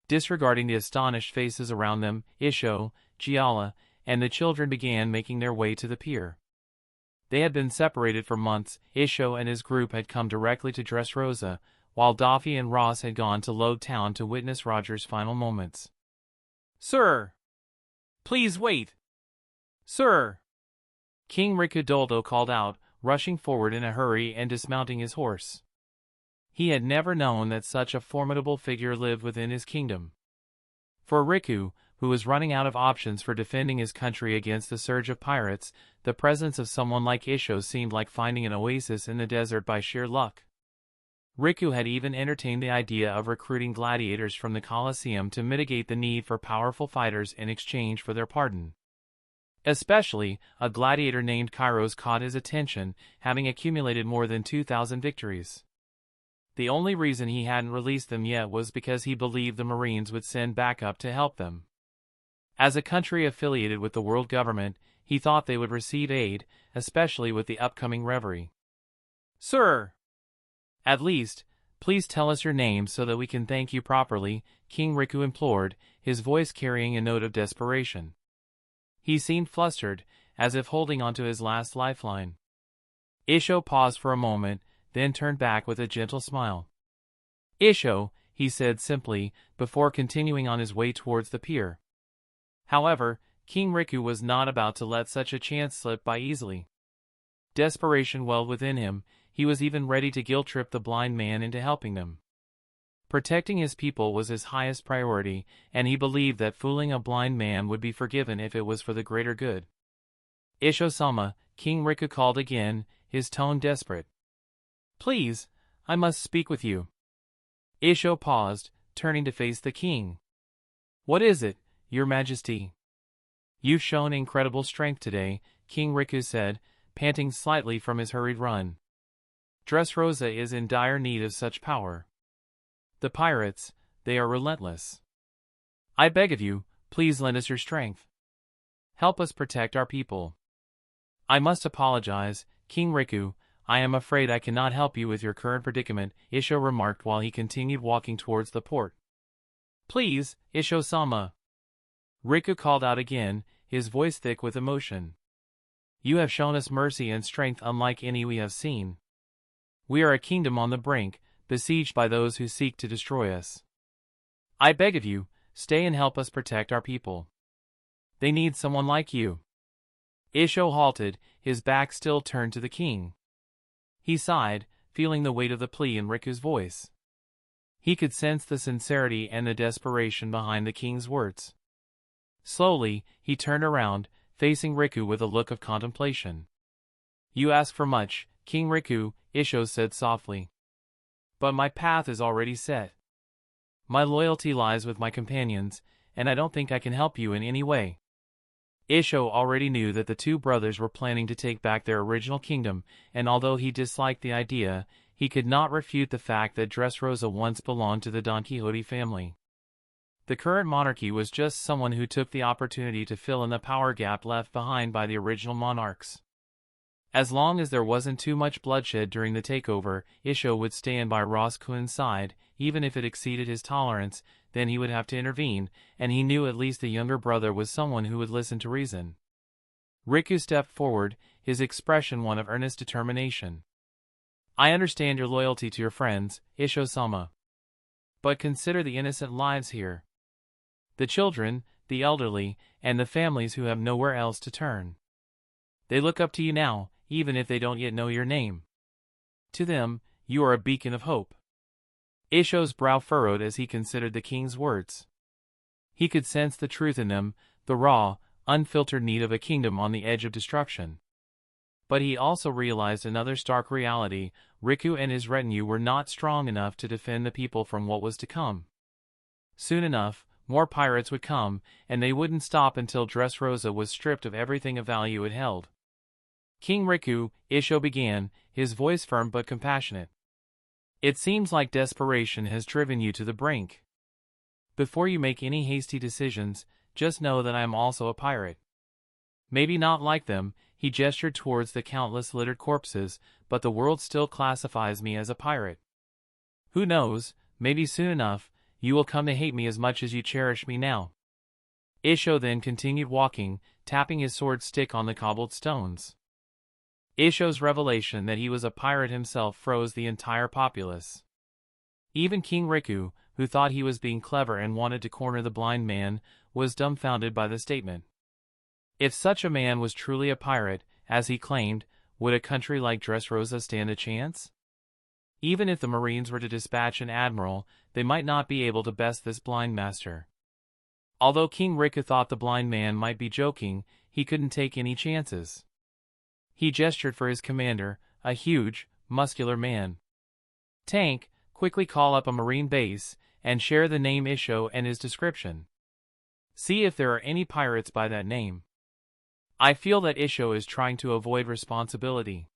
Disregarding the astonished faces around them, Isho, Giala, and the children began making their way to the pier. They had been separated for months. Isho and his group had come directly to Dressrosa, while Doffy and Ross had gone to Lode Town to witness Roger's final moments. "Sir! Please wait! Sir!" King Ricky-Doldo called out, rushing forward in a hurry and dismounting his horse. He had never known that such a formidable figure lived within his kingdom. For Riku, who was running out of options for defending his country against the surge of pirates, the presence of someone like Isho seemed like finding an oasis in the desert by sheer luck. Riku had even entertained the idea of recruiting gladiators from the Colosseum to mitigate the need for powerful fighters in exchange for their pardon. Especially, a gladiator named Kairos caught his attention, having accumulated more than 2,000 victories. The only reason he hadn't released them yet was because he believed the Marines would send backup to help them. As a country affiliated with the world government, he thought they would receive aid, especially with the upcoming reverie. "Sir! At least, please tell us your name so that we can thank you properly," King Riku implored, his voice carrying a note of desperation. He seemed flustered, as if holding onto his last lifeline. Isho paused for a moment, then turned back with a gentle smile. "Isho," he said simply, before continuing on his way towards the pier. However, King Riku was not about to let such a chance slip by easily. Desperation welled within him. He was even ready to guilt-trip the blind man into helping them. Protecting his people was his highest priority, and he believed that fooling a blind man would be forgiven if it was for the greater good. "Isho-sama," King Riku called again, his tone desperate. "Please, I must speak with you." Isho paused, turning to face the king. "What is it, Your Majesty?" "You've shown incredible strength today," King Riku said, panting slightly from his hurried run. Dressrosa is in dire need of such power. The pirates, they are relentless. I beg of you, please lend us your strength. Help us protect our people. I must apologize, King Riku, I am afraid I cannot help you with your current predicament, Isho remarked while he continued walking towards the port. Please, Isho-sama. Riku called out again, his voice thick with emotion. You have shown us mercy and strength unlike any we have seen. We are a kingdom on the brink, besieged by those who seek to destroy us. I beg of you, stay and help us protect our people. They need someone like you. Isho halted, his back still turned to the king. He sighed, feeling the weight of the plea in Riku's voice. He could sense the sincerity and the desperation behind the king's words. Slowly, he turned around, facing Riku with a look of contemplation. You ask for much, King Riku, Isho said softly. But my path is already set. My loyalty lies with my companions, and I don't think I can help you in any way. Isho already knew that the two brothers were planning to take back their original kingdom, and although he disliked the idea, he could not refute the fact that Dressrosa once belonged to the Donquxote family. The current monarchy was just someone who took the opportunity to fill in the power gap left behind by the original monarchs. As long as there wasn't too much bloodshed during the takeover, Isho would stand by Ross-kun's side, even if it exceeded his tolerance, then he would have to intervene, and he knew at least the younger brother was someone who would listen to reason. Riku stepped forward, his expression one of earnest determination. I understand your loyalty to your friends, Isho-sama. But consider the innocent lives here. The children, the elderly, and the families who have nowhere else to turn. They look up to you now, even if they don't yet know your name. To them, you are a beacon of hope. Isho's brow furrowed as he considered the king's words. He could sense the truth in them, the raw, unfiltered need of a kingdom on the edge of destruction. But he also realized another stark reality: Riku and his retinue were not strong enough to defend the people from what was to come. Soon enough, more pirates would come, and they wouldn't stop until Dressrosa was stripped of everything of value it held. King Riku, Isho began, his voice firm but compassionate. It seems like desperation has driven you to the brink. Before you make any hasty decisions, just know that I am also a pirate. Maybe not like them, he gestured towards the countless littered corpses, but the world still classifies me as a pirate. Who knows, maybe soon enough, you will come to hate me as much as you cherish me now. Isho then continued walking, tapping his sword stick on the cobbled stones. Isho's revelation that he was a pirate himself froze the entire populace. Even King Riku, who thought he was being clever and wanted to corner the blind man, was dumbfounded by the statement. If such a man was truly a pirate, as he claimed, would a country like Dressrosa stand a chance? Even if the Marines were to dispatch an admiral, they might not be able to best this blind master. Although King Riku thought the blind man might be joking, he couldn't take any chances. He gestured for his commander, a huge, muscular man. Tank, quickly call up a marine base, and share the name Isho and his description. See if there are any pirates by that name. I feel that Isho is trying to avoid responsibility.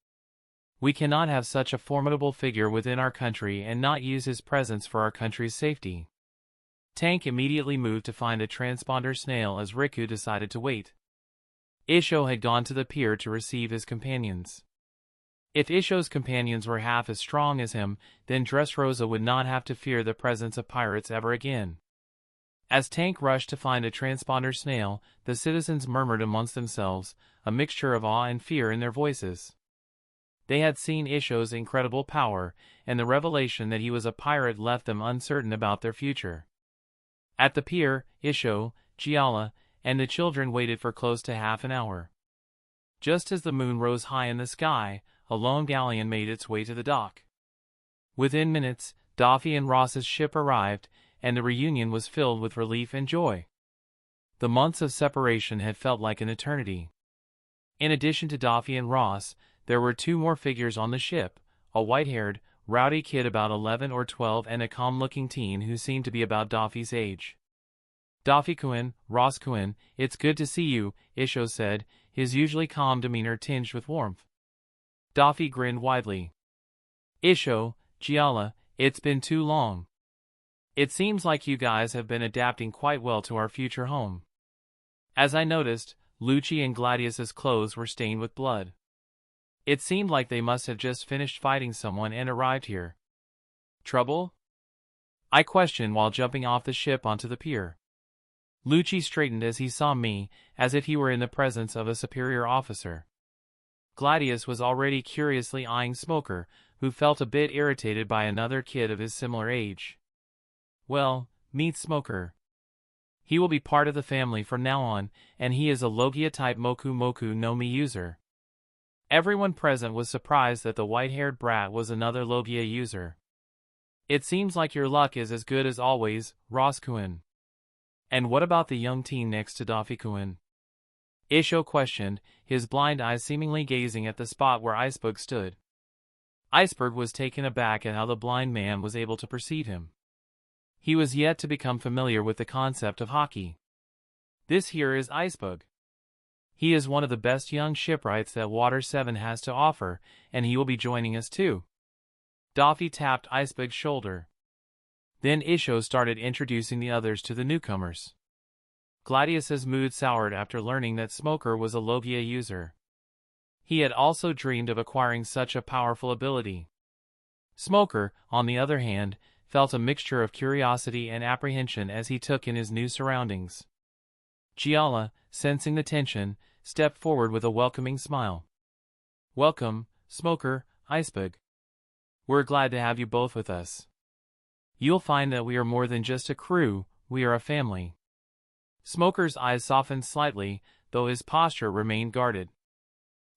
We cannot have such a formidable figure within our country and not use his presence for our country's safety. Tank immediately moved to find a transponder snail as Riku decided to wait. Isho had gone to the pier to receive his companions. If Isho's companions were half as strong as him, then Dressrosa would not have to fear the presence of pirates ever again. As Tank rushed to find a transponder snail, the citizens murmured amongst themselves, a mixture of awe and fear in their voices. They had seen Isho's incredible power, and the revelation that he was a pirate left them uncertain about their future. At the pier, Isho, Giala, and the children waited for close to half an hour. Just as the moon rose high in the sky, a lone galleon made its way to the dock. Within minutes, Doffy and Ross's ship arrived, and the reunion was filled with relief and joy. The months of separation had felt like an eternity. In addition to Doffy and Ross, there were two more figures on the ship, a white-haired, rowdy kid about 11 or 12 and a calm-looking teen who seemed to be about Doffy's age. Doffy-kun, Ross-kun, it's good to see you, Isho said, his usually calm demeanor tinged with warmth. Doffy grinned widely. Isho, Giala, it's been too long. It seems like you guys have been adapting quite well to our future home. As I noticed, Lucci and Gladius's clothes were stained with blood. It seemed like they must have just finished fighting someone and arrived here. Trouble? I questioned while jumping off the ship onto the pier. Lucci straightened as he saw me, as if he were in the presence of a superior officer. Gladius was already curiously eyeing Smoker, who felt a bit irritated by another kid of his similar age. Well, meet Smoker. He will be part of the family from now on, and he is a Logia-type Moku Moku no Mi user. Everyone present was surprised that the white-haired brat was another Logia user. It seems like your luck is as good as always, Roskuen. And what about the young teen next to Doffy-kun? Isho questioned, his blind eyes seemingly gazing at the spot where Iceberg stood. Iceberg was taken aback at how the blind man was able to perceive him. He was yet to become familiar with the concept of hockey. This here is Iceberg. He is one of the best young shipwrights that Water 7 has to offer, and he will be joining us too. Doffy tapped Iceberg's shoulder. Then Isho started introducing the others to the newcomers. Gladius's mood soured after learning that Smoker was a Logia user. He had also dreamed of acquiring such a powerful ability. Smoker, on the other hand, felt a mixture of curiosity and apprehension as he took in his new surroundings. Giala, sensing the tension, stepped forward with a welcoming smile. Welcome, Smoker, Iceberg. We're glad to have you both with us. You'll find that we are more than just a crew, we are a family. Smoker's eyes softened slightly, though his posture remained guarded.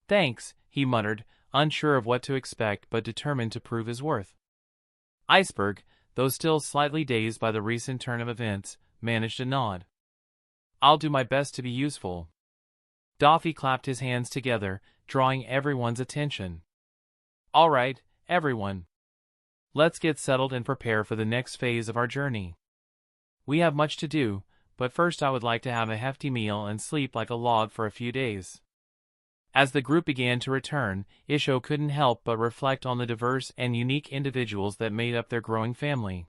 Thanks, he muttered, unsure of what to expect but determined to prove his worth. Iceberg, though still slightly dazed by the recent turn of events, managed a nod. I'll do my best to be useful. Doffy clapped his hands together, drawing everyone's attention. All right, everyone. Let's get settled and prepare for the next phase of our journey. We have much to do, but first I would like to have a hefty meal and sleep like a log for a few days. As the group began to return, Isho couldn't help but reflect on the diverse and unique individuals that made up their growing family.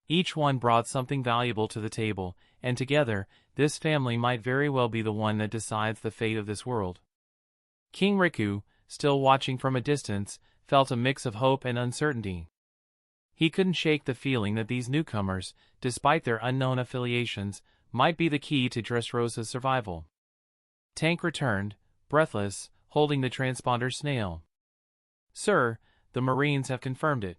Each one brought something valuable to the table, and together, this family might very well be the one that decides the fate of this world. King Riku, still watching from a distance, felt a mix of hope and uncertainty. He couldn't shake the feeling that these newcomers, despite their unknown affiliations, might be the key to Dressrosa's survival. Tank returned, breathless, holding the transponder snail. Sir, the Marines have confirmed it.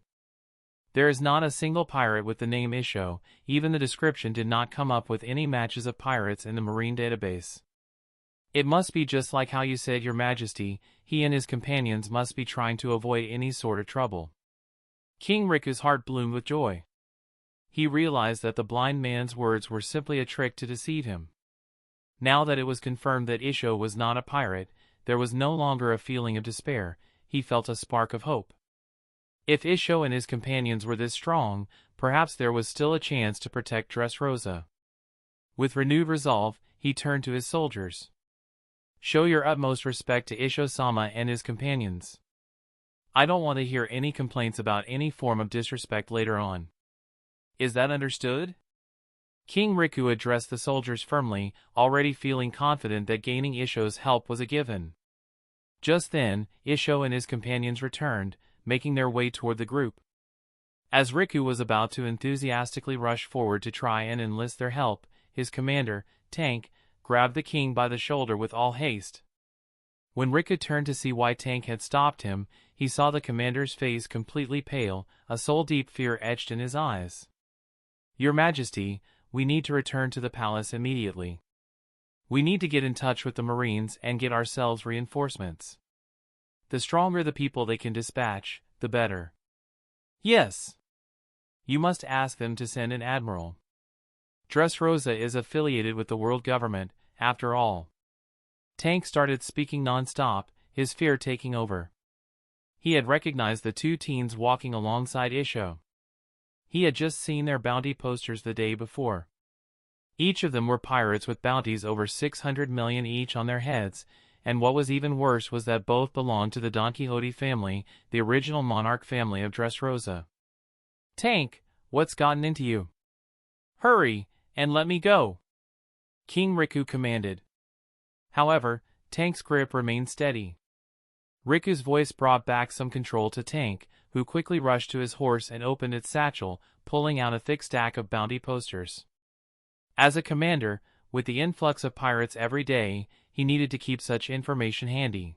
There is not a single pirate with the name Isho, even the description did not come up with any matches of pirates in the Marine database. It must be just like how you said, Your Majesty, he and his companions must be trying to avoid any sort of trouble. King Riku's heart bloomed with joy. He realized that the blind man's words were simply a trick to deceive him. Now that it was confirmed that Isho was not a pirate, there was no longer a feeling of despair, he felt a spark of hope. If Isho and his companions were this strong, perhaps there was still a chance to protect Dressrosa. With renewed resolve, he turned to his soldiers. Show your utmost respect to Isho-sama and his companions. I don't want to hear any complaints about any form of disrespect later on. Is that understood? King Riku addressed the soldiers firmly, already feeling confident that gaining Isho's help was a given. Just then, Isho and his companions returned, making their way toward the group. As Riku was about to enthusiastically rush forward to try and enlist their help, his commander, Tank, grabbed the king by the shoulder with all haste. When Riku turned to see why Tank had stopped him, he saw the commander's face completely pale, a soul-deep fear etched in his eyes. Your Majesty, we need to return to the palace immediately. We need to get in touch with the Marines and get ourselves reinforcements. The stronger the people they can dispatch, the better. Yes. You must ask them to send an admiral. Dressrosa is affiliated with the world government, after all. Tank started speaking non-stop, his fear taking over. He had recognized the two teens walking alongside Isho. He had just seen their bounty posters the day before. Each of them were pirates with bounties over 600 million each on their heads, and what was even worse was that both belonged to the Donquxote family, the original monarch family of Dressrosa. "Tank, what's gotten into you? Hurry, and let me go!" King Riku commanded. However, Tank's grip remained steady. Riku's voice brought back some control to Tank, who quickly rushed to his horse and opened its satchel, pulling out a thick stack of bounty posters. As a commander, with the influx of pirates every day, he needed to keep such information handy.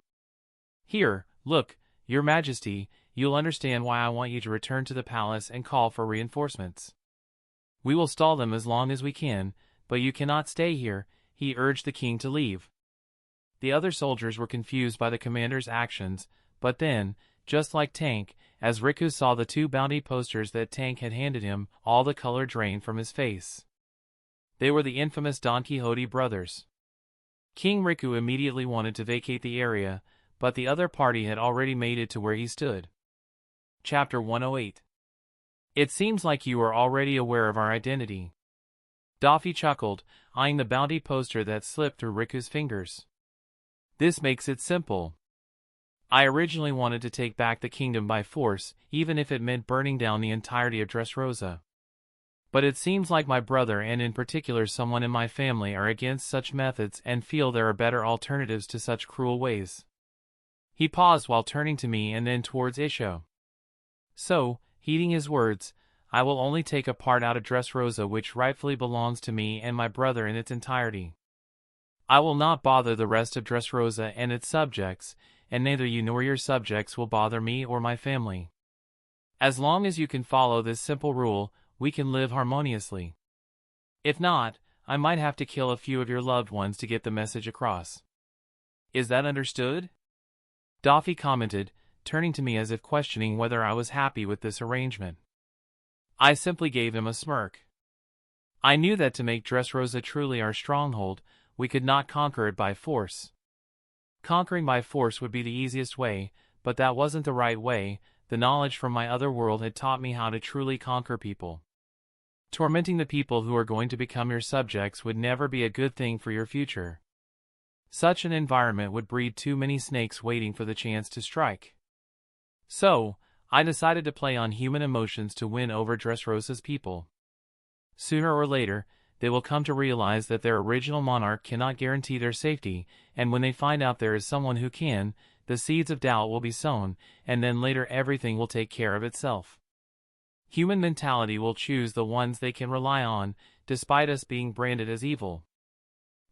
"Here, look, Your Majesty, you'll understand why I want you to return to the palace and call for reinforcements. We will stall them as long as we can, but you cannot stay here," he urged the king to leave. The other soldiers were confused by the commander's actions, but then, just like Tank, as Riku saw the 2 bounty posters that Tank had handed him, all the color drained from his face. They were the infamous Donquxote brothers. King Riku immediately wanted to vacate the area, but the other party had already made it to where he stood. Chapter 108. "It seems like you are already aware of our identity." Doffy chuckled, eyeing the bounty poster that slipped through Riku's fingers. "This makes it simple. I originally wanted to take back the kingdom by force, even if it meant burning down the entirety of Dressrosa. But it seems like my brother and in particular someone in my family are against such methods and feel there are better alternatives to such cruel ways." He paused while turning to me and then towards Isho. "So, heeding his words, I will only take a part out of Dressrosa which rightfully belongs to me and my brother in its entirety. I will not bother the rest of Dressrosa and its subjects, and neither you nor your subjects will bother me or my family. As long as you can follow this simple rule, we can live harmoniously. If not, I might have to kill a few of your loved ones to get the message across. Is that understood?" Doffy commented, turning to me as if questioning whether I was happy with this arrangement. I simply gave him a smirk. I knew that to make Dressrosa truly our stronghold, we could not conquer it by force. Conquering by force would be the easiest way, but that wasn't the right way. The knowledge from my other world had taught me how to truly conquer people. Tormenting the people who are going to become your subjects would never be a good thing for your future. Such an environment would breed too many snakes waiting for the chance to strike. So, I decided to play on human emotions to win over Dressrosa's people. Sooner or later, they will come to realize that their original monarch cannot guarantee their safety, and when they find out there is someone who can, the seeds of doubt will be sown, and then later everything will take care of itself. Human mentality will choose the ones they can rely on, despite us being branded as evil.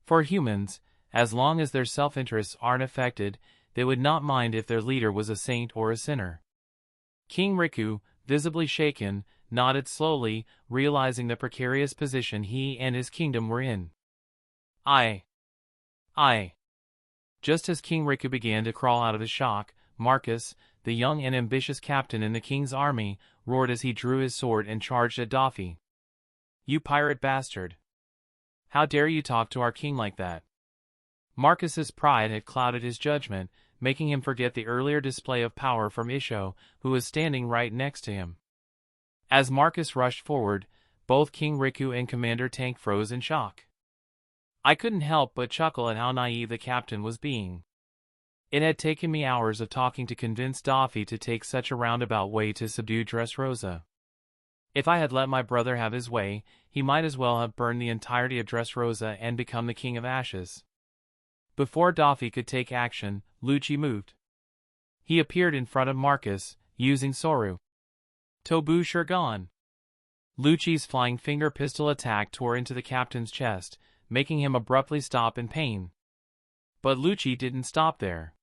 For humans, as long as their self-interests aren't affected, they would not mind if their leader was a saint or a sinner. King Riku, visibly shaken, nodded slowly, realizing the precarious position he and his kingdom were in. I. Just as King Riku began to crawl out of his shock, Marcus, the young and ambitious captain in the king's army, roared as he drew his sword and charged at Doffy. "You pirate bastard! How dare you talk to our king like that?" Marcus's pride had clouded his judgment, making him forget the earlier display of power from Isho, who was standing right next to him. As Marcus rushed forward, both King Riku and Commander Tank froze in shock. I couldn't help but chuckle at how naive the captain was being. It had taken me hours of talking to convince Doffy to take such a roundabout way to subdue Dressrosa. If I had let my brother have his way, he might as well have burned the entirety of Dressrosa and become the King of Ashes. Before Doffy could take action, Lucci moved. He appeared in front of Marcus, using Soru. Tobu Shurgon. Lucci's flying finger pistol attack tore into the captain's chest, making him abruptly stop in pain. But Lucci didn't stop there.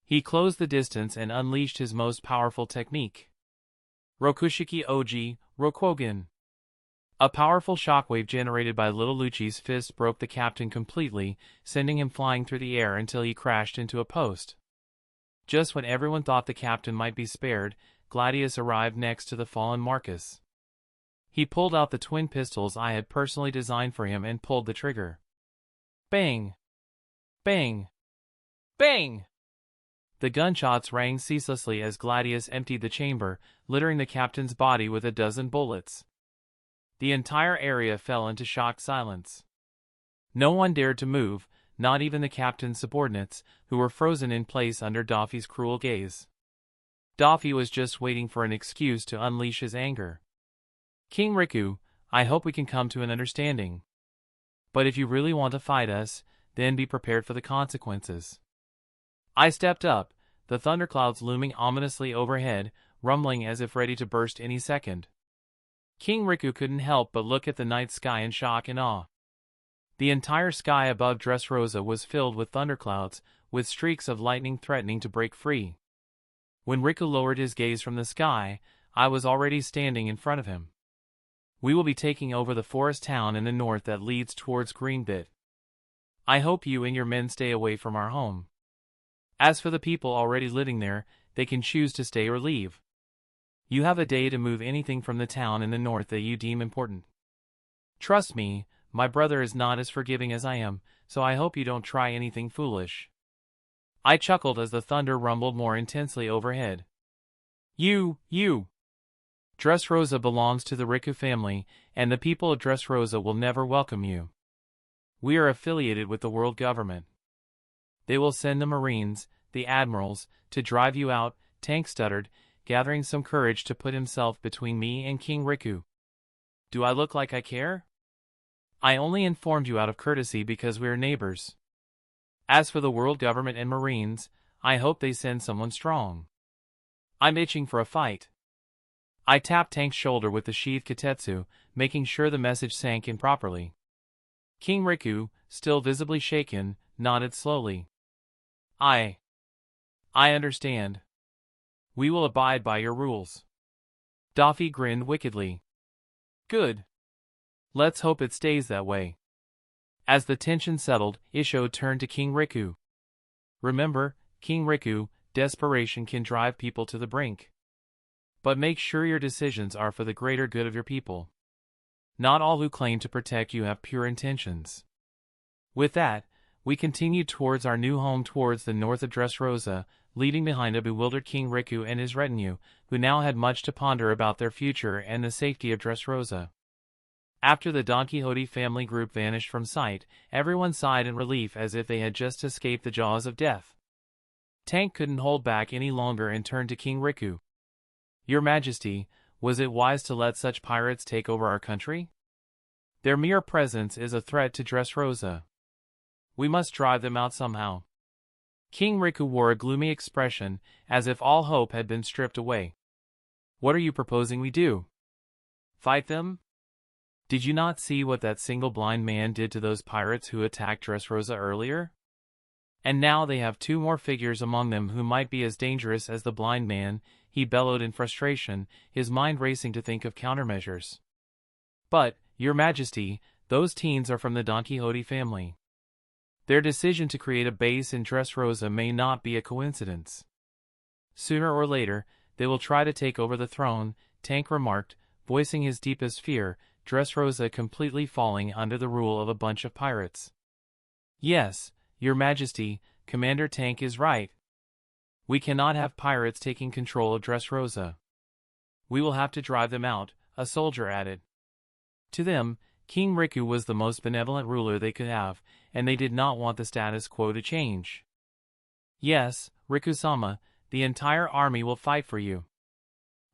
He closed the distance and unleashed his most powerful technique. Rokushiki Oji, Rokwogen. A powerful shockwave generated by little Lucci's fist broke the captain completely, sending him flying through the air until he crashed into a post. Just when everyone thought the captain might be spared, Gladius arrived next to the fallen Marcus. He pulled out the twin pistols I had personally designed for him and pulled the trigger. Bang! Bang! Bang! The gunshots rang ceaselessly as Gladius emptied the chamber, littering the captain's body with a dozen bullets. The entire area fell into shocked silence. No one dared to move, not even the captain's subordinates, who were frozen in place under Doffy's cruel gaze. Doffy was just waiting for an excuse to unleash his anger. King Riku, I hope we can come to an understanding. But if you really want to fight us, then be prepared for the consequences. I stepped up, the thunderclouds looming ominously overhead, rumbling as if ready to burst any second. King Riku couldn't help but look at the night sky in shock and awe. The entire sky above Dressrosa was filled with thunderclouds, with streaks of lightning threatening to break free. When Riku lowered his gaze from the sky, I was already standing in front of him. We will be taking over the forest town in the north that leads towards Greenbit. I hope you and your men stay away from our home. As for the people already living there, they can choose to stay or leave. You have a day to move anything from the town in the north that you deem important. Trust me, my brother is not as forgiving as I am, so I hope you don't try anything foolish. I chuckled as the thunder rumbled more intensely overhead. You! Dressrosa belongs to the Riku family, and the people of Dressrosa will never welcome you. We are affiliated with the world government. They will send the Marines, the Admirals, to drive you out, Tank stuttered, gathering some courage to put himself between me and King Riku. Do I look like I care? I only informed you out of courtesy because we are neighbors. As for the world government and Marines, I hope they send someone strong. I'm itching for a fight. I tapped Tank's shoulder with the sheathed katetsu, making sure the message sank in properly. King Riku, still visibly shaken, nodded slowly. I understand. We will abide by your rules. Doffy grinned wickedly. Good. Let's hope it stays that way. As the tension settled, Isho turned to King Riku. Remember, King Riku, desperation can drive people to the brink. But make sure your decisions are for the greater good of your people. Not all who claim to protect you have pure intentions. With that, we continued towards our new home towards the north of Dressrosa, leaving behind a bewildered King Riku and his retinue, who now had much to ponder about their future and the safety of Dressrosa. After the Donquxote family group vanished from sight, everyone sighed in relief as if they had just escaped the jaws of death. Tank couldn't hold back any longer and turned to King Riku. Your Majesty, was it wise to let such pirates take over our country? Their mere presence is a threat to Dressrosa. We must drive them out somehow. King Riku wore a gloomy expression, as if all hope had been stripped away. What are you proposing we do? Fight them? Did you not see what that single blind man did to those pirates who attacked Dressrosa earlier? And now they have two more figures among them who might be as dangerous as the blind man, he bellowed in frustration, his mind racing to think of countermeasures. But, Your Majesty, those teens are from the Donquxote family. Their decision to create a base in Dressrosa may not be a coincidence. Sooner or later, they will try to take over the throne, Tank remarked, voicing his deepest fear, Dressrosa completely falling under the rule of a bunch of pirates. Yes, Your Majesty, Commander Tank is right. We cannot have pirates taking control of Dressrosa. We will have to drive them out, a soldier added. To them, King Riku was the most benevolent ruler they could have, and they did not want the status quo to change. Yes, Riku-sama, the entire army will fight for you.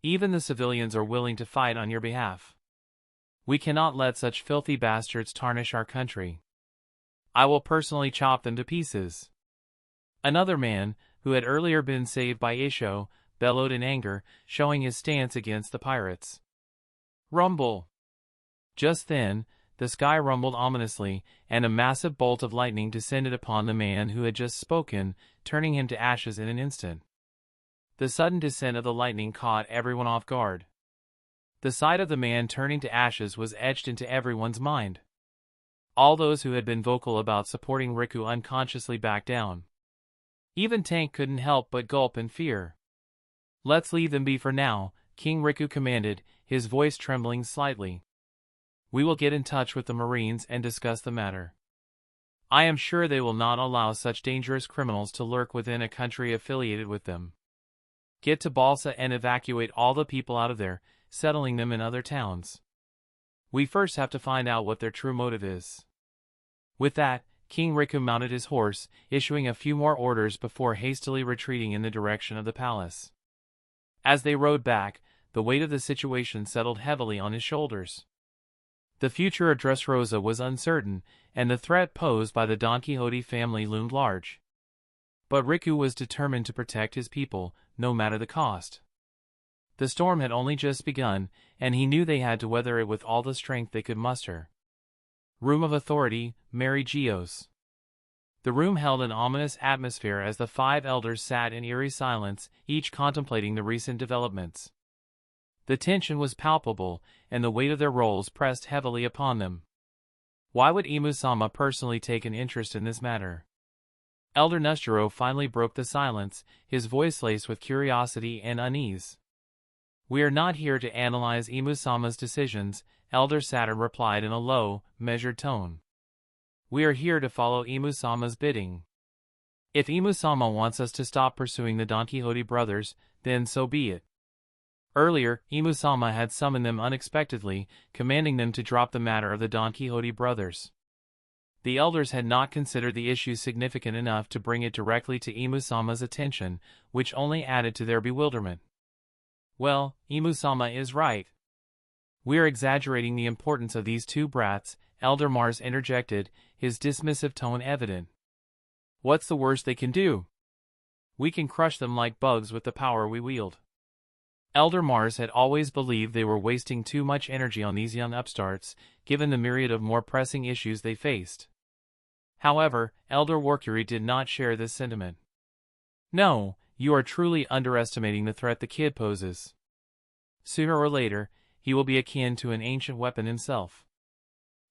Even the civilians are willing to fight on your behalf. We cannot let such filthy bastards tarnish our country. I will personally chop them to pieces. Another man, who had earlier been saved by Isho, bellowed in anger, showing his stance against the pirates. Rumble! Just then, the sky rumbled ominously, and a massive bolt of lightning descended upon the man who had just spoken, turning him to ashes in an instant. The sudden descent of the lightning caught everyone off guard. The sight of the man turning to ashes was etched into everyone's mind. All those who had been vocal about supporting Riku unconsciously backed down. Even Tank couldn't help but gulp in fear. Let's leave them be for now, King Riku commanded, his voice trembling slightly. We will get in touch with the Marines and discuss the matter. I am sure they will not allow such dangerous criminals to lurk within a country affiliated with them. Get to Balsa and evacuate all the people out of there, settling them in other towns. We first have to find out what their true motive is. With that, King Riku mounted his horse, issuing a few more orders before hastily retreating in the direction of the palace. As they rode back, the weight of the situation settled heavily on his shoulders. The future of Dressrosa was uncertain, and the threat posed by the Donquxote family loomed large. But Riku was determined to protect his people, no matter the cost. The storm had only just begun, and he knew they had to weather it with all the strength they could muster. Room of Authority, Mary Geos. The room held an ominous atmosphere as the 5 elders sat in eerie silence, each contemplating the recent developments. The tension was palpable, and the weight of their roles pressed heavily upon them. Why would Imu-sama personally take an interest in this matter? Elder Nusturo finally broke the silence, his voice laced with curiosity and unease. "We are not here to analyze Imu-sama's decisions," Elder Saturn replied in a low, measured tone. "We are here to follow Imu-sama's bidding. If Imu-sama wants us to stop pursuing the Donquxote brothers, then so be it." Earlier, Imu-sama had summoned them unexpectedly, commanding them to drop the matter of the Donquxote brothers. The elders had not considered the issue significant enough to bring it directly to Imu-sama's attention, which only added to their bewilderment. "Well, Imu-sama is right. We are exaggerating the importance of these 2 brats," Elder Mars interjected, his dismissive tone evident. "What's the worst they can do? We can crush them like bugs with the power we wield." Elder Mars had always believed they were wasting too much energy on these young upstarts, given the myriad of more pressing issues they faced. However, Elder Workuri did not share this sentiment. "No, you are truly underestimating the threat the kid poses. Sooner or later, he will be akin to an ancient weapon himself.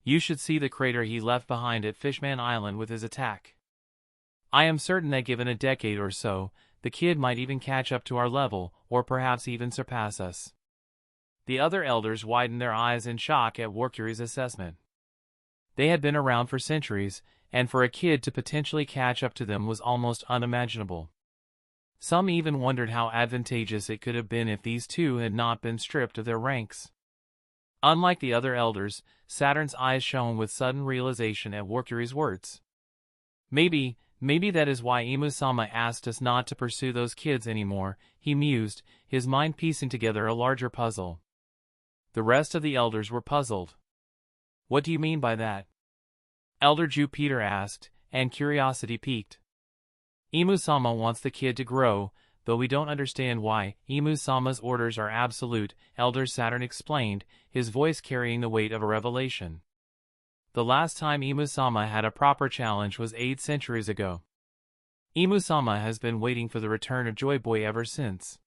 You should see the crater he left behind at Fishman Island with his attack. I am certain that given a decade or so, the kid might even catch up to our level, or perhaps even surpass us." The other elders widened their eyes in shock at Workuri's assessment. They had been around for centuries, and for a kid to potentially catch up to them was almost unimaginable. Some even wondered how advantageous it could have been if these 2 had not been stripped of their ranks. Unlike the other elders, Saturn's eyes shone with sudden realization at Workuri's words. Maybe that is why Imu-sama asked us not to pursue those kids anymore," he mused, his mind piecing together a larger puzzle. The rest of the elders were puzzled. "What do you mean by that?" Elder Jupiter asked, and curiosity piqued. "Imu-sama wants the kid to grow, though we don't understand why. Imu-sama's orders are absolute," Elder Saturn explained, his voice carrying the weight of a revelation. "The last time Imu-sama had a proper challenge was 8 centuries ago. Imu-sama has been waiting for the return of Joy Boy ever since.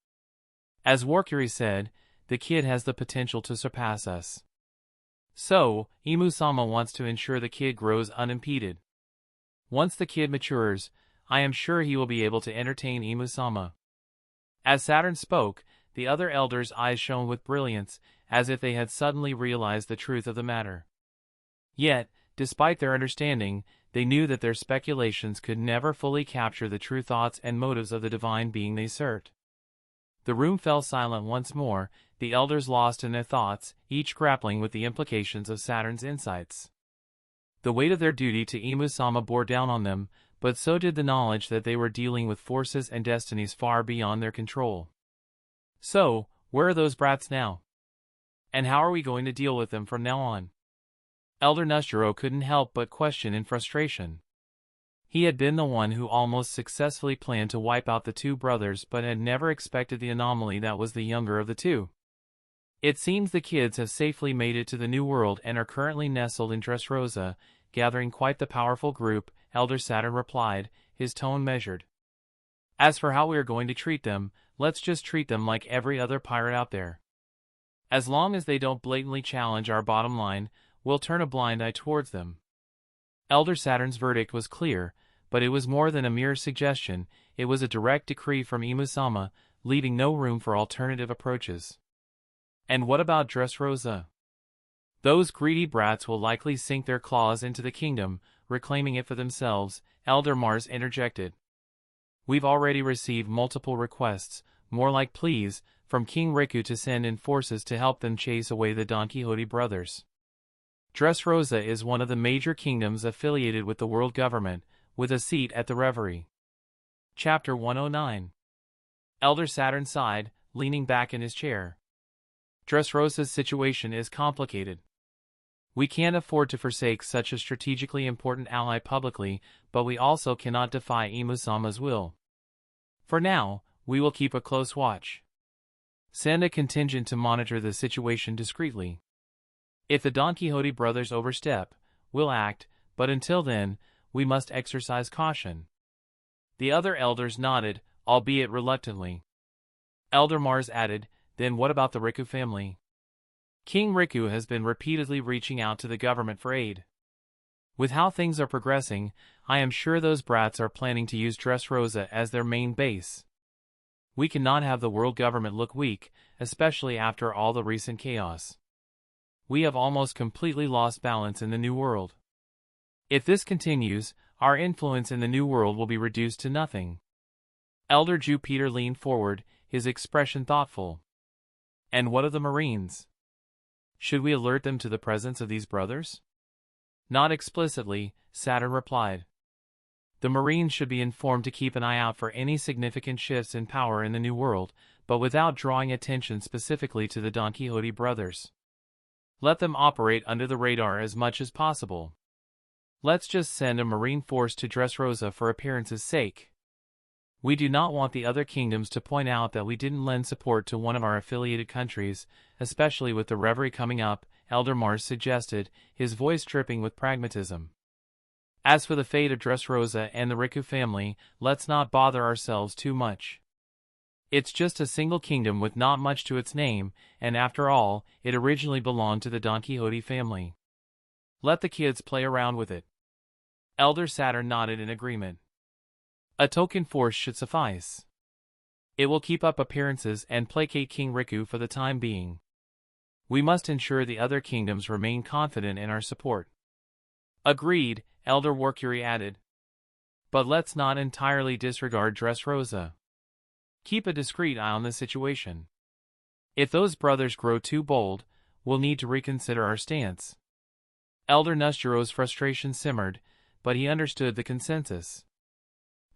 As Workuri said, the kid has the potential to surpass us. So, Imu-sama wants to ensure the kid grows unimpeded. Once the kid matures, I am sure he will be able to entertain Imu-sama." As Saturn spoke, the other elders' eyes shone with brilliance, as if they had suddenly realized the truth of the matter. Yet, despite their understanding, they knew that their speculations could never fully capture the true thoughts and motives of the divine being they served. The room fell silent once more, the elders lost in their thoughts, each grappling with the implications of Saturn's insights. The weight of their duty to Imu-sama bore down on them, but so did the knowledge that they were dealing with forces and destinies far beyond their control. "So, where are those brats now? And how are we going to deal with them from now on?" Elder Nusturo couldn't help but question in frustration. He had been the one who almost successfully planned to wipe out the 2 brothers but had never expected the anomaly that was the younger of the 2. "It seems the kids have safely made it to the New World and are currently nestled in Dressrosa, gathering quite the powerful group," Elder Saturn replied, his tone measured. "As for how we are going to treat them, let's just treat them like every other pirate out there. As long as they don't blatantly challenge our bottom line, we'll turn a blind eye towards them." Elder Saturn's verdict was clear, but it was more than a mere suggestion, it was a direct decree from Imu-sama, leaving no room for alternative approaches. "And what about Dressrosa? Those greedy brats will likely sink their claws into the kingdom, reclaiming it for themselves," Elder Mars interjected. "We've already received multiple requests, more like pleas, from King Riku to send in forces to help them chase away the Donquxote brothers. Dressrosa is one of the major kingdoms affiliated with the world government, with a seat at the Reverie. Chapter 109. Elder Saturn sighed, leaning back in his chair. Dressrosa's situation is complicated. We can't afford to forsake such a strategically important ally publicly, but we also cannot defy Imusama's will. For now, we will keep a close watch. Send a contingent to monitor the situation discreetly. If the Donquxote brothers overstep, we'll act, but until then, we must exercise caution. The other elders nodded, albeit reluctantly. Elder Mars added, then what about the Riku family? King Riku has been repeatedly reaching out to the government for aid. With how things are progressing, I am sure those brats are planning to use Dressrosa as their main base. We cannot have the world government look weak, especially after all the recent chaos. We have almost completely lost balance in the New World. If this continues, our influence in the New World will be reduced to nothing. Elder Jupiter leaned forward, his expression thoughtful. And what of the Marines? Should we alert them to the presence of these brothers? Not explicitly, Saturn replied. The Marines should be informed to keep an eye out for any significant shifts in power in the New World, but without drawing attention specifically to the Donquxote brothers. Let them operate under the radar as much as possible. Let's just send a Marine force to Dressrosa for appearance's sake. We do not want the other kingdoms to point out that we didn't lend support to one of our affiliated countries, especially with the Reverie coming up, Elder Mars suggested, his voice dripping with pragmatism. As for the fate of Dressrosa and the Riku family, let's not bother ourselves too much. It's just a single kingdom with not much to its name, and after all, it originally belonged to the Donquxote family. Let the kids play around with it. Elder Saturn nodded in agreement. A token force should suffice. It will keep up appearances and placate King Riku for the time being. We must ensure the other kingdoms remain confident in our support. Agreed, Elder Warcury added. But let's not entirely disregard Dressrosa. Keep a discreet eye on the situation. If those brothers grow too bold, we'll need to reconsider our stance. Elder Nusjiro's frustration simmered, but he understood the consensus.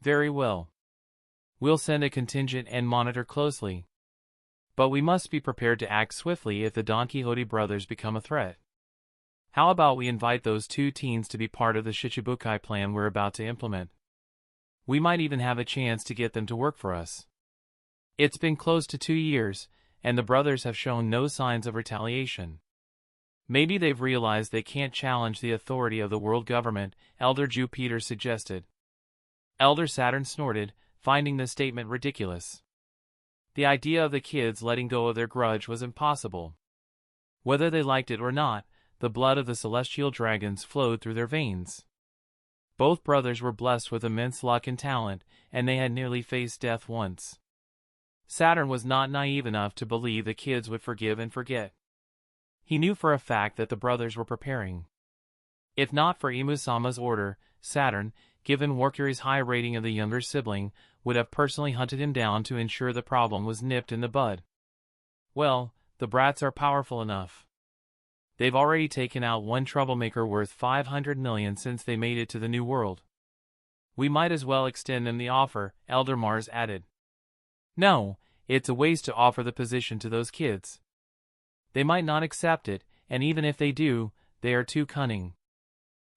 Very well. We'll send a contingent and monitor closely. But we must be prepared to act swiftly if the Donquxote brothers become a threat. How about we invite those two teens to be part of the Shichibukai plan we're about to implement? We might even have a chance to get them to work for us. It's been close to 2 years, and the brothers have shown no signs of retaliation. Maybe they've realized they can't challenge the authority of the world government, Elder Jupiter suggested. Elder Saturn snorted, finding the statement ridiculous. The idea of the kids letting go of their grudge was impossible. Whether they liked it or not, the blood of the celestial dragons flowed through their veins. Both brothers were blessed with immense luck and talent, and they had nearly faced death once. Saturn was not naive enough to believe the kids would forgive and forget. He knew for a fact that the brothers were preparing. If not for Imusama's order, Saturn, given Warcury's high rating of the younger sibling, would have personally hunted him down to ensure the problem was nipped in the bud. Well, the brats are powerful enough. They've already taken out one troublemaker worth 500 million since they made it to the New World. We might as well extend them the offer, Elder Mars added. No, it's a waste to offer the position to those kids. They might not accept it, and even if they do, they are too cunning.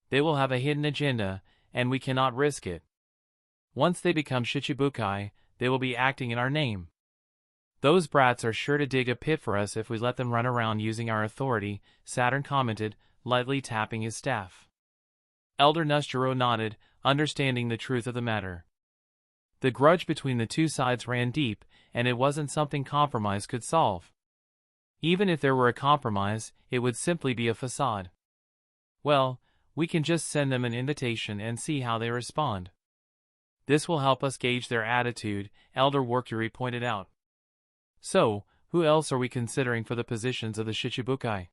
They will have a hidden agenda, and we cannot risk it. Once they become Shichibukai, they will be acting in our name. Those brats are sure to dig a pit for us if we let them run around using our authority, Saturn commented, lightly tapping his staff. Elder Nusjiro nodded, understanding the truth of the matter. The grudge between the two sides ran deep, and it wasn't something compromise could solve. Even if there were a compromise, it would simply be a facade. Well, we can just send them an invitation and see how they respond. This will help us gauge their attitude, Elder Warcury pointed out. So, who else are we considering for the positions of the Shichibukai?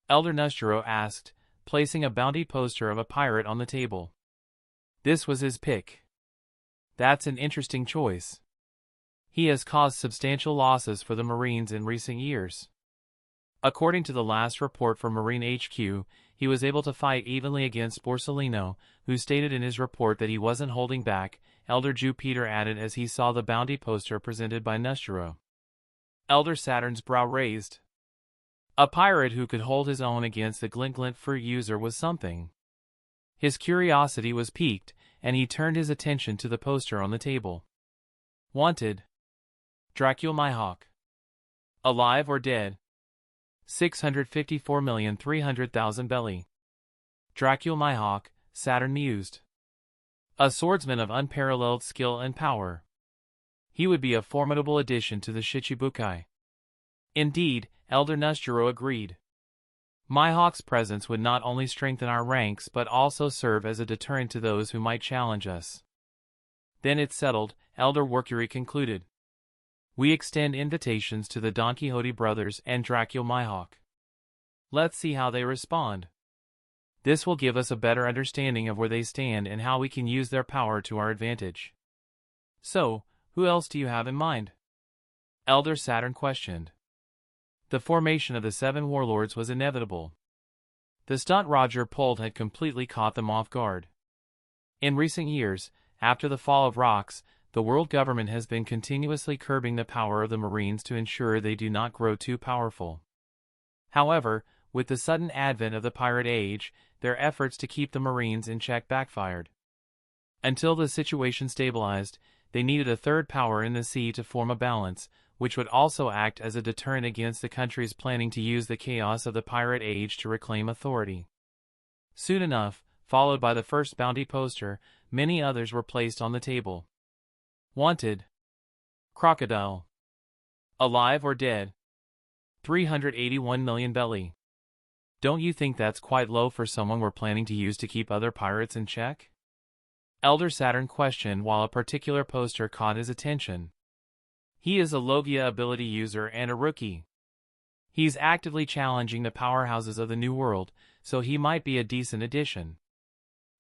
Elder Nusjiro asked, placing a bounty poster of a pirate on the table. This was his pick. That's an interesting choice. He has caused substantial losses for the Marines in recent years. According to the last report from Marine HQ, he was able to fight evenly against Borsellino, who stated in his report that he wasn't holding back, Elder Jupiter added as he saw the bounty poster presented by Nostro. Elder Saturn's brow raised. A pirate who could hold his own against the glint fruit user was something. His curiosity was piqued, and he turned his attention to the poster on the table. Wanted. Dracula Mihawk. Alive or dead? 654,300,000 belly. Dracula Mihawk, Saturn mused. A swordsman of unparalleled skill and power. He would be a formidable addition to the Shichibukai. Indeed, Elder Nostro agreed. Mihawk's presence would not only strengthen our ranks but also serve as a deterrent to those who might challenge us. Then it's settled, Elder Workury concluded. We extend invitations to the Donquxote brothers and Dracula Mihawk. Let's see how they respond. This will give us a better understanding of where they stand and how we can use their power to our advantage. So, who else do you have in mind? Elder Saturn questioned. The formation of the 7 warlords was inevitable. The stunt Roger pulled had completely caught them off guard. In recent years, after the fall of rocks, the world government has been continuously curbing the power of the Marines to ensure they do not grow too powerful. However, with the sudden advent of the pirate age, their efforts to keep the Marines in check backfired. Until the situation stabilized, they needed a third power in the sea to form a balance, which would also act as a deterrent against the countries planning to use the chaos of the pirate age to reclaim authority. Soon enough, followed by the first bounty poster, many others were placed on the table. Wanted. Crocodile. Alive or dead? 381 million belly. Don't you think that's quite low for someone we're planning to use to keep other pirates in check? Elder Saturn questioned while a particular poster caught his attention. He is a Logia ability user and a rookie. He's actively challenging the powerhouses of the New World, so he might be a decent addition.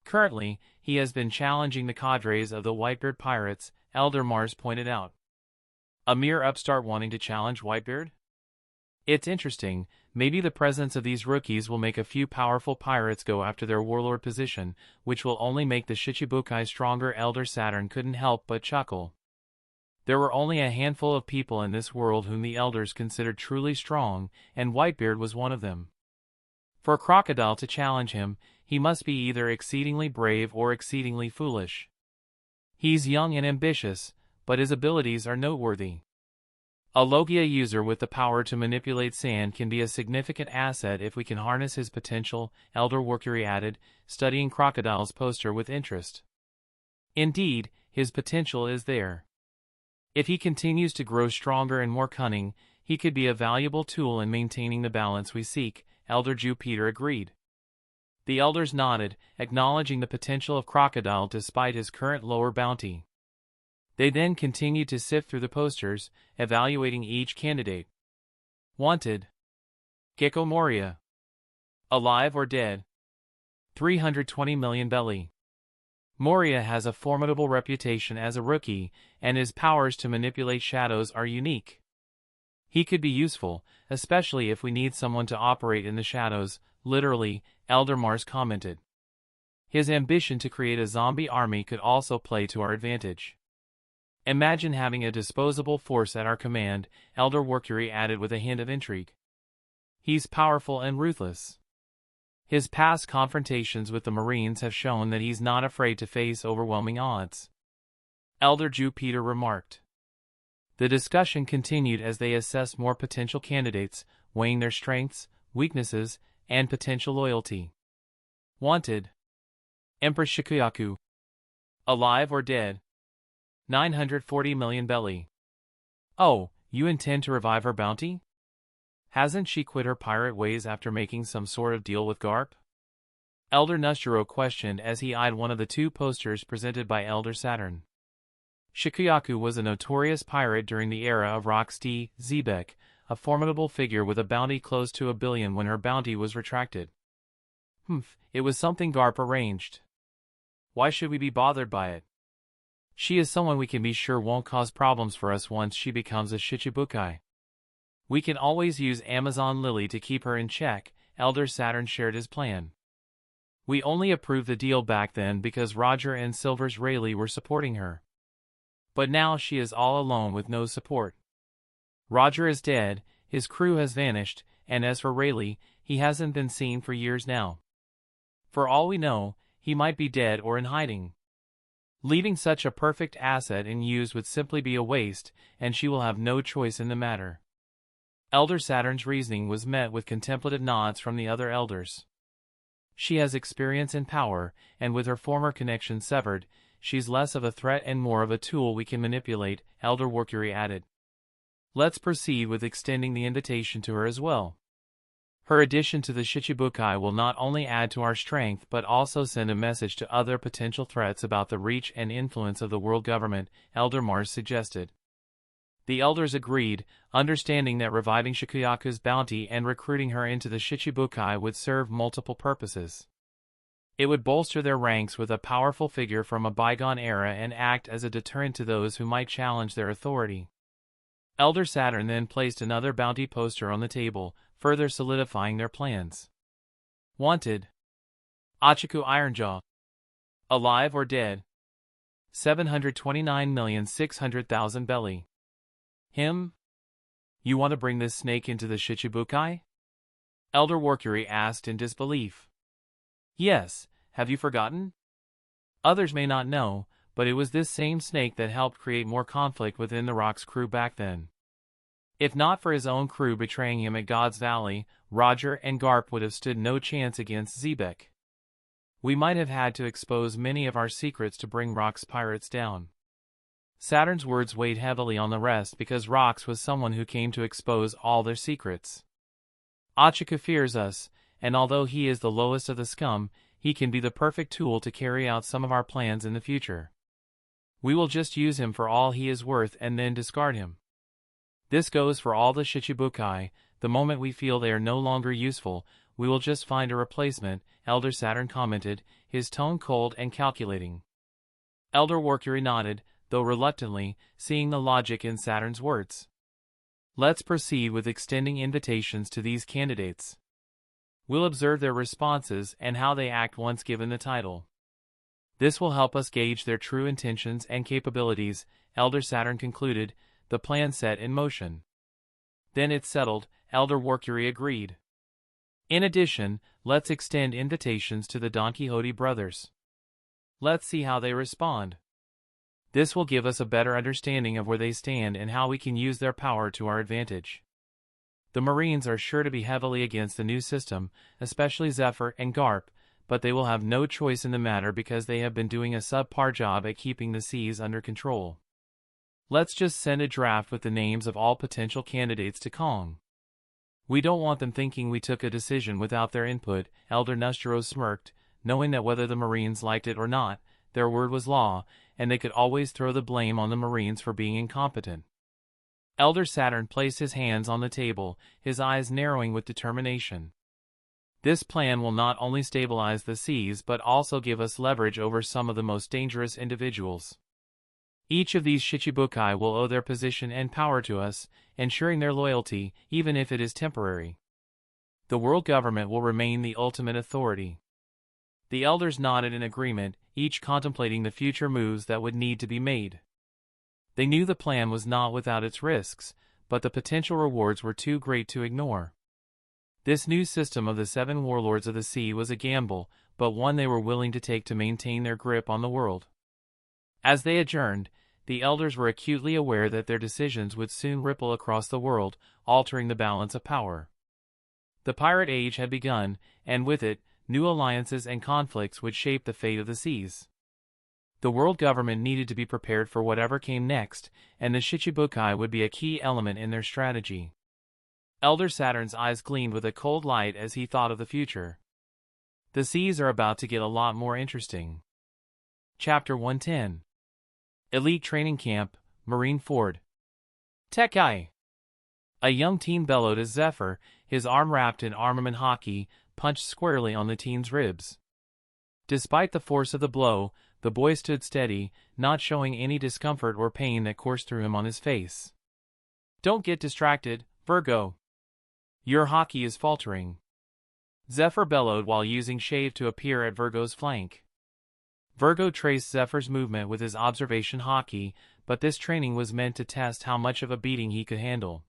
Currently, he has been challenging the cadres of the Whitebeard pirates, Elder Mars pointed out. A mere upstart wanting to challenge Whitebeard? It's interesting, maybe the presence of these rookies will make a few powerful pirates go after their warlord position, which will only make the Shichibukai stronger. Elder Saturn couldn't help but chuckle. There were only a handful of people in this world whom the elders considered truly strong, and Whitebeard was one of them. For a crocodile to challenge him, he must be either exceedingly brave or exceedingly foolish. He's young and ambitious, but his abilities are noteworthy. A Logia user with the power to manipulate sand can be a significant asset if we can harness his potential, Elder Workury added, studying Crocodile's poster with interest. Indeed, his potential is there. If he continues to grow stronger and more cunning, he could be a valuable tool in maintaining the balance we seek, Elder Jupiter agreed. The elders nodded, acknowledging the potential of Crocodile despite his current lower bounty. They then continued to sift through the posters, evaluating each candidate. Wanted. Gecko Moria. Alive or dead? 320 million belly. Moria has a formidable reputation as a rookie, and his powers to manipulate shadows are unique. He could be useful, especially if we need someone to operate in the shadows, literally, Elder Mars commented. His ambition to create a zombie army could also play to our advantage. Imagine having a disposable force at our command, Elder Workury added with a hint of intrigue. He's powerful and ruthless. His past confrontations with the Marines have shown that he's not afraid to face overwhelming odds. Elder Jupiter remarked. The discussion continued as they assessed more potential candidates, weighing their strengths, weaknesses, and potential loyalty. Wanted. Empress Shikuyaku. Alive or dead? 940 million belly. Oh, you intend to revive her bounty? Hasn't she quit her pirate ways after making some sort of deal with Garp? Elder Nostro questioned as he eyed one of the two posters presented by Elder Saturn. Shikuyaku was a notorious pirate during the era of Roxty Zebek, a formidable figure with a bounty close to 1 billion when her bounty was retracted. It was something Garp arranged. Why should we be bothered by it? She is someone we can be sure won't cause problems for us once she becomes a Shichibukai. We can always use Amazon Lily to keep her in check. Elder Saturn shared his plan. We only approved the deal back then because Roger and Silver's Rayleigh were supporting her. But now she is all alone with no support. Roger is dead, his crew has vanished, and as for Rayleigh, he hasn't been seen for years now. For all we know, he might be dead or in hiding. Leaving such a perfect asset in use would simply be a waste, and she will have no choice in the matter. Elder Saturn's reasoning was met with contemplative nods from the other elders. She has experience and power, and with her former connection severed, she's less of a threat and more of a tool we can manipulate, Elder Workury added. Let's proceed with extending the invitation to her as well. Her addition to the Shichibukai will not only add to our strength but also send a message to other potential threats about the reach and influence of the world government, Elder Mars suggested. The elders agreed, understanding that reviving Shikuyaku's bounty and recruiting her into the Shichibukai would serve multiple purposes. It would bolster their ranks with a powerful figure from a bygone era and act as a deterrent to those who might challenge their authority. Elder Saturn then placed another bounty poster on the table, further solidifying their plans. Wanted. Achiku Ironjaw. Alive or dead. 729,600,000 belly. Him? You want to bring this snake into the Shichibukai? Elder Workury asked in disbelief. Yes, have you forgotten? Others may not know, but it was this same snake that helped create more conflict within the Rock's crew back then. If not for his own crew betraying him at God's Valley, Roger and Garp would have stood no chance against Zebek. We might have had to expose many of our secrets to bring Rock's pirates down. Saturn's words weighed heavily on the rest because Rox was someone who came to expose all their secrets. Achiku fears us, and although he is the lowest of the scum, he can be the perfect tool to carry out some of our plans in the future. We will just use him for all he is worth and then discard him. This goes for all the Shichibukai. The moment we feel they are no longer useful, we will just find a replacement, Elder Saturn commented, his tone cold and calculating. Elder Workury nodded, though reluctantly, seeing the logic in Saturn's words. Let's proceed with extending invitations to these candidates. We'll observe their responses and how they act once given the title. This will help us gauge their true intentions and capabilities, Elder Saturn concluded, the plan set in motion. Then it's settled, Elder Workury agreed. In addition, let's extend invitations to the Donquxote brothers. Let's see how they respond. This will give us a better understanding of where they stand and how we can use their power to our advantage. The Marines are sure to be heavily against the new system, especially Zephyr and Garp, but they will have no choice in the matter because they have been doing a subpar job at keeping the seas under control. Let's just send a draft with the names of all potential candidates to Kong. We don't want them thinking we took a decision without their input, Elder Nustro smirked, knowing that whether the Marines liked it or not, their word was law, and they could always throw the blame on the Marines for being incompetent. Elder Saturn placed his hands on the table, his eyes narrowing with determination. This plan will not only stabilize the seas but also give us leverage over some of the most dangerous individuals. Each of these Shichibukai will owe their position and power to us, ensuring their loyalty, even if it is temporary. The world government will remain the ultimate authority. The elders nodded in agreement, each contemplating the future moves that would need to be made. They knew the plan was not without its risks, but the potential rewards were too great to ignore. This new system of the 7 warlords of the sea was a gamble, but one they were willing to take to maintain their grip on the world. As they adjourned, the elders were acutely aware that their decisions would soon ripple across the world, altering the balance of power. The pirate age had begun, and with it, new alliances and conflicts would shape the fate of the seas. The world government needed to be prepared for whatever came next, and the Shichibukai would be a key element in their strategy. Elder Saturn's eyes gleamed with a cold light as he thought of the future. The seas are about to get a lot more interesting. Chapter 110. Elite Training Camp, Marine Ford. Tekai! A young teen bellowed as Zephyr, his arm wrapped in armament hockey, punched squarely on the teen's ribs. Despite the force of the blow, the boy stood steady, not showing any discomfort or pain that coursed through him on his face. Don't get distracted, Virgo. Your hockey is faltering. Zephyr bellowed while using shave to appear at Virgo's flank. Virgo traced Zephyr's movement with his observation hockey, but this training was meant to test how much of a beating he could handle.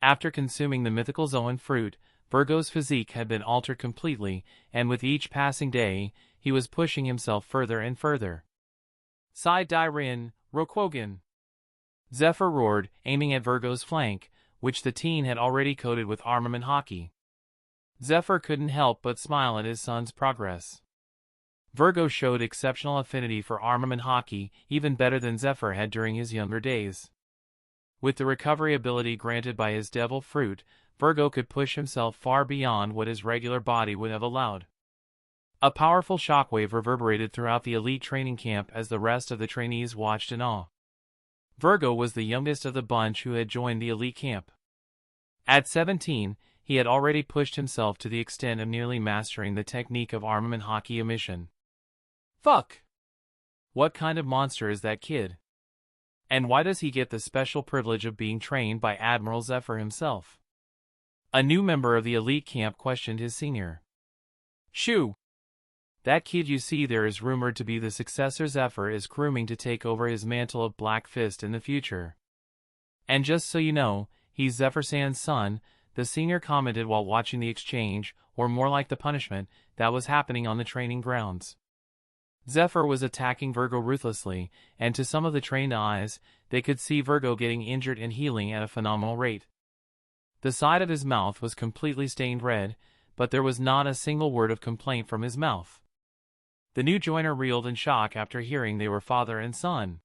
After consuming the mythical Zoan fruit, Virgo's physique had been altered completely, and with each passing day, he was pushing himself further and further. Sai Dai Rin, Rokwogan. Zephyr roared, aiming at Virgo's flank, which the teen had already coated with armament hockey. Zephyr couldn't help but smile at his son's progress. Virgo showed exceptional affinity for armament hockey, even better than Zephyr had during his younger days. With the recovery ability granted by his devil fruit, Virgo could push himself far beyond what his regular body would have allowed. A powerful shockwave reverberated throughout the elite training camp as the rest of the trainees watched in awe. Virgo was the youngest of the bunch who had joined the elite camp. At 17, he had already pushed himself to the extent of nearly mastering the technique of armament hockey emission. Fuck! What kind of monster is that kid? And why does he get the special privilege of being trained by Admiral Zephyr himself? A new member of the elite camp questioned his senior. Shoo! That kid you see there is rumored to be the successor Zephyr is grooming to take over his mantle of Black Fist in the future. And just so you know, he's Zephyr-san's son, the senior commented while watching the exchange, or more like the punishment, that was happening on the training grounds. Zephyr was attacking Virgo ruthlessly, and to some of the trained eyes, they could see Virgo getting injured and healing at a phenomenal rate. The side of his mouth was completely stained red, but there was not a single word of complaint from his mouth. The new joiner reeled in shock after hearing they were father and son.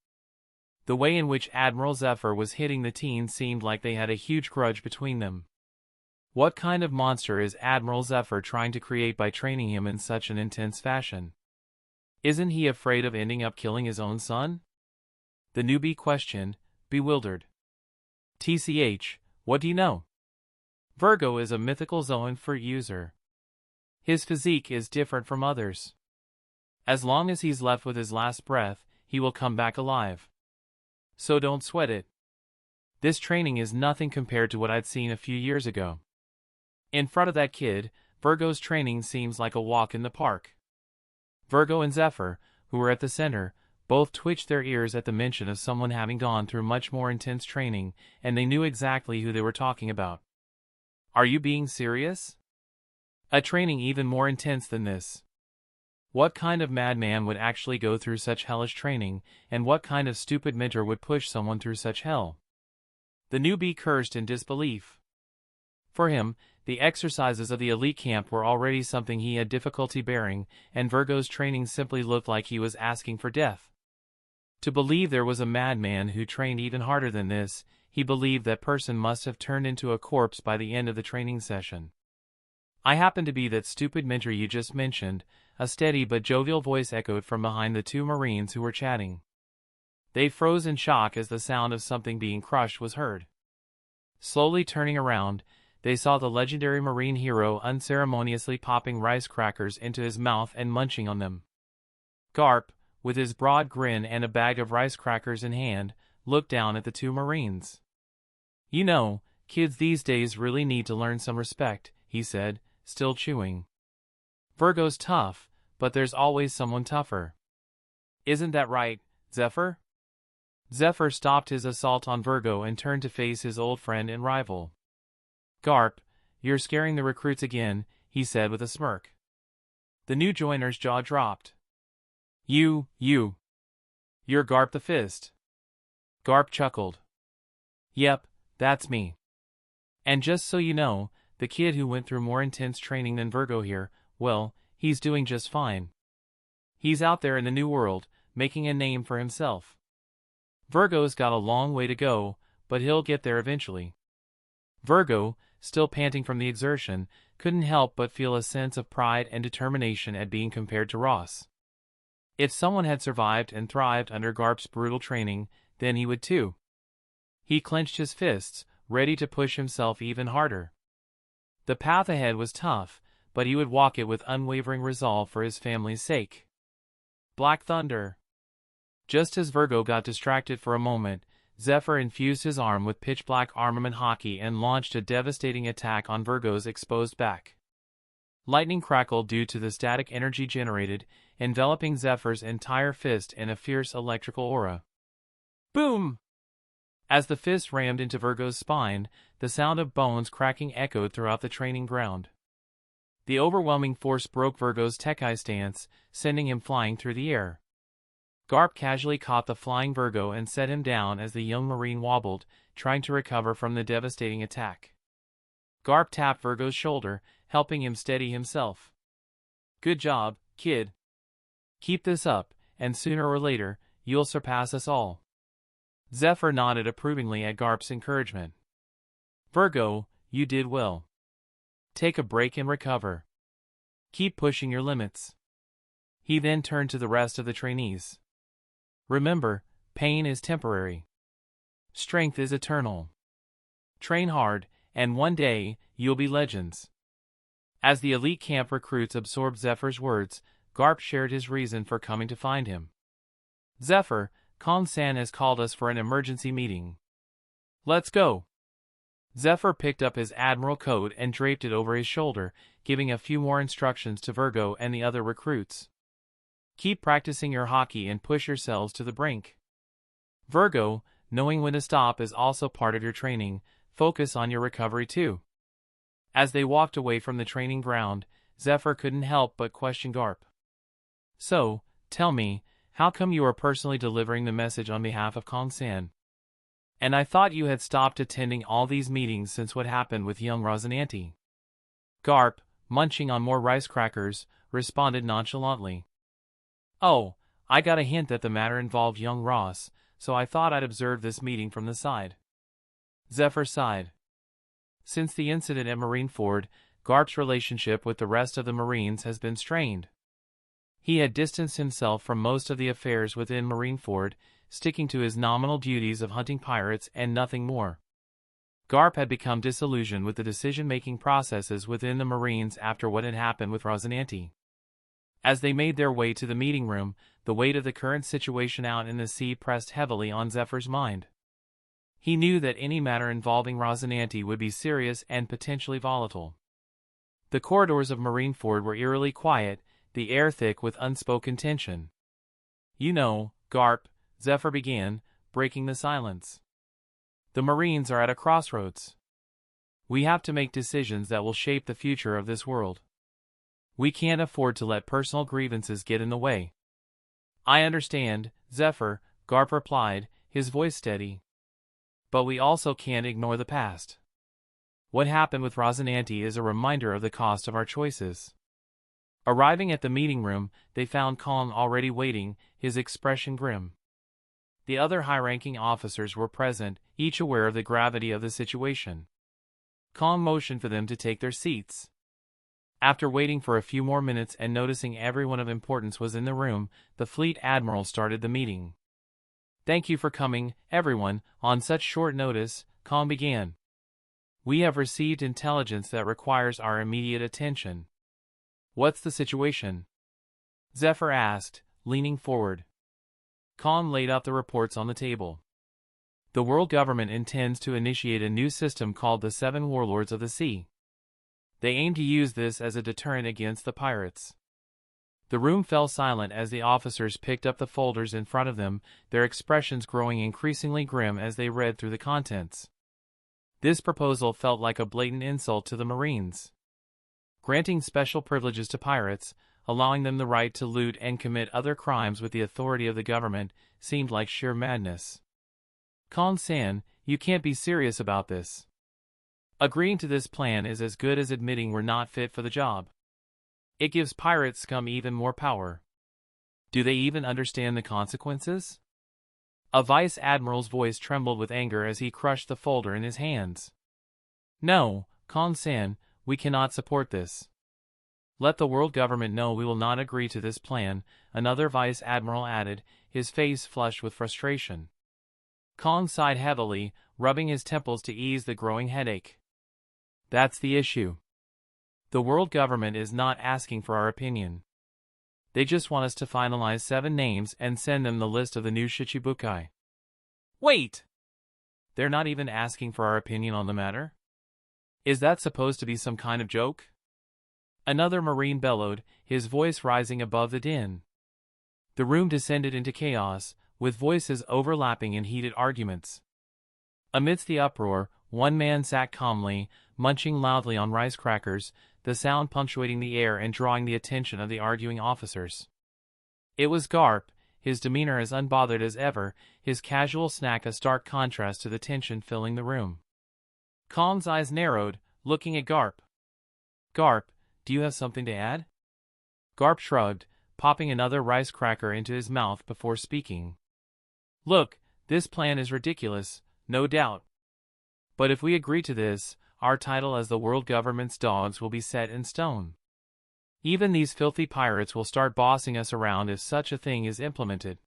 The way in which Admiral Zephyr was hitting the teen seemed like they had a huge grudge between them. What kind of monster is Admiral Zephyr trying to create by training him in such an intense fashion? Isn't he afraid of ending up killing his own son? The newbie questioned, bewildered. TCH, what do you know? Virgo is a mythical Zoan fruit user. His physique is different from others. As long as he's left with his last breath, he will come back alive. So don't sweat it. This training is nothing compared to what I'd seen a few years ago. In front of that kid, Virgo's training seems like a walk in the park. Virgo and Zephyr, who were at the center, both twitched their ears at the mention of someone having gone through much more intense training, and they knew exactly who they were talking about. Are you being serious? A training even more intense than this. What kind of madman would actually go through such hellish training, and what kind of stupid mentor would push someone through such hell? The newbie cursed in disbelief. For him, the exercises of the elite camp were already something he had difficulty bearing, and Virgo's training simply looked like he was asking for death. To believe there was a madman who trained even harder than this, he believed that person must have turned into a corpse by the end of the training session. I happen to be that stupid mentor you just mentioned, a steady but jovial voice echoed from behind the two Marines who were chatting. They froze in shock as the sound of something being crushed was heard. Slowly turning around, they saw the legendary Marine hero unceremoniously popping rice crackers into his mouth and munching on them. Garp, with his broad grin and a bag of rice crackers in hand, looked down at the two Marines. You know, kids these days really need to learn some respect, he said, still chewing. Virgo's tough, but there's always someone tougher. Isn't that right, Zephyr? Zephyr stopped his assault on Virgo and turned to face his old friend and rival. Garp, you're scaring the recruits again, he said with a smirk. The new joiner's jaw dropped. You're Garp the Fist. Garp chuckled. Yep, that's me. And just so you know, the kid who went through more intense training than Virgo here, well, he's doing just fine. He's out there in the new world, making a name for himself. Virgo's got a long way to go, but he'll get there eventually. Virgo, still panting from the exertion, couldn't help but feel a sense of pride and determination at being compared to Ross. If someone had survived and thrived under Garp's brutal training, then he would too. He clenched his fists, ready to push himself even harder. The path ahead was tough, but he would walk it with unwavering resolve for his family's sake. Black Thunder. Just as Virgo got distracted for a moment, Zephyr infused his arm with pitch-black armament hockey and launched a devastating attack on Virgo's exposed back. Lightning crackled due to the static energy generated, enveloping Zephyr's entire fist in a fierce electrical aura. Boom! As the fist rammed into Virgo's spine, the sound of bones cracking echoed throughout the training ground. The overwhelming force broke Virgo's Tekai stance, sending him flying through the air. Garp casually caught the flying Virgo and set him down as the young Marine wobbled, trying to recover from the devastating attack. Garp tapped Virgo's shoulder, helping him steady himself. Good job, kid. Keep this up, and sooner or later, you'll surpass us all. Zephyr nodded approvingly at Garp's encouragement. Virgo, you did well. Take a break and recover. Keep pushing your limits. He then turned to the rest of the trainees. Remember, pain is temporary. Strength is eternal. Train hard, and one day, you'll be legends. As the elite camp recruits absorbed Zephyr's words, Garp shared his reason for coming to find him. Zephyr, Con-san has called us for an emergency meeting. Let's go. Zephyr picked up his admiral coat and draped it over his shoulder, giving a few more instructions to Virgo and the other recruits. Keep practicing your hockey and push yourselves to the brink. Virgo, knowing when to stop is also part of your training. Focus on your recovery too. As they walked away from the training ground, Zephyr couldn't help but question Garp. So, tell me, how come you are personally delivering the message on behalf of Con-san? And I thought you had stopped attending all these meetings since what happened with young Rosinante. Garp, munching on more rice crackers, responded nonchalantly. Oh, I got a hint that the matter involved young Ross, so I thought I'd observe this meeting from the side. Zephyr sighed. Since the incident at Marineford, Garp's relationship with the rest of the Marines has been strained. He had distanced himself from most of the affairs within Marineford, sticking to his nominal duties of hunting pirates and nothing more. Garp had become disillusioned with the decision-making processes within the Marines after what had happened with Rosinante. As they made their way to the meeting room, the weight of the current situation out in the sea pressed heavily on Zephyr's mind. He knew that any matter involving Rosinante would be serious and potentially volatile. The corridors of Marineford were eerily quiet, the air thick with unspoken tension. You know, Garp, Zephyr began, breaking the silence. The Marines are at a crossroads. We have to make decisions that will shape the future of this world. We can't afford to let personal grievances get in the way. I understand, Zephyr, Garp replied, his voice steady. But we also can't ignore the past. What happened with Rosinante is a reminder of the cost of our choices. Arriving at the meeting room, they found Con already waiting, his expression grim. The other high-ranking officers were present, each aware of the gravity of the situation. Con motioned for them to take their seats. After waiting for a few more minutes and noticing everyone of importance was in the room, the fleet admiral started the meeting. Thank you for coming, everyone, on such short notice, Con began. We have received intelligence that requires our immediate attention. What's the situation? Zephyr asked, leaning forward. Con laid out the reports on the table. The world government intends to initiate a new system called the Seven Warlords of the Sea. They aim to use this as a deterrent against the pirates. The room fell silent as the officers picked up the folders in front of them, their expressions growing increasingly grim as they read through the contents. This proposal felt like a blatant insult to the Marines. Granting special privileges to pirates, allowing them the right to loot and commit other crimes with the authority of the government, seemed like sheer madness. Con-san, you can't be serious about this. Agreeing to this plan is as good as admitting we're not fit for the job. It gives pirate scum even more power. Do they even understand the consequences? A vice admiral's voice trembled with anger as he crushed the folder in his hands. No, Con-san, we cannot support this. Let the world government know we will not agree to this plan, another vice admiral added, his face flushed with frustration. Con sighed heavily, rubbing his temples to ease the growing headache. That's the issue. The world government is not asking for our opinion. They just want us to finalize 7 names and send them the list of the new Shichibukai. Wait! They're not even asking for our opinion on the matter? Is that supposed to be some kind of joke? Another Marine bellowed, his voice rising above the din. The room descended into chaos, with voices overlapping in heated arguments. Amidst the uproar, one man sat calmly, munching loudly on rice crackers, the sound punctuating the air and drawing the attention of the arguing officers. It was Garp, his demeanor as unbothered as ever, his casual snack a stark contrast to the tension filling the room. Khan's eyes narrowed, looking at Garp. "Garp, do you have something to add?" Garp shrugged, popping another rice cracker into his mouth before speaking. "Look, this plan is ridiculous, no doubt. But if we agree to this, our title as the world government's dogs will be set in stone. Even these filthy pirates will start bossing us around if such a thing is implemented.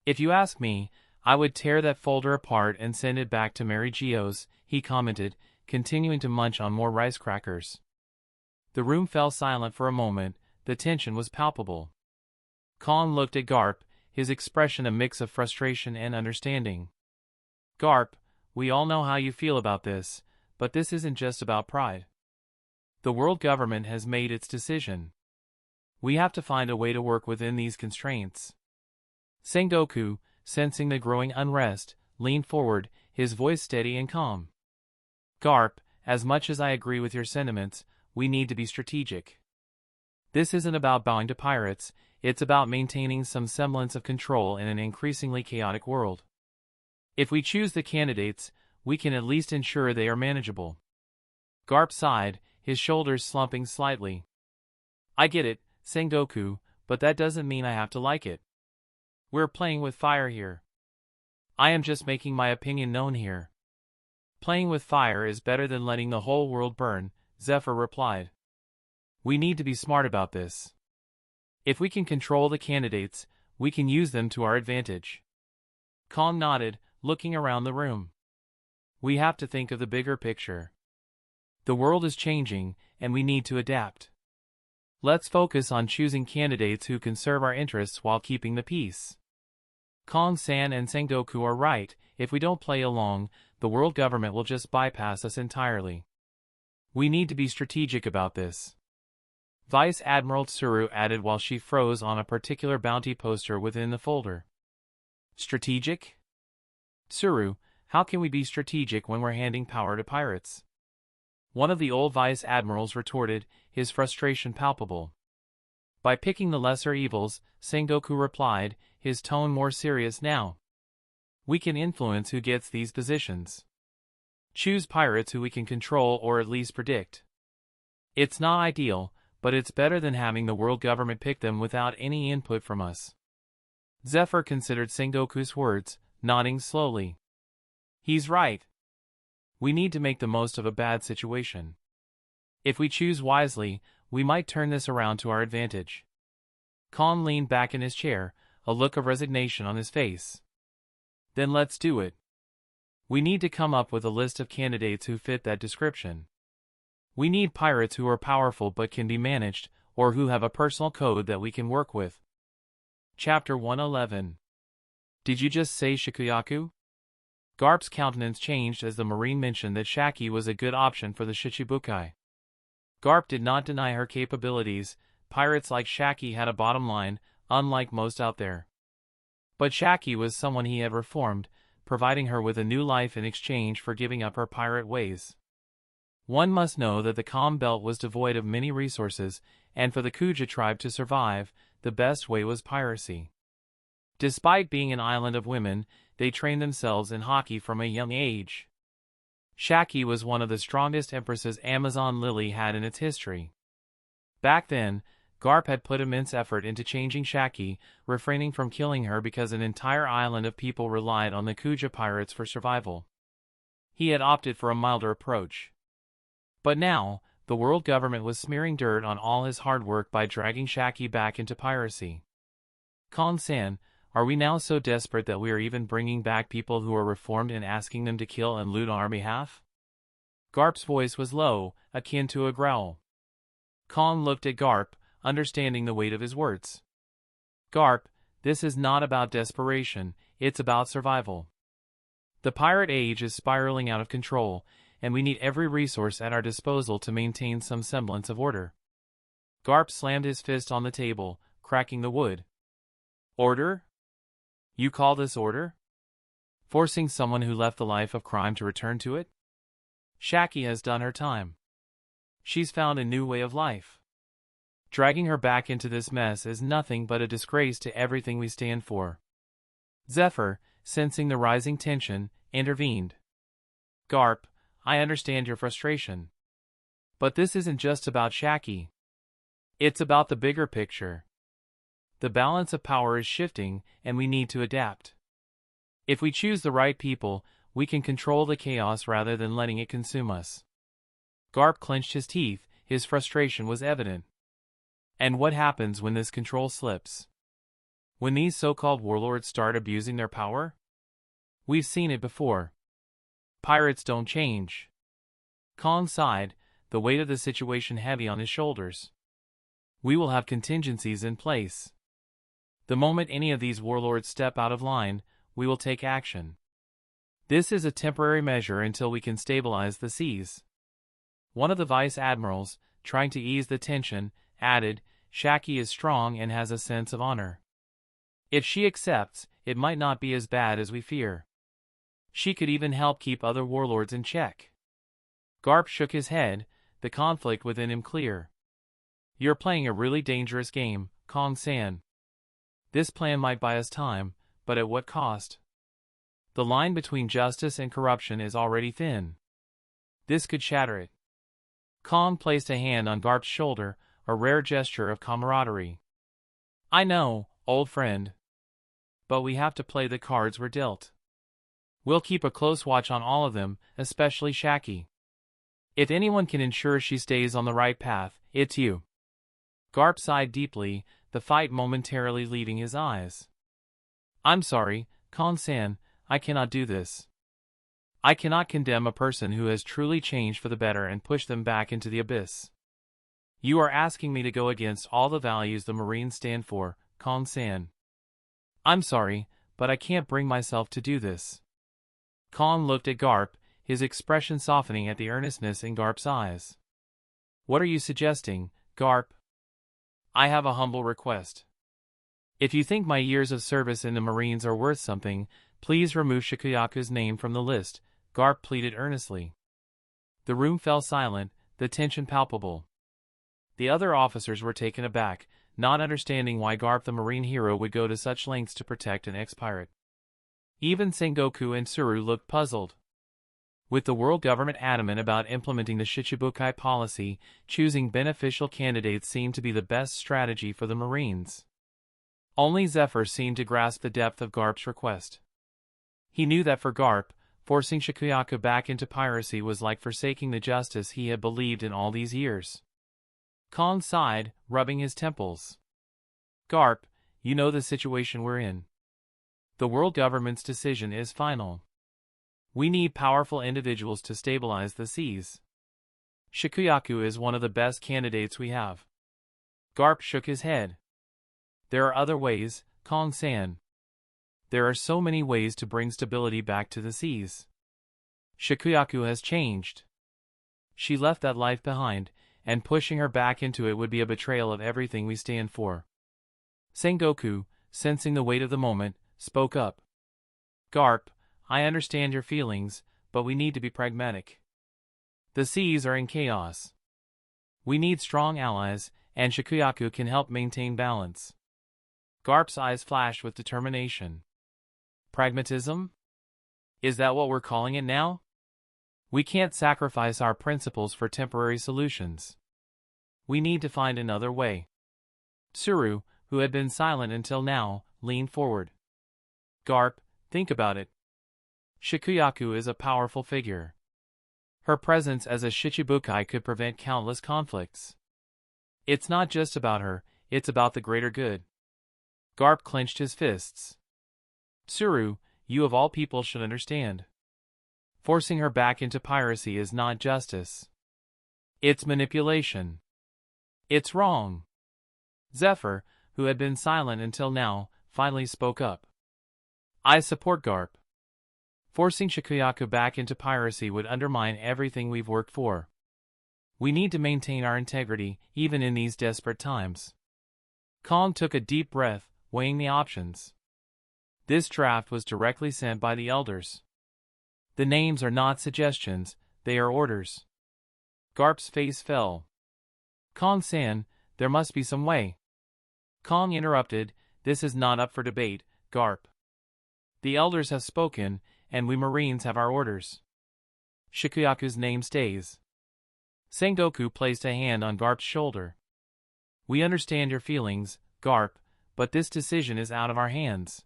If you ask me, I would tear that folder apart and send it back to Mary Geo's," he commented, continuing to munch on more rice crackers. The room fell silent for a moment, the tension was palpable. Khan looked at Garp, his expression a mix of frustration and understanding. "Garp, we all know how you feel about this, but this isn't just about pride. The world government has made its decision. We have to find a way to work within these constraints." Sengoku, sensing the growing unrest, leaned forward, his voice steady and calm. "Garp, as much as I agree with your sentiments, we need to be strategic. This isn't about bowing to pirates, it's about maintaining some semblance of control in an increasingly chaotic world. If we choose the candidates, we can at least ensure they are manageable." Garp sighed, his shoulders slumping slightly. "I get it, Sengoku, but that doesn't mean I have to like it. We're playing with fire here. I am just making my opinion known here." "Playing with fire is better than letting the whole world burn," Zephyr replied. "We need to be smart about this. If we can control the candidates, we can use them to our advantage." Khan nodded, looking around the room. "We have to think of the bigger picture. The world is changing, and we need to adapt. Let's focus on choosing candidates who can serve our interests while keeping the peace." Khan-san and Sengoku are right, if we don't play along, the world government will just bypass us entirely. We need to be strategic about this. Vice Admiral Tsuru added while she froze on a particular bounty poster within the folder. "Strategic? Tsuru, how can we be strategic when we're handing power to pirates?" One of the old vice admirals retorted, his frustration palpable. "By picking the lesser evils," Sengoku replied, his tone more serious now. "We can influence who gets these positions. Choose pirates who we can control or at least predict. It's not ideal, but it's better than having the world government pick them without any input from us." Zephyr considered Sengoku's words, nodding slowly. "He's right. We need to make the most of a bad situation. If we choose wisely, we might turn this around to our advantage." Khan leaned back in his chair, a look of resignation on his face. "Then let's do it. We need to come up with a list of candidates who fit that description. We need pirates who are powerful but can be managed, or who have a personal code that we can work with." Chapter 111. "Did you just say Shikuyaku?" Garp's countenance changed as the Marine mentioned that Shaki was a good option for the Shichibukai. Garp did not deny her capabilities. Pirates like Shaki had a bottom line, unlike most out there. But Shaki was someone he had reformed, providing her with a new life in exchange for giving up her pirate ways. One must know that the Calm Belt was devoid of many resources, and for the Kuja tribe to survive, the best way was piracy. Despite being an island of women, they trained themselves in hockey from a young age. Shaki was one of the strongest empresses Amazon Lily had in its history. Back then, Garp had put immense effort into changing Shaki, refraining from killing her because an entire island of people relied on the Kuja pirates for survival. He had opted for a milder approach. But now, the world government was smearing dirt on all his hard work by dragging Shaki back into piracy. "Khan-san, are we now so desperate that we are even bringing back people who are reformed and asking them to kill and loot on our behalf?" Garp's voice was low, akin to a growl. Khan looked at Garp, understanding the weight of his words. "Garp, this is not about desperation, it's about survival. The pirate age is spiraling out of control, and we need every resource at our disposal to maintain some semblance of order. Garp slammed his fist on the table, cracking the wood. Order? You call this order? Forcing someone who left the life of crime to return to it? Shaki has done her time. She's found a new way of life. Dragging her back into this mess is nothing but a disgrace to everything we stand for. Zephyr, sensing the rising tension, intervened. Garp, I understand your frustration. But this isn't just about Shaki. It's about the bigger picture. The balance of power is shifting, and we need to adapt. If we choose the right people, we can control the chaos rather than letting it consume us. Garp clenched his teeth, his frustration was evident. And what happens when this control slips? When these so-called warlords start abusing their power? We've seen it before. Pirates don't change. Khan sighed, the weight of the situation heavy on his shoulders. We will have contingencies in place. The moment any of these warlords step out of line, we will take action. This is a temporary measure until we can stabilize the seas. One of the vice admirals, trying to ease the tension, added, Shaki is strong and has a sense of honor. If she accepts, it might not be as bad as we fear. She could even help keep other warlords in check. Garp shook his head, the conflict within him clear. You're playing a really dangerous game, Kong-san. This plan might buy us time, but at what cost? The line between justice and corruption is already thin. This could shatter it. Kong placed a hand on Garp's shoulder, a rare gesture of camaraderie. I know, old friend. But we have to play the cards we're dealt. We'll keep a close watch on all of them, especially Shaki. If anyone can ensure she stays on the right path, it's you. Garp sighed deeply, the fight momentarily leaving his eyes. I'm sorry, Kong-san, I cannot do this. I cannot condemn a person who has truly changed for the better and push them back into the abyss. You are asking me to go against all the values the Marines stand for, Kong-san. I'm sorry, but I can't bring myself to do this. Kong looked at Garp, his expression softening at the earnestness in Garp's eyes. What are you suggesting, Garp? I have a humble request. If you think my years of service in the Marines are worth something, please remove Shikuyaku's name from the list, Garp pleaded earnestly. The room fell silent, the tension palpable. The other officers were taken aback, not understanding why Garp the Marine hero would go to such lengths to protect an ex-pirate. Even Sengoku and Tsuru looked puzzled. With the world government adamant about implementing the Shichibukai policy, choosing beneficial candidates seemed to be the best strategy for the Marines. Only Zephyr seemed to grasp the depth of Garp's request. He knew that for Garp, forcing Shikuyaku back into piracy was like forsaking the justice he had believed in all these years. Kong sighed, rubbing his temples. Garp, you know the situation we're in. The world government's decision is final. We need powerful individuals to stabilize the seas. Shikuyaku is one of the best candidates we have. Garp shook his head. There are other ways, Kong-san. There are so many ways to bring stability back to the seas. Shikuyaku has changed. She left that life behind, and pushing her back into it would be a betrayal of everything we stand for. Sengoku, sensing the weight of the moment, spoke up. Garp, I understand your feelings, but we need to be pragmatic. The seas are in chaos. We need strong allies, and Shikuyaku can help maintain balance. Garp's eyes flashed with determination. Pragmatism? Is that what we're calling it now? We can't sacrifice our principles for temporary solutions. We need to find another way. Tsuru, who had been silent until now, leaned forward. Garp, think about it. Shikuyaku is a powerful figure. Her presence as a Shichibukai could prevent countless conflicts. It's not just about her, it's about the greater good. Garp clenched his fists. Tsuru, you of all people should understand. Forcing her back into piracy is not justice. It's manipulation. It's wrong. Zephyr, who had been silent until now, finally spoke up. I support Garp. Forcing Shikuyaku back into piracy would undermine everything we've worked for. We need to maintain our integrity, even in these desperate times. Kong took a deep breath, weighing the options. This draft was directly sent by the elders. The names are not suggestions, they are orders. Garp's face fell. Kong-san, there must be some way. Kong interrupted, this is not up for debate, Garp. The elders have spoken, and we Marines have our orders. Shikuyaku's name stays. Sengoku placed a hand on Garp's shoulder. We understand your feelings, Garp, but this decision is out of our hands.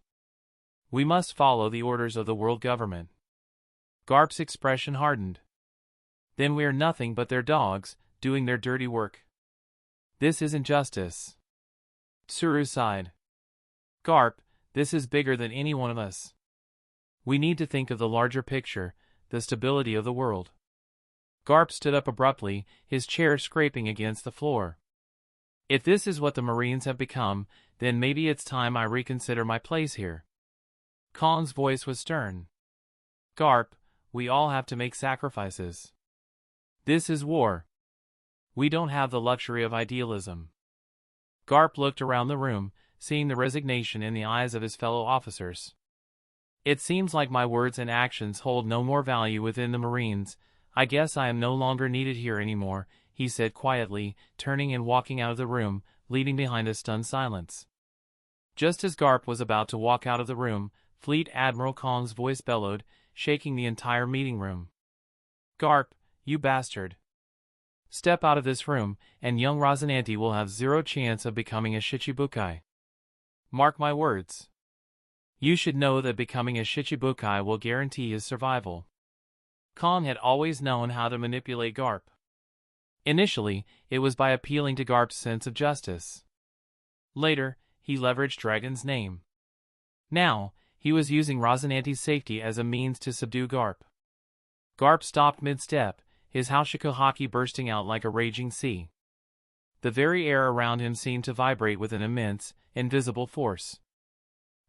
We must follow the orders of the world government. Garp's expression hardened. Then we are nothing but their dogs, doing their dirty work. This isn't justice. Tsuru sighed. Garp, this is bigger than any one of us. We need to think of the larger picture, the stability of the world. Garp stood up abruptly, his chair scraping against the floor. If this is what the Marines have become, then maybe it's time I reconsider my place here. Kong's voice was stern. Garp, we all have to make sacrifices. This is war. We don't have the luxury of idealism. Garp looked around the room, seeing the resignation in the eyes of his fellow officers. It seems like my words and actions hold no more value within the Marines. I guess I am no longer needed here anymore, he said quietly, turning and walking out of the room, leaving behind a stunned silence. Just as Garp was about to walk out of the room, Fleet Admiral Kong's voice bellowed, shaking the entire meeting room. Garp, you bastard. Step out of this room, and young Rosinante will have zero chance of becoming a Shichibukai. Mark my words. You should know that becoming a Shichibukai will guarantee his survival. Kong had always known how to manipulate Garp. Initially, it was by appealing to Garp's sense of justice. Later, he leveraged Dragon's name. Now, he was using Rosinante's safety as a means to subdue Garp. Garp stopped mid-step, his Haushiko haki bursting out like a raging sea. The very air around him seemed to vibrate with an immense, invisible force.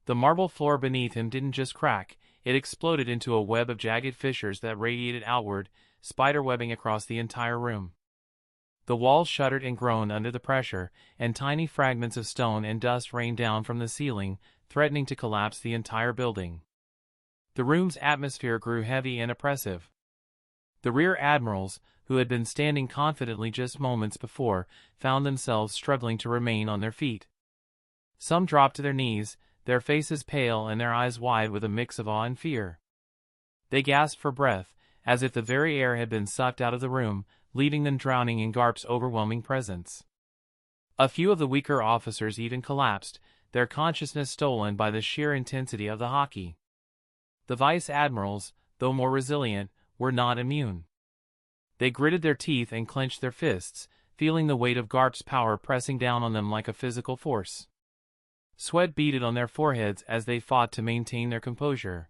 The marble floor beneath him didn't just crack, it exploded into a web of jagged fissures that radiated outward, spiderwebbing across the entire room. The walls shuddered and groaned under the pressure, and tiny fragments of stone and dust rained down from the ceiling, threatening to collapse the entire building. The room's atmosphere grew heavy and oppressive. The rear admirals, who had been standing confidently just moments before, found themselves struggling to remain on their feet. Some dropped to their knees, their faces pale and their eyes wide with a mix of awe and fear. They gasped for breath, as if the very air had been sucked out of the room, leaving them drowning in Garp's overwhelming presence. A few of the weaker officers even collapsed, their consciousness stolen by the sheer intensity of the haki. The vice admirals, though more resilient, were not immune. They gritted their teeth and clenched their fists, feeling the weight of Garp's power pressing down on them like a physical force. Sweat beaded on their foreheads as they fought to maintain their composure.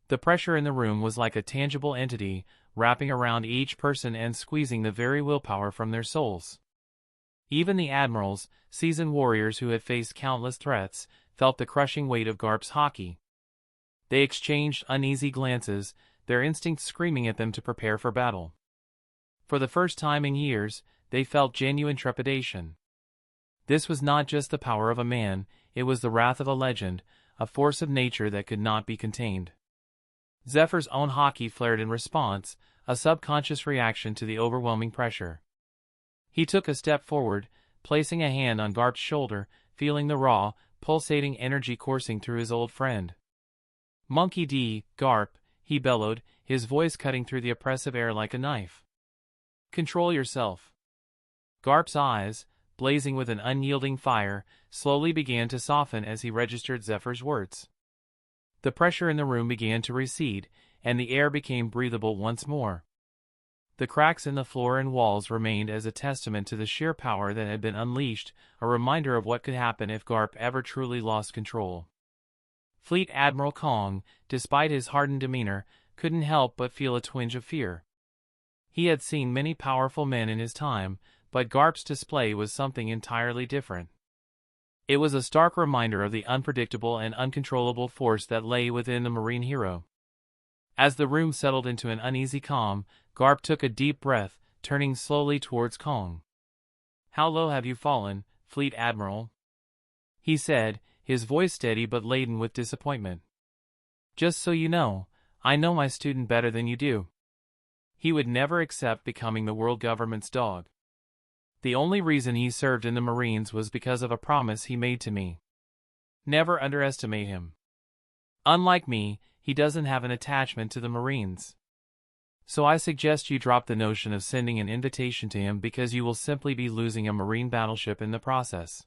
The pressure in the room was like a tangible entity, wrapping around each person and squeezing the very willpower from their souls. Even the admirals, seasoned warriors who had faced countless threats, felt the crushing weight of Garp's haki. They exchanged uneasy glances, their instincts screaming at them to prepare for battle. For the first time in years, they felt genuine trepidation. This was not just the power of a man, it was the wrath of a legend, a force of nature that could not be contained. Zephyr's own haki flared in response, a subconscious reaction to the overwhelming pressure. He took a step forward, placing a hand on Garp's shoulder, feeling the raw, pulsating energy coursing through his old friend. Monkey D, Garp, he bellowed, his voice cutting through the oppressive air like a knife. Control yourself. Garp's eyes, blazing with an unyielding fire, slowly began to soften as he registered Zephyr's words. The pressure in the room began to recede, and the air became breathable once more. The cracks in the floor and walls remained as a testament to the sheer power that had been unleashed, a reminder of what could happen if Garp ever truly lost control. Fleet Admiral Kong, despite his hardened demeanor, couldn't help but feel a twinge of fear. He had seen many powerful men in his time, but Garp's display was something entirely different. It was a stark reminder of the unpredictable and uncontrollable force that lay within the Marine hero. As the room settled into an uneasy calm, Garp took a deep breath, turning slowly towards Kong. "How low have you fallen, Fleet Admiral?" he said, his voice steady but laden with disappointment. "Just so you know, I know my student better than you do. He would never accept becoming the world government's dog. The only reason he served in the Marines was because of a promise he made to me. Never underestimate him. Unlike me, he doesn't have an attachment to the Marines. So I suggest you drop the notion of sending an invitation to him because you will simply be losing a Marine battleship in the process."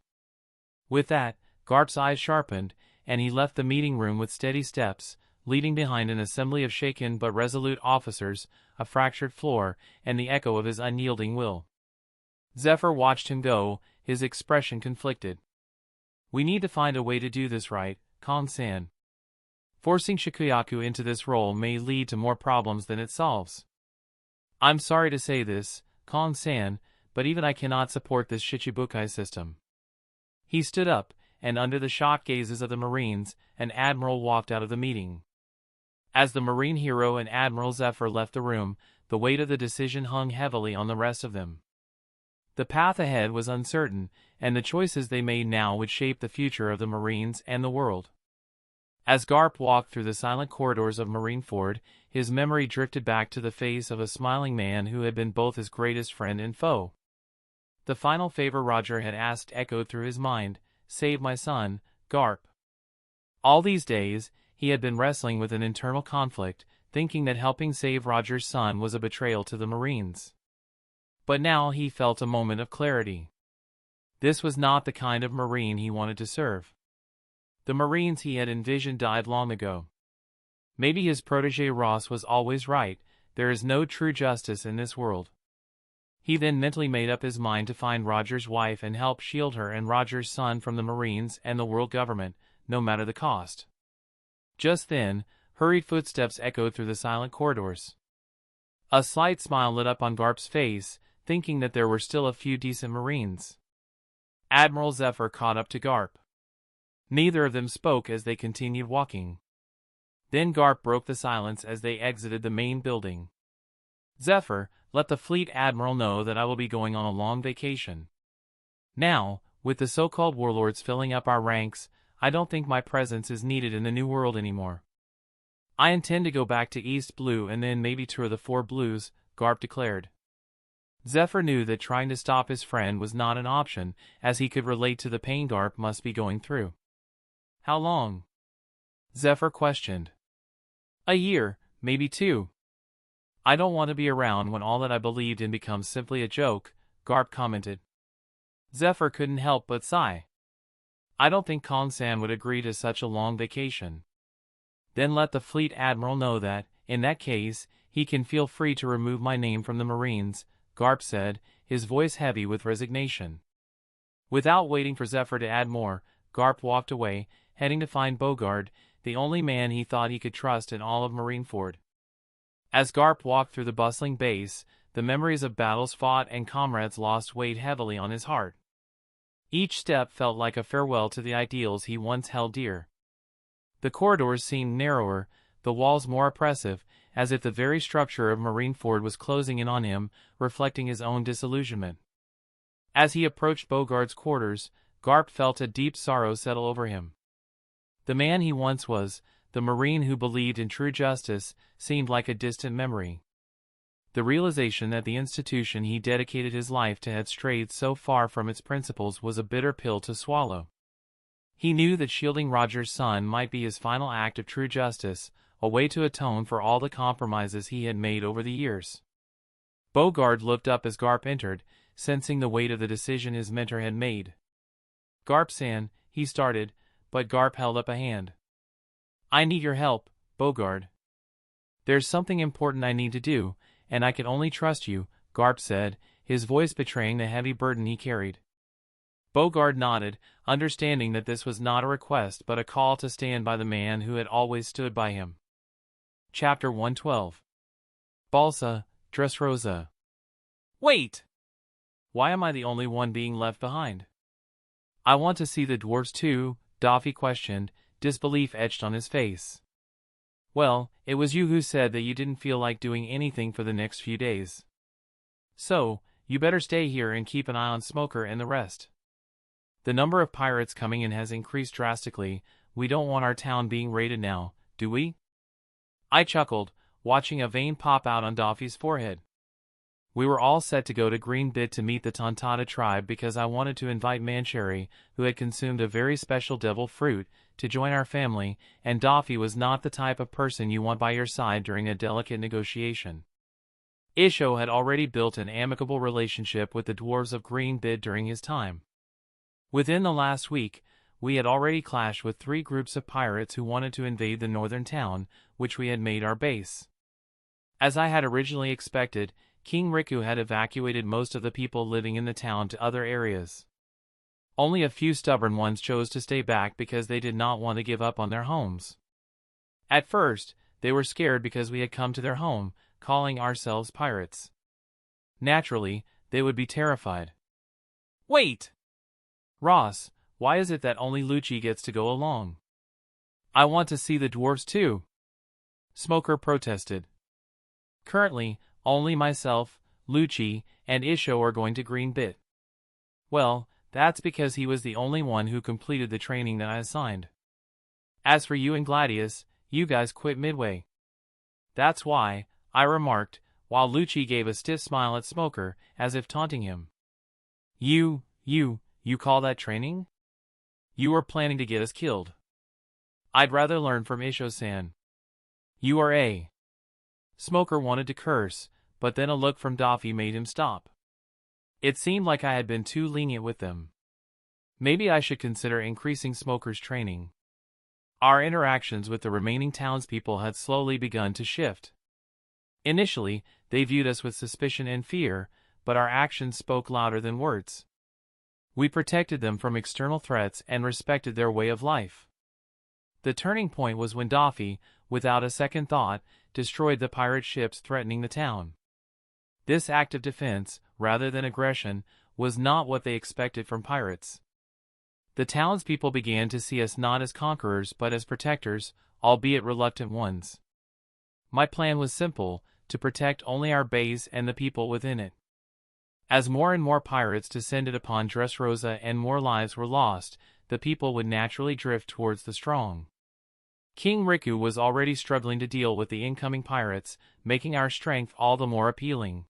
With that, Garp's eyes sharpened, and he left the meeting room with steady steps, leaving behind an assembly of shaken but resolute officers, a fractured floor, and the echo of his unyielding will. Zephyr watched him go, his expression conflicted. "We need to find a way to do this right, Kong-san. Forcing Shikuyaku into this role may lead to more problems than it solves. I'm sorry to say this, Kong-san, but even I cannot support this Shichibukai system." He stood up, and under the shocked gazes of the Marines, an admiral walked out of the meeting. As the Marine hero and Admiral Zephyr left the room, the weight of the decision hung heavily on the rest of them. The path ahead was uncertain, and the choices they made now would shape the future of the Marines and the world. As Garp walked through the silent corridors of Marineford, his memory drifted back to the face of a smiling man who had been both his greatest friend and foe. The final favor Roger had asked echoed through his mind: "Save my son, Garp." All these days, he had been wrestling with an internal conflict, thinking that helping save Roger's son was a betrayal to the Marines. But now he felt a moment of clarity. This was not the kind of Marine he wanted to serve. The Marines he had envisioned died long ago. Maybe his protege Ross was always right: there is no true justice in this world. He then mentally made up his mind to find Roger's wife and help shield her and Roger's son from the Marines and the world government, no matter the cost. Just then, hurried footsteps echoed through the silent corridors. A slight smile lit up on Garp's face, thinking that there were still a few decent Marines. Admiral Zephyr caught up to Garp. Neither of them spoke as they continued walking. Then Garp broke the silence as they exited the main building. "Zephyr, let the Fleet Admiral know that I will be going on a long vacation. Now, with the so-called warlords filling up our ranks, I don't think my presence is needed in the New World anymore. I intend to go back to East Blue and then maybe tour the Four Blues," Garp declared. Zephyr knew that trying to stop his friend was not an option, as he could relate to the pain Garp must be going through. "How long?" Zephyr questioned. "A year, maybe 2. I don't want to be around when all that I believed in becomes simply a joke," Garp commented. Zephyr couldn't help but sigh. "I don't think Kong-san would agree to such a long vacation." "Then let the Fleet Admiral know that, in that case, he can feel free to remove my name from the Marines," Garp said, his voice heavy with resignation. Without waiting for Zephyr to add more, Garp walked away, heading to find Bogard, the only man he thought he could trust in all of Marineford. As Garp walked through the bustling base, the memories of battles fought and comrades lost weighed heavily on his heart. Each step felt like a farewell to the ideals he once held dear. The corridors seemed narrower, the walls more oppressive, as if the very structure of Marineford was closing in on him, reflecting his own disillusionment. As he approached Bogard's quarters, Garp felt a deep sorrow settle over him. The man he once was, the Marine who believed in true justice, seemed like a distant memory. The realization that the institution he dedicated his life to had strayed so far from its principles was a bitter pill to swallow. He knew that shielding Roger's son might be his final act of true justice, a way to atone for all the compromises he had made over the years. Bogard looked up as Garp entered, sensing the weight of the decision his mentor had made. "Garp-san," he started, but Garp held up a hand. "I need your help, Bogard. There's something important I need to do, and I can only trust you," Garp said, his voice betraying the heavy burden he carried. Bogard nodded, understanding that this was not a request but a call to stand by the man who had always stood by him. Chapter 112. Balsa, Dressrosa. "Wait! Why am I the only one being left behind?" "I want to see the dwarves too," Doffy questioned, disbelief etched on his face. Well, it was you who said that you didn't feel like doing anything for the next few days. So, you better stay here and keep an eye on Smoker and the rest. The number of pirates coming in has increased drastically. We don't want our town being raided now, do we? I chuckled, watching a vein pop out on Doffy's forehead. We were all set to go to Green Bit to meet the Tontata tribe because I wanted to invite Mancherry, who had consumed a very special devil fruit, to join our family, and Doffy was not the type of person you want by your side during a delicate negotiation. Isho had already built an amicable relationship with the dwarves of Green Bit during his time. Within the last week, we had already clashed with 3 groups of pirates who wanted to invade the northern town, which we had made our base. As I had originally expected, King Riku had evacuated most of the people living in the town to other areas. Only a few stubborn ones chose to stay back because they did not want to give up on their homes. At first, they were scared because we had come to their home, calling ourselves pirates. Naturally, they would be terrified. Wait! Ross, why is it that only Lucci gets to go along? I want to see the dwarves too. Smoker protested. Currently, only myself, Lucci, and Isho are going to Green Bit. Well, that's because he was the only one who completed the training that I assigned. As for you and Gladius, you guys quit midway. That's why, I remarked, while Lucci gave a stiff smile at Smoker, as if taunting him. You call that training? You were planning to get us killed. I'd rather learn from Isho-san. You are a... Smoker wanted to curse, but then a look from Doffy made him stop. It seemed like I had been too lenient with them. Maybe I should consider increasing Smoker's training. Our interactions with the remaining townspeople had slowly begun to shift. Initially, they viewed us with suspicion and fear, but our actions spoke louder than words. We protected them from external threats and respected their way of life. The turning point was when Doffy, without a second thought, destroyed the pirate ships threatening the town. This act of defense, rather than aggression, was not what they expected from pirates. The townspeople began to see us not as conquerors but as protectors, albeit reluctant ones. My plan was simple, to protect only our base and the people within it. As more and more pirates descended upon Dressrosa and more lives were lost, the people would naturally drift towards the strong. King Riku was already struggling to deal with the incoming pirates, making our strength all the more appealing.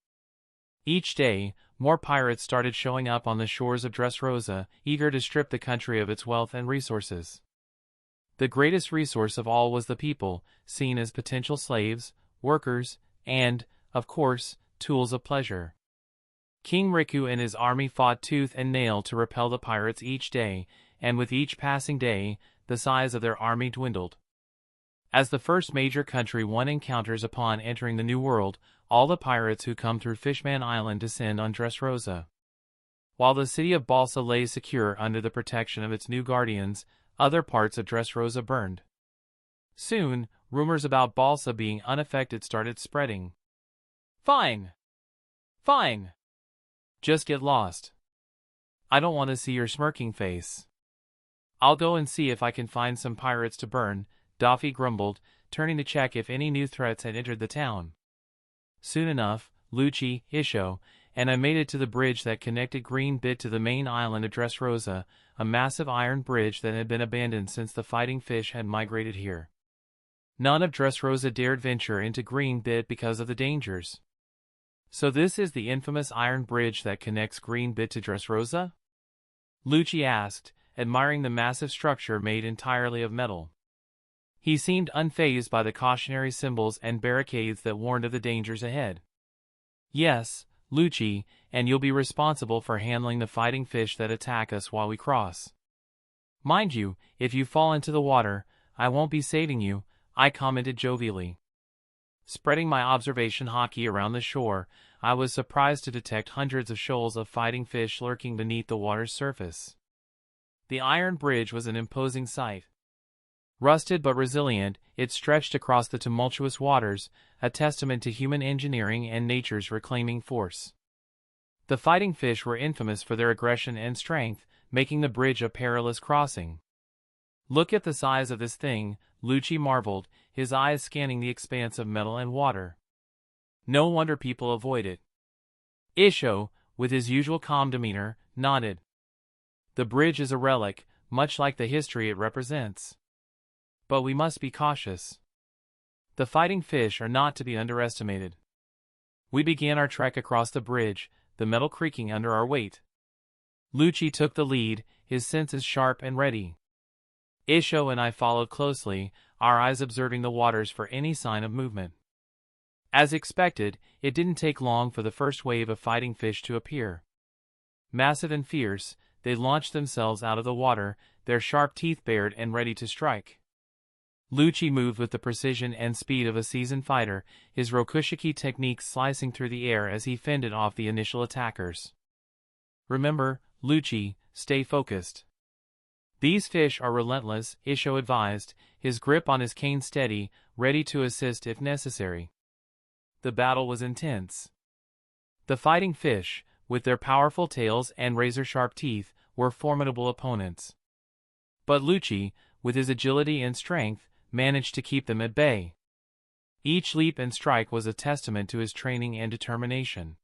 Each day, more pirates started showing up on the shores of Dressrosa, eager to strip the country of its wealth and resources. The greatest resource of all was the people, seen as potential slaves, workers, and, of course, tools of pleasure. King Riku and his army fought tooth and nail to repel the pirates each day, and with each passing day, the size of their army dwindled. As the first major country one encounters upon entering the New World, all the pirates who come through Fishman Island descend on Dressrosa. While the city of Balsa lay secure under the protection of its new guardians, other parts of Dressrosa burned. Soon, rumors about Balsa being unaffected started spreading. Fine. Just get lost. I don't want to see your smirking face. I'll go and see if I can find some pirates to burn, Doffy grumbled, turning to check if any new threats had entered the town. Soon enough, Lucci, Isho, and I made it to the bridge that connected Green Bit to the main island of Dressrosa, a massive iron bridge that had been abandoned since the fighting fish had migrated here. None of Dressrosa dared venture into Green Bit because of the dangers. So this is the infamous iron bridge that connects Green Bit to Dressrosa? Lucci asked, admiring the massive structure made entirely of metal. He seemed unfazed by the cautionary symbols and barricades that warned of the dangers ahead. Yes, Lucci, and you'll be responsible for handling the fighting fish that attack us while we cross. Mind you, if you fall into the water, I won't be saving you, I commented jovially. Spreading my observation hockey around the shore, I was surprised to detect hundreds of shoals of fighting fish lurking beneath the water's surface. The iron bridge was an imposing sight. Rusted but resilient, it stretched across the tumultuous waters, a testament to human engineering and nature's reclaiming force. The fighting fish were infamous for their aggression and strength, making the bridge a perilous crossing. Look at the size of this thing, Lucci marveled, his eyes scanning the expanse of metal and water. No wonder people avoid it. Isho, with his usual calm demeanor, nodded. The bridge is a relic, much like the history it represents. But we must be cautious. The fighting fish are not to be underestimated. We began our trek across the bridge, the metal creaking under our weight. Lucci took the lead, his senses sharp and ready. Isho and I followed closely, our eyes observing the waters for any sign of movement. As expected, it didn't take long for the first wave of fighting fish to appear. Massive and fierce, they launched themselves out of the water, their sharp teeth bared and ready to strike. Lucci moved with the precision and speed of a seasoned fighter, his rokushiki technique slicing through the air as he fended off the initial attackers. Remember, Lucci, stay focused. These fish are relentless, Isho advised, his grip on his cane steady, ready to assist if necessary. The battle was intense. The fighting fish, with their powerful tails and razor-sharp teeth, were formidable opponents. But Lucci, with his agility and strength, managed to keep them at bay. Each leap and strike was a testament to his training and determination.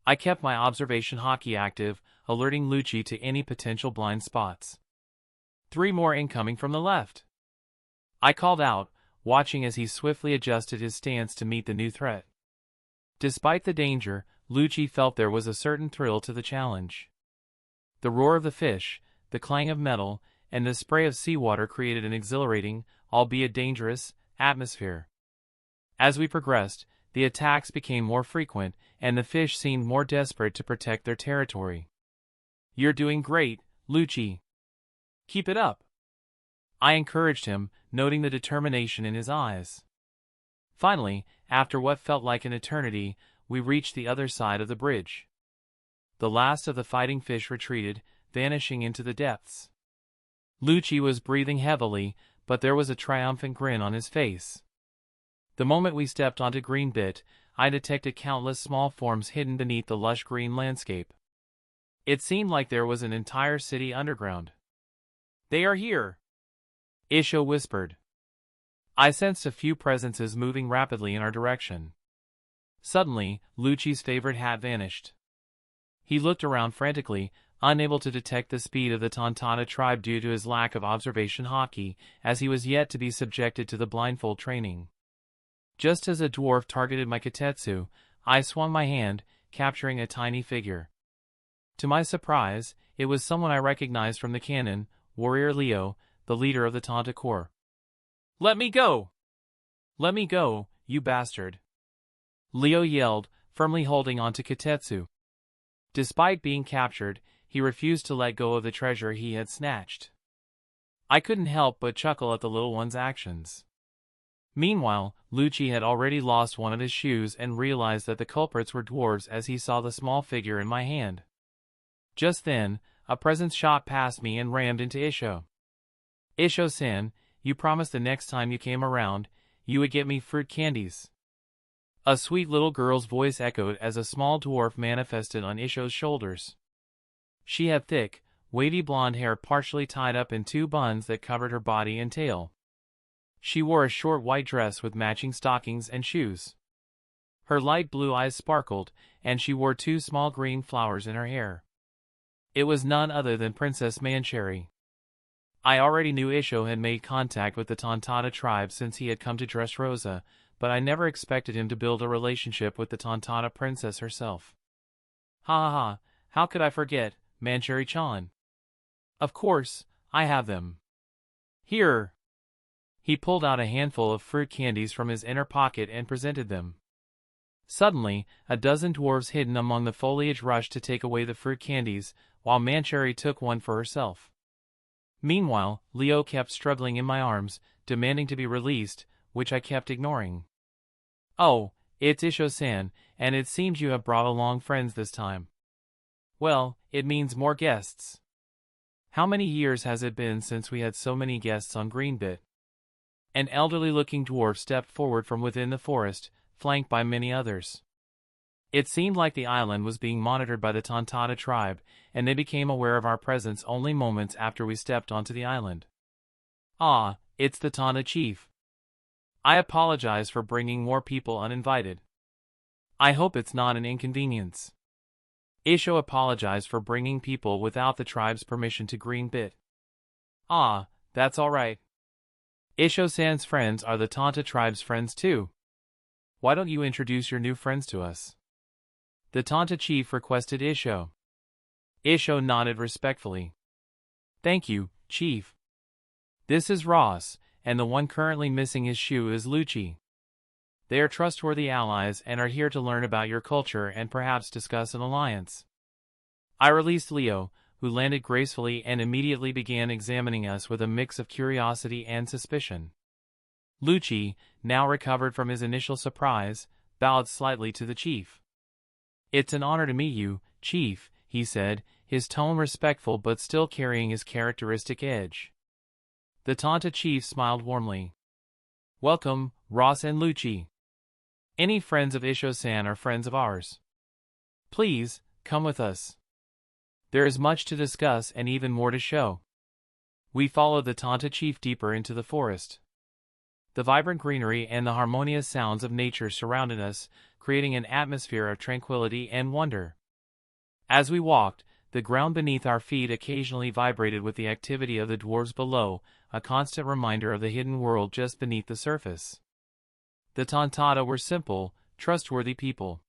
I kept my observation haki active, alerting Lucci to any potential blind spots. 3 more incoming from the left. I called out, watching as he swiftly adjusted his stance to meet the new threat. Despite the danger, Lucci felt there was a certain thrill to the challenge. The roar of the fish, the clang of metal, and the spray of seawater created an exhilarating, albeit dangerous, atmosphere. As we progressed, the attacks became more frequent, and the fish seemed more desperate to protect their territory. "You're doing great, Lucci. Keep it up," I encouraged him, noting the determination in his eyes. Finally, after what felt like an eternity, we reached the other side of the bridge. The last of the fighting fish retreated, vanishing into the depths. Lucci was breathing heavily, but there was a triumphant grin on his face. The moment we stepped onto Greenbit, I detected countless small forms hidden beneath the lush green landscape. It seemed like there was an entire city underground. "They are here," Isho whispered. I sensed a few presences moving rapidly in our direction. Suddenly, Lucci's favorite hat vanished. He looked around frantically, unable to detect the speed of the Tontata tribe due to his lack of observation haki, as he was yet to be subjected to the blindfold training. Just as a dwarf targeted my Kitetsu, I swung my hand, capturing a tiny figure. To my surprise, it was someone I recognized from the canon, Warrior Leo, the leader of the Tonta Corps. "Let me go! Let me go, you bastard!" Leo yelled, firmly holding onto Kitetsu. Despite being captured, he refused to let go of the treasure he had snatched. I couldn't help but chuckle at the little one's actions. Meanwhile, Lucci had already lost one of his shoes and realized that the culprits were dwarves as he saw the small figure in my hand. Just then, a presence shot past me and rammed into Isho. "Isho-san, you promised the next time you came around, you would get me fruit candies." A sweet little girl's voice echoed as a small dwarf manifested on Isho's shoulders. She had thick, wavy blonde hair partially tied up in 2 buns that covered her body and tail. She wore a short white dress with matching stockings and shoes. Her light blue eyes sparkled, and she wore 2 small green flowers in her hair. It was none other than Princess Mancherry. I already knew Isho had made contact with the Tontata tribe since he had come to Dressrosa, but I never expected him to build a relationship with the Tontata princess herself. "Ha ha ha, how could I forget, Mancherry-chan? Of course, I have them. Here." He pulled out a handful of fruit candies from his inner pocket and presented them. Suddenly, a dozen dwarves hidden among the foliage rushed to take away the fruit candies, while Mancherry took one for herself. Meanwhile, Leo kept struggling in my arms, demanding to be released, which I kept ignoring. "Oh, it's Isho-san, and it seems you have brought along friends this time. Well, it means more guests. How many years has it been since we had so many guests on Greenbit?" An elderly-looking dwarf stepped forward from within the forest, flanked by many others. It seemed like the island was being monitored by the Tontata tribe, and they became aware of our presence only moments after we stepped onto the island. Ah, it's the Tana chief. I apologize for bringing more people uninvited. I hope it's not an inconvenience. Isho apologized for bringing people without the tribe's permission to Green Bit. Ah, that's alright. Isho-san's friends are the Tanta tribe's friends too. Why don't you introduce your new friends to us? The Tanta chief requested Isho. Isho nodded respectfully. Thank you, chief. This is Ross, and the one currently missing his shoe is Lucci. They are trustworthy allies and are here to learn about your culture and perhaps discuss an alliance. I released Leo, who landed gracefully and immediately began examining us with a mix of curiosity and suspicion. Lucci, now recovered from his initial surprise, bowed slightly to the chief. It's an honor to meet you, chief, he said, his tone respectful but still carrying his characteristic edge. The Tanta chief smiled warmly. Welcome, Ross and Lucci. Any friends of Isho-san are friends of ours. Please, come with us. There is much to discuss and even more to show. We followed the Tanta chief deeper into the forest. The vibrant greenery and the harmonious sounds of nature surrounded us, creating an atmosphere of tranquility and wonder. As we walked, the ground beneath our feet occasionally vibrated with the activity of the dwarves below, a constant reminder of the hidden world just beneath the surface. The Tantata were simple, trustworthy people.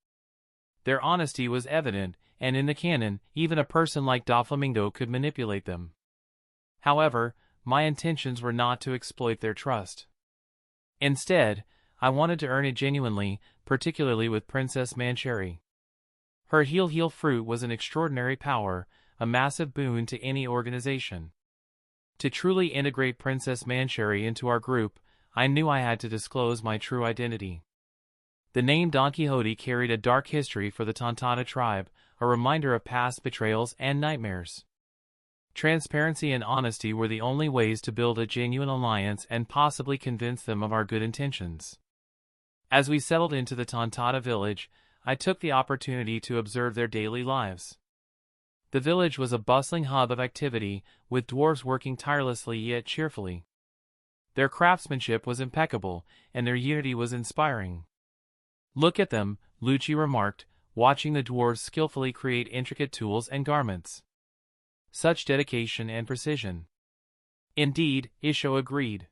Their honesty was evident, and in the canon, even a person like Doflamingo could manipulate them. However, my intentions were not to exploit their trust. Instead, I wanted to earn it genuinely, particularly with Princess Mancheri. Her heal fruit was an extraordinary power, a massive boon to any organization. To truly integrate Princess Mancheri into our group, I knew I had to disclose my true identity. The name Donquxote carried a dark history for the Tantata tribe, a reminder of past betrayals and nightmares. Transparency and honesty were the only ways to build a genuine alliance and possibly convince them of our good intentions. As we settled into the Tantata village, I took the opportunity to observe their daily lives. The village was a bustling hub of activity, with dwarves working tirelessly yet cheerfully. Their craftsmanship was impeccable, and their unity was inspiring. Look at them, Lucci remarked, watching the dwarves skillfully create intricate tools and garments. Such dedication and precision. Indeed, Isho agreed.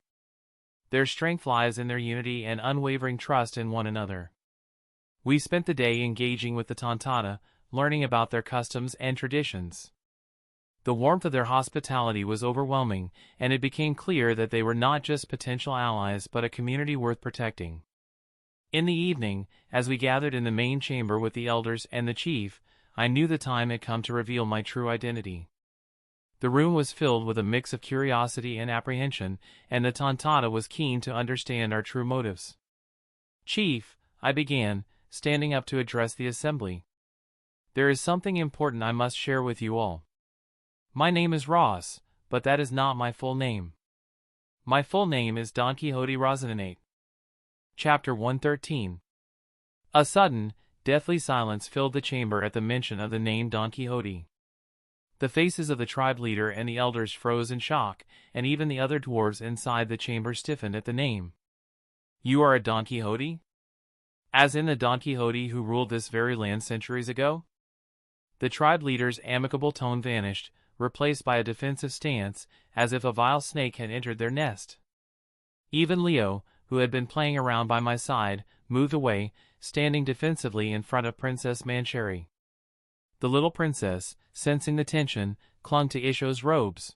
Their strength lies in their unity and unwavering trust in one another. We spent the day engaging with the Tantata, learning about their customs and traditions. The warmth of their hospitality was overwhelming, and it became clear that they were not just potential allies but a community worth protecting. In the evening, as we gathered in the main chamber with the elders and the chief, I knew the time had come to reveal my true identity. The room was filled with a mix of curiosity and apprehension, and the Tantata was keen to understand our true motives. Chief, I began, standing up to address the assembly. There is something important I must share with you all. My name is Ross, but that is not my full name. My full name is Donquxote Rosinante. Chapter 113. A sudden, deathly silence filled the chamber at the mention of the name Donquxote. The faces of the tribe leader and the elders froze in shock, and even the other dwarves inside the chamber stiffened at the name. You are a Donquxote? As in the Donquxote who ruled this very land centuries ago? The tribe leader's amicable tone vanished, replaced by a defensive stance, as if a vile snake had entered their nest. Even Leo, who had been playing around by my side, moved away, standing defensively in front of Princess Mancheri. The little princess, sensing the tension, clung to Isho's robes.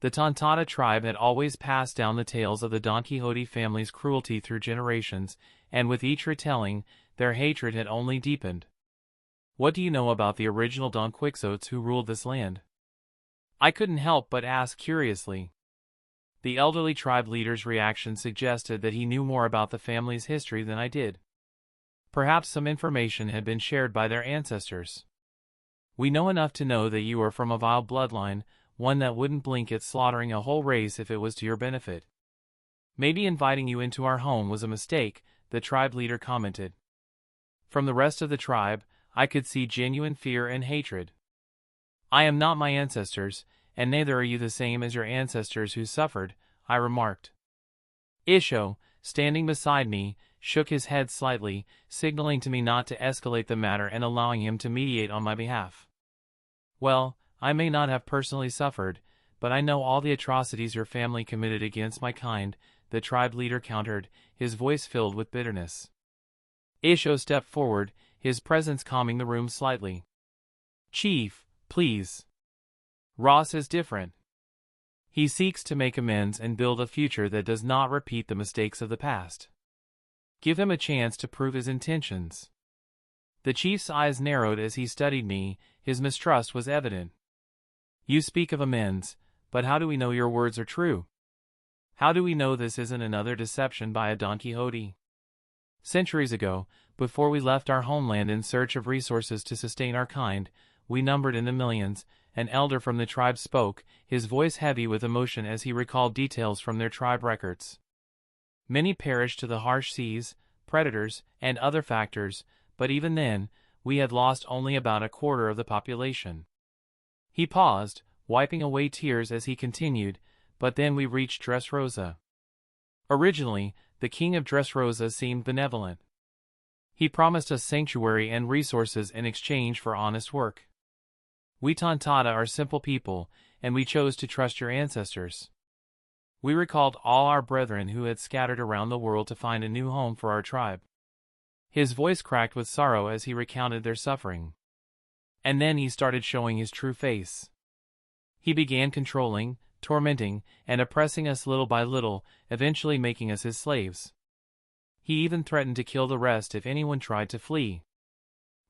The Tantata tribe had always passed down the tales of the Donquxote family's cruelty through generations, and with each retelling, their hatred had only deepened. What do you know about the original Donquxotes who ruled this land? I couldn't help but ask curiously. The elderly tribe leader's reaction suggested that he knew more about the family's history than I did. Perhaps some information had been shared by their ancestors. We know enough to know that you are from a vile bloodline, one that wouldn't blink at slaughtering a whole race if it was to your benefit. Maybe inviting you into our home was a mistake, the tribe leader commented. From the rest of the tribe, I could see genuine fear and hatred. I am not my ancestors, and neither are you the same as your ancestors who suffered, I remarked. Isho, standing beside me, shook his head slightly, signaling to me not to escalate the matter and allowing him to mediate on my behalf. Well, I may not have personally suffered, but I know all the atrocities your family committed against my kind, the tribe leader countered, his voice filled with bitterness. Isho stepped forward, his presence calming the room slightly. Chief, please. Ross is different. He seeks to make amends and build a future that does not repeat the mistakes of the past. Give him a chance to prove his intentions. The chief's eyes narrowed as he studied me, his mistrust was evident. You speak of amends, but how do we know your words are true? How do we know this isn't another deception by a Don Quixote? Centuries ago, before we left our homeland in search of resources to sustain our kind, we numbered in the millions. An elder from the tribe spoke, his voice heavy with emotion as he recalled details from their tribe records. Many perished to the harsh seas, predators, and other factors, but even then, we had lost only about a quarter of the population. He paused, wiping away tears as he continued, but then we reached Dressrosa. Originally, the king of Dressrosa seemed benevolent. He promised us sanctuary and resources in exchange for honest work. We Tontata are simple people, and we chose to trust your ancestors. We recalled all our brethren who had scattered around the world to find a new home for our tribe. His voice cracked with sorrow as he recounted their suffering. And then he started showing his true face. He began controlling, tormenting, and oppressing us little by little, eventually making us his slaves. He even threatened to kill the rest if anyone tried to flee.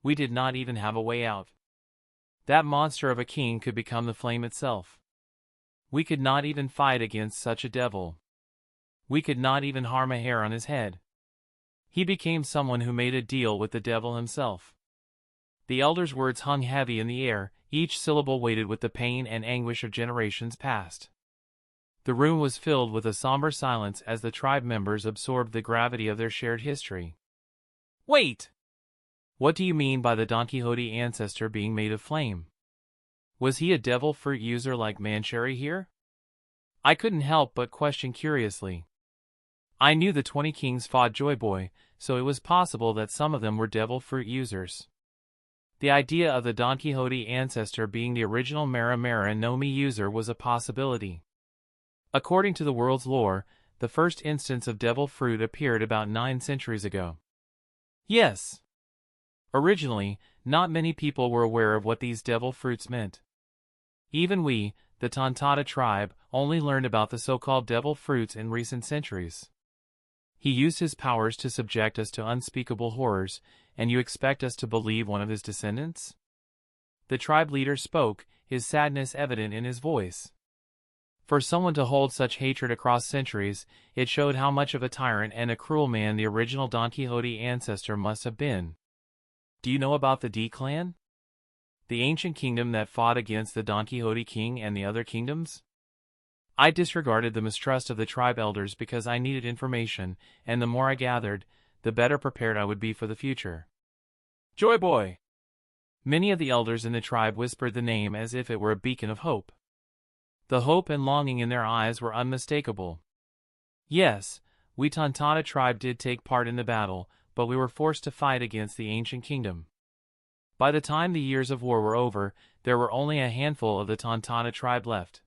We did not even have a way out. That monster of a king could become the flame itself. We could not even fight against such a devil. We could not even harm a hair on his head. He became someone who made a deal with the devil himself. The elder's words hung heavy in the air, each syllable weighted with the pain and anguish of generations past. The room was filled with a somber silence as the tribe members absorbed the gravity of their shared history. Wait! What do you mean by the Don Quixote ancestor being made of flame? Was he a devil fruit user like Mancheri here? I couldn't help but question curiously. I knew the 20 kings fought Joy Boy, so it was possible that some of them were devil fruit users. The idea of the Don Quixote ancestor being the original Mara Mara no Mi user was a possibility. According to the world's lore, the first instance of devil fruit appeared about 9 centuries ago. Yes. Originally, not many people were aware of what these devil fruits meant. Even we, the Tontata tribe, only learned about the so-called devil fruits in recent centuries. He used his powers to subject us to unspeakable horrors, and you expect us to believe one of his descendants? The tribe leader spoke, his sadness evident in his voice. For someone to hold such hatred across centuries, it showed how much of a tyrant and a cruel man the original Don Quixote ancestor must have been. Do you know about the D clan? The ancient kingdom that fought against the Don Quixote king and the other kingdoms? I disregarded the mistrust of the tribe elders because I needed information, and the more I gathered, the better prepared I would be for the future. Joy Boy! Many of the elders in the tribe whispered the name as if it were a beacon of hope. The hope and longing in their eyes were unmistakable. Yes, we Tontata tribe did take part in the battle, but we were forced to fight against the ancient kingdom. By the time the years of war were over, there were only a handful of the Tontata tribe left.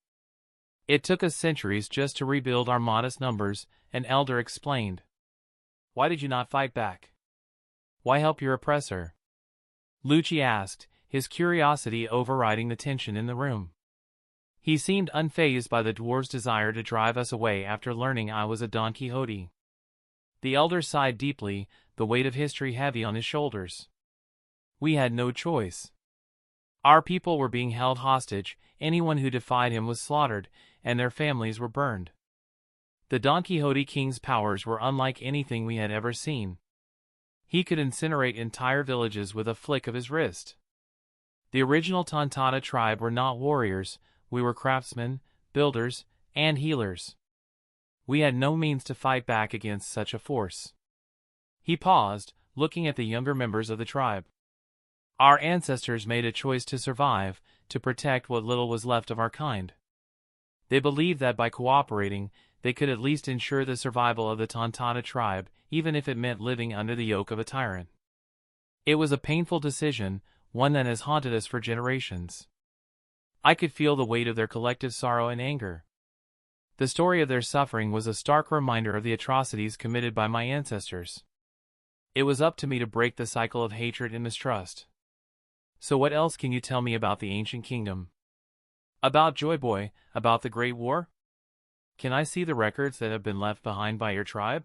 It took us centuries just to rebuild our modest numbers, an elder explained. Why did you not fight back? Why help your oppressor? Lucci asked, his curiosity overriding the tension in the room. He seemed unfazed by the dwarf's desire to drive us away after learning I was a Don Quixote. The elder sighed deeply, the weight of history heavy on his shoulders. We had no choice. Our people were being held hostage, anyone who defied him was slaughtered, and their families were burned. The Don Quixote king's powers were unlike anything we had ever seen. He could incinerate entire villages with a flick of his wrist. The original Tontata tribe were not warriors, we were craftsmen, builders, and healers. We had no means to fight back against such a force. He paused, looking at the younger members of the tribe. Our ancestors made a choice to survive, to protect what little was left of our kind. They believed that by cooperating, they could at least ensure the survival of the Donquxote tribe, even if it meant living under the yoke of a tyrant. It was a painful decision, one that has haunted us for generations. I could feel the weight of their collective sorrow and anger. The story of their suffering was a stark reminder of the atrocities committed by my ancestors. It was up to me to break the cycle of hatred and mistrust. So what else can you tell me about the ancient kingdom? About Joy Boy, about the Great War? Can I see the records that have been left behind by your tribe?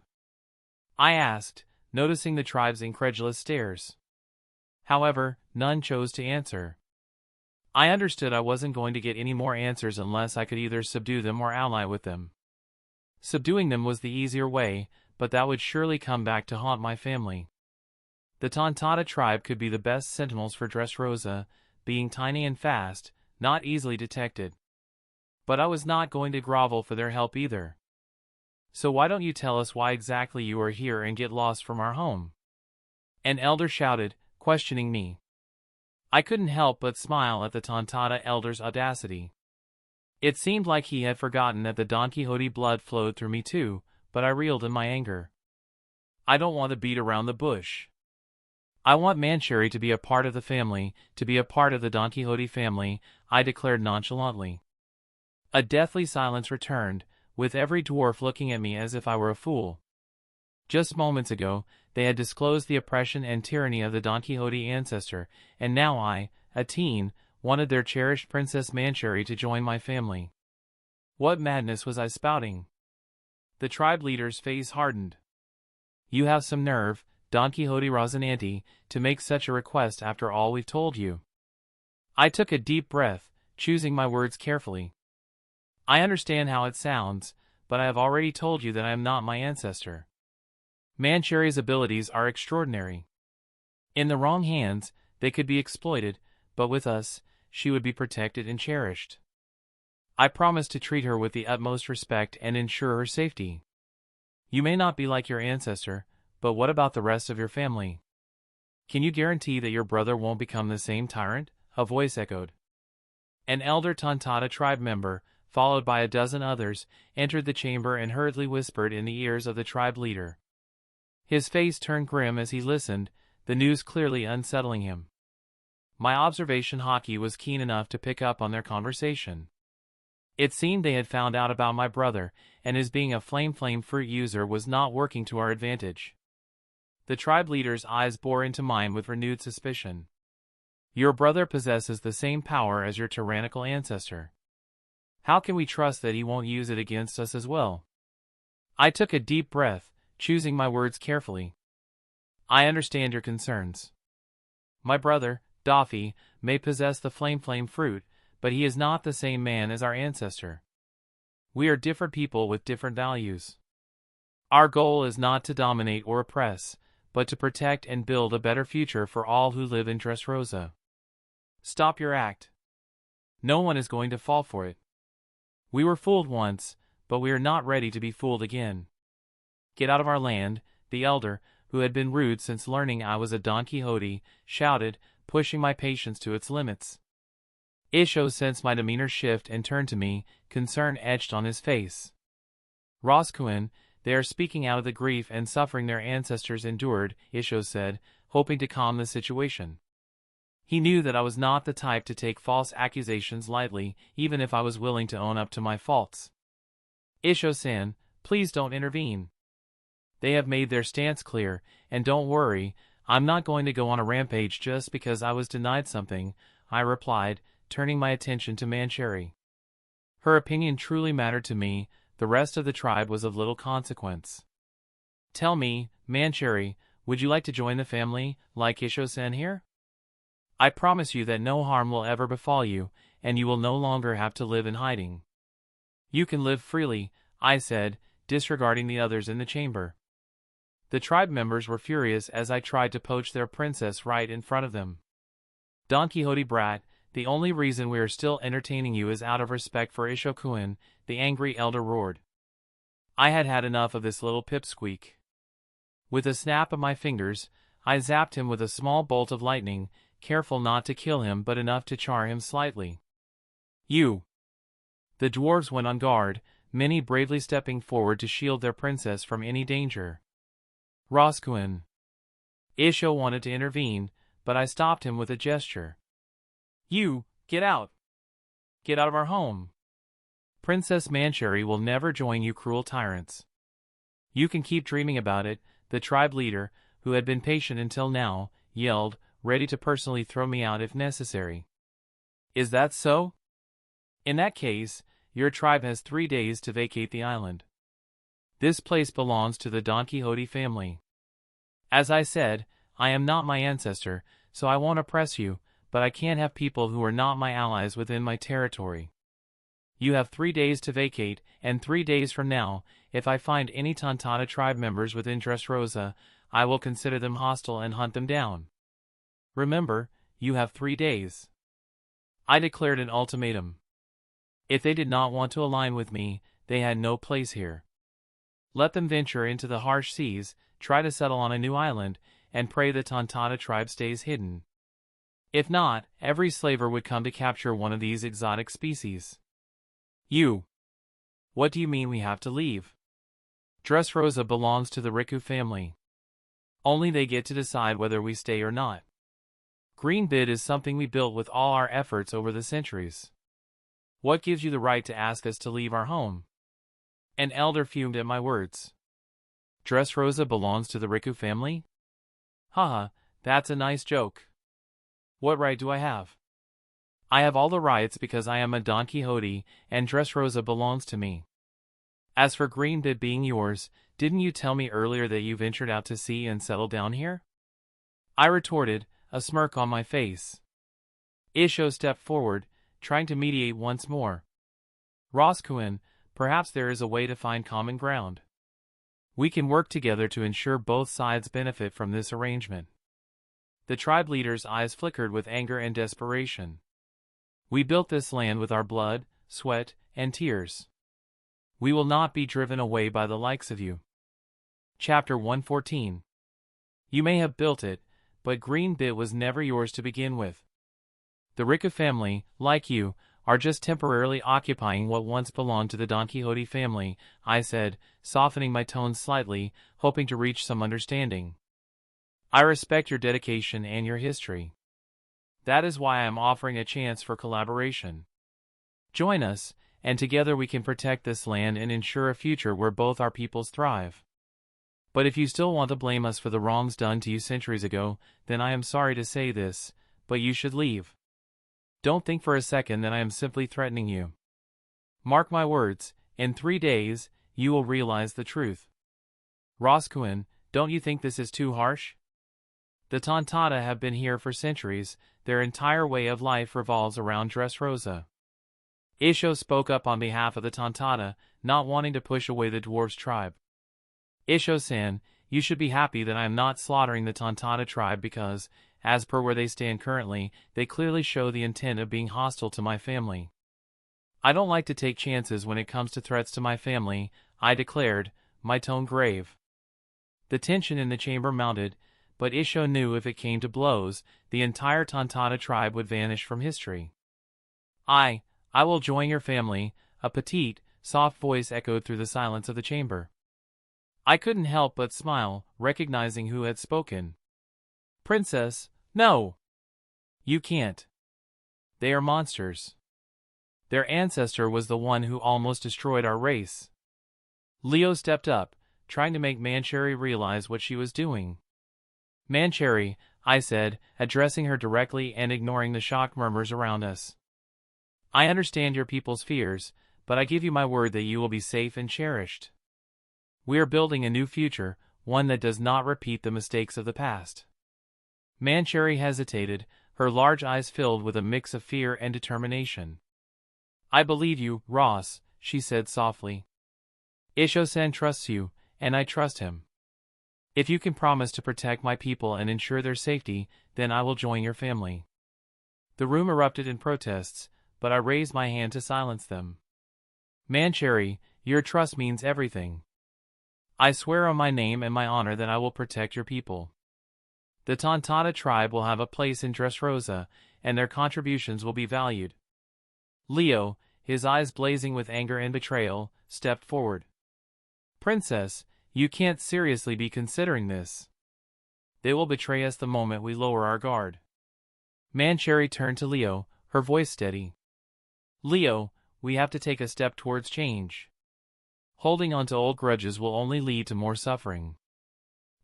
I asked, noticing the tribe's incredulous stares. However, none chose to answer. I understood I wasn't going to get any more answers unless I could either subdue them or ally with them. Subduing them was the easier way, but that would surely come back to haunt my family. The Donquxote tribe could be the best sentinels for Dressrosa, being tiny and fast, not easily detected. But I was not going to grovel for their help either. So why don't you tell us why exactly you are here and get lost from our home? An elder shouted, questioning me. I couldn't help but smile at the Donquxote elder's audacity. It seemed like he had forgotten that the Donquxote blood flowed through me too, but I reeled in my anger. I don't want to beat around the bush. I want Mancheri to be a part of the family, to be a part of the Donquxote family, I declared nonchalantly. A deathly silence returned, with every dwarf looking at me as if I were a fool. Just moments ago, they had disclosed the oppression and tyranny of the Donquxote ancestor, and now I, a teen, wanted their cherished Princess Mancheri to join my family. What madness was I spouting? The tribe leader's face hardened. You have some nerve, Donquxote Rosinante, to make such a request after all we've told you. I took a deep breath, choosing my words carefully. I understand how it sounds, but I have already told you that I am not my ancestor. Mancheri's abilities are extraordinary. In the wrong hands, they could be exploited, but with us, she would be protected and cherished. I promise to treat her with the utmost respect and ensure her safety. You may not be like your ancestor, but what about the rest of your family? Can you guarantee that your brother won't become the same tyrant? A voice echoed. An elder Donquxote tribe member, followed by a dozen others, entered the chamber and hurriedly whispered in the ears of the tribe leader. His face turned grim as he listened, the news clearly unsettling him. My observation hockey was keen enough to pick up on their conversation. It seemed they had found out about my brother, and his being a flame fruit user was not working to our advantage. The tribe leader's eyes bore into mine with renewed suspicion. Your brother possesses the same power as your tyrannical ancestor. How can we trust that he won't use it against us as well? I took a deep breath, choosing my words carefully. I understand your concerns. My brother, Doffy, may possess the flame fruit, but he is not the same man as our ancestor. We are different people with different values. Our goal is not to dominate or oppress, but to protect and build a better future for all who live in Dressrosa. Stop your act. No one is going to fall for it. We were fooled once, but we are not ready to be fooled again. Get out of our land, the elder, who had been rude since learning I was a Donquxote, shouted, pushing my patience to its limits. Isho sensed my demeanor shift and turned to me, concern etched on his face. Roscoon, they are speaking out of the grief and suffering their ancestors endured, Isho said, hoping to calm the situation. He knew that I was not the type to take false accusations lightly, even if I was willing to own up to my faults. Isho-san, please don't intervene. They have made their stance clear, and don't worry, I'm not going to go on a rampage just because I was denied something, I replied, turning my attention to Mancheri. Her opinion truly mattered to me, the rest of the tribe was of little consequence. Tell me, Mancheri, would you like to join the family, like Isho-san here? I promise you that no harm will ever befall you, and you will no longer have to live in hiding. You can live freely, I said, disregarding the others in the chamber. The tribe members were furious as I tried to poach their princess right in front of them. Donquxote brat, the only reason we are still entertaining you is out of respect for Isho-kun, the angry elder roared. I had had enough of this little pipsqueak. With a snap of my fingers, I zapped him with a small bolt of lightning, careful not to kill him but enough to char him slightly. You! The dwarves went on guard, many bravely stepping forward to shield their princess from any danger. Roscoon. Isho wanted to intervene, but I stopped him with a gesture. You, get out! Get out of our home! Princess Mancheri will never join you cruel tyrants. You can keep dreaming about it, the tribe leader, who had been patient until now, yelled, ready to personally throw me out if necessary. Is that so? In that case, your tribe has 3 days to vacate the island. This place belongs to the Donquxote family. As I said, I am not my ancestor, so I won't oppress you, but I can't have people who are not my allies within my territory. You have 3 days to vacate, and 3 days from now, if I find any Tontata tribe members within Dressrosa, I will consider them hostile and hunt them down. Remember, you have 3 days. I declared an ultimatum. If they did not want to align with me, they had no place here. Let them venture into the harsh seas, try to settle on a new island, and pray the Tontata tribe stays hidden. If not, every slaver would come to capture one of these exotic species. You. What do you mean we have to leave? Dressrosa belongs to the Riku family. Only they get to decide whether we stay or not. Green Bid is something we built with all our efforts over the centuries. What gives you the right to ask us to leave our home? An elder fumed at my words. Dressrosa belongs to the Riku family? Haha, that's a nice joke. What right do I have? I have all the rights because I am a Donquxote, and Dressrosa belongs to me. As for Green Bid being yours, didn't you tell me earlier that you ventured out to sea and settled down here? I retorted, a smirk on my face. Isho stepped forward, trying to mediate once more. Roscoon, perhaps there is a way to find common ground. We can work together to ensure both sides benefit from this arrangement. The tribe leader's eyes flickered with anger and desperation. We built this land with our blood, sweat, and tears. We will not be driven away by the likes of you. Chapter 114. You may have built it, but Green Bit was never yours to begin with. The Riku family, like you, are just temporarily occupying what once belonged to the Donquxote family, I said, softening my tone slightly, hoping to reach some understanding. I respect your dedication and your history. That is why I am offering a chance for collaboration. Join us, and together we can protect this land and ensure a future where both our peoples thrive. But if you still want to blame us for the wrongs done to you centuries ago, then I am sorry to say this, but you should leave. Don't think for a second that I am simply threatening you. Mark my words, in 3 days, you will realize the truth. Roscoon, don't you think this is too harsh? The Tontata have been here for centuries, their entire way of life revolves around Dressrosa. Isho spoke up on behalf of the Tontata, not wanting to push away the dwarves' tribe. Isho-san, you should be happy that I am not slaughtering the Tontata tribe because, as per where they stand currently, they clearly show the intent of being hostile to my family. I don't like to take chances when it comes to threats to my family, I declared, my tone grave. The tension in the chamber mounted, but Isho knew if it came to blows, the entire Tontata tribe would vanish from history. I will join your family, a petite, soft voice echoed through the silence of the chamber. I couldn't help but smile, recognizing who had spoken. Princess, no! You can't. They are monsters. Their ancestor was the one who almost destroyed our race. Leo stepped up, trying to make Mancheri realize what she was doing. Mancheri, I said, addressing her directly and ignoring the shocked murmurs around us. I understand your people's fears, but I give you my word that you will be safe and cherished. We are building a new future, one that does not repeat the mistakes of the past. Mancheri hesitated, her large eyes filled with a mix of fear and determination. I believe you, Ross, she said softly. Isho-san trusts you, and I trust him. If you can promise to protect my people and ensure their safety, then I will join your family. The room erupted in protests, but I raised my hand to silence them. Mancheri, your trust means everything. I swear on my name and my honor that I will protect your people. The Tontata tribe will have a place in Dressrosa, and their contributions will be valued. Leo, his eyes blazing with anger and betrayal, stepped forward. "Princess, you can't seriously be considering this. They will betray us the moment we lower our guard." Mancherry turned to Leo, her voice steady. "Leo, we have to take a step towards change. Holding on to old grudges will only lead to more suffering.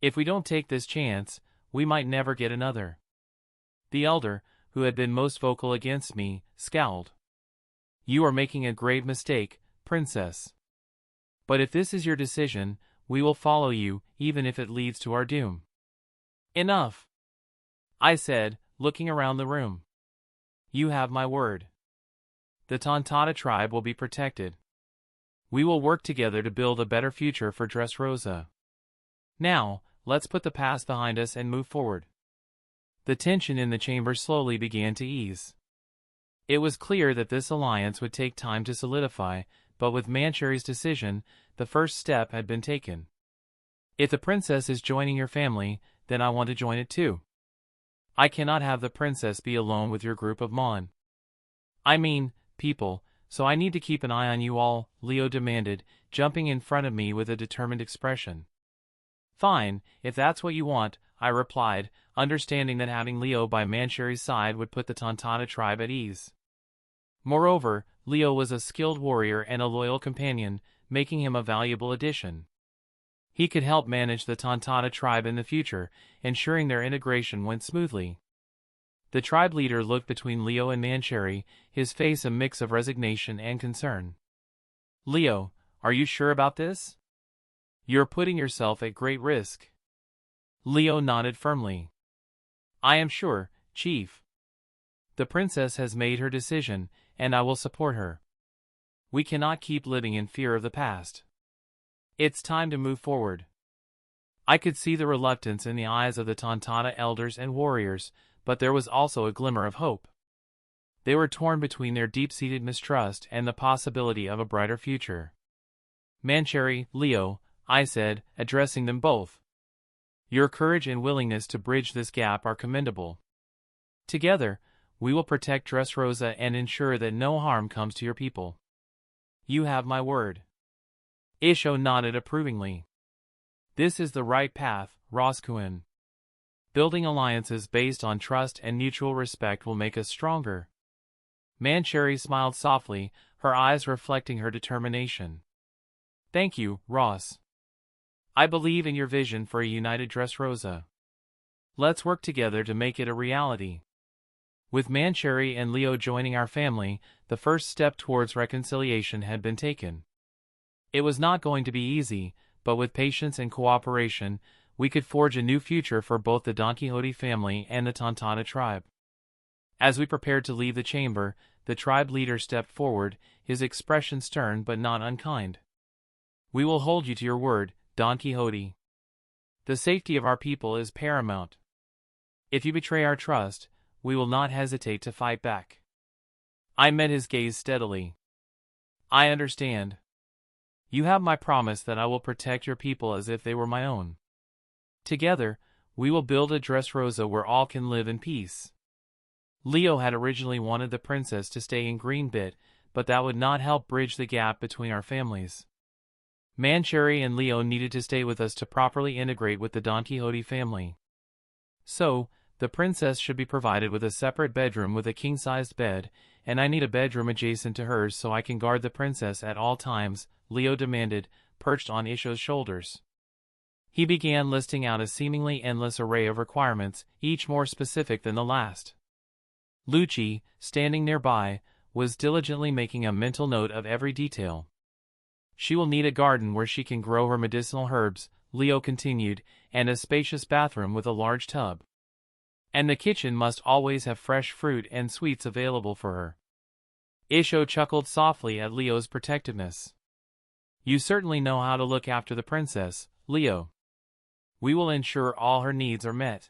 If we don't take this chance, we might never get another." The elder, who had been most vocal against me, scowled. "You are making a grave mistake, Princess. But if this is your decision, we will follow you, even if it leads to our doom." "Enough," I said, looking around the room. "You have my word. The Tontata tribe will be protected. We will work together to build a better future for Dressrosa. Now, let's put the past behind us and move forward." The tension in the chamber slowly began to ease. It was clear that this alliance would take time to solidify, but with Mancherry's decision, the first step had been taken. "If the princess is joining your family, then I want to join it too. I cannot have the princess be alone with your group of people, so I need to keep an eye on you all," Leo demanded, jumping in front of me with a determined expression. "Fine, if that's what you want," I replied, understanding that having Leo by Mancherry's side would put the Tontata tribe at ease. Moreover, Leo was a skilled warrior and a loyal companion, making him a valuable addition. He could help manage the Tontata tribe in the future, ensuring their integration went smoothly. The tribe leader looked between Leo and Mancherry, his face a mix of resignation and concern. "Leo, are you sure about this? You're putting yourself at great risk." Leo nodded firmly. "I am sure, Chief. The princess has made her decision, and I will support her. We cannot keep living in fear of the past. It's time to move forward." I could see the reluctance in the eyes of the Tontata elders and warriors, but there was also a glimmer of hope. They were torn between their deep-seated mistrust and the possibility of a brighter future. "Mancherry, Leo," I said, addressing them both. "Your courage and willingness to bridge this gap are commendable. Together, we will protect Dressrosa and ensure that no harm comes to your people." "You have my word." Isho nodded approvingly. "This is the right path, Roscoon. Building alliances based on trust and mutual respect will make us stronger." Mancherry smiled softly, her eyes reflecting her determination. "Thank you, Ross. I believe in your vision for a united Dressrosa. Let's work together to make it a reality." With Mancherry and Leo joining our family, the first step towards reconciliation had been taken. It was not going to be easy, but with patience and cooperation, we could forge a new future for both the Donquxote family and the Tontata tribe. As we prepared to leave the chamber, the tribe leader stepped forward, his expression stern but not unkind. "We will hold you to your word, Donquxote. The safety of our people is paramount. If you betray our trust, we will not hesitate to fight back." I met his gaze steadily. "I understand. You have my promise that I will protect your people as if they were my own. Together, we will build a Dressrosa where all can live in peace." Leo had originally wanted the princess to stay in Greenbit, but that would not help bridge the gap between our families. Mancherry and Leo needed to stay with us to properly integrate with the Donquxote family. So, the princess should be provided with a separate bedroom with a king-sized bed, and I need a bedroom adjacent to hers so I can guard the princess at all times, Leo demanded, perched on Isho's shoulders. He began listing out a seemingly endless array of requirements, each more specific than the last. Lucci, standing nearby, was diligently making a mental note of every detail. "She will need a garden where she can grow her medicinal herbs," Leo continued, "and a spacious bathroom with a large tub. And the kitchen must always have fresh fruit and sweets available for her." Isho chuckled softly at Leo's protectiveness. "You certainly know how to look after the princess, Leo. We will ensure all her needs are met."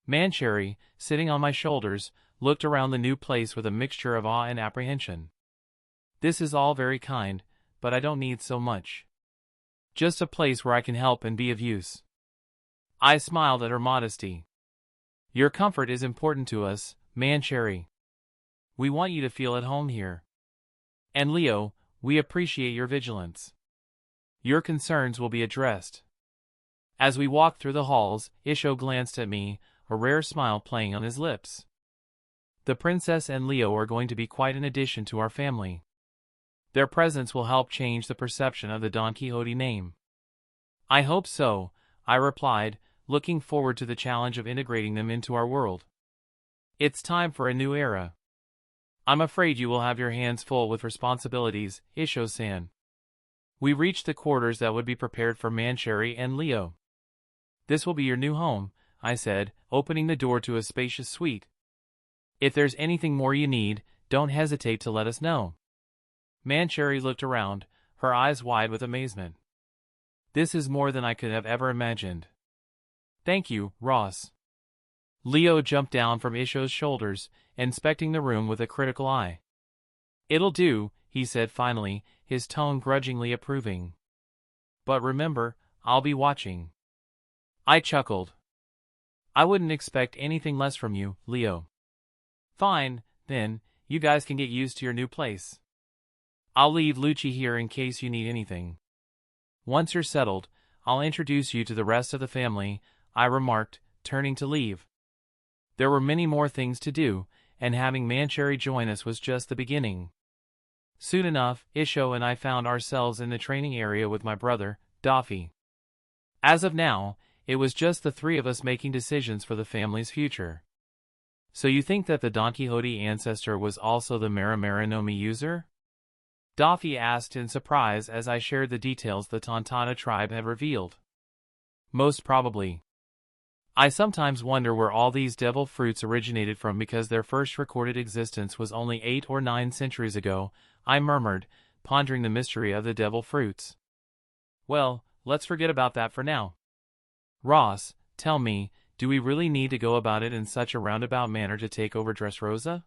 Mancherry, sitting on my shoulders, looked around the new place with a mixture of awe and apprehension. "This is all very kind, but I don't need so much. Just a place where I can help and be of use." I smiled at her modesty. "Your comfort is important to us, Mancherry. We want you to feel at home here." And Leo, we appreciate your vigilance. Your concerns will be addressed. As we walked through the halls, Isho glanced at me, a rare smile playing on his lips. The princess and Leo are going to be quite an addition to our family. Their presence will help change the perception of the Donquxote name. I hope so, I replied, looking forward to the challenge of integrating them into our world. It's time for a new era. I'm afraid you will have your hands full with responsibilities, Isho-san. We reached the quarters that would be prepared for Mancherry and Leo. This will be your new home, I said, opening the door to a spacious suite. If there's anything more you need, don't hesitate to let us know. Mancherry looked around, her eyes wide with amazement. This is more than I could have ever imagined. Thank you, Ross. Leo jumped down from Isho's shoulders, inspecting the room with a critical eye. It'll do, he said finally, his tone grudgingly approving. But remember, I'll be watching. I chuckled. I wouldn't expect anything less from you, Leo. Fine, then, you guys can get used to your new place. I'll leave Lucci here in case you need anything. Once you're settled, I'll introduce you to the rest of the family, I remarked, turning to leave. There were many more things to do, and having Mancherry join us was just the beginning. Soon enough, Isho and I found ourselves in the training area with my brother, Doffy. As of now, it was just the three of us making decisions for the family's future. So you think that the Donquxote ancestor was also the Maramaranomi user? Doffy asked in surprise as I shared the details the Tontana tribe had revealed. Most probably. I sometimes wonder where all these devil fruits originated from because their first recorded existence was only 8 or 9 centuries ago, I murmured, pondering the mystery of the devil fruits. Well, let's forget about that for now. Ross, tell me, do we really need to go about it in such a roundabout manner to take over Dressrosa?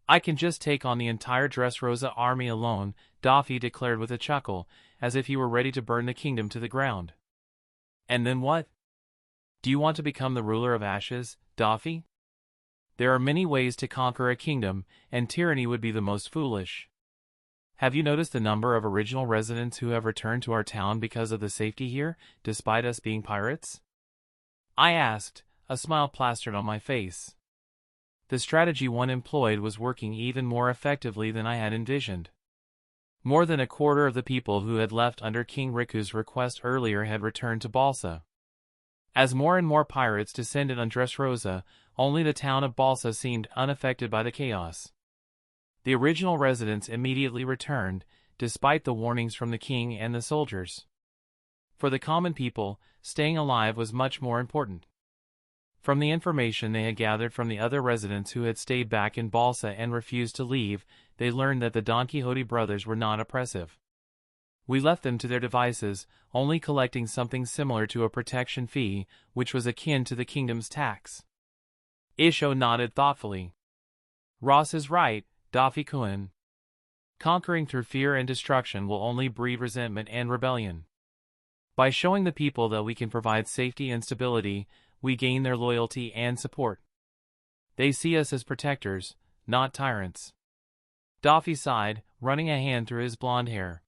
I can just take on the entire Dressrosa army alone, Doffy declared with a chuckle, as if he were ready to burn the kingdom to the ground. And then what? Do you want to become the ruler of Ashes, Doffy? There are many ways to conquer a kingdom, and tyranny would be the most foolish. Have you noticed the number of original residents who have returned to our town because of the safety here, despite us being pirates? I asked, a smile plastered on my face. The strategy one employed was working even more effectively than I had envisioned. More than a quarter of the people who had left under King Riku's request earlier had returned to Balsa. As more and more pirates descended on Dressrosa, only the town of Balsa seemed unaffected by the chaos. The original residents immediately returned, despite the warnings from the king and the soldiers. For the common people, staying alive was much more important. From the information they had gathered from the other residents who had stayed back in Balsa and refused to leave, they learned that the Donquxote brothers were not oppressive. We left them to their devices, only collecting something similar to a protection fee, which was akin to the kingdom's tax. Isho nodded thoughtfully. Ross is right, Doffy-kun. Conquering through fear and destruction will only breed resentment and rebellion. By showing the people that we can provide safety and stability, we gain their loyalty and support. They see us as protectors, not tyrants. Doffy sighed, running a hand through his blonde hair.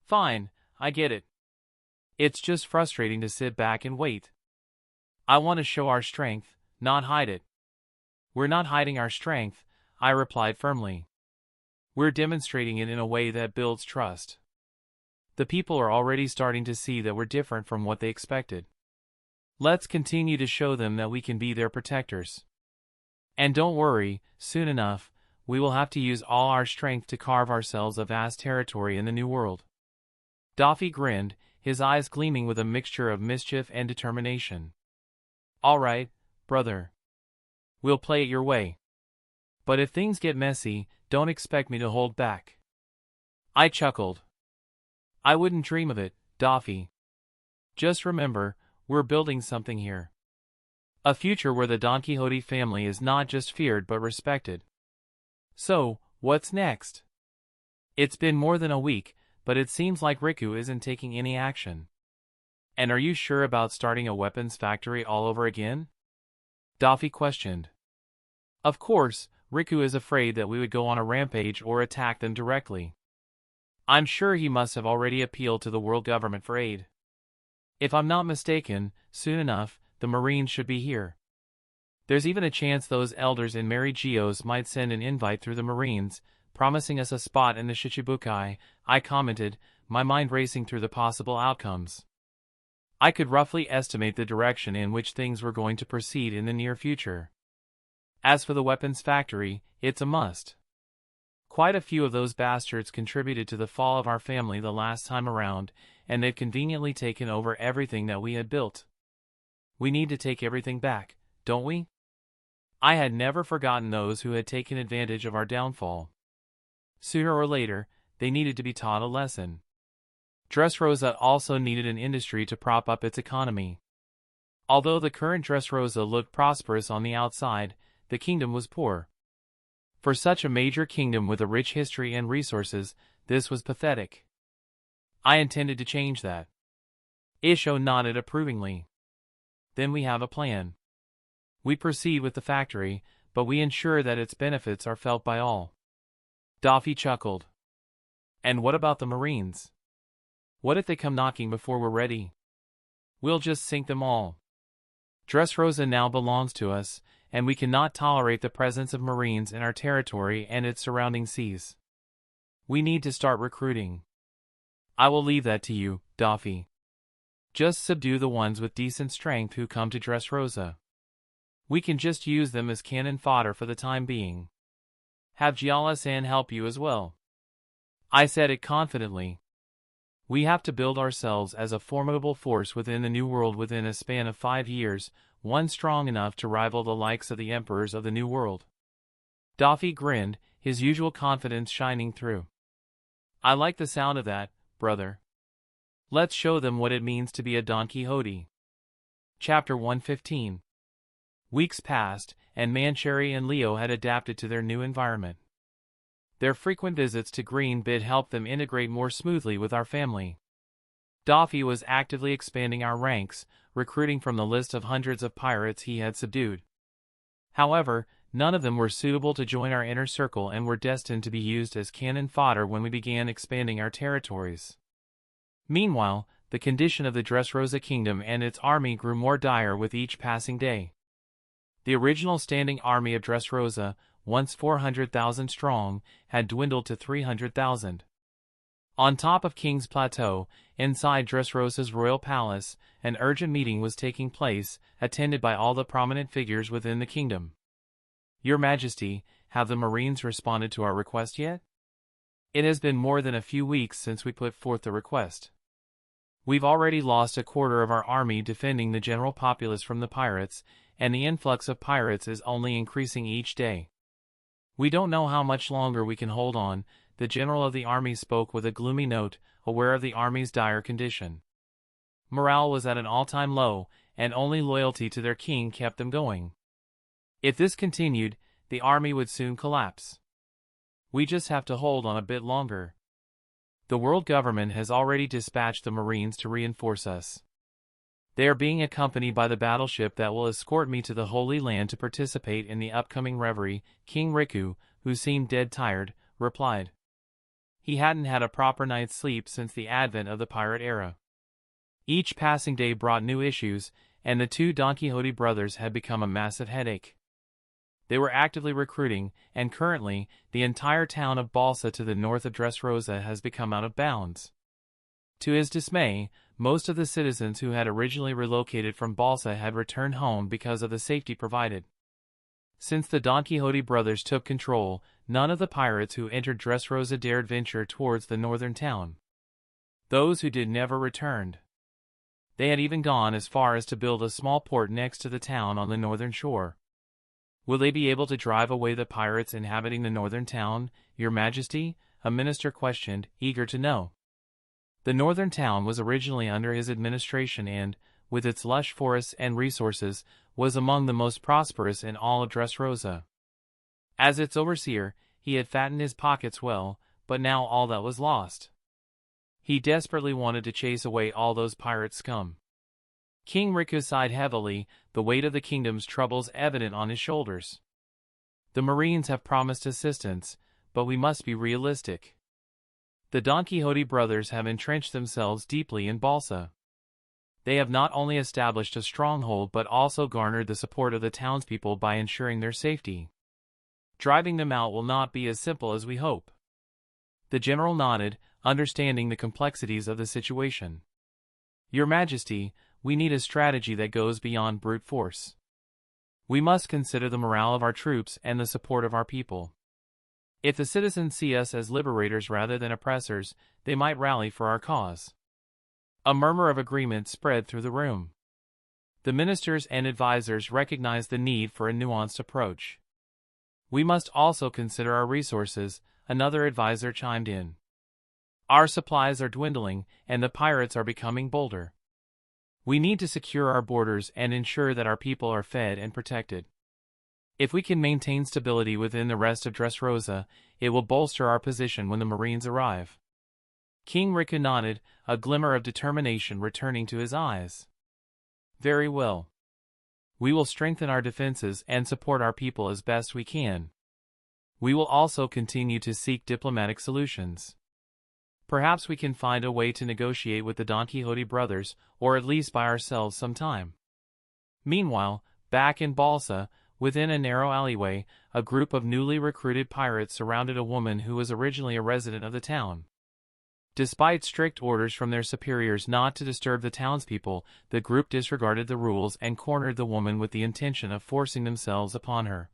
Fine, I get it. It's just frustrating to sit back and wait. I want to show our strength, not hide it. We're not hiding our strength, I replied firmly. We're demonstrating it in a way that builds trust. The people are already starting to see that we're different from what they expected. Let's continue to show them that we can be their protectors. And don't worry, soon enough, we will have to use all our strength to carve ourselves a vast territory in the New World. Doffy grinned, his eyes gleaming with a mixture of mischief and determination. All right, brother. We'll play it your way. But if things get messy, don't expect me to hold back. I chuckled. I wouldn't dream of it, Doffy. Just remember, we're building something here. A future where the Donquxote family is not just feared but respected. So, what's next? It's been more than a week, but it seems like Riku isn't taking any action. And are you sure about starting a weapons factory all over again? Doffy questioned. Of course, Riku is afraid that we would go on a rampage or attack them directly. I'm sure he must have already appealed to the world government for aid. If I'm not mistaken, soon enough, the Marines should be here. There's even a chance those elders in Mary Geos might send an invite through the Marines, promising us a spot in the Shichibukai, I commented, my mind racing through the possible outcomes. I could roughly estimate the direction in which things were going to proceed in the near future. As for the weapons factory, it's a must. Quite a few of those bastards contributed to the fall of our family the last time around, and they've conveniently taken over everything that we had built. We need to take everything back, don't we? I had never forgotten those who had taken advantage of our downfall. Sooner or later, they needed to be taught a lesson. Dressrosa also needed an industry to prop up its economy. Although the current Dressrosa looked prosperous on the outside, the kingdom was poor. For such a major kingdom with a rich history and resources, this was pathetic. I intended to change that. Isho nodded approvingly. Then we have a plan. We proceed with the factory, but we ensure that its benefits are felt by all. Doffy chuckled. And what about the Marines? What if they come knocking before we're ready? We'll just sink them all. Dressrosa now belongs to us, and we cannot tolerate the presence of Marines in our territory and its surrounding seas. We need to start recruiting. I will leave that to you, Doffy. Just subdue the ones with decent strength who come to Dressrosa. We can just use them as cannon fodder for the time being. Have Giala-san help you as well. I said it confidently. We have to build ourselves as a formidable force within the New World within a span of 5 years, one strong enough to rival the likes of the emperors of the New World. Doffy grinned, his usual confidence shining through. I like the sound of that, brother. Let's show them what it means to be a Don Quixote. Chapter 115. Weeks passed, and Mancheri and Leo had adapted to their new environment. Their frequent visits to Green Bit helped them integrate more smoothly with our family. Doffy was actively expanding our ranks, recruiting from the list of hundreds of pirates he had subdued. However, none of them were suitable to join our inner circle and were destined to be used as cannon fodder when we began expanding our territories. Meanwhile, the condition of the Dressrosa kingdom and its army grew more dire with each passing day. The original standing army of Dressrosa, once 400,000 strong, had dwindled to 300,000. On top of King's Plateau, inside Dressrosa's royal palace, an urgent meeting was taking place, attended by all the prominent figures within the kingdom. Your Majesty, have the Marines responded to our request yet? It has been more than a few weeks since we put forth the request. We've already lost a quarter of our army defending the general populace from the pirates, and the influx of pirates is only increasing each day. We don't know how much longer we can hold on, the general of the army spoke with a gloomy note, aware of the army's dire condition. Morale was at an all-time low, and only loyalty to their king kept them going. If this continued, the army would soon collapse. We just have to hold on a bit longer. The world government has already dispatched the Marines to reinforce us. They are being accompanied by the battleship that will escort me to the Holy Land to participate in the upcoming reverie. King Riku, who seemed dead tired, replied. He hadn't had a proper night's sleep since the advent of the pirate era. Each passing day brought new issues, and the two Don Quixote brothers had become a massive headache. They were actively recruiting, and currently, the entire town of Balsa to the north of Dressrosa has become out of bounds. To his dismay, most of the citizens who had originally relocated from Balsa had returned home because of the safety provided. Since the Don Quixote brothers took control, none of the pirates who entered Dressrosa dared venture towards the northern town. Those who did never returned. They had even gone as far as to build a small port next to the town on the northern shore. Will they be able to drive away the pirates inhabiting the northern town, Your Majesty? A minister questioned, eager to know. The northern town was originally under his administration and, with its lush forests and resources, was among the most prosperous in all of Dressrosa. As its overseer, he had fattened his pockets well, but now all that was lost. He desperately wanted to chase away all those pirate scum. King Riku sighed heavily, the weight of the kingdom's troubles evident on his shoulders. The Marines have promised assistance, but we must be realistic. The Donquxote brothers have entrenched themselves deeply in Balsa. They have not only established a stronghold but also garnered the support of the townspeople by ensuring their safety. Driving them out will not be as simple as we hope. The general nodded, understanding the complexities of the situation. Your Majesty, we need a strategy that goes beyond brute force. We must consider the morale of our troops and the support of our people. If the citizens see us as liberators rather than oppressors, they might rally for our cause. A murmur of agreement spread through the room. The ministers and advisors recognized the need for a nuanced approach. We must also consider our resources, another advisor chimed in. Our supplies are dwindling, and the pirates are becoming bolder. We need to secure our borders and ensure that our people are fed and protected. If we can maintain stability within the rest of Dressrosa, it will bolster our position when the Marines arrive. King Riku nodded, a glimmer of determination returning to his eyes. Very well. We will strengthen our defenses and support our people as best we can. We will also continue to seek diplomatic solutions. Perhaps we can find a way to negotiate with the Donquxote brothers, or at least by ourselves sometime. Meanwhile, back in Balsa, within a narrow alleyway, a group of newly recruited pirates surrounded a woman who was originally a resident of the town. Despite strict orders from their superiors not to disturb the townspeople, the group disregarded the rules and cornered the woman with the intention of forcing themselves upon her.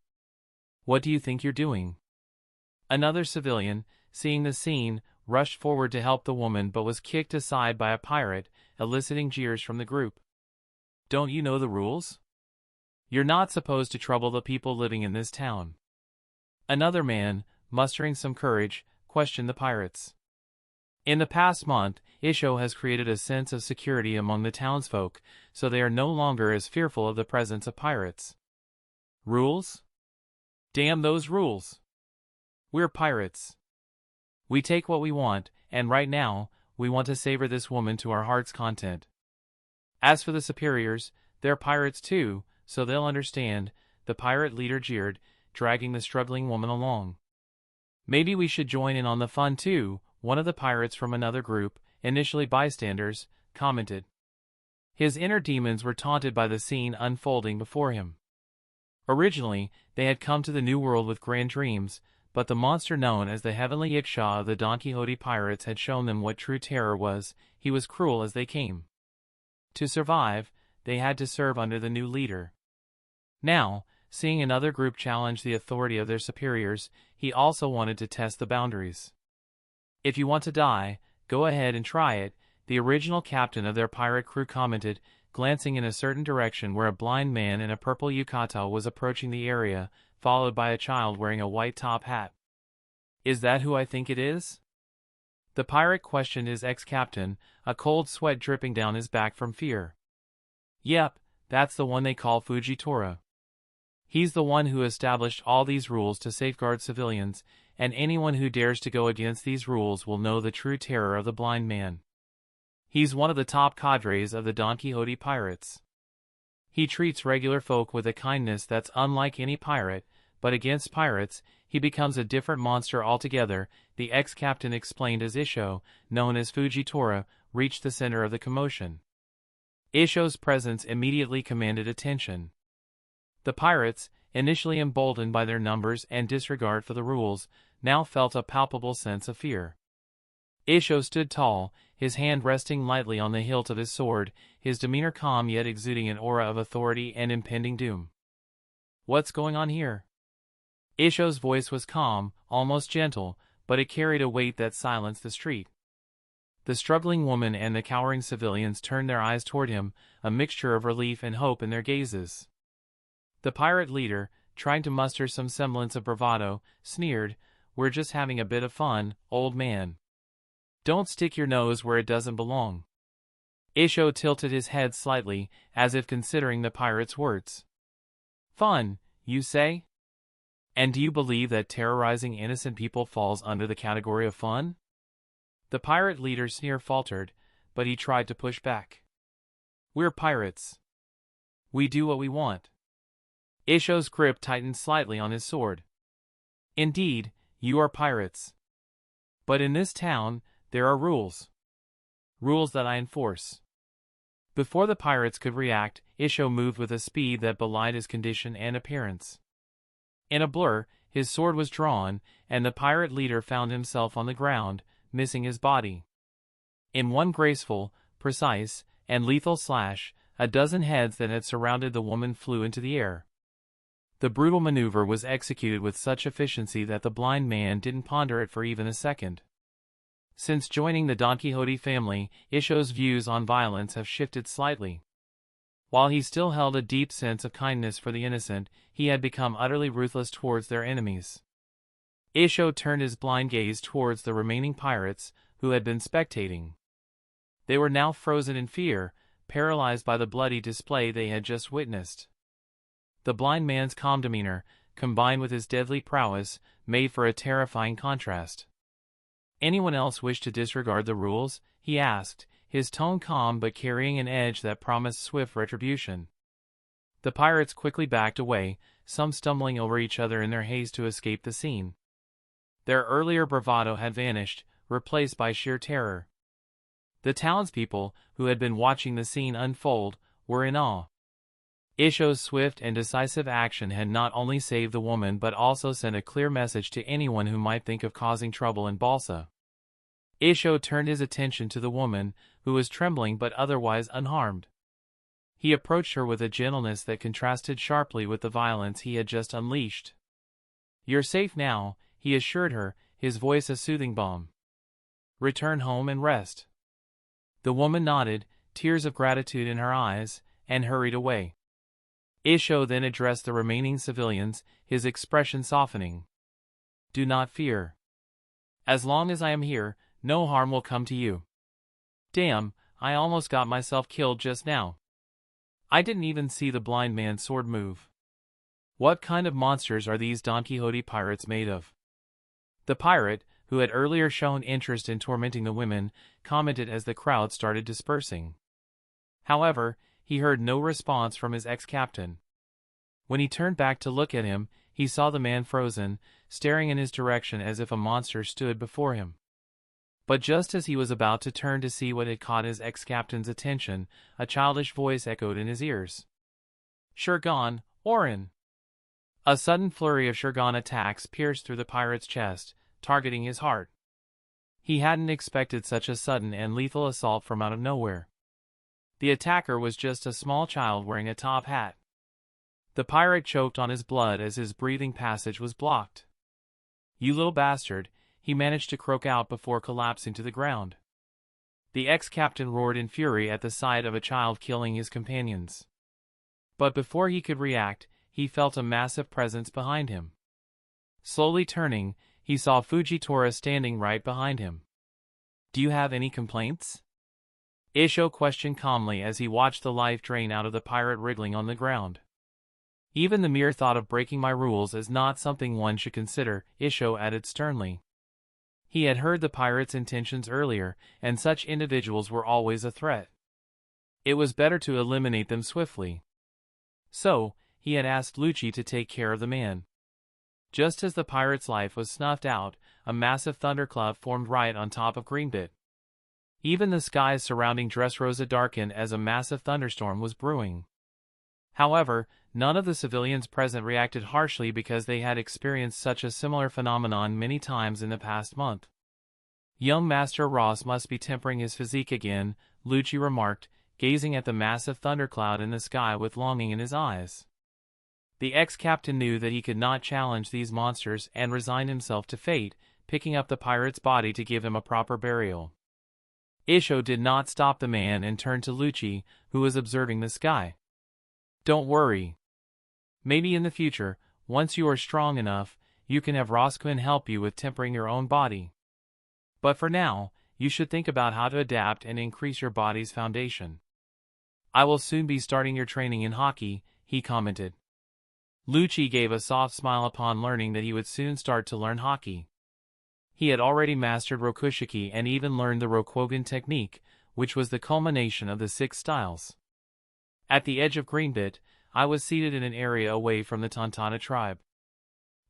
What do you think you're doing? Another civilian, seeing the scene, rushed forward to help the woman but was kicked aside by a pirate, eliciting jeers from the group. Don't you know the rules? You're not supposed to trouble the people living in this town. Another man, mustering some courage, questioned the pirates. In the past month, Isho has created a sense of security among the townsfolk, so they are no longer as fearful of the presence of pirates. Rules? Damn those rules! We're pirates. We take what we want, and right now, we want to savor this woman to our heart's content. As for the superiors, they're pirates too, so they'll understand, the pirate leader jeered, dragging the struggling woman along. Maybe we should join in on the fun too, one of the pirates from another group, initially bystanders, commented. His inner demons were taunted by the scene unfolding before him. Originally, they had come to the New World with grand dreams, but the monster known as the Heavenly Iksha of the Donquxote pirates had shown them what true terror was. He was cruel as they came. To survive, they had to serve under the new leader. Now, seeing another group challenge the authority of their superiors, he also wanted to test the boundaries. If you want to die, go ahead and try it, the original captain of their pirate crew commented, glancing in a certain direction where a blind man in a purple yukata was approaching the area, followed by a child wearing a white top hat. Is that who I think it is? The pirate questioned his ex-captain, a cold sweat dripping down his back from fear. Yep, that's the one they call Fujitora. He's the one who established all these rules to safeguard civilians, and anyone who dares to go against these rules will know the true terror of the blind man. He's one of the top cadres of the Donquxote pirates. He treats regular folk with a kindness that's unlike any pirate, but against pirates, he becomes a different monster altogether, the ex-captain explained as Isho, known as Fujitora, reached the center of the commotion. Isho's presence immediately commanded attention. The pirates, initially emboldened by their numbers and disregard for the rules, now felt a palpable sense of fear. Isho stood tall, his hand resting lightly on the hilt of his sword, his demeanor calm yet exuding an aura of authority and impending doom. What's going on here? Isho's voice was calm, almost gentle, but it carried a weight that silenced the street. The struggling woman and the cowering civilians turned their eyes toward him, a mixture of relief and hope in their gazes. The pirate leader, trying to muster some semblance of bravado, sneered, "We're just having a bit of fun, old man. Don't stick your nose where it doesn't belong." Isho tilted his head slightly, as if considering the pirate's words. "Fun, you say? And do you believe that terrorizing innocent people falls under the category of fun?" The pirate leader's sneer faltered, but he tried to push back. "We're pirates. We do what we want." Isho's grip tightened slightly on his sword. Indeed, you are pirates. But in this town, there are rules. Rules that I enforce. Before the pirates could react, Isho moved with a speed that belied his condition and appearance. In a blur, his sword was drawn, and the pirate leader found himself on the ground, missing his body. In one graceful, precise, and lethal slash, a dozen heads that had surrounded the woman flew into the air. The brutal maneuver was executed with such efficiency that the blind man didn't ponder it for even a second. Since joining the Donquxote family, Isho's views on violence have shifted slightly. While he still held a deep sense of kindness for the innocent, he had become utterly ruthless towards their enemies. Isho turned his blind gaze towards the remaining pirates, who had been spectating. They were now frozen in fear, paralyzed by the bloody display they had just witnessed. The blind man's calm demeanor, combined with his deadly prowess, made for a terrifying contrast. "Anyone else wish to disregard the rules?" he asked, his tone calm but carrying an edge that promised swift retribution. The pirates quickly backed away, some stumbling over each other in their haste to escape the scene. Their earlier bravado had vanished, replaced by sheer terror. The townspeople, who had been watching the scene unfold, were in awe. Isho's swift and decisive action had not only saved the woman but also sent a clear message to anyone who might think of causing trouble in Balsa. Isho turned his attention to the woman, who was trembling but otherwise unharmed. He approached her with a gentleness that contrasted sharply with the violence he had just unleashed. "You're safe now," he assured her, his voice a soothing balm. "Return home and rest." The woman nodded, tears of gratitude in her eyes, and hurried away. Isho then addressed the remaining civilians, his expression softening. "Do not fear. As long as I am here, no harm will come to you. Damn, I almost got myself killed just now. I didn't even see the blind man's sword move. What kind of monsters are these Donquxote pirates made of?" The pirate, who had earlier shown interest in tormenting the women, commented as the crowd started dispersing. However, he heard no response from his ex-captain. When he turned back to look at him, he saw the man frozen, staring in his direction as if a monster stood before him. But just as he was about to turn to see what had caught his ex-captain's attention, a childish voice echoed in his ears. "Shurgon, Orin!" A sudden flurry of Shurgon attacks pierced through the pirate's chest, targeting his heart. He hadn't expected such a sudden and lethal assault from out of nowhere. The attacker was just a small child wearing a top hat. The pirate choked on his blood as his breathing passage was blocked. "You little bastard," he managed to croak out before collapsing to the ground. The ex-captain roared in fury at the sight of a child killing his companions. But before he could react, he felt a massive presence behind him. Slowly turning, he saw Fujitora standing right behind him. "Do you have any complaints?" Isho questioned calmly as he watched the life drain out of the pirate wriggling on the ground. "Even the mere thought of breaking my rules is not something one should consider," Isho added sternly. He had heard the pirate's intentions earlier, and such individuals were always a threat. It was better to eliminate them swiftly. So, he had asked Lucci to take care of the man. Just as the pirate's life was snuffed out, a massive thundercloud formed right on top of Greenbit. Even the skies surrounding Dressrosa darkened as a massive thunderstorm was brewing. However, none of the civilians present reacted harshly because they had experienced such a similar phenomenon many times in the past month. "Young Master Ross must be tempering his physique again," Lucci remarked, gazing at the massive thundercloud in the sky with longing in his eyes. The ex-captain knew that he could not challenge these monsters and resigned himself to fate, picking up the pirate's body to give him a proper burial. Isho did not stop the man and turned to Lucci, who was observing the sky. "Don't worry. Maybe in the future, once you are strong enough, you can have Roscoe help you with tempering your own body. But for now, you should think about how to adapt and increase your body's foundation." "I will soon be starting your training in hockey," he commented. Lucci gave a soft smile upon learning that he would soon start to learn hockey. He had already mastered Rokushiki and even learned the Rokugan technique, which was the culmination of the 6 styles. At the edge of Greenbit, I was seated in an area away from the Tontana tribe.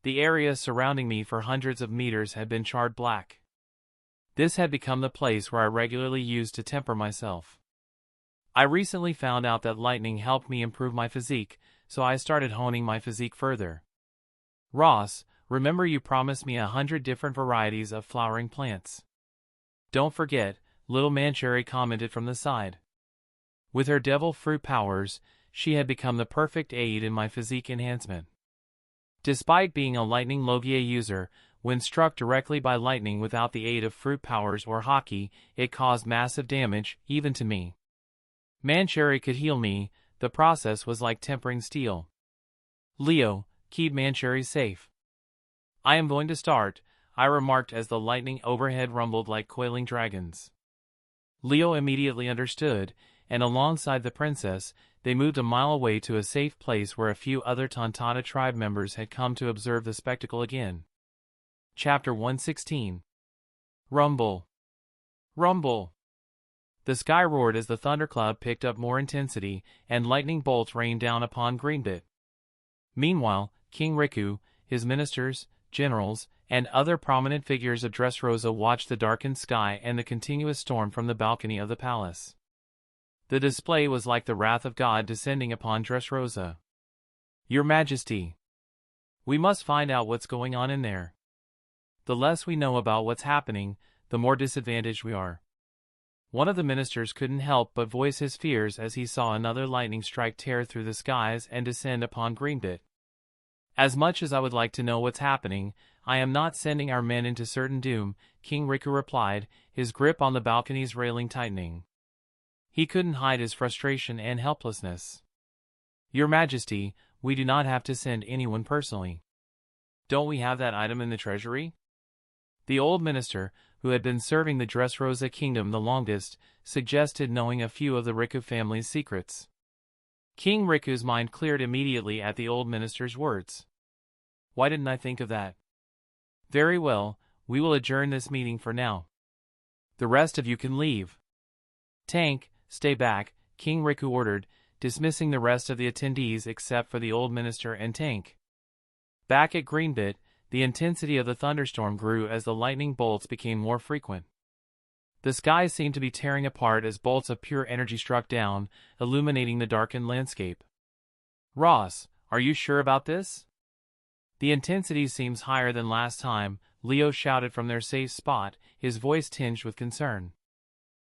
The area surrounding me for hundreds of meters had been charred black. This had become the place where I regularly used to temper myself. I recently found out that lightning helped me improve my physique, so I started honing my physique further. Ross, remember you promised me 100 different varieties of flowering plants. Don't forget, little Mancherry commented from the side. With her devil fruit powers, she had become the perfect aid in my physique enhancement. Despite being a lightning Logia user, when struck directly by lightning without the aid of fruit powers or hockey, it caused massive damage, even to me. Mancherry could heal me. The process was like tempering steel. Leo, keep Mancherry safe. I am going to start, I remarked as the lightning overhead rumbled like coiling dragons. Leo immediately understood, and alongside the princess, they moved a mile away to a safe place where a few other Tontata tribe members had come to observe the spectacle again. Chapter 116. Rumble. Rumble. The sky roared as the thundercloud picked up more intensity, and lightning bolts rained down upon Greenbit. Meanwhile, King Riku, his ministers, generals, and other prominent figures of Dressrosa watched the darkened sky and the continuous storm from the balcony of the palace. The display was like the wrath of God descending upon Dressrosa. Your Majesty, we must find out what's going on in there. The less we know about what's happening, the more disadvantaged we are. One of the ministers couldn't help but voice his fears as he saw another lightning strike tear through the skies and descend upon Greenbit. As much as I would like to know what's happening, I am not sending our men into certain doom, King Riku replied, his grip on the balcony's railing tightening. He couldn't hide his frustration and helplessness. Your Majesty, we do not have to send anyone personally. Don't we have that item in the treasury? The old minister, who had been serving the Dressrosa kingdom the longest, suggested knowing a few of the Riku family's secrets. King Riku's mind cleared immediately at the old minister's words. Why didn't I think of that? Very well, we will adjourn this meeting for now. The rest of you can leave. Tank, stay back, King Riku ordered, dismissing the rest of the attendees except for the old minister and Tank. Back at Greenbit, the intensity of the thunderstorm grew as the lightning bolts became more frequent. The sky seemed to be tearing apart as bolts of pure energy struck down, illuminating the darkened landscape. Ross, are you sure about this? The intensity seems higher than last time, Leo shouted from their safe spot, his voice tinged with concern.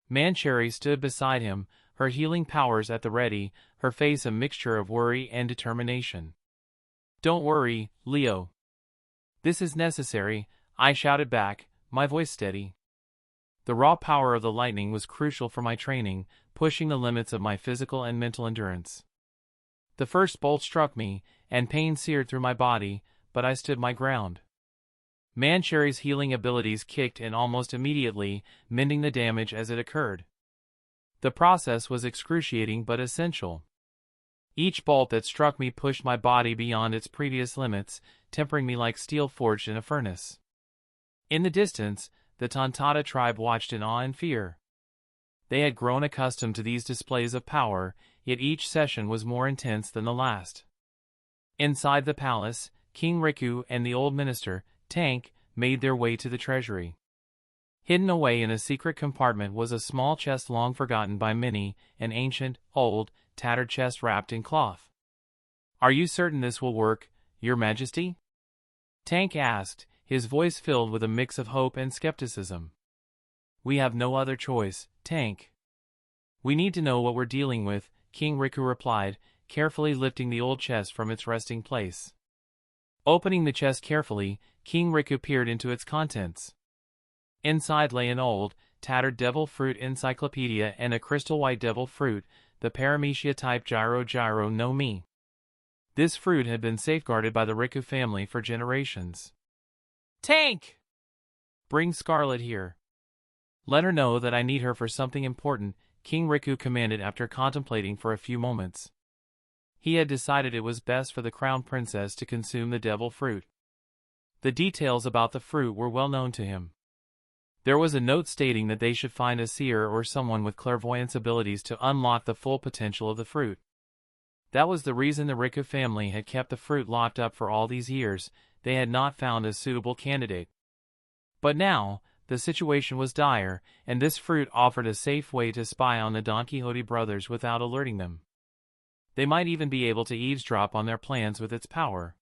Mancherry stood beside him, her healing powers at the ready, her face a mixture of worry and determination. Don't worry, Leo. This is necessary, I shouted back, my voice steady. The raw power of the lightning was crucial for my training, pushing the limits of my physical and mental endurance. The first bolt struck me, and pain seared through my body, but I stood my ground. Mancherry's healing abilities kicked in almost immediately, mending the damage as it occurred. The process was excruciating but essential. Each bolt that struck me pushed my body beyond its previous limits, tempering me like steel forged in a furnace. In the distance, the Tontata tribe watched in awe and fear. They had grown accustomed to these displays of power, yet each session was more intense than the last. Inside the palace, King Riku and the old minister, Tank, made their way to the treasury. Hidden away in a secret compartment was a small chest long forgotten by many, an ancient, old, tattered chest wrapped in cloth. Are you certain this will work, Your Majesty? Tank asked, his voice filled with a mix of hope and skepticism. We have no other choice, Tank. We need to know what we're dealing with, King Riku replied, carefully lifting the old chest from its resting place. Opening the chest carefully, King Riku peered into its contents. Inside lay an old, tattered devil fruit encyclopedia and a crystal white devil fruit, the paramecia type Gyro no Mi. This fruit had been safeguarded by the Riku family for generations. Tank! Bring Scarlet here. Let her know that I need her for something important, King Riku commanded after contemplating for a few moments. He had decided it was best for the crown princess to consume the devil fruit. The details about the fruit were well known to him. There was a note stating that they should find a seer or someone with clairvoyance abilities to unlock the full potential of the fruit. That was the reason the Riku family had kept the fruit locked up for all these years, they had not found a suitable candidate. But now, the situation was dire, and this fruit offered a safe way to spy on the Donquxote brothers without alerting them. They might even be able to eavesdrop on their plans with its power.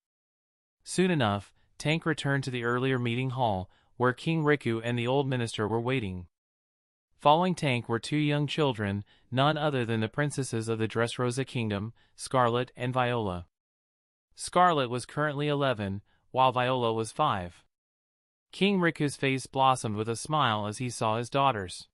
Soon enough, Tank returned to the earlier meeting hall, where King Riku and the old minister were waiting. Following Tank were two young children, none other than the princesses of the Dressrosa kingdom, Scarlet and Viola. Scarlet was currently 11, while Viola was 5. King Riku's face blossomed with a smile as he saw his daughters.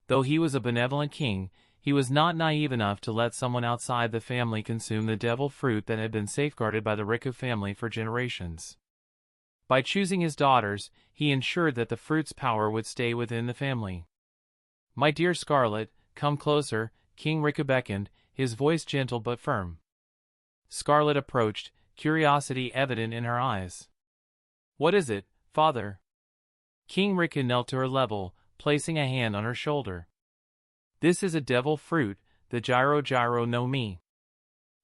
Though he was a benevolent king, he was not naive enough to let someone outside the family consume the devil fruit that had been safeguarded by the Riku family for generations. By choosing his daughters, he ensured that the fruit's power would stay within the family. "My dear Scarlet, come closer," King Riku beckoned, his voice gentle but firm. Scarlet approached, curiosity evident in her eyes. "What is it, father?" King Riku knelt to her level, placing a hand on her shoulder. "This is a devil fruit, the Gyro no Mi.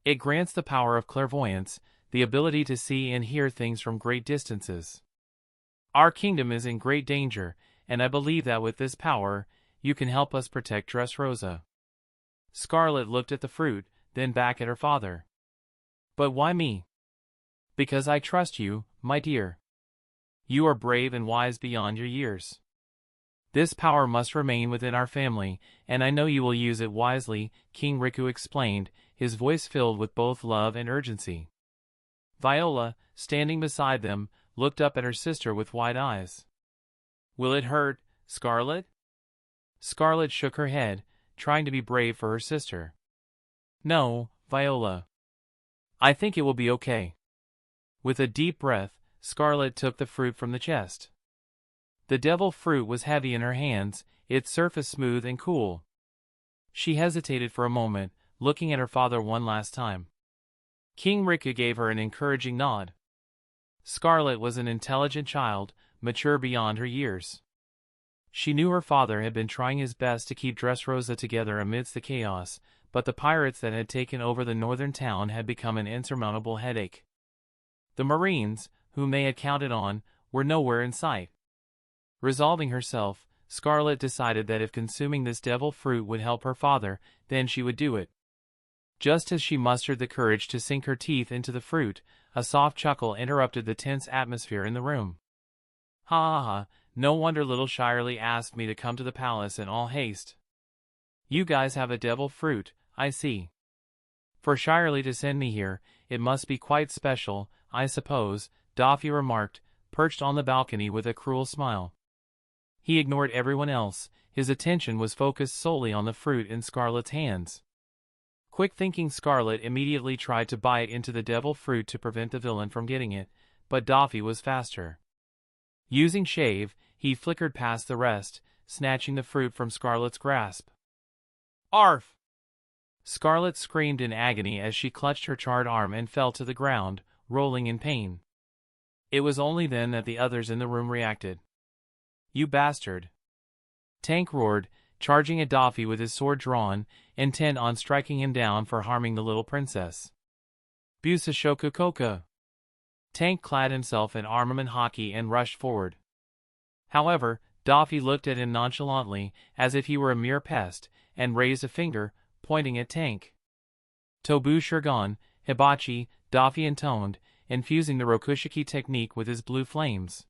It grants the power of clairvoyance, the ability to see and hear things from great distances. Our kingdom is in great danger, and I believe that with this power, you can help us protect Dressrosa." Scarlet looked at the fruit, then back at her father. "But why me?" "Because I trust you, my dear. You are brave and wise beyond your years. This power must remain within our family, and I know you will use it wisely," King Riku explained, his voice filled with both love and urgency. Viola, standing beside them, looked up at her sister with wide eyes. "Will it hurt, Scarlet?" Scarlet shook her head, trying to be brave for her sister. "No, Viola. I think it will be okay." With a deep breath, Scarlet took the fruit from the chest. The devil fruit was heavy in her hands, its surface smooth and cool. She hesitated for a moment, looking at her father one last time. King Riku gave her an encouraging nod. Scarlet was an intelligent child, mature beyond her years. She knew her father had been trying his best to keep Dressrosa together amidst the chaos, but the pirates that had taken over the northern town had become an insurmountable headache. The Marines, whom they had counted on, were nowhere in sight. Resolving herself, Scarlet decided that if consuming this devil fruit would help her father, then she would do it. Just as she mustered the courage to sink her teeth into the fruit, a soft chuckle interrupted the tense atmosphere in the room. "Ha ha ha, no wonder little Shirley asked me to come to the palace in all haste. You guys have a devil fruit, I see. For Shirley to send me here, it must be quite special, I suppose," Doffy remarked, perched on the balcony with a cruel smile. He ignored everyone else, his attention was focused solely on the fruit in Scarlet's hands. Quick-thinking Scarlet immediately tried to bite into the devil fruit to prevent the villain from getting it, but Doffy was faster. Using shave, he flickered past the rest, snatching the fruit from Scarlet's grasp. "Arf!" Scarlet screamed in agony as she clutched her charred arm and fell to the ground, rolling in pain. It was only then that the others in the room reacted. "You bastard!" Tank roared, charging at Doffy with his sword drawn, intent on striking him down for harming the little princess. "Busashoku Koka!" Tank clad himself in armament haki and rushed forward. However, Doffy looked at him nonchalantly, as if he were a mere pest, and raised a finger, pointing at Tank. "Tobu Shurgon, Hibachi," Doffy intoned, infusing the Rokushiki technique with his blue flames.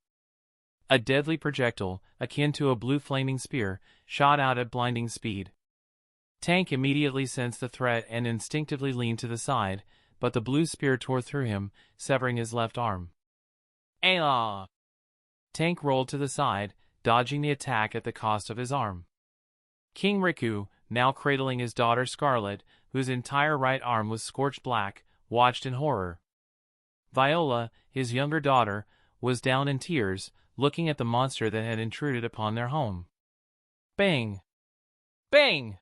A deadly projectile, akin to a blue flaming spear, shot out at blinding speed. Tank immediately sensed the threat and instinctively leaned to the side, but the blue spear tore through him, severing his left arm. "Ayah!" Tank rolled to the side, dodging the attack at the cost of his arm. King Riku, now cradling his daughter Scarlet, whose entire right arm was scorched black, watched in horror. Viola, his younger daughter, was down in tears, looking at the monster that had intruded upon their home. Bang! Bang!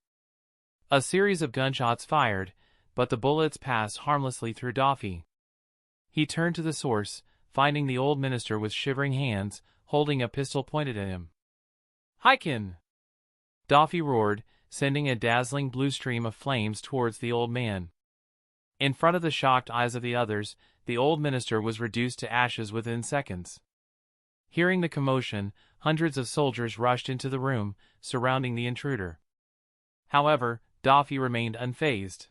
A series of gunshots fired, but the bullets passed harmlessly through Doffy. He turned to the source, finding the old minister with shivering hands, holding a pistol pointed at him. "Heiken!" Doffy roared, sending a dazzling blue stream of flames towards the old man. In front of the shocked eyes of the others, the old minister was reduced to ashes within seconds. Hearing the commotion, hundreds of soldiers rushed into the room, surrounding the intruder. However, Doffy remained unfazed.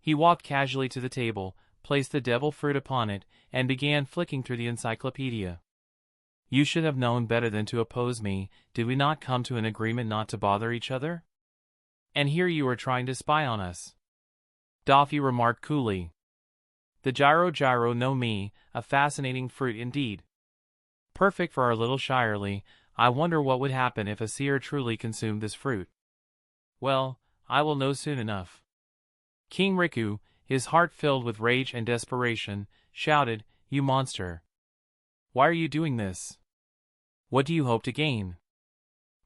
He walked casually to the table, placed the devil fruit upon it, and began flicking through the encyclopedia. You should have known better than to oppose me. Did we not come to an agreement not to bother each other? And here you are trying to spy on us. Doffy remarked coolly. The gyro no me, a fascinating fruit indeed. Perfect for our little Shirley. I wonder what would happen if a seer truly consumed this fruit. Well, I will know soon enough. King Riku, his heart filled with rage and desperation, shouted, You monster! Why are you doing this? What do you hope to gain?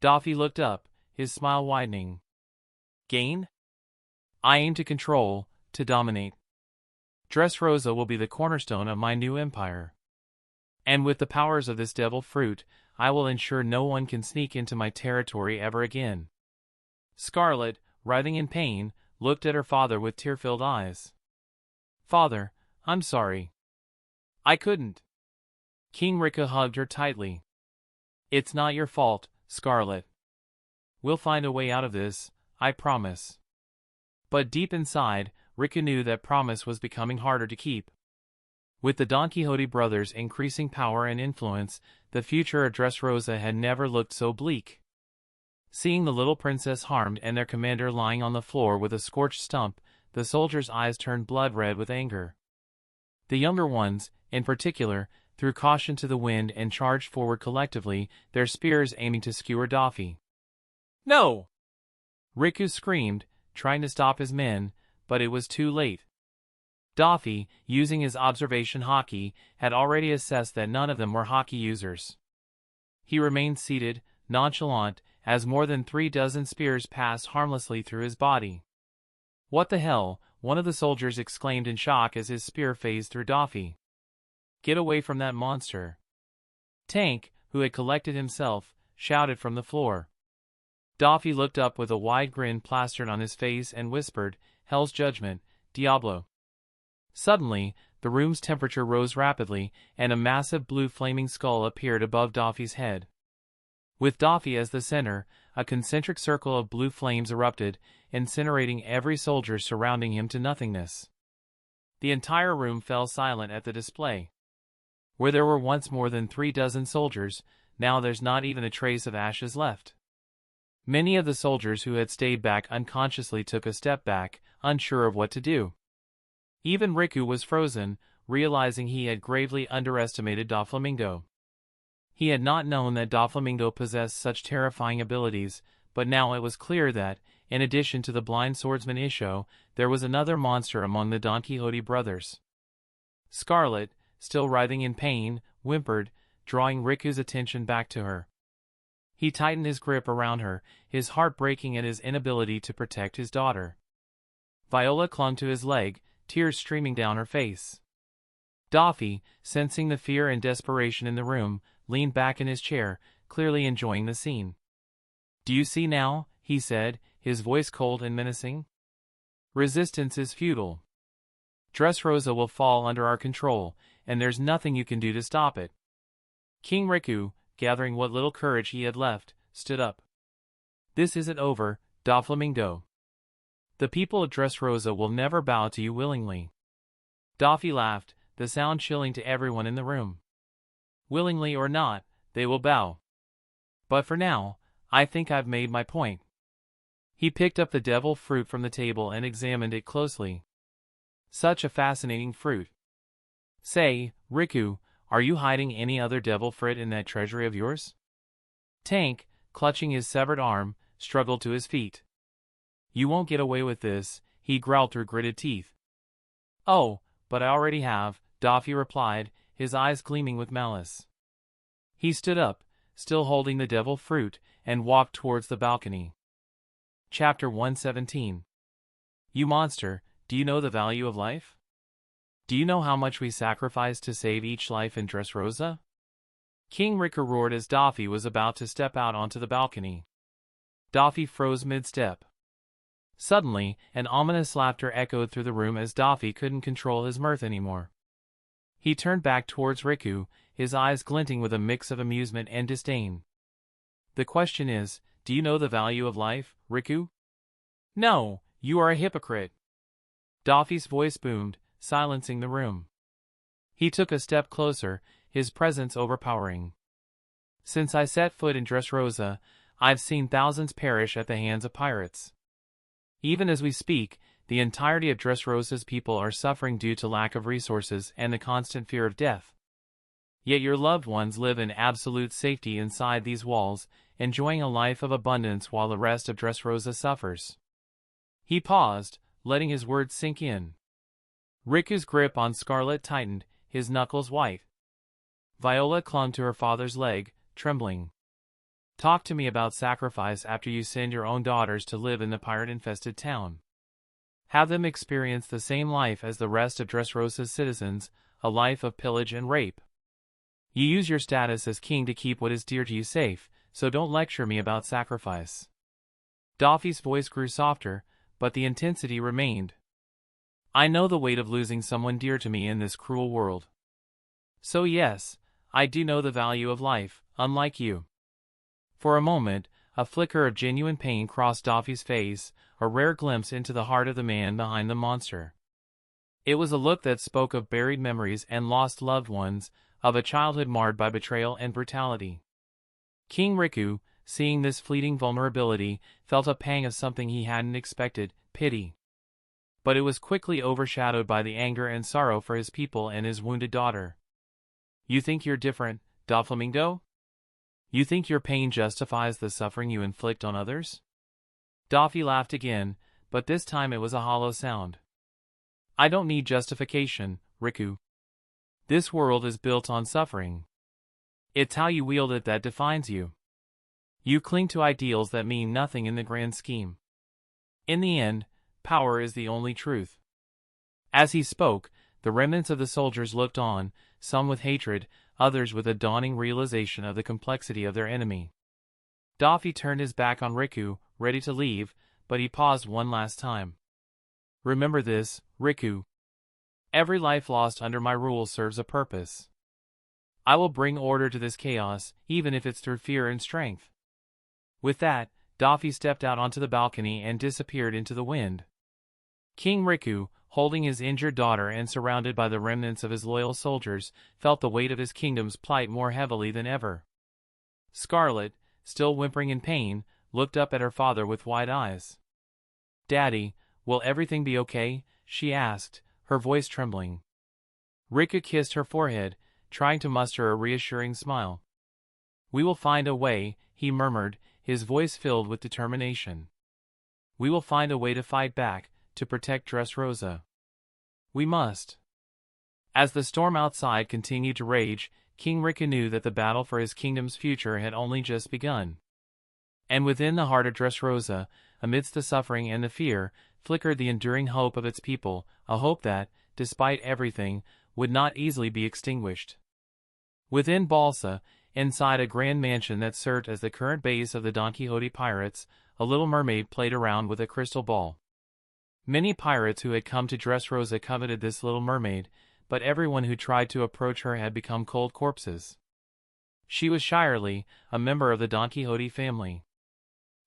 Doffy looked up, his smile widening. Gain? I aim to control, to dominate. Dressrosa will be the cornerstone of my new empire. And with the powers of this devil fruit, I will ensure no one can sneak into my territory ever again. Scarlet, writhing in pain, looked at her father with tear-filled eyes. Father, I'm sorry. I couldn't. King Riku hugged her tightly. It's not your fault, Scarlet. We'll find a way out of this, I promise. But deep inside, Riku knew that promise was becoming harder to keep. With the Donquxote brothers' increasing power and influence, the future of Dressrosa had never looked so bleak. Seeing the little princess harmed and their commander lying on the floor with a scorched stump, the soldiers' eyes turned blood-red with anger. The younger ones, in particular, threw caution to the wind and charged forward collectively, their spears aiming to skewer Doffy. No! Riku screamed, trying to stop his men, but it was too late. Doffy, using his observation haki, had already assessed that none of them were haki users. He remained seated, nonchalant, as more than 36 spears passed harmlessly through his body. What the hell? One of the soldiers exclaimed in shock as his spear phased through Doffy. Get away from that monster! Tank, who had collected himself, shouted from the floor. Doffy looked up with a wide grin plastered on his face and whispered, Hell's judgment, Diablo. Suddenly, the room's temperature rose rapidly, and a massive blue flaming skull appeared above Doffy's head. With Doffy as the center, a concentric circle of blue flames erupted, incinerating every soldier surrounding him to nothingness. The entire room fell silent at the display. Where there were once more than 36 soldiers, now there's not even a trace of ashes left. Many of the soldiers who had stayed back unconsciously took a step back, unsure of what to do. Even Riku was frozen, realizing he had gravely underestimated Doflamingo. He had not known that Doflamingo possessed such terrifying abilities, but now it was clear that, in addition to the blind swordsman Isho, there was another monster among the Donquxote brothers. Scarlet, still writhing in pain, whimpered, drawing Riku's attention back to her. He tightened his grip around her, his heart breaking at his inability to protect his daughter. Viola clung to his leg, tears streaming down her face. Doffy, sensing the fear and desperation in the room, leaned back in his chair, clearly enjoying the scene. Do you see now? He said, his voice cold and menacing. Resistance is futile. Dressrosa will fall under our control, and there's nothing you can do to stop it. King Riku, gathering what little courage he had left, stood up. This isn't over, Doflamingo. The people of Dressrosa will never bow to you willingly. Doffy laughed, the sound chilling to everyone in the room. Willingly or not, they will bow. But for now, I think I've made my point. He picked up the devil fruit from the table and examined it closely. Such a fascinating fruit. Say, Riku, are you hiding any other devil fruit in that treasury of yours? Tank, clutching his severed arm, struggled to his feet. You won't get away with this, he growled through gritted teeth. Oh, but I already have, Doffy replied, his eyes gleaming with malice. He stood up, still holding the devil fruit, and walked towards the balcony. Chapter 117. You monster, do you know the value of life? Do you know how much we sacrifice to save each life in Dressrosa? King Riku roared as Doffy was about to step out onto the balcony. Doffy froze mid-step. Suddenly, an ominous laughter echoed through the room as Doffy couldn't control his mirth anymore. He turned back towards Riku, his eyes glinting with a mix of amusement and disdain. The question is, do you know the value of life, Riku? No, you are a hypocrite. Doffy's voice boomed, silencing the room. He took a step closer, his presence overpowering. Since I set foot in Dressrosa, I've seen thousands perish at the hands of pirates. Even as we speak, the entirety of Dressrosa's people are suffering due to lack of resources and the constant fear of death. Yet your loved ones live in absolute safety inside these walls, enjoying a life of abundance while the rest of Dressrosa suffers. He paused, letting his words sink in. Riku's grip on Scarlet tightened, his knuckles white. Viola clung to her father's leg, trembling. Talk to me about sacrifice after you send your own daughters to live in the pirate-infested town. Have them experience the same life as the rest of Dressrosa's citizens, a life of pillage and rape. You use your status as king to keep what is dear to you safe, so don't lecture me about sacrifice. Doffy's voice grew softer, but the intensity remained. I know the weight of losing someone dear to me in this cruel world. So yes, I do know the value of life, unlike you. For a moment, a flicker of genuine pain crossed Doffy's face, a rare glimpse into the heart of the man behind the monster. It was a look that spoke of buried memories and lost loved ones, of a childhood marred by betrayal and brutality. King Riku, seeing this fleeting vulnerability, felt a pang of something he hadn't expected, pity. But it was quickly overshadowed by the anger and sorrow for his people and his wounded daughter. You think you're different, Doflamingo? You think your pain justifies the suffering you inflict on others? Doffy laughed again, but this time it was a hollow sound. I don't need justification, Riku. This world is built on suffering. It's how you wield it that defines you. You cling to ideals that mean nothing in the grand scheme. In the end, power is the only truth. As he spoke, the remnants of the soldiers looked on, some with hatred, others with a dawning realization of the complexity of their enemy. Doffy turned his back on Riku, ready to leave, but he paused one last time. Remember this, Riku. Every life lost under my rule serves a purpose. I will bring order to this chaos, even if it's through fear and strength. With that, Doffy stepped out onto the balcony and disappeared into the wind. King Riku, holding his injured daughter and surrounded by the remnants of his loyal soldiers, felt the weight of his kingdom's plight more heavily than ever. Scarlet, still whimpering in pain, looked up at her father with wide eyes. Daddy, will everything be okay? She asked, her voice trembling. Riku kissed her forehead, trying to muster a reassuring smile. We will find a way, he murmured, his voice filled with determination. We will find a way to fight back, to protect Dressrosa. We must. As the storm outside continued to rage, King Riku knew that the battle for his kingdom's future had only just begun. And within the heart of Dressrosa, amidst the suffering and the fear, flickered the enduring hope of its people, a hope that, despite everything, would not easily be extinguished. Within Balsa, inside a grand mansion that served as the current base of the Donquxote pirates, a little mermaid played around with a crystal ball. Many pirates who had come to Dressrosa coveted this little mermaid, but everyone who tried to approach her had become cold corpses. She was Shirley, a member of the Donquxote family.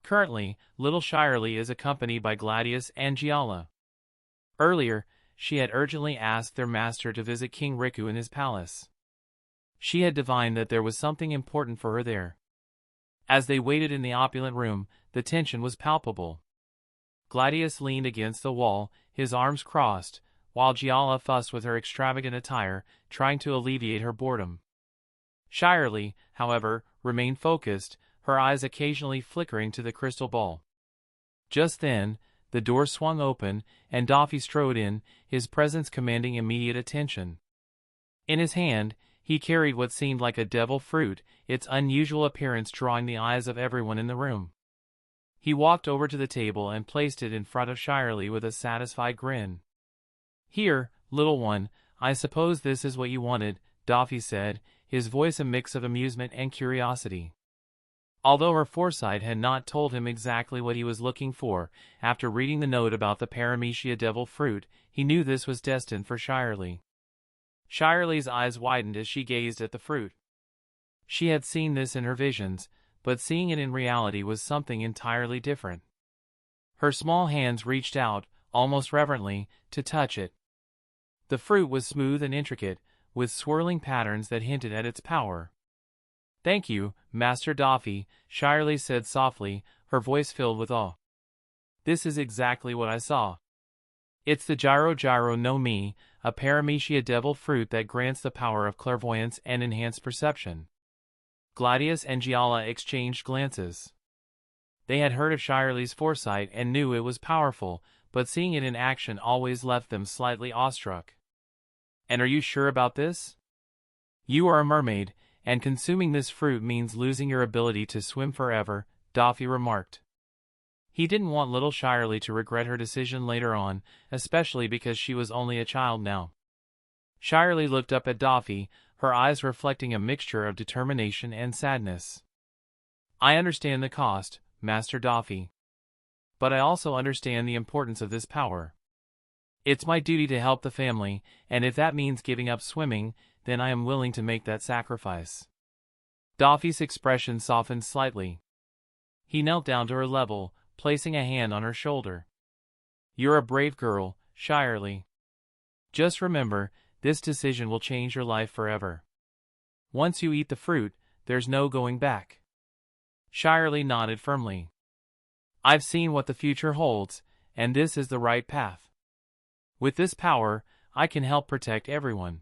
Currently, little Shirley is accompanied by Gladius and Giala. Earlier, she had urgently asked their master to visit King Riku in his palace. She had divined that there was something important for her there. As they waited in the opulent room, the tension was palpable. Gladius leaned against the wall, his arms crossed, while Giala fussed with her extravagant attire, trying to alleviate her boredom. Shirley, however, remained focused, her eyes occasionally flickering to the crystal ball. Just then, the door swung open, and Doffy strode in, his presence commanding immediate attention. In his hand, he carried what seemed like a devil fruit, its unusual appearance drawing the eyes of everyone in the room. He walked over to the table and placed it in front of Shirley with a satisfied grin. Here, little one, I suppose this is what you wanted, Doffy said, his voice a mix of amusement and curiosity. Although her foresight had not told him exactly what he was looking for, after reading the note about the paramecia devil fruit, he knew this was destined for Shirley. Shirley's eyes widened as she gazed at the fruit. She had seen this in her visions, but seeing it in reality was something entirely different. Her small hands reached out, almost reverently, to touch it. The fruit was smooth and intricate, with swirling patterns that hinted at its power. "Thank you, Master Doffy," Shirley said softly, her voice filled with awe. "This is exactly what I saw. It's the Gyro no Mi, a paramecia devil fruit that grants the power of clairvoyance and enhanced perception." Gladius and Giala exchanged glances. They had heard of Shirley's foresight and knew it was powerful, but seeing it in action always left them slightly awestruck. "And are you sure about this? You are a mermaid, and consuming this fruit means losing your ability to swim forever," Doffy remarked. He didn't want little Shirley to regret her decision later on, especially because she was only a child now. Shirley looked up at Doffy, her eyes reflecting a mixture of determination and sadness. "I understand the cost, Master Doffy. But I also understand the importance of this power. It's my duty to help the family, and if that means giving up swimming, then I am willing to make that sacrifice." Doffy's expression softened slightly. He knelt down to her level, placing a hand on her shoulder. "You're a brave girl, Shirley. Just remember, this decision will change your life forever. Once you eat the fruit, there's no going back." Shirley nodded firmly. "I've seen what the future holds, and this is the right path. With this power, I can help protect everyone.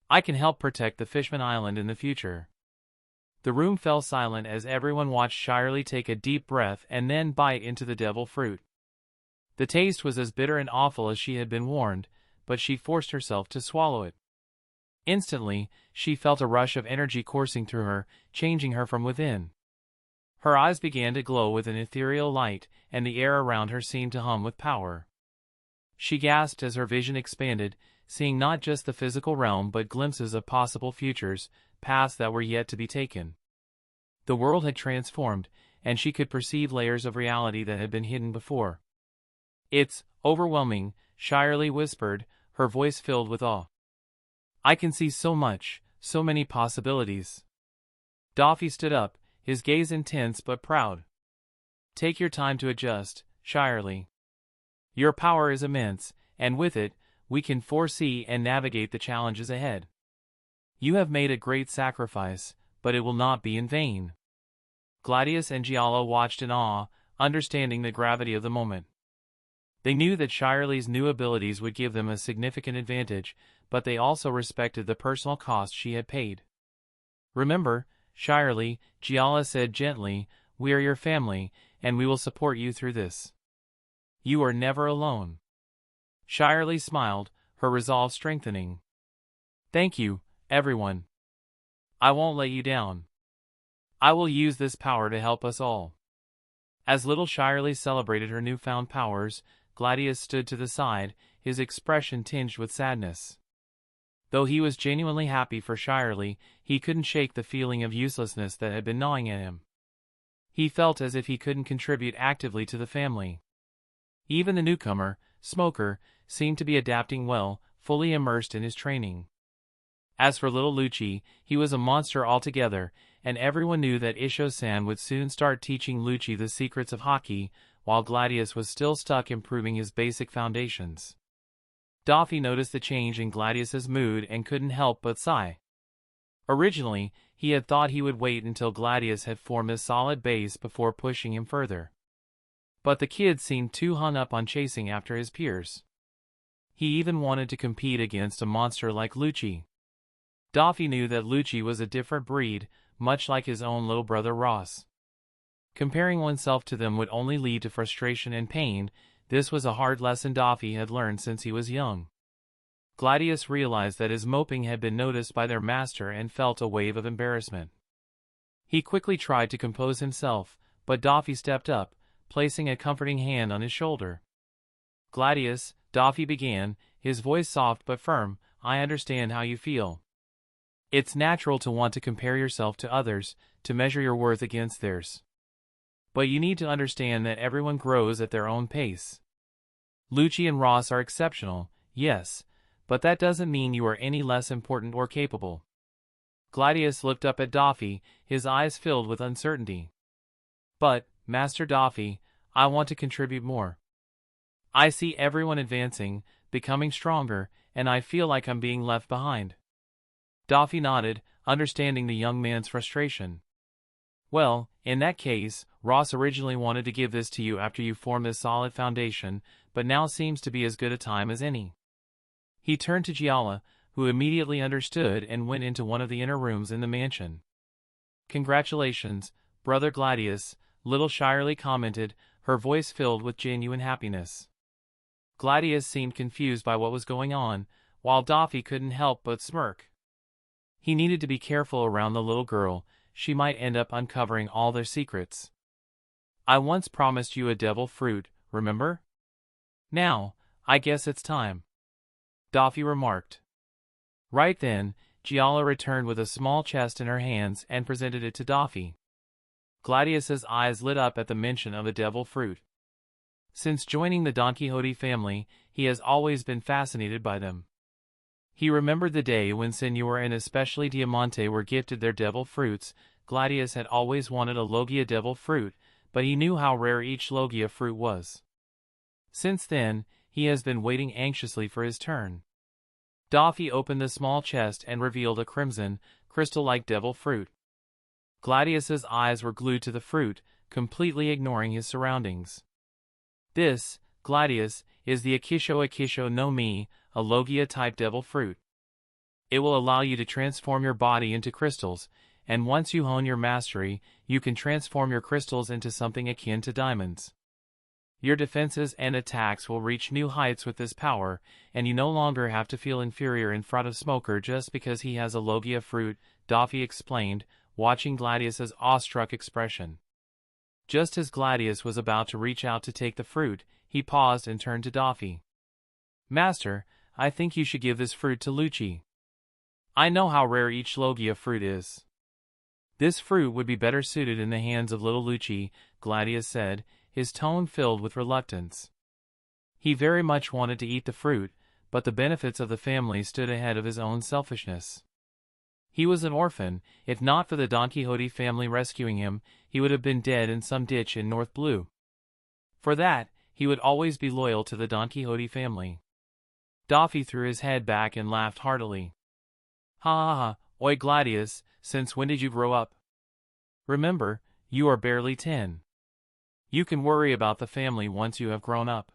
I can help protect the Fishman Island in the future." The room fell silent as everyone watched Shirley take a deep breath and then bite into the devil fruit. The taste was as bitter and awful as she had been warned, but she forced herself to swallow it. Instantly, she felt a rush of energy coursing through her, changing her from within. Her eyes began to glow with an ethereal light, and the air around her seemed to hum with power. She gasped as her vision expanded, seeing not just the physical realm but glimpses of possible futures, paths that were yet to be taken. The world had transformed, and she could perceive layers of reality that had been hidden before. "It's overwhelming," Shirley whispered, her voice filled with awe. "I can see so much, so many possibilities." Doffy stood up, his gaze intense but proud. "Take your time to adjust, Shirley. Your power is immense, and with it, we can foresee and navigate the challenges ahead. You have made a great sacrifice, but it will not be in vain." Gladius and Giala watched in awe, understanding the gravity of the moment. They knew that Shirley's new abilities would give them a significant advantage, but they also respected the personal cost she had paid. "Remember, Shirley," Giala said gently, "we are your family, and we will support you through this. You are never alone." Shirley smiled, her resolve strengthening. "Thank you, everyone. I won't let you down. I will use this power to help us all." As little Shirley celebrated her newfound powers, Gladius stood to the side, his expression tinged with sadness. Though he was genuinely happy for Shirley, he couldn't shake the feeling of uselessness that had been gnawing at him. He felt as if he couldn't contribute actively to the family. Even the newcomer, Smoker, seemed to be adapting well, fully immersed in his training. As for little Lucci, he was a monster altogether, and everyone knew that Isho-san would soon start teaching Lucci the secrets of hockey, while Gladius was still stuck improving his basic foundations. Doffy noticed the change in Gladius's mood and couldn't help but sigh. Originally, he had thought he would wait until Gladius had formed a solid base before pushing him further. But the kid seemed too hung up on chasing after his peers. He even wanted to compete against a monster like Lucci. Doffy knew that Lucci was a different breed, much like his own little brother Ross. Comparing oneself to them would only lead to frustration and pain. This was a hard lesson Doffy had learned since he was young. Gladius realized that his moping had been noticed by their master and felt a wave of embarrassment. He quickly tried to compose himself, but Doffy stepped up, placing a comforting hand on his shoulder. "Gladius," Doffy began, his voice soft but firm, "I understand how you feel. It's natural to want to compare yourself to others, to measure your worth against theirs. But you need to understand that everyone grows at their own pace. Lucci and Ross are exceptional, yes, but that doesn't mean you are any less important or capable. Gladius looked up at Doffy, his eyes filled with uncertainty. But, Master Doffy, I want to contribute more. I see everyone advancing, becoming stronger, and I feel like I'm being left behind. Doffy nodded, understanding the young man's frustration. Well, in that case, Ross originally wanted to give this to you after you formed this solid foundation, but now seems to be as good a time as any. He turned to Giala, who immediately understood and went into one of the inner rooms in the mansion. Congratulations, Brother Gladius, little Shirley commented, her voice filled with genuine happiness. Gladius seemed confused by what was going on, while Doffy couldn't help but smirk. He needed to be careful around the little girl, she might end up uncovering all their secrets. I once promised you a devil fruit, remember? Now, I guess it's time. Doffy remarked. Right then, Giala returned with a small chest in her hands and presented it to Doffy. Gladius's eyes lit up at the mention of the devil fruit. Since joining the Donquxote family, he has always been fascinated by them. He remembered the day when Senor and especially Diamante were gifted their devil fruits. Gladius had always wanted a Logia devil fruit, but he knew how rare each Logia fruit was. Since then, he has been waiting anxiously for his turn. Doffy opened the small chest and revealed a crimson, crystal-like devil fruit. Gladius's eyes were glued to the fruit, completely ignoring his surroundings. This, Gladius, is the Akisho no Mi, a Logia-type devil fruit. It will allow you to transform your body into crystals, and once you hone your mastery, you can transform your crystals into something akin to diamonds. Your defenses and attacks will reach new heights with this power, and you no longer have to feel inferior in front of Smoker just because he has a Logia fruit, Doffy explained, watching Gladius's awestruck expression. Just as Gladius was about to reach out to take the fruit, he paused and turned to Doffy. Master, I think you should give this fruit to Lucci. I know how rare each Logia fruit is. This fruit would be better suited in the hands of little Lucci, Gladius said, his tone filled with reluctance. He very much wanted to eat the fruit, but the benefits of the family stood ahead of his own selfishness. He was an orphan. If not for the Donquxote family rescuing him, he would have been dead in some ditch in North Blue. For that, he would always be loyal to the Donquxote family. Doffy threw his head back and laughed heartily. Ha ha ha, oi Gladius, since when did you grow up? Remember, you are barely 10. You can worry about the family once you have grown up.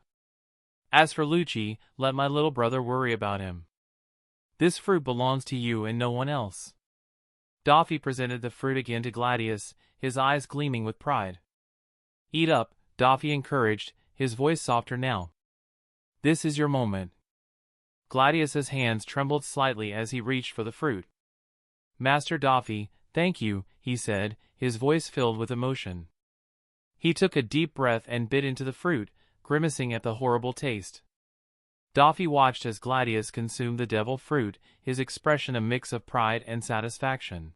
As for Lucci, let my little brother worry about him. This fruit belongs to you and no one else. Doffy presented the fruit again to Gladius, his eyes gleaming with pride. Eat up, Doffy encouraged, his voice softer now. This is your moment. Gladius's hands trembled slightly as he reached for the fruit. Master Doffy, thank you, he said, his voice filled with emotion. He took a deep breath and bit into the fruit, grimacing at the horrible taste. Doffy watched as Gladius consumed the devil fruit, his expression a mix of pride and satisfaction.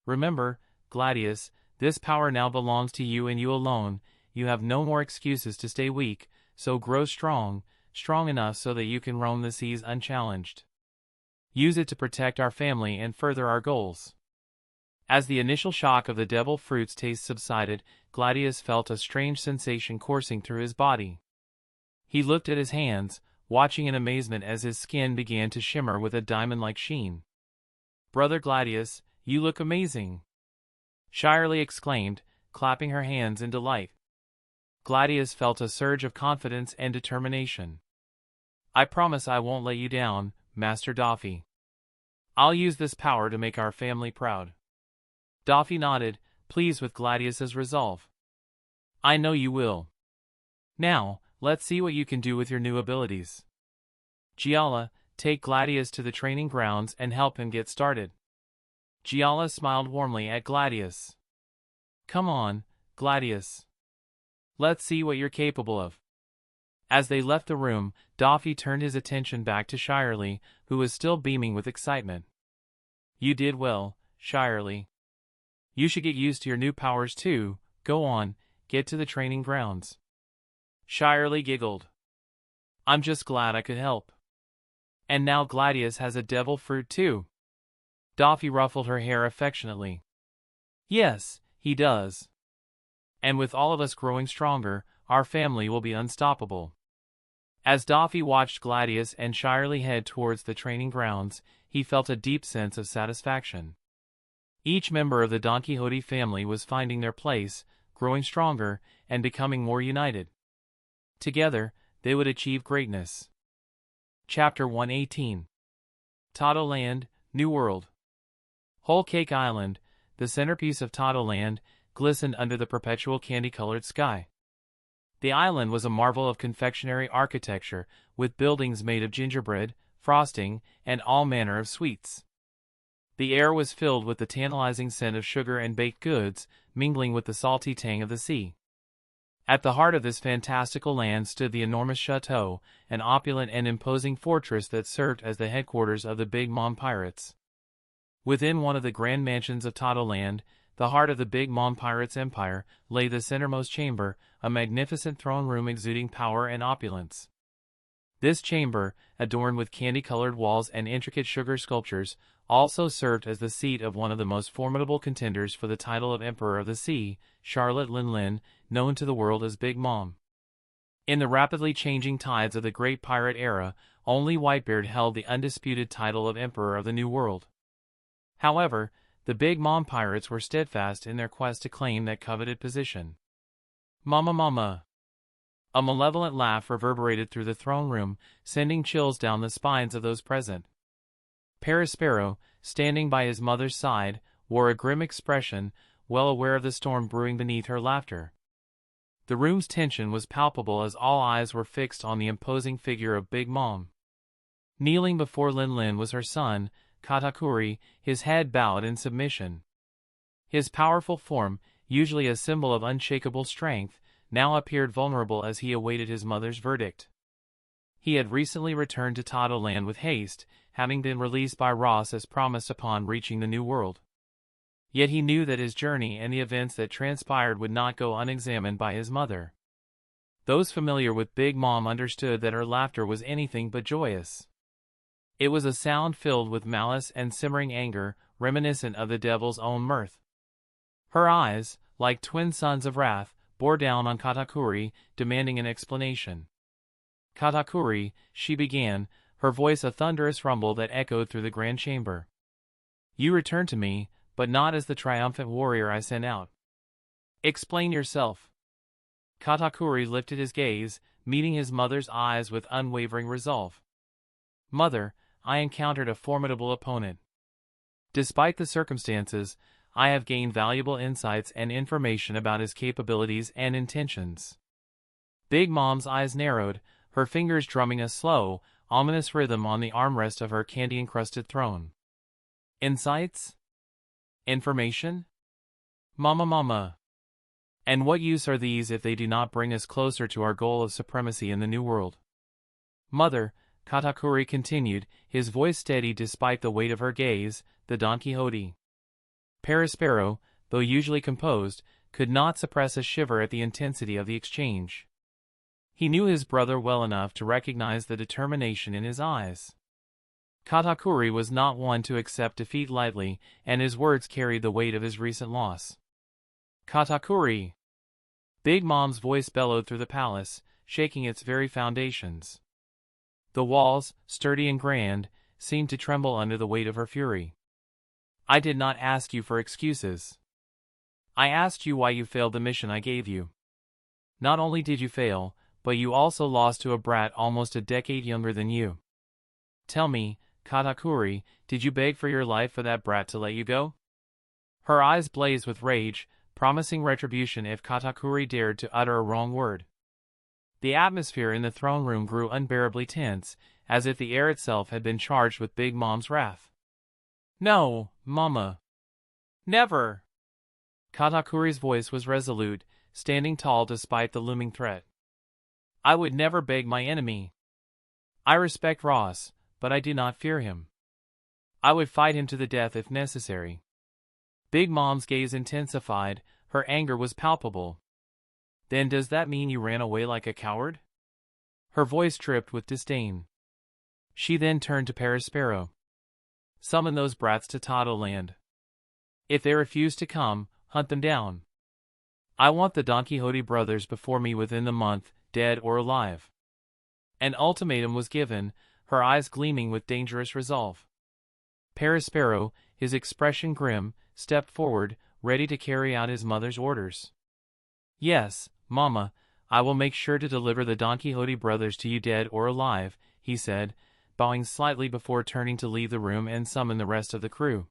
Remember, Gladius, this power now belongs to you and you alone. You have no more excuses to stay weak, so grow strong, strong enough so that you can roam the seas unchallenged. Use it to protect our family and further our goals. As the initial shock of the devil fruit's taste subsided, Gladius felt a strange sensation coursing through his body. He looked at his hands, watching in amazement as his skin began to shimmer with a diamond-like sheen. Brother Gladius, you look amazing! Shirley exclaimed, clapping her hands in delight. Gladius felt a surge of confidence and determination. I promise I won't let you down, Master Doffy. I'll use this power to make our family proud. Doffy nodded, pleased with Gladius's resolve. I know you will. Now, let's see what you can do with your new abilities. Giala, take Gladius to the training grounds and help him get started. Giala smiled warmly at Gladius. Come on, Gladius. Let's see what you're capable of. As they left the room, Doffy turned his attention back to Shirley, who was still beaming with excitement. You did well, Shirley. You should get used to your new powers too. Go on, get to the training grounds. Shirley giggled. I'm just glad I could help. And now Gladius has a devil fruit too. Doffy ruffled her hair affectionately. Yes, he does. And with all of us growing stronger, our family will be unstoppable. As Doffy watched Gladius and Shirley head towards the training grounds, he felt a deep sense of satisfaction. Each member of the Donquxote family was finding their place, growing stronger, and becoming more united. Together, they would achieve greatness. Chapter 118. Todo Land, New World. Whole Cake Island, the centerpiece of Todo Land, glistened under the perpetual candy-colored sky. The island was a marvel of confectionery architecture, with buildings made of gingerbread, frosting, and all manner of sweets. The air was filled with the tantalizing scent of sugar and baked goods, mingling with the salty tang of the sea. At the heart of this fantastical land stood the enormous chateau, an opulent and imposing fortress that served as the headquarters of the Big Mom pirates. Within one of the grand mansions of Todo Land, the heart of the Big Mom pirates' empire, lay the centermost chamber, a magnificent throne room exuding power and opulence. This chamber, adorned with candy-colored walls and intricate sugar sculptures, also served as the seat of one of the most formidable contenders for the title of Emperor of the Sea, Charlotte Lin, known to the world as Big Mom. In the rapidly changing tides of the great pirate era, only Whitebeard held the undisputed title of Emperor of the New World. However, the Big Mom pirates were steadfast in their quest to claim that coveted position. Mama mama! A malevolent laugh reverberated through the throne room, sending chills down the spines of those present. Perispero, standing by his mother's side, wore a grim expression, well aware of the storm brewing beneath her laughter. The room's tension was palpable as all eyes were fixed on the imposing figure of Big Mom. Kneeling before Lin was her son, Katakuri, his head bowed in submission. His powerful form, usually a symbol of unshakable strength, now appeared vulnerable as he awaited his mother's verdict. He had recently returned to Todo Land with haste, having been released by Ross as promised upon reaching the New World. Yet he knew that his journey and the events that transpired would not go unexamined by his mother. Those familiar with Big Mom understood that her laughter was anything but joyous. It was a sound filled with malice and simmering anger, reminiscent of the devil's own mirth. Her eyes, like twin suns of wrath, bore down on Katakuri, demanding an explanation. Katakuri, she began, her voice a thunderous rumble that echoed through the grand chamber. You returned to me, but not as the triumphant warrior I sent out. Explain yourself. Katakuri lifted his gaze, meeting his mother's eyes with unwavering resolve. Mother, I encountered a formidable opponent. Despite the circumstances, I have gained valuable insights and information about his capabilities and intentions. Big Mom's eyes narrowed, her fingers drumming a slow, ominous rhythm on the armrest of her candy-encrusted throne. Insights? Information? Mama. And what use are these if they do not bring us closer to our goal of supremacy in the New World? Mother, Katakuri continued, his voice steady despite the weight of her gaze, the Donquxote. Perispero, though usually composed, could not suppress a shiver at the intensity of the exchange. He knew his brother well enough to recognize the determination in his eyes. Katakuri was not one to accept defeat lightly, and his words carried the weight of his recent loss. Katakuri! Big Mom's voice bellowed through the palace, shaking its very foundations. The walls, sturdy and grand, seemed to tremble under the weight of her fury. I did not ask you for excuses. I asked you why you failed the mission I gave you. Not only did you fail, but you also lost to a brat almost a decade younger than you. Tell me, Katakuri, did you beg for your life for that brat to let you go? Her eyes blazed with rage, promising retribution if Katakuri dared to utter a wrong word. The atmosphere in the throne room grew unbearably tense, as if the air itself had been charged with Big Mom's wrath. No, Mama. Never! Katakuri's voice was resolute, standing tall despite the looming threat. I would never beg my enemy. I respect Ross, but I do not fear him. I would fight him to the death if necessary. Big Mom's gaze intensified, her anger was palpable. Then does that mean you ran away like a coward? Her voice dripped with disdain. She then turned to Perispero. Summon those brats to Totoland. If they refuse to come, hunt them down. I want the Donquxote brothers before me within the month, dead or alive. An ultimatum was given, her eyes gleaming with dangerous resolve. Perispero, his expression grim, stepped forward, ready to carry out his mother's orders. Yes, Mama, I will make sure to deliver the Donquxote brothers to you dead or alive, he said, bowing slightly before turning to leave the room and summon the rest of the crew.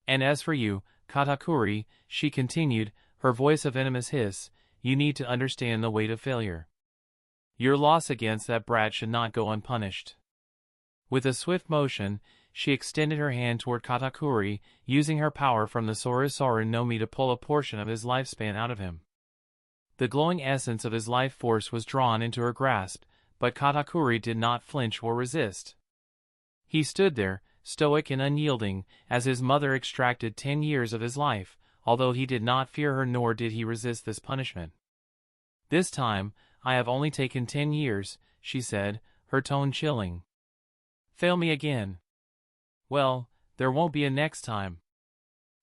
And as for you, Katakuri, she continued, her voice a venomous hiss, you need to understand the weight of failure. Your loss against that brat should not go unpunished. With a swift motion, she extended her hand toward Katakuri, using her power from the Sorusaru no Mi to pull a portion of his lifespan out of him. The glowing essence of his life force was drawn into her grasp, but Katakuri did not flinch or resist. He stood there, stoic and unyielding, as his mother extracted 10 years of his life, although he did not fear her nor did he resist this punishment. This time, I have only taken 10 years, she said, her tone chilling. Fail me again. Well, there won't be a next time.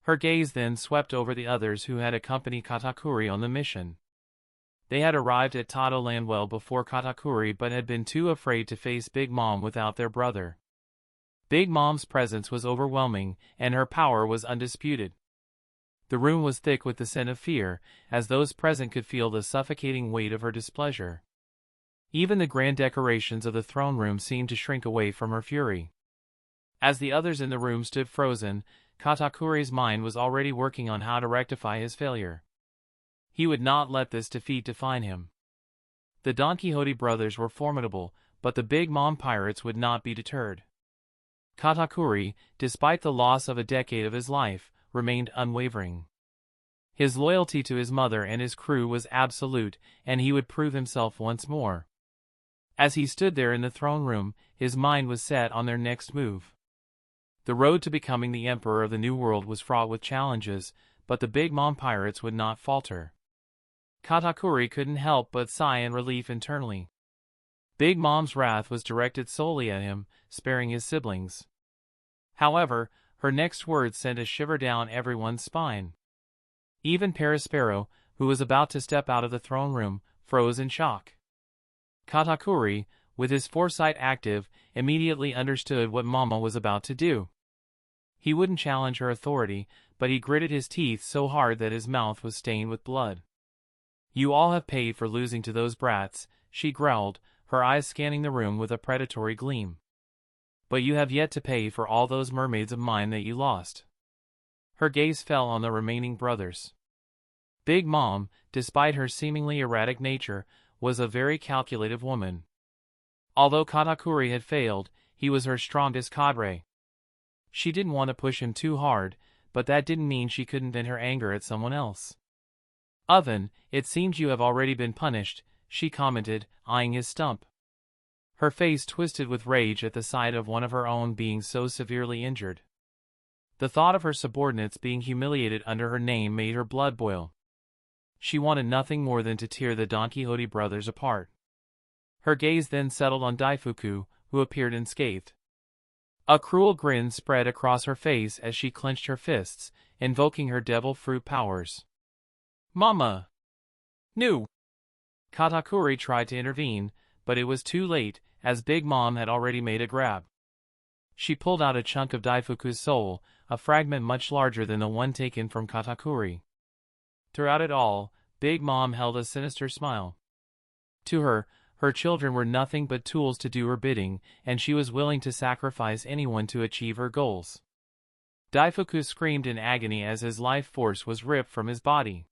Her gaze then swept over the others who had accompanied Katakuri on the mission. They had arrived at Totoland well before Katakuri but had been too afraid to face Big Mom without their brother. Big Mom's presence was overwhelming, and her power was undisputed. The room was thick with the scent of fear, as those present could feel the suffocating weight of her displeasure. Even the grand decorations of the throne room seemed to shrink away from her fury. As the others in the room stood frozen, Katakuri's mind was already working on how to rectify his failure. He would not let this defeat define him. The Donquxote brothers were formidable, but the Big Mom pirates would not be deterred. Katakuri, despite the loss of a decade of his life, remained unwavering. His loyalty to his mother and his crew was absolute, and he would prove himself once more. As he stood there in the throne room, his mind was set on their next move. The road to becoming the emperor of the New World was fraught with challenges, but the Big Mom pirates would not falter. Katakuri couldn't help but sigh in relief internally. Big Mom's wrath was directed solely at him, sparing his siblings. However, her next words sent a shiver down everyone's spine. Even Perispero, who was about to step out of the throne room, froze in shock. Katakuri, with his foresight active, immediately understood what Mama was about to do. He wouldn't challenge her authority, but he gritted his teeth so hard that his mouth was stained with blood. You all have paid for losing to those brats, she growled, her eyes scanning the room with a predatory gleam. But you have yet to pay for all those mermaids of mine that you lost. Her gaze fell on the remaining brothers. Big Mom, despite her seemingly erratic nature, was a very calculative woman. Although Katakuri had failed, he was her strongest cadre. She didn't want to push him too hard, but that didn't mean she couldn't vent her anger at someone else. Oven, it seems you have already been punished, she commented, eyeing his stump. Her face twisted with rage at the sight of one of her own being so severely injured. The thought of her subordinates being humiliated under her name made her blood boil. She wanted nothing more than to tear the Donquxote brothers apart. Her gaze then settled on Daifuku, who appeared unscathed. A cruel grin spread across her face as she clenched her fists, invoking her devil fruit powers. Mama! No! Katakuri tried to intervene, but it was too late, as Big Mom had already made a grab. She pulled out a chunk of Daifuku's soul, a fragment much larger than the one taken from Katakuri. Throughout it all, Big Mom held a sinister smile. To her, her children were nothing but tools to do her bidding, and she was willing to sacrifice anyone to achieve her goals. Daifuku screamed in agony as his life force was ripped from his body.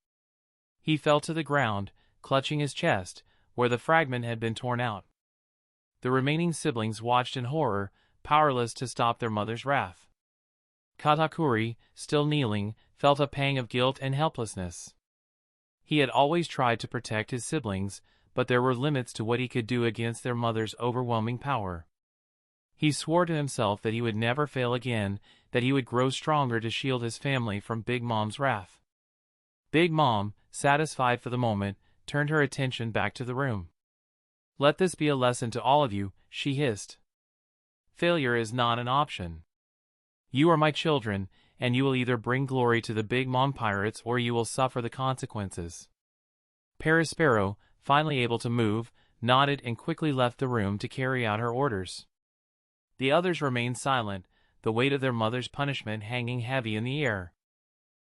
He fell to the ground, clutching his chest, where the fragment had been torn out. The remaining siblings watched in horror, powerless to stop their mother's wrath. Katakuri, still kneeling, felt a pang of guilt and helplessness. He had always tried to protect his siblings, but there were limits to what he could do against their mother's overwhelming power. He swore to himself that he would never fail again, that he would grow stronger to shield his family from Big Mom's wrath. Big Mom, satisfied for the moment, turned her attention back to the room. Let this be a lesson to all of you, she hissed. failure is not an option. You are my children, and you will either bring glory to the Big Mom pirates or you will suffer the consequences. Perispero, finally able to move, nodded and quickly left the room to carry out her orders. The others remained silent, the weight of their mother's punishment hanging heavy in the air.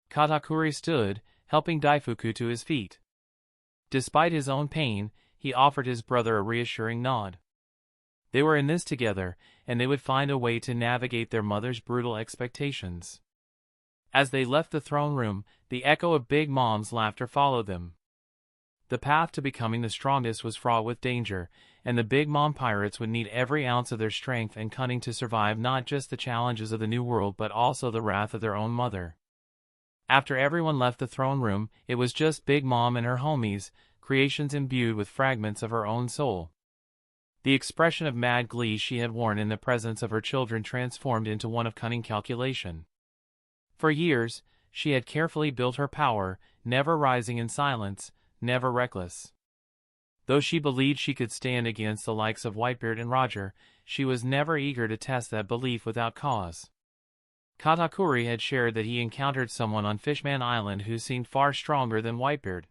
Katakuri stood, helping Daifuku to his feet. Despite his own pain, he offered his brother a reassuring nod. They were in this together, and they would find a way to navigate their mother's brutal expectations. As they left the throne room, the echo of Big Mom's laughter followed them. The path to becoming the strongest was fraught with danger, and the Big Mom pirates would need every ounce of their strength and cunning to survive not just the challenges of the new world but also the wrath of their own mother. After everyone left the throne room, it was just Big Mom and her homies, creations imbued with fragments of her own soul. The expression of mad glee she had worn in the presence of her children transformed into one of cunning calculation. For years, she had carefully built her power, never rising in silence, never reckless. Though she believed she could stand against the likes of Whitebeard and Roger, she was never eager to test that belief without cause. Katakuri had shared that he encountered someone on Fishman Island who seemed far stronger than Whitebeard.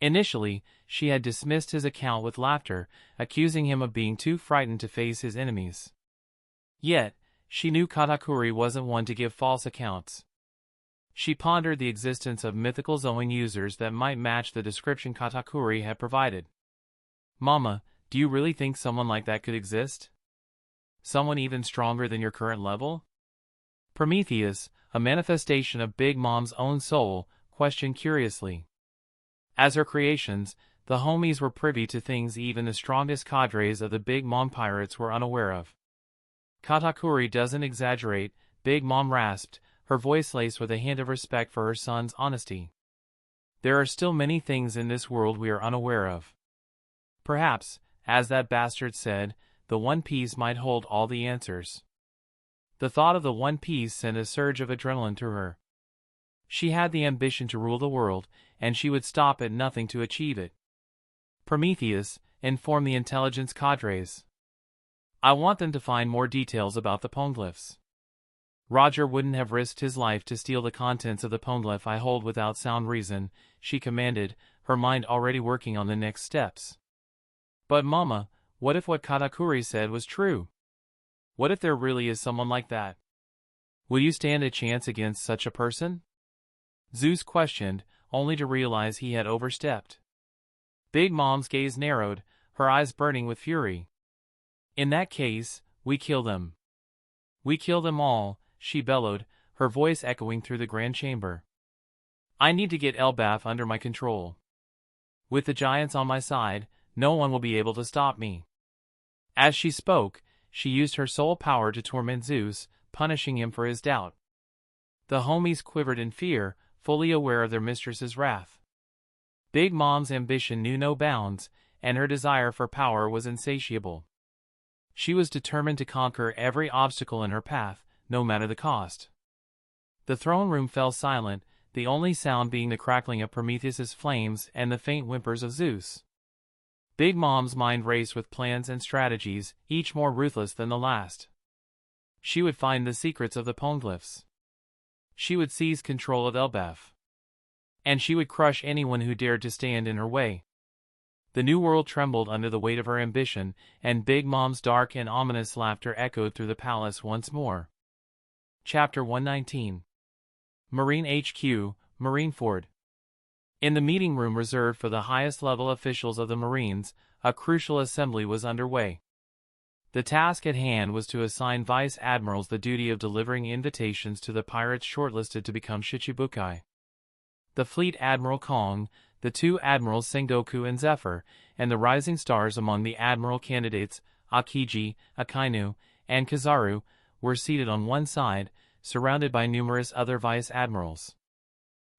Initially, she had dismissed his account with laughter, accusing him of being too frightened to face his enemies. Yet, she knew Katakuri wasn't one to give false accounts. She pondered the existence of mythical Zoan users that might match the description Katakuri had provided. "Mama, do you really think someone like that could exist? Someone even stronger than your current level?" Prometheus, a manifestation of Big Mom's own soul, questioned curiously. As her creations, the homies were privy to things even the strongest cadres of the Big Mom pirates were unaware of. Katakuri doesn't exaggerate, Big Mom rasped, her voice laced with a hint of respect for her son's honesty. There are still many things in this world we are unaware of. Perhaps, as that bastard said, the One Piece might hold all the answers. The thought of the One Piece sent a surge of adrenaline through her. She had the ambition to rule the world, and she would stop at nothing to achieve it. Prometheus, inform the intelligence cadres. I want them to find more details about the poneglyphs. Roger wouldn't have risked his life to steal the contents of the poneglyph I hold without sound reason, she commanded, her mind already working on the next steps. But Mama, what if what Katakuri said was true? What if there really is someone like that? Will you stand a chance against such a person? Zeus questioned, only to realize he had overstepped. Big Mom's gaze narrowed, her eyes burning with fury. In that case, we kill them. We kill them all, she bellowed, her voice echoing through the grand chamber. I need to get Elbaf under my control. With the giants on my side, no one will be able to stop me. As she spoke, she used her soul power to torment Zeus, punishing him for his doubt. The homies quivered in fear, fully aware of their mistress's wrath. Big Mom's ambition knew no bounds, and her desire for power was insatiable. She was determined to conquer every obstacle in her path, no matter the cost. The throne room fell silent, the only sound being the crackling of Prometheus's flames and the faint whimpers of Zeus. Big Mom's mind raced with plans and strategies, each more ruthless than the last. She would find the secrets of the poneglyphs. She would seize control of Elbaf. And she would crush anyone who dared to stand in her way. The new world trembled under the weight of her ambition, and Big Mom's dark and ominous laughter echoed through the palace once more. Chapter 119. Marine HQ, Marineford. In the meeting room reserved for the highest level officials of the Marines, a crucial assembly was underway. The task at hand was to assign vice admirals the duty of delivering invitations to the pirates shortlisted to become Shichibukai. The fleet admiral Kong, the two admirals Sengoku and Zephyr, and the rising stars among the admiral candidates, Akiji, Akainu, and Kizaru, were seated on one side, surrounded by numerous other vice admirals.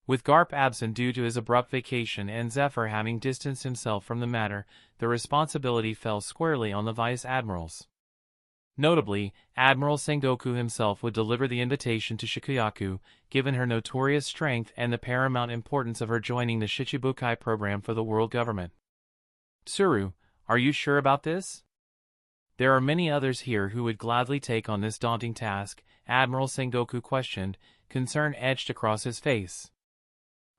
With Garp absent due to his abrupt vacation and Zephyr having distanced himself from the matter, the responsibility fell squarely on the vice admirals. Notably, Admiral Sengoku himself would deliver the invitation to Shikuyaku, given her notorious strength and the paramount importance of her joining the Shichibukai program for the world government. Tsuru, are you sure about this? There are many others here who would gladly take on this daunting task, Admiral Sengoku questioned, concern etched across his face.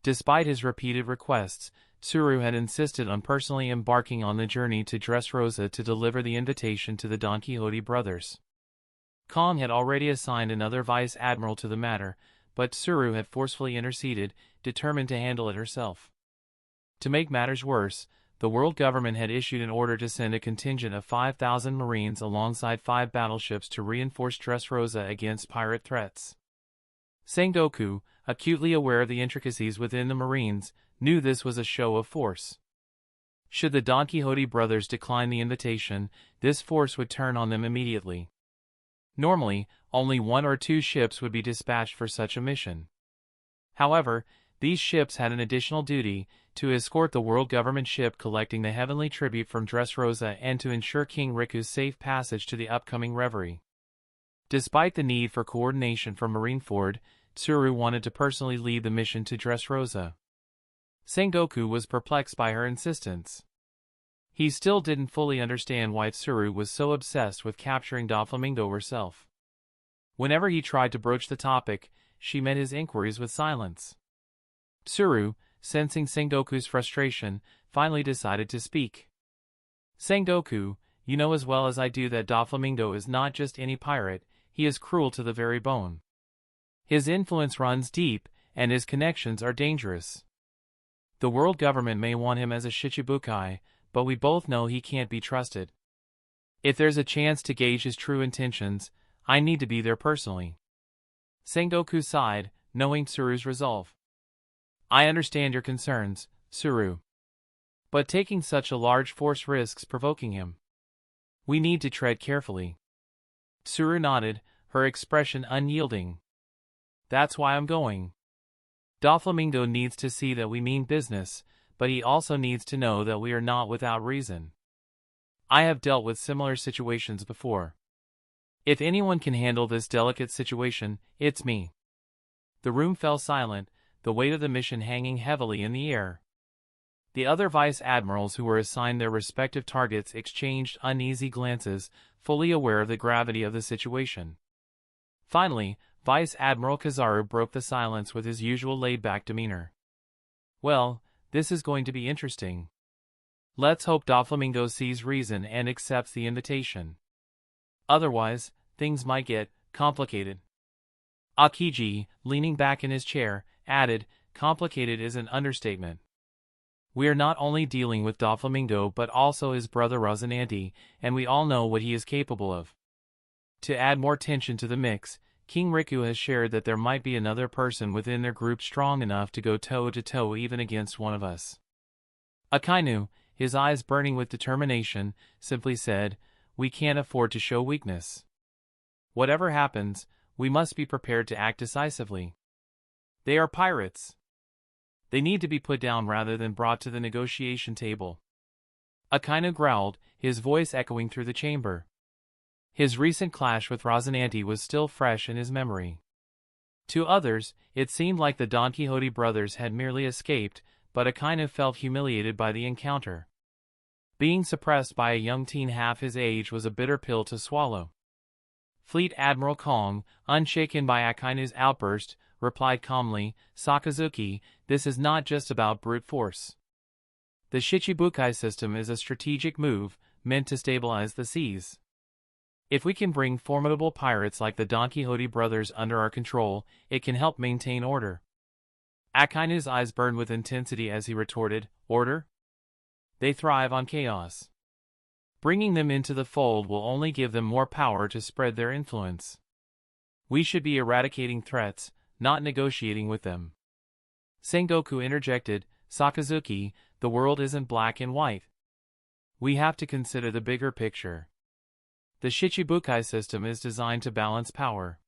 Despite his repeated requests, Tsuru had insisted on personally embarking on the journey to Dressrosa to deliver the invitation to the Donquxote brothers. Kong had already assigned another vice admiral to the matter, but Tsuru had forcefully interceded, determined to handle it herself. To make matters worse, the world government had issued an order to send a contingent of 5,000 Marines alongside 5 battleships to reinforce Dressrosa against pirate threats. Sengoku, acutely aware of the intricacies within the Marines, knew this was a show of force. Should the Donquxote brothers decline the invitation, this force would turn on them immediately. Normally, only 1 or 2 ships would be dispatched for such a mission. However, these ships had an additional duty, to escort the world government ship collecting the heavenly tribute from Dressrosa and to ensure King Riku's safe passage to the upcoming reverie. Despite the need for coordination from Marineford, Tsuru wanted to personally lead the mission to Dressrosa. Sengoku was perplexed by her insistence. He still didn't fully understand why Tsuru was so obsessed with capturing Doflamingo herself. Whenever he tried to broach the topic, she met his inquiries with silence. Tsuru, sensing Sengoku's frustration, finally decided to speak. Sengoku, you know as well as I do that Doflamingo is not just any pirate, he is cruel to the very bone. His influence runs deep, and his connections are dangerous. The world government may want him as a Shichibukai, but we both know he can't be trusted. If there's a chance to gauge his true intentions, I need to be there personally. Sengoku sighed, knowing Tsuru's resolve. I understand your concerns, Tsuru. But taking such a large force risks provoking him. We need to tread carefully. Tsuru nodded, her expression unyielding. That's why I'm going. Doflamingo needs to see that we mean business, but he also needs to know that we are not without reason. I have dealt with similar situations before. If anyone can handle this delicate situation, it's me. The room fell silent, the weight of the mission hanging heavily in the air. The other vice admirals who were assigned their respective targets exchanged uneasy glances, fully aware of the gravity of the situation. Finally, Vice Admiral Kizaru broke the silence with his usual laid-back demeanor. Well, this is going to be interesting. Let's hope Doflamingo sees reason and accepts the invitation. Otherwise, things might get complicated. Akiji, leaning back in his chair, added, complicated is an understatement. We are not only dealing with Doflamingo but also his brother Rosinante, and we all know what he is capable of. To add more tension to the mix, King Riku has shared that there might be another person within their group strong enough to go toe-to-toe even against one of us. Akainu, his eyes burning with determination, simply said, we can't afford to show weakness. Whatever happens, we must be prepared to act decisively. They are pirates. They need to be put down rather than brought to the negotiation table. Akainu growled, his voice echoing through the chamber. His recent clash with Rosinante was still fresh in his memory. To others, it seemed like the Donquxote brothers had merely escaped, but Akainu felt humiliated by the encounter. Being suppressed by a young teen half his age was a bitter pill to swallow. Fleet Admiral Kong, unshaken by Akainu's outburst, replied calmly, Sakazuki, this is not just about brute force. The Shichibukai system is a strategic move, meant to stabilize the seas. If we can bring formidable pirates like the Donquxote brothers under our control, it can help maintain order. Akainu's eyes burned with intensity as he retorted, order? They thrive on chaos. Bringing them into the fold will only give them more power to spread their influence. We should be eradicating threats, not negotiating with them. Sengoku interjected, Sakazuki, the world isn't black and white. We have to consider the bigger picture. The Shichibukai system is designed to balance power.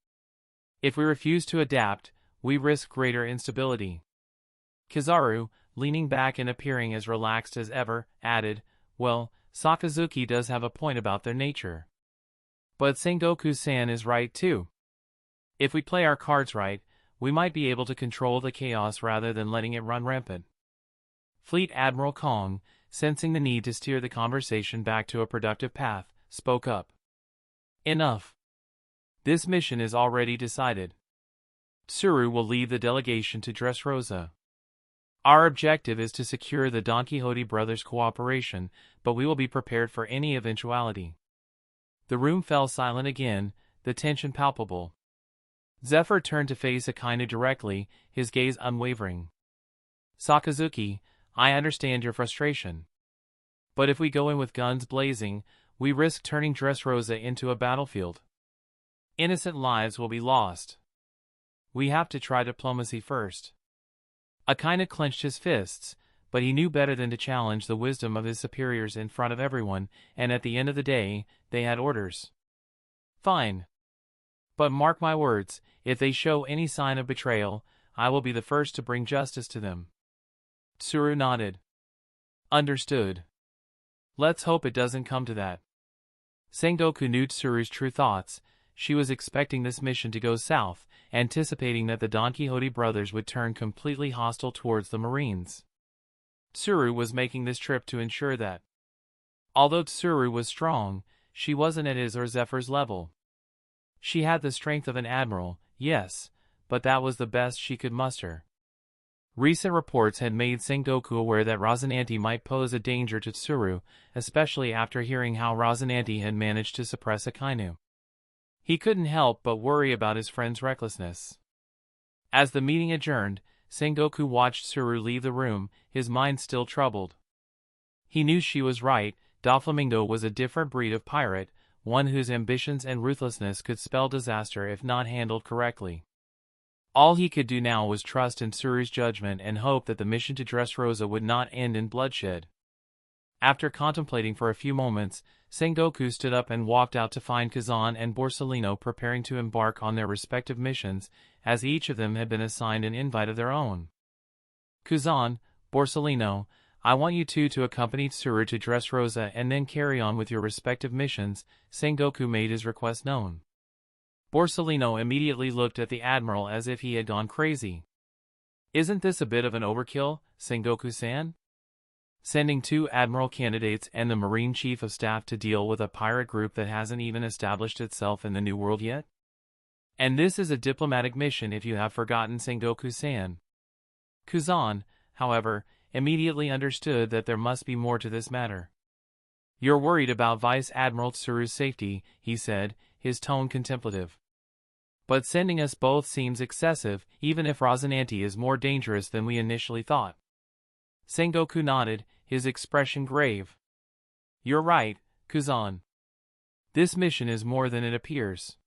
If we refuse to adapt, we risk greater instability. Kizaru, leaning back and appearing as relaxed as ever, added, well, Sakazuki does have a point about their nature. But Sengoku-san is right too. If we play our cards right, we might be able to control the chaos rather than letting it run rampant. Fleet Admiral Kong, sensing the need to steer the conversation back to a productive path, spoke up. Enough. This mission is already decided. Tsuru will lead the delegation to Dressrosa. Our objective is to secure the Donquxote brothers' cooperation, but we will be prepared for any eventuality. The room fell silent again, the tension palpable. Zephyr turned to face Akainu directly, his gaze unwavering. Sakazuki, I understand your frustration. But if we go in with guns blazing, we risk turning Dressrosa into a battlefield. Innocent lives will be lost. We have to try diplomacy first. Akainu clenched his fists, but he knew better than to challenge the wisdom of his superiors in front of everyone, and at the end of the day, they had orders. Fine. But mark my words, if they show any sign of betrayal, I will be the first to bring justice to them. Tsuru nodded. Understood. Let's hope it doesn't come to that. Sengoku knew Tsuru's true thoughts. She was expecting this mission to go south, anticipating that the Donquxote brothers would turn completely hostile towards the Marines. Tsuru was making this trip to ensure that. Although Tsuru was strong, she wasn't at his or Zephyr's level. She had the strength of an admiral, yes, but that was the best she could muster. Recent reports had made Sengoku aware that Rosinante might pose a danger to Tsuru, especially after hearing how Rosinante had managed to suppress Akainu. He couldn't help but worry about his friend's recklessness. As the meeting adjourned, Sengoku watched Tsuru leave the room, his mind still troubled. He knew she was right, Doflamingo was a different breed of pirate, one whose ambitions and ruthlessness could spell disaster if not handled correctly. All he could do now was trust in Tsuru's judgment and hope that the mission to Dressrosa would not end in bloodshed. After contemplating for a few moments, Sengoku stood up and walked out to find Kazan and Borsellino preparing to embark on their respective missions, as each of them had been assigned an invite of their own. Kazan, Borsellino, I want you two to accompany Tsuru to Dressrosa and then carry on with your respective missions. Sengoku made his request known. Borsellino immediately looked at the admiral as if he had gone crazy. Isn't this a bit of an overkill, Sengoku-san? Sending 2 admiral candidates and the Marine Chief of Staff to deal with a pirate group that hasn't even established itself in the New World yet? And this is a diplomatic mission if you have forgotten, Sengoku-san. Kazan, however, immediately understood that there must be more to this matter. You're worried about Vice Admiral Tsuru's safety, he said, his tone contemplative. But sending us both seems excessive, even if Rosinante is more dangerous than we initially thought. Sengoku nodded, his expression grave. You're right, Kazan. This mission is more than it appears.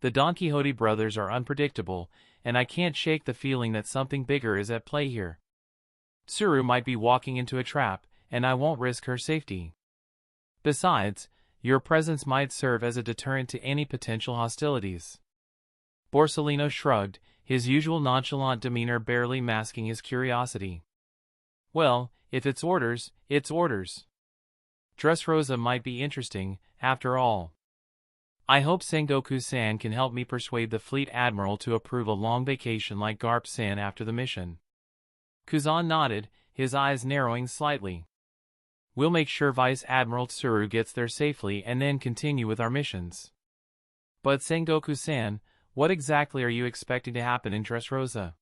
The Donquxote brothers are unpredictable, and I can't shake the feeling that something bigger is at play here. Tsuru might be walking into a trap, and I won't risk her safety. Besides, your presence might serve as a deterrent to any potential hostilities. Borsellino shrugged, his usual nonchalant demeanor barely masking his curiosity. Well, if it's orders, it's orders. Dressrosa might be interesting, after all. I hope Sengoku-san can help me persuade the fleet admiral to approve a long vacation like Garp-san after the mission. Kazan nodded, his eyes narrowing slightly. We'll make sure Vice Admiral Tsuru gets there safely and then continue with our missions. But Sengoku-san, what exactly are you expecting to happen in Dressrosa?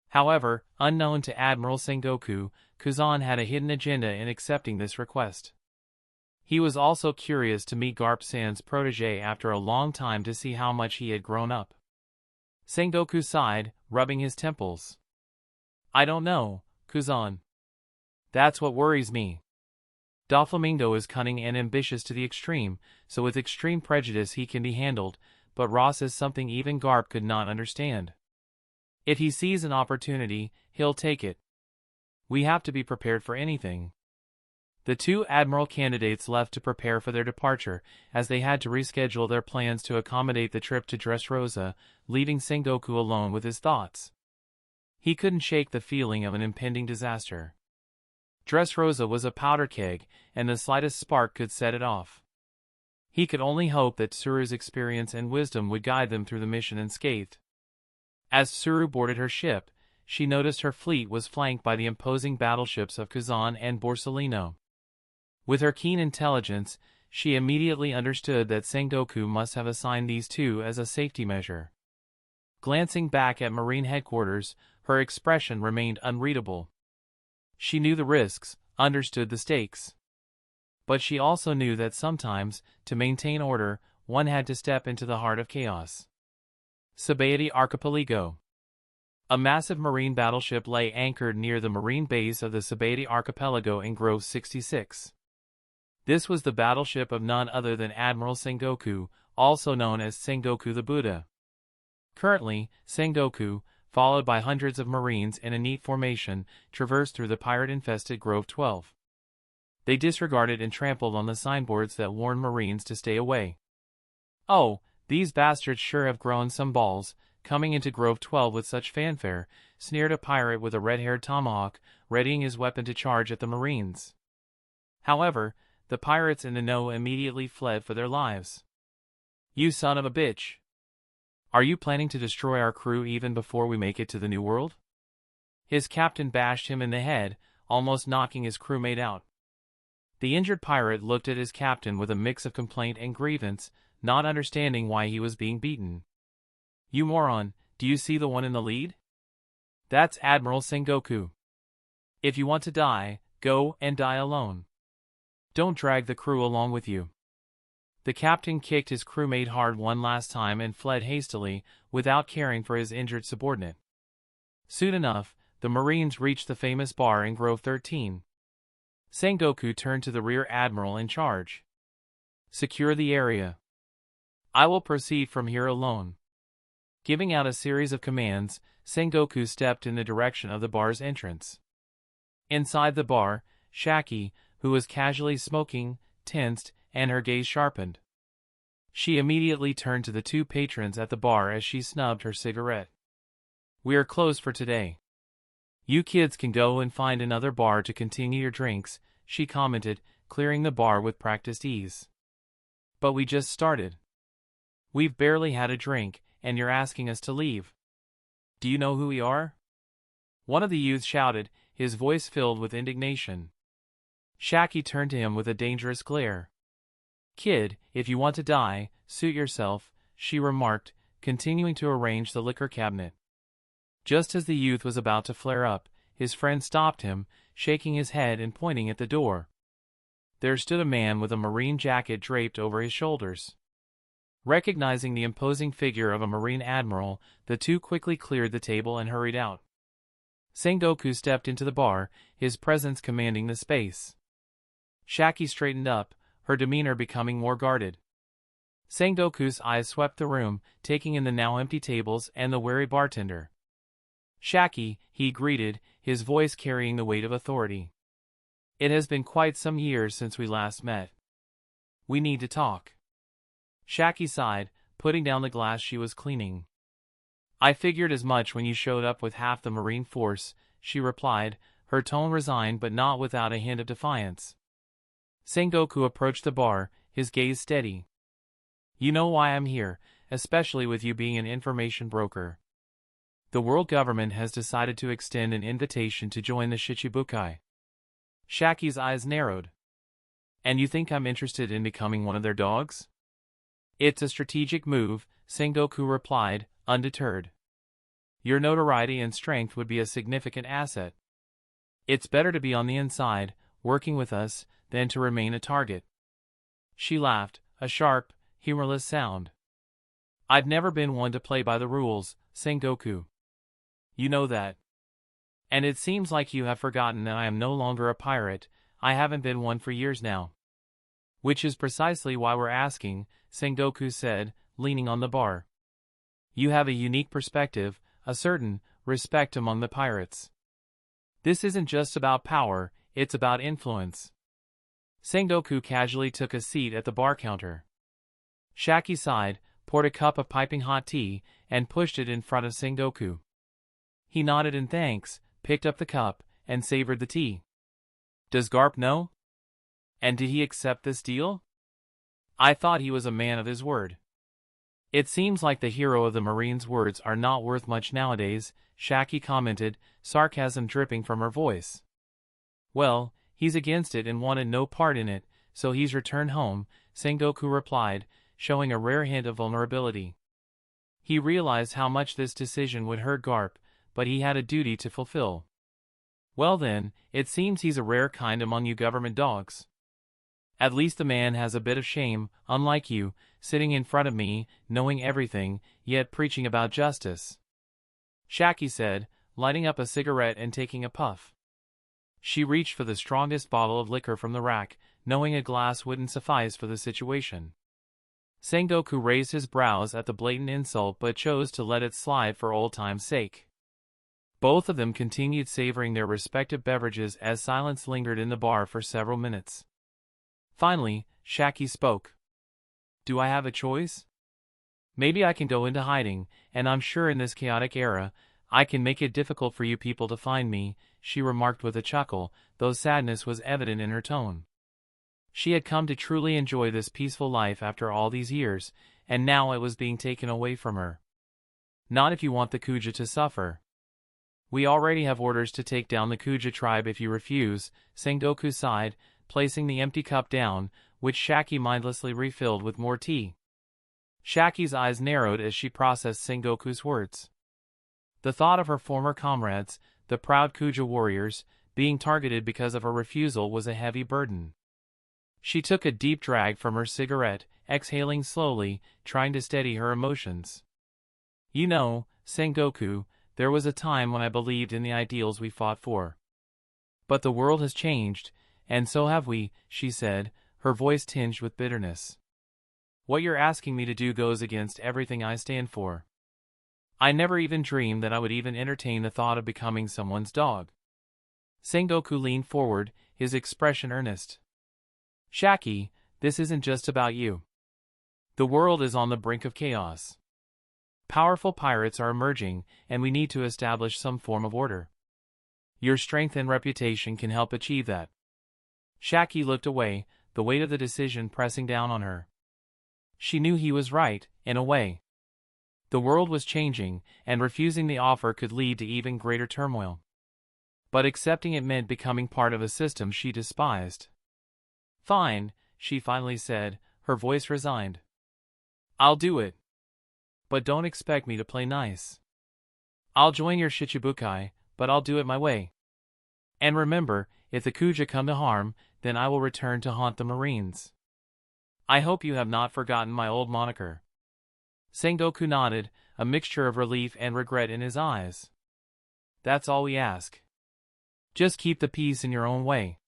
However, unknown to Admiral Sengoku, Kazan had a hidden agenda in accepting this request. He was also curious to meet Garp-san's protege after a long time to see how much he had grown up. Sengoku sighed, rubbing his temples. I don't know, Kazan. That's what worries me. Doflamingo is cunning and ambitious to the extreme, so with extreme prejudice he can be handled, but Ross is something even Garp could not understand. If he sees an opportunity, he'll take it. We have to be prepared for anything. The 2 admiral candidates left to prepare for their departure, as they had to reschedule their plans to accommodate the trip to Dressrosa, leaving Sengoku alone with his thoughts. He couldn't shake the feeling of an impending disaster. Dressrosa was a powder keg, and the slightest spark could set it off. He could only hope that Tsuru's experience and wisdom would guide them through the mission unscathed. As Tsuru boarded her ship, she noticed her fleet was flanked by the imposing battleships of Kazan and Borsellino. With her keen intelligence, she immediately understood that Sengoku must have assigned these two as a safety measure. Glancing back at Marine headquarters, her expression remained unreadable. She knew the risks, understood the stakes. But she also knew that sometimes, to maintain order, one had to step into the heart of chaos. Sabaody Archipelago. A massive marine battleship lay anchored near the marine base of the Sabaody Archipelago in Grove 66. This was the battleship of none other than Admiral Sengoku, also known as Sengoku the Buddha. Currently, Sengoku, followed by hundreds of Marines in a neat formation, traversed through the pirate-infested Grove 12. They disregarded and trampled on the signboards that warned Marines to stay away. "Oh, these bastards sure have grown some balls, coming into Grove 12 with such fanfare," sneered a pirate with a red-haired tomahawk, readying his weapon to charge at the Marines. However, the pirates in the know immediately fled for their lives. "You son of a bitch! Are you planning to destroy our crew even before we make it to the New World?" His captain bashed him in the head, almost knocking his crewmate out. The injured pirate looked at his captain with a mix of complaint and grievance, not understanding why he was being beaten. "You moron, do you see the one in the lead? That's Admiral Sengoku. If you want to die, go and die alone. Don't drag the crew along with you." The captain kicked his crewmate hard one last time and fled hastily, without caring for his injured subordinate. Soon enough, the Marines reached the famous bar in Grove 13. Sengoku turned to the rear admiral in charge. "Secure the area. I will proceed from here alone." Giving out a series of commands, Sengoku stepped in the direction of the bar's entrance. Inside the bar, Shaki, who was casually smoking, tensed, and her gaze sharpened. She immediately turned to the two patrons at the bar as she snubbed her cigarette. "We are closed for today. You kids can go and find another bar to continue your drinks," she commented, clearing the bar with practiced ease. "But we just started. We've barely had a drink, and you're asking us to leave. Do you know who we are?" One of the youths shouted, his voice filled with indignation. Shaki turned to him with a dangerous glare. "Kid, if you want to die, suit yourself," she remarked, continuing to arrange the liquor cabinet. Just as the youth was about to flare up, his friend stopped him, shaking his head and pointing at the door. There stood a man with a marine jacket draped over his shoulders. Recognizing the imposing figure of a Marine admiral, the two quickly cleared the table and hurried out. Sengoku stepped into the bar, his presence commanding the space. Shaki straightened up, her demeanor becoming more guarded. Sengoku's eyes swept the room, taking in the now empty tables and the wary bartender. "Shaki," he greeted, his voice carrying the weight of authority. "It has been quite some years since we last met. We need to talk." Shaki sighed, putting down the glass she was cleaning. "I figured as much when you showed up with half the Marine force," she replied, her tone resigned but not without a hint of defiance. Sengoku approached the bar, his gaze steady. "You know why I'm here, especially with you being an information broker. The world government has decided to extend an invitation to join the Shichibukai." Shaki's eyes narrowed. "And you think I'm interested in becoming one of their dogs?" "It's a strategic move," Sengoku replied, undeterred. "Your notoriety and strength would be a significant asset. It's better to be on the inside, working with us, than to remain a target." She laughed, a sharp, humorless sound. "I've never been one to play by the rules, Sengoku. You know that. And it seems like you have forgotten that I am no longer a pirate. I haven't been one for years now." "Which is precisely why we're asking," Sengoku said, leaning on the bar. "You have a unique perspective, a certain respect among the pirates. This isn't just about power, it's about influence." Sengoku casually took a seat at the bar counter. Shaki sighed, poured a cup of piping hot tea, and pushed it in front of Sengoku. He nodded in thanks, picked up the cup, and savored the tea. "Does Garp know? And did he accept this deal? I thought he was a man of his word." "It seems like the hero of the Marine's words are not worth much nowadays," Shaki commented, sarcasm dripping from her voice. "Well, he's against it and wanted no part in it, so he's returned home," Sengoku replied, showing a rare hint of vulnerability. He realized how much this decision would hurt Garp, but he had a duty to fulfill. Well then, it seems he's a rare kind among you government dogs. At least the man has a bit of shame, unlike you, sitting in front of me, knowing everything, yet preaching about justice. Shaki said, lighting up a cigarette and taking a puff. She reached for the strongest bottle of liquor from the rack, knowing a glass wouldn't suffice for the situation. Sengoku raised his brows at the blatant insult but chose to let it slide for old time's sake. Both of them continued savoring their respective beverages as silence lingered in the bar for several minutes. Finally, Shaki spoke. Do I have a choice? Maybe I can go into hiding, and I'm sure in this chaotic era, I can make it difficult for you people to find me, she remarked with a chuckle, though sadness was evident in her tone. She had come to truly enjoy this peaceful life after all these years, and now it was being taken away from her. Not if you want the Kuja to suffer. We already have orders to take down the Kuja tribe if you refuse, Sengoku sighed, placing the empty cup down, which Shaki mindlessly refilled with more tea. Shaki's eyes narrowed as she processed Sengoku's words. The thought of her former comrades, the proud Kuja warriors, being targeted because of her refusal was a heavy burden. She took a deep drag from her cigarette, exhaling slowly, trying to steady her emotions. You know, Sengoku, there was a time when I believed in the ideals we fought for. But the world has changed, and so have we, she said, her voice tinged with bitterness. What you're asking me to do goes against everything I stand for. I never even dreamed that I would even entertain the thought of becoming someone's dog. Sengoku leaned forward, his expression earnest. Shaki, this isn't just about you. The world is on the brink of chaos. Powerful pirates are emerging, and we need to establish some form of order. Your strength and reputation can help achieve that. Shaki looked away, the weight of the decision pressing down on her. She knew he was right, in a way. The world was changing, and refusing the offer could lead to even greater turmoil. But accepting it meant becoming part of a system she despised. Fine, she finally said, her voice resigned. I'll do it. But don't expect me to play nice. I'll join your Shichibukai, but I'll do it my way. And remember, if the Kuja come to harm, then I will return to haunt the Marines. I hope you have not forgotten my old moniker. Sengoku nodded, a mixture of relief and regret in his eyes. That's all we ask. Just keep the peace in your own way.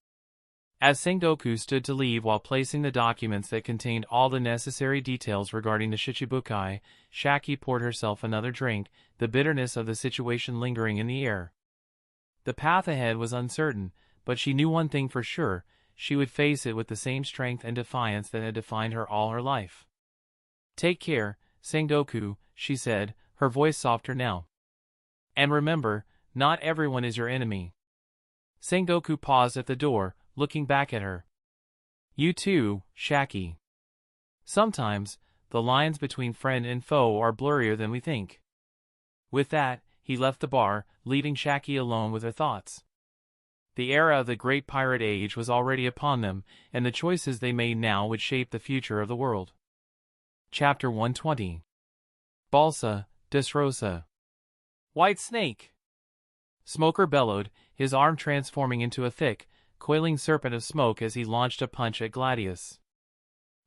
As Sengoku stood to leave while placing the documents that contained all the necessary details regarding the Shichibukai, Shaki poured herself another drink, the bitterness of the situation lingering in the air. The path ahead was uncertain, but she knew one thing for sure, she would face it with the same strength and defiance that had defined her all her life. Take care, Sengoku, she said, her voice softer now. And remember, not everyone is your enemy. Sengoku paused at the door, looking back at her. You too, Shaki. Sometimes, the lines between friend and foe are blurrier than we think. With that, he left the bar, leaving Shaki alone with her thoughts. The era of the Great Pirate Age was already upon them, and the choices they made now would shape the future of the world. Chapter 120. Balsa, Desrosa. White Snake! Smoker bellowed, his arm transforming into a thick, coiling serpent of smoke as he launched a punch at Gladius.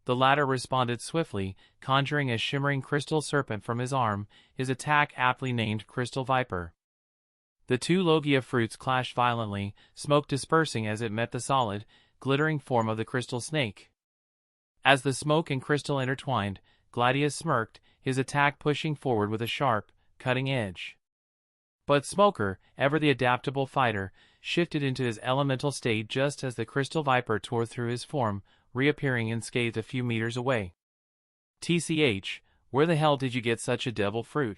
The latter responded swiftly, conjuring a shimmering crystal serpent from his arm, his attack aptly named Crystal Viper. The two Logia fruits clashed violently, smoke dispersing as it met the solid, glittering form of the crystal snake. As the smoke and crystal intertwined, Gladius smirked, his attack pushing forward with a sharp, cutting edge. But Smoker, ever the adaptable fighter, shifted into his elemental state just as the crystal viper tore through his form, reappearing unscathed a few meters away. TCH, where the hell did you get such a devil fruit?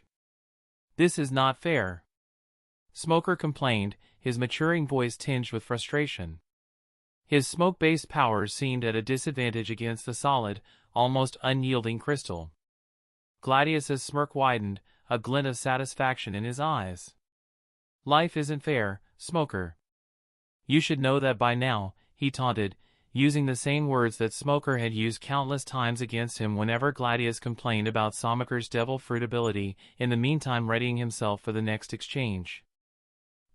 This is not fair. Smoker complained, his maturing voice tinged with frustration. His smoke-based powers seemed at a disadvantage against the solid, almost unyielding crystal. Gladius's smirk widened, a glint of satisfaction in his eyes. Life isn't fair, Smoker. You should know that by now, he taunted. using the same words that Smoker had used countless times against him whenever Gladius complained about Smoker's devil fruit ability, in the meantime readying himself for the next exchange.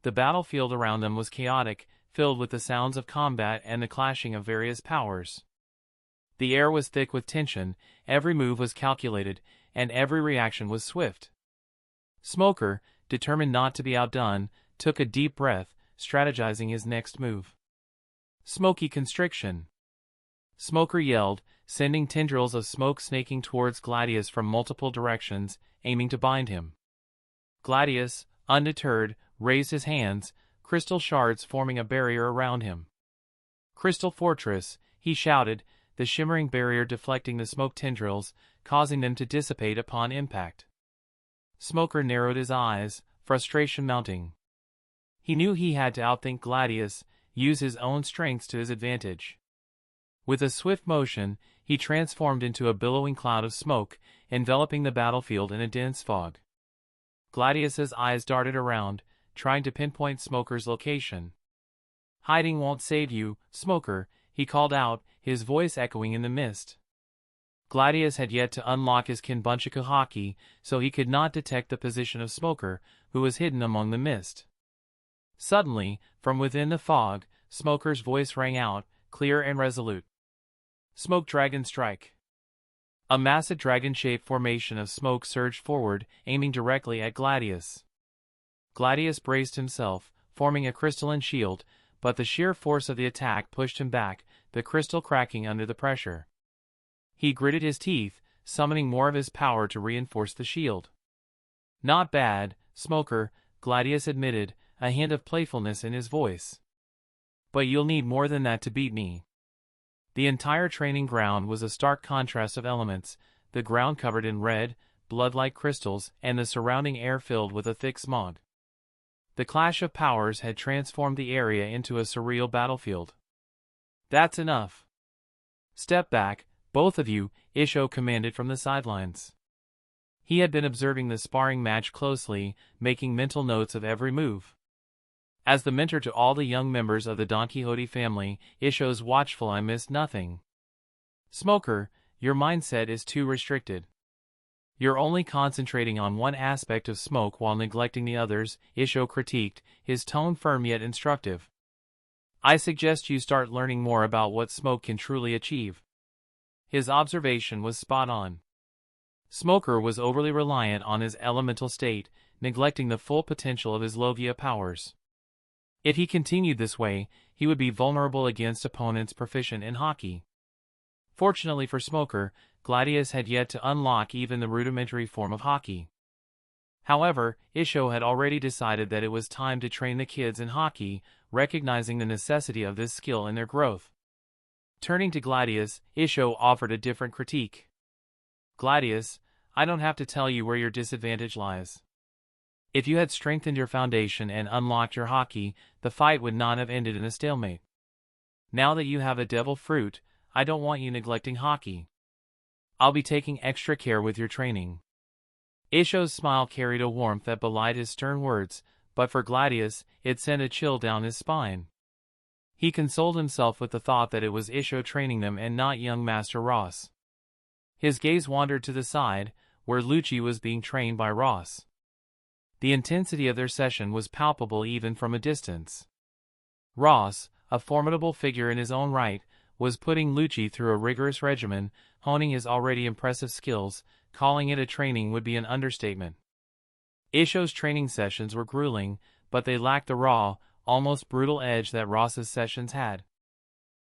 The battlefield around them was chaotic, filled with the sounds of combat and the clashing of various powers. The air was thick with tension, every move was calculated, and every reaction was swift. Smoker, determined not to be outdone, took a deep breath, strategizing his next move. Smoky constriction. Smoker yelled, sending tendrils of smoke snaking towards Gladius from multiple directions, aiming to bind him. Gladius, undeterred, raised his hands, crystal shards forming a barrier around him. "Crystal Fortress," he shouted, the shimmering barrier deflecting the smoke tendrils, causing them to dissipate upon impact. Smoker narrowed his eyes, frustration mounting. He knew he had to outthink Gladius, use his own strengths to his advantage. With a swift motion, he transformed into a billowing cloud of smoke, enveloping the battlefield in a dense fog. Gladius's eyes darted around, trying to pinpoint Smoker's location. "Hiding won't save you, Smoker," he called out, his voice echoing in the mist. Gladius had yet to unlock his Kinbunchaku haki, so he could not detect the position of Smoker, who was hidden among the mist. Suddenly, from within the fog, Smoker's voice rang out, clear and resolute. "Smoke Dragon Strike." A massive dragon-shaped formation of smoke surged forward, aiming directly at Gladius. Gladius braced himself, forming a crystalline shield, but the sheer force of the attack pushed him back, the crystal cracking under the pressure. He gritted his teeth, summoning more of his power to reinforce the shield. "Not bad, Smoker," Gladius admitted, a hint of playfulness in his voice. "But you'll need more than that to beat me." The entire training ground was a stark contrast of elements, the ground covered in red, blood-like crystals, and the surrounding air filled with a thick smog. The clash of powers had transformed the area into a surreal battlefield. "That's enough. Step back, both of you," Isho commanded from the sidelines. He had been observing the sparring match closely, making mental notes of every move. As the mentor to all the young members of the Donquxote family, Isho's watchful eye missed nothing. "Smoker, your mindset is too restricted. You're only concentrating on one aspect of smoke while neglecting the others," Isho critiqued, his tone firm yet instructive. "I suggest you start learning more about what smoke can truly achieve." His observation was spot on. Smoker was overly reliant on his elemental state, neglecting the full potential of his Logia powers. If he continued this way, he would be vulnerable against opponents proficient in haki. Fortunately for Smoker, Gladius had yet to unlock even the rudimentary form of haki. However, Isho had already decided that it was time to train the kids in haki, recognizing the necessity of this skill in their growth. Turning to Gladius, Isho offered a different critique. "Gladius, I don't have to tell you where your disadvantage lies. If you had strengthened your foundation and unlocked your haki, the fight would not have ended in a stalemate. Now that you have a devil fruit, I don't want you neglecting haki. I'll be taking extra care with your training." Isho's smile carried a warmth that belied his stern words, but for Gladius, it sent a chill down his spine. He consoled himself with the thought that it was Isho training them and not young Master Ross. His gaze wandered to the side, where Lucci was being trained by Ross. The intensity of their session was palpable even from a distance. Ross, a formidable figure in his own right, was putting Lucci through a rigorous regimen, honing his already impressive skills. Calling it a training would be an understatement. Isho's training sessions were grueling, but they lacked the raw, almost brutal edge that Ross's sessions had.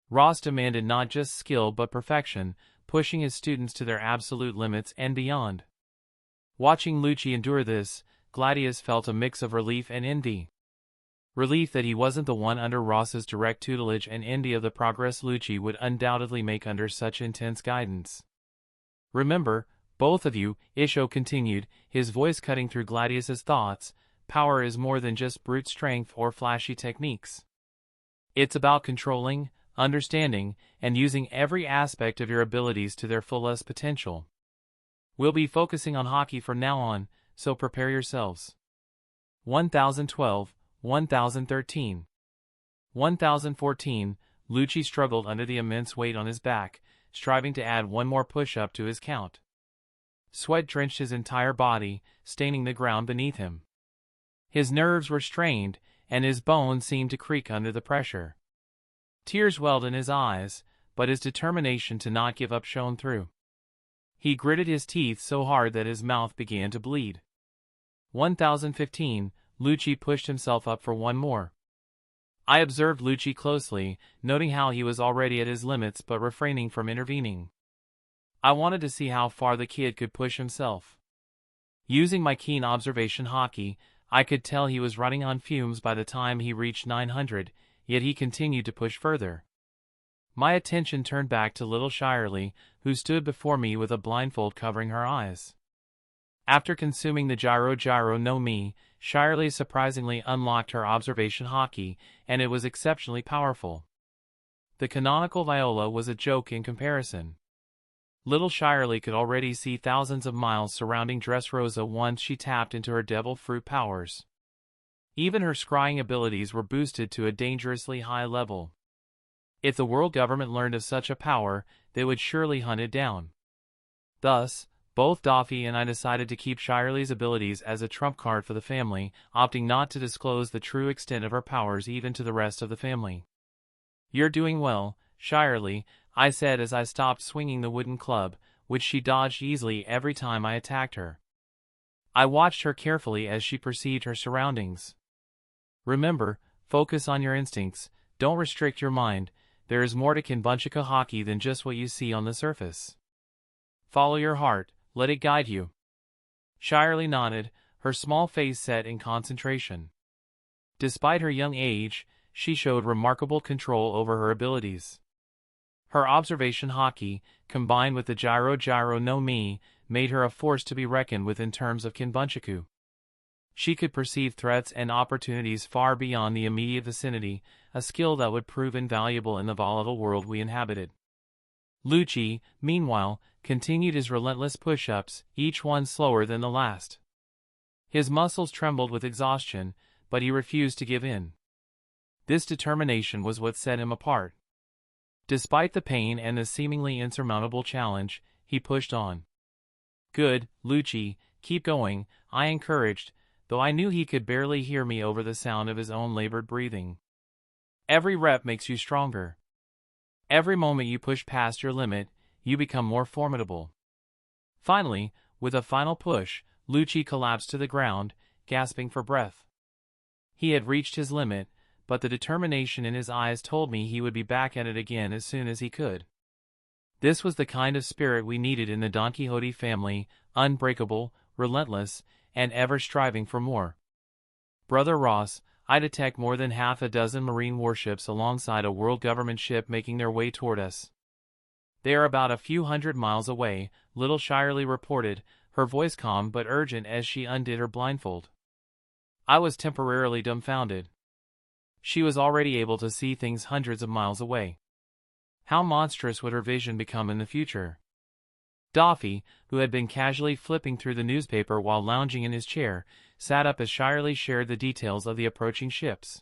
Ross demanded not just skill but perfection, pushing his students to their absolute limits and beyond. Watching Lucci endure this, Gladius felt a mix of relief and envy. Relief that he wasn't the one under Ross's direct tutelage, and envy of the progress Lucci would undoubtedly make under such intense guidance. "Remember, both of you," Isho continued, his voice cutting through Gladius's thoughts, "power is more than just brute strength or flashy techniques. It's about controlling, understanding, and using every aspect of your abilities to their fullest potential. We'll be focusing on haki from now on, so prepare yourselves." 1012, 1013. 1014, Lucci struggled under the immense weight on his back, striving to add one more push-up to his count. Sweat drenched his entire body, staining the ground beneath him. His nerves were strained, and his bones seemed to creak under the pressure. Tears welled in his eyes, but his determination to not give up shone through. He gritted his teeth so hard that his mouth began to bleed. 1015, Lucci pushed himself up for one more. I observed Lucci closely, noting how he was already at his limits but refraining from intervening. I wanted to see how far the kid could push himself. Using my keen observation haki, I could tell he was running on fumes by the time he reached 900, yet he continued to push further. My attention turned back to little Shirley, who stood before me with a blindfold covering her eyes. After consuming the gyro no Mi, Shirley surprisingly unlocked her observation haki, and it was exceptionally powerful. The canonical viola was a joke in comparison. Little Shirley could already see thousands of miles surrounding Dressrosa once she tapped into her devil fruit powers. Even her scrying abilities were boosted to a dangerously high level. If the world government learned of such a power, they would surely hunt it down. Thus, both Doffy and I decided to keep Shirley's abilities as a trump card for the family, opting not to disclose the true extent of her powers even to the rest of the family. "You're doing well, Shirley," I said as I stopped swinging the wooden club, which she dodged easily every time I attacked her. I watched her carefully as she perceived her surroundings. "Remember, focus on your instincts, don't restrict your mind. There is more to Kinbunchika hockey than just what you see on the surface. Follow your heart, let it guide you." Shirley nodded, her small face set in concentration. Despite her young age, she showed remarkable control over her abilities. Her observation haki, combined with the gyro no Mi, made her a force to be reckoned with in terms of Kinbunchaku. She could perceive threats and opportunities far beyond the immediate vicinity, a skill that would prove invaluable in the volatile world we inhabited. Lucci, meanwhile, continued his relentless push-ups, each one slower than the last. His muscles trembled with exhaustion, but he refused to give in. This determination was what set him apart. Despite the pain and the seemingly insurmountable challenge, he pushed on. "Good, Lucci, keep going," I encouraged, though I knew he could barely hear me over the sound of his own labored breathing. "Every rep makes you stronger. Every moment you push past your limit, you become more formidable." Finally, with a final push, Lucci collapsed to the ground, gasping for breath. He had reached his limit, but the determination in his eyes told me he would be back at it again as soon as he could. This was the kind of spirit we needed in the Donquxote family, unbreakable, relentless, and ever striving for more. "Brother Ross, I detect more than half a dozen marine warships alongside a world government ship making their way toward us. They are about a few hundred miles away," little Shirley reported, her voice calm but urgent as she undid her blindfold. I was temporarily dumbfounded. She was already able to see things hundreds of miles away. How monstrous would her vision become in the future? Doffy, who had been casually flipping through the newspaper while lounging in his chair, sat up as Shirley shared the details of the approaching ships.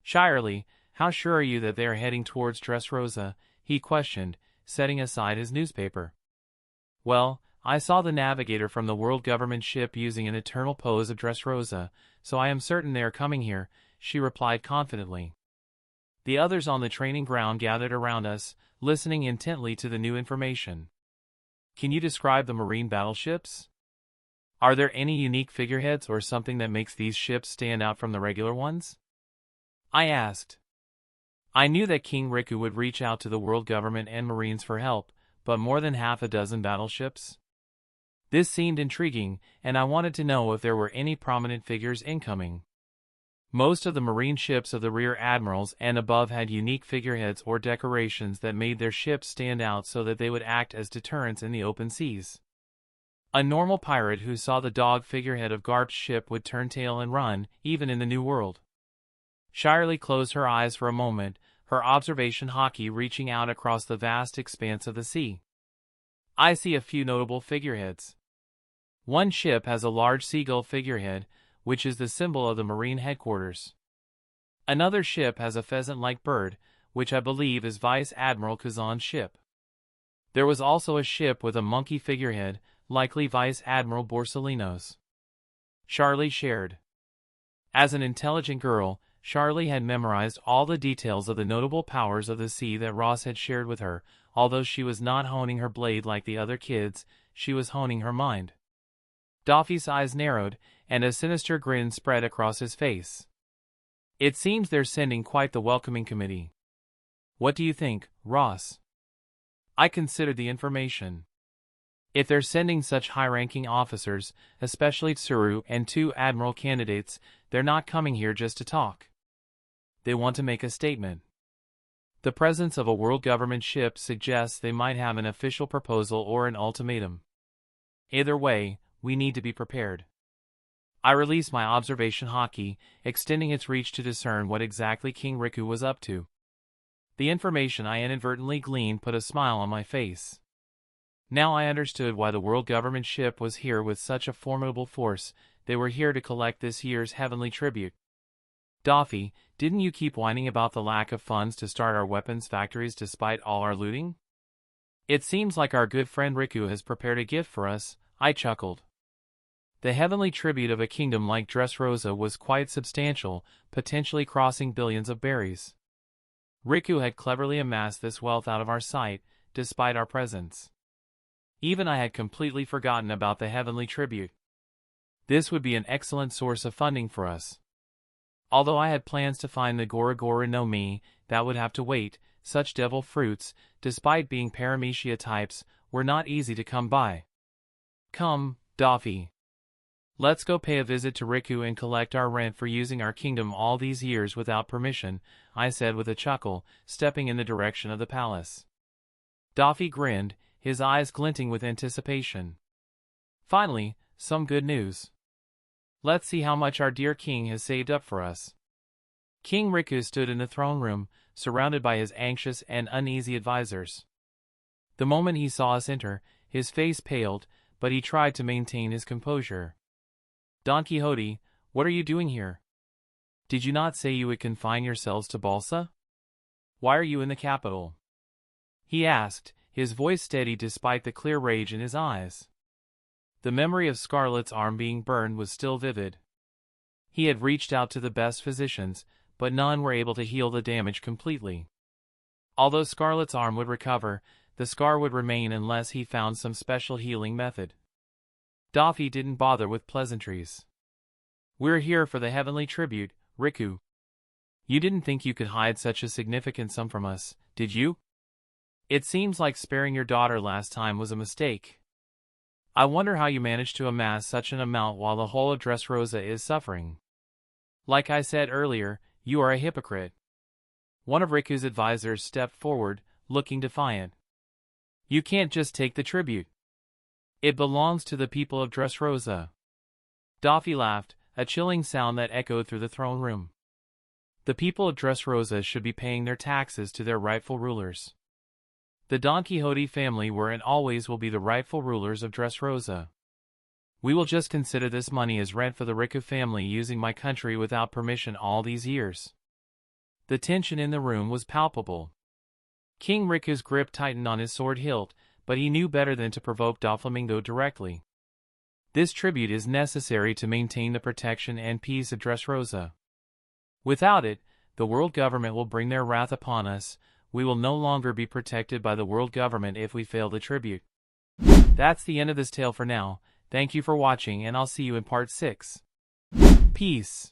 "Shirley, how sure are you that they are heading towards Dressrosa?" he questioned, setting aside his newspaper. "Well, I saw the navigator from the world government ship using an eternal pose of Dressrosa, so I am certain they are coming here," she replied confidently. The others on the training ground gathered around us, listening intently to the new information. "Can you describe the marine battleships? Are there any unique figureheads or something that makes these ships stand out from the regular ones?" I asked. I knew that King Riku would reach out to the world government and Marines for help, but more than half a dozen battleships? This seemed intriguing, and I wanted to know if there were any prominent figures incoming. Most of the marine ships of the rear admirals and above had unique figureheads or decorations that made their ships stand out so that they would act as deterrents in the open seas. A normal pirate who saw the dog figurehead of Garp's ship would turn tail and run, even in the New World. Shirley closed her eyes for a moment, her observation haki reaching out across the vast expanse of the sea. "I see a few notable figureheads. One ship has a large seagull figurehead, which is the symbol of the Marine headquarters. Another ship has a pheasant-like bird, which I believe is Vice Admiral Kazan's ship. There was also a ship with a monkey figurehead, likely Vice Admiral Borsellino's. Charlie shared. As an intelligent girl, Charlie had memorized all the details of the notable powers of the sea that Ross had shared with her. Although she was not honing her blade like the other kids, she was honing her mind. Doffy's eyes narrowed, and a sinister grin spread across his face. It seems they're sending quite the welcoming committee. What do you think, Ross? I considered the information. If they're sending such high-ranking officers, especially Tsuru and 2 admiral candidates, they're not coming here just to talk. They want to make a statement. The presence of a world government ship suggests they might have an official proposal or an ultimatum. Either way, we need to be prepared. I released my observation hotkey, extending its reach to discern what exactly King Riku was up to. The information I inadvertently gleaned put a smile on my face. Now I understood why the world government ship was here with such a formidable force. They were here to collect this year's heavenly tribute. Doffy, didn't you keep whining about the lack of funds to start our weapons factories despite all our looting? It seems like our good friend Riku has prepared a gift for us, I chuckled. The heavenly tribute of a kingdom like Dressrosa was quite substantial, potentially crossing billions of berries. Riku had cleverly amassed this wealth out of our sight, despite our presence. Even I had completely forgotten about the heavenly tribute. This would be an excellent source of funding for us. Although I had plans to find the Gorogoro no Mi, that would have to wait. Such devil fruits, despite being paramecia types, were not easy to come by. Come, Doffy. Let's go pay a visit to Riku and collect our rent for using our kingdom all these years without permission, I said with a chuckle, stepping in the direction of the palace. Doffy grinned, his eyes glinting with anticipation. Finally, some good news. Let's see how much our dear king has saved up for us. King Riku stood in the throne room, surrounded by his anxious and uneasy advisors. The moment he saw us enter, his face paled, but he tried to maintain his composure. Donquxote, what are you doing here? Did you not say you would confine yourselves to Balsa? Why are you in the capital? He asked, his voice steady despite the clear rage in his eyes. The memory of Scarlet's arm being burned was still vivid. He had reached out to the best physicians, but none were able to heal the damage completely. Although Scarlet's arm would recover, the scar would remain unless he found some special healing method. Doffy didn't bother with pleasantries. We're here for the heavenly tribute, Riku. You didn't think you could hide such a significant sum from us, did you? It seems like sparing your daughter last time was a mistake. I wonder how you managed to amass such an amount while the whole of Dressrosa is suffering. Like I said earlier, you are a hypocrite. One of Riku's advisors stepped forward, looking defiant. You can't just take the tribute. It belongs to the people of Dressrosa. Doffy laughed, a chilling sound that echoed through the throne room. The people of Dressrosa should be paying their taxes to their rightful rulers. The Donquxote family were and always will be the rightful rulers of Dressrosa. We will just consider this money as rent for the Riku family using my country without permission all these years. The tension in the room was palpable. King Riku's grip tightened on his sword hilt, but he knew better than to provoke Doflamingo directly. This tribute is necessary to maintain the protection and peace of Dressrosa. Without it, the world government will bring their wrath upon us. We will no longer be protected by the world government if we fail the tribute. That's the end of this tale for now. Thank you for watching and I'll see you in part 6. Peace.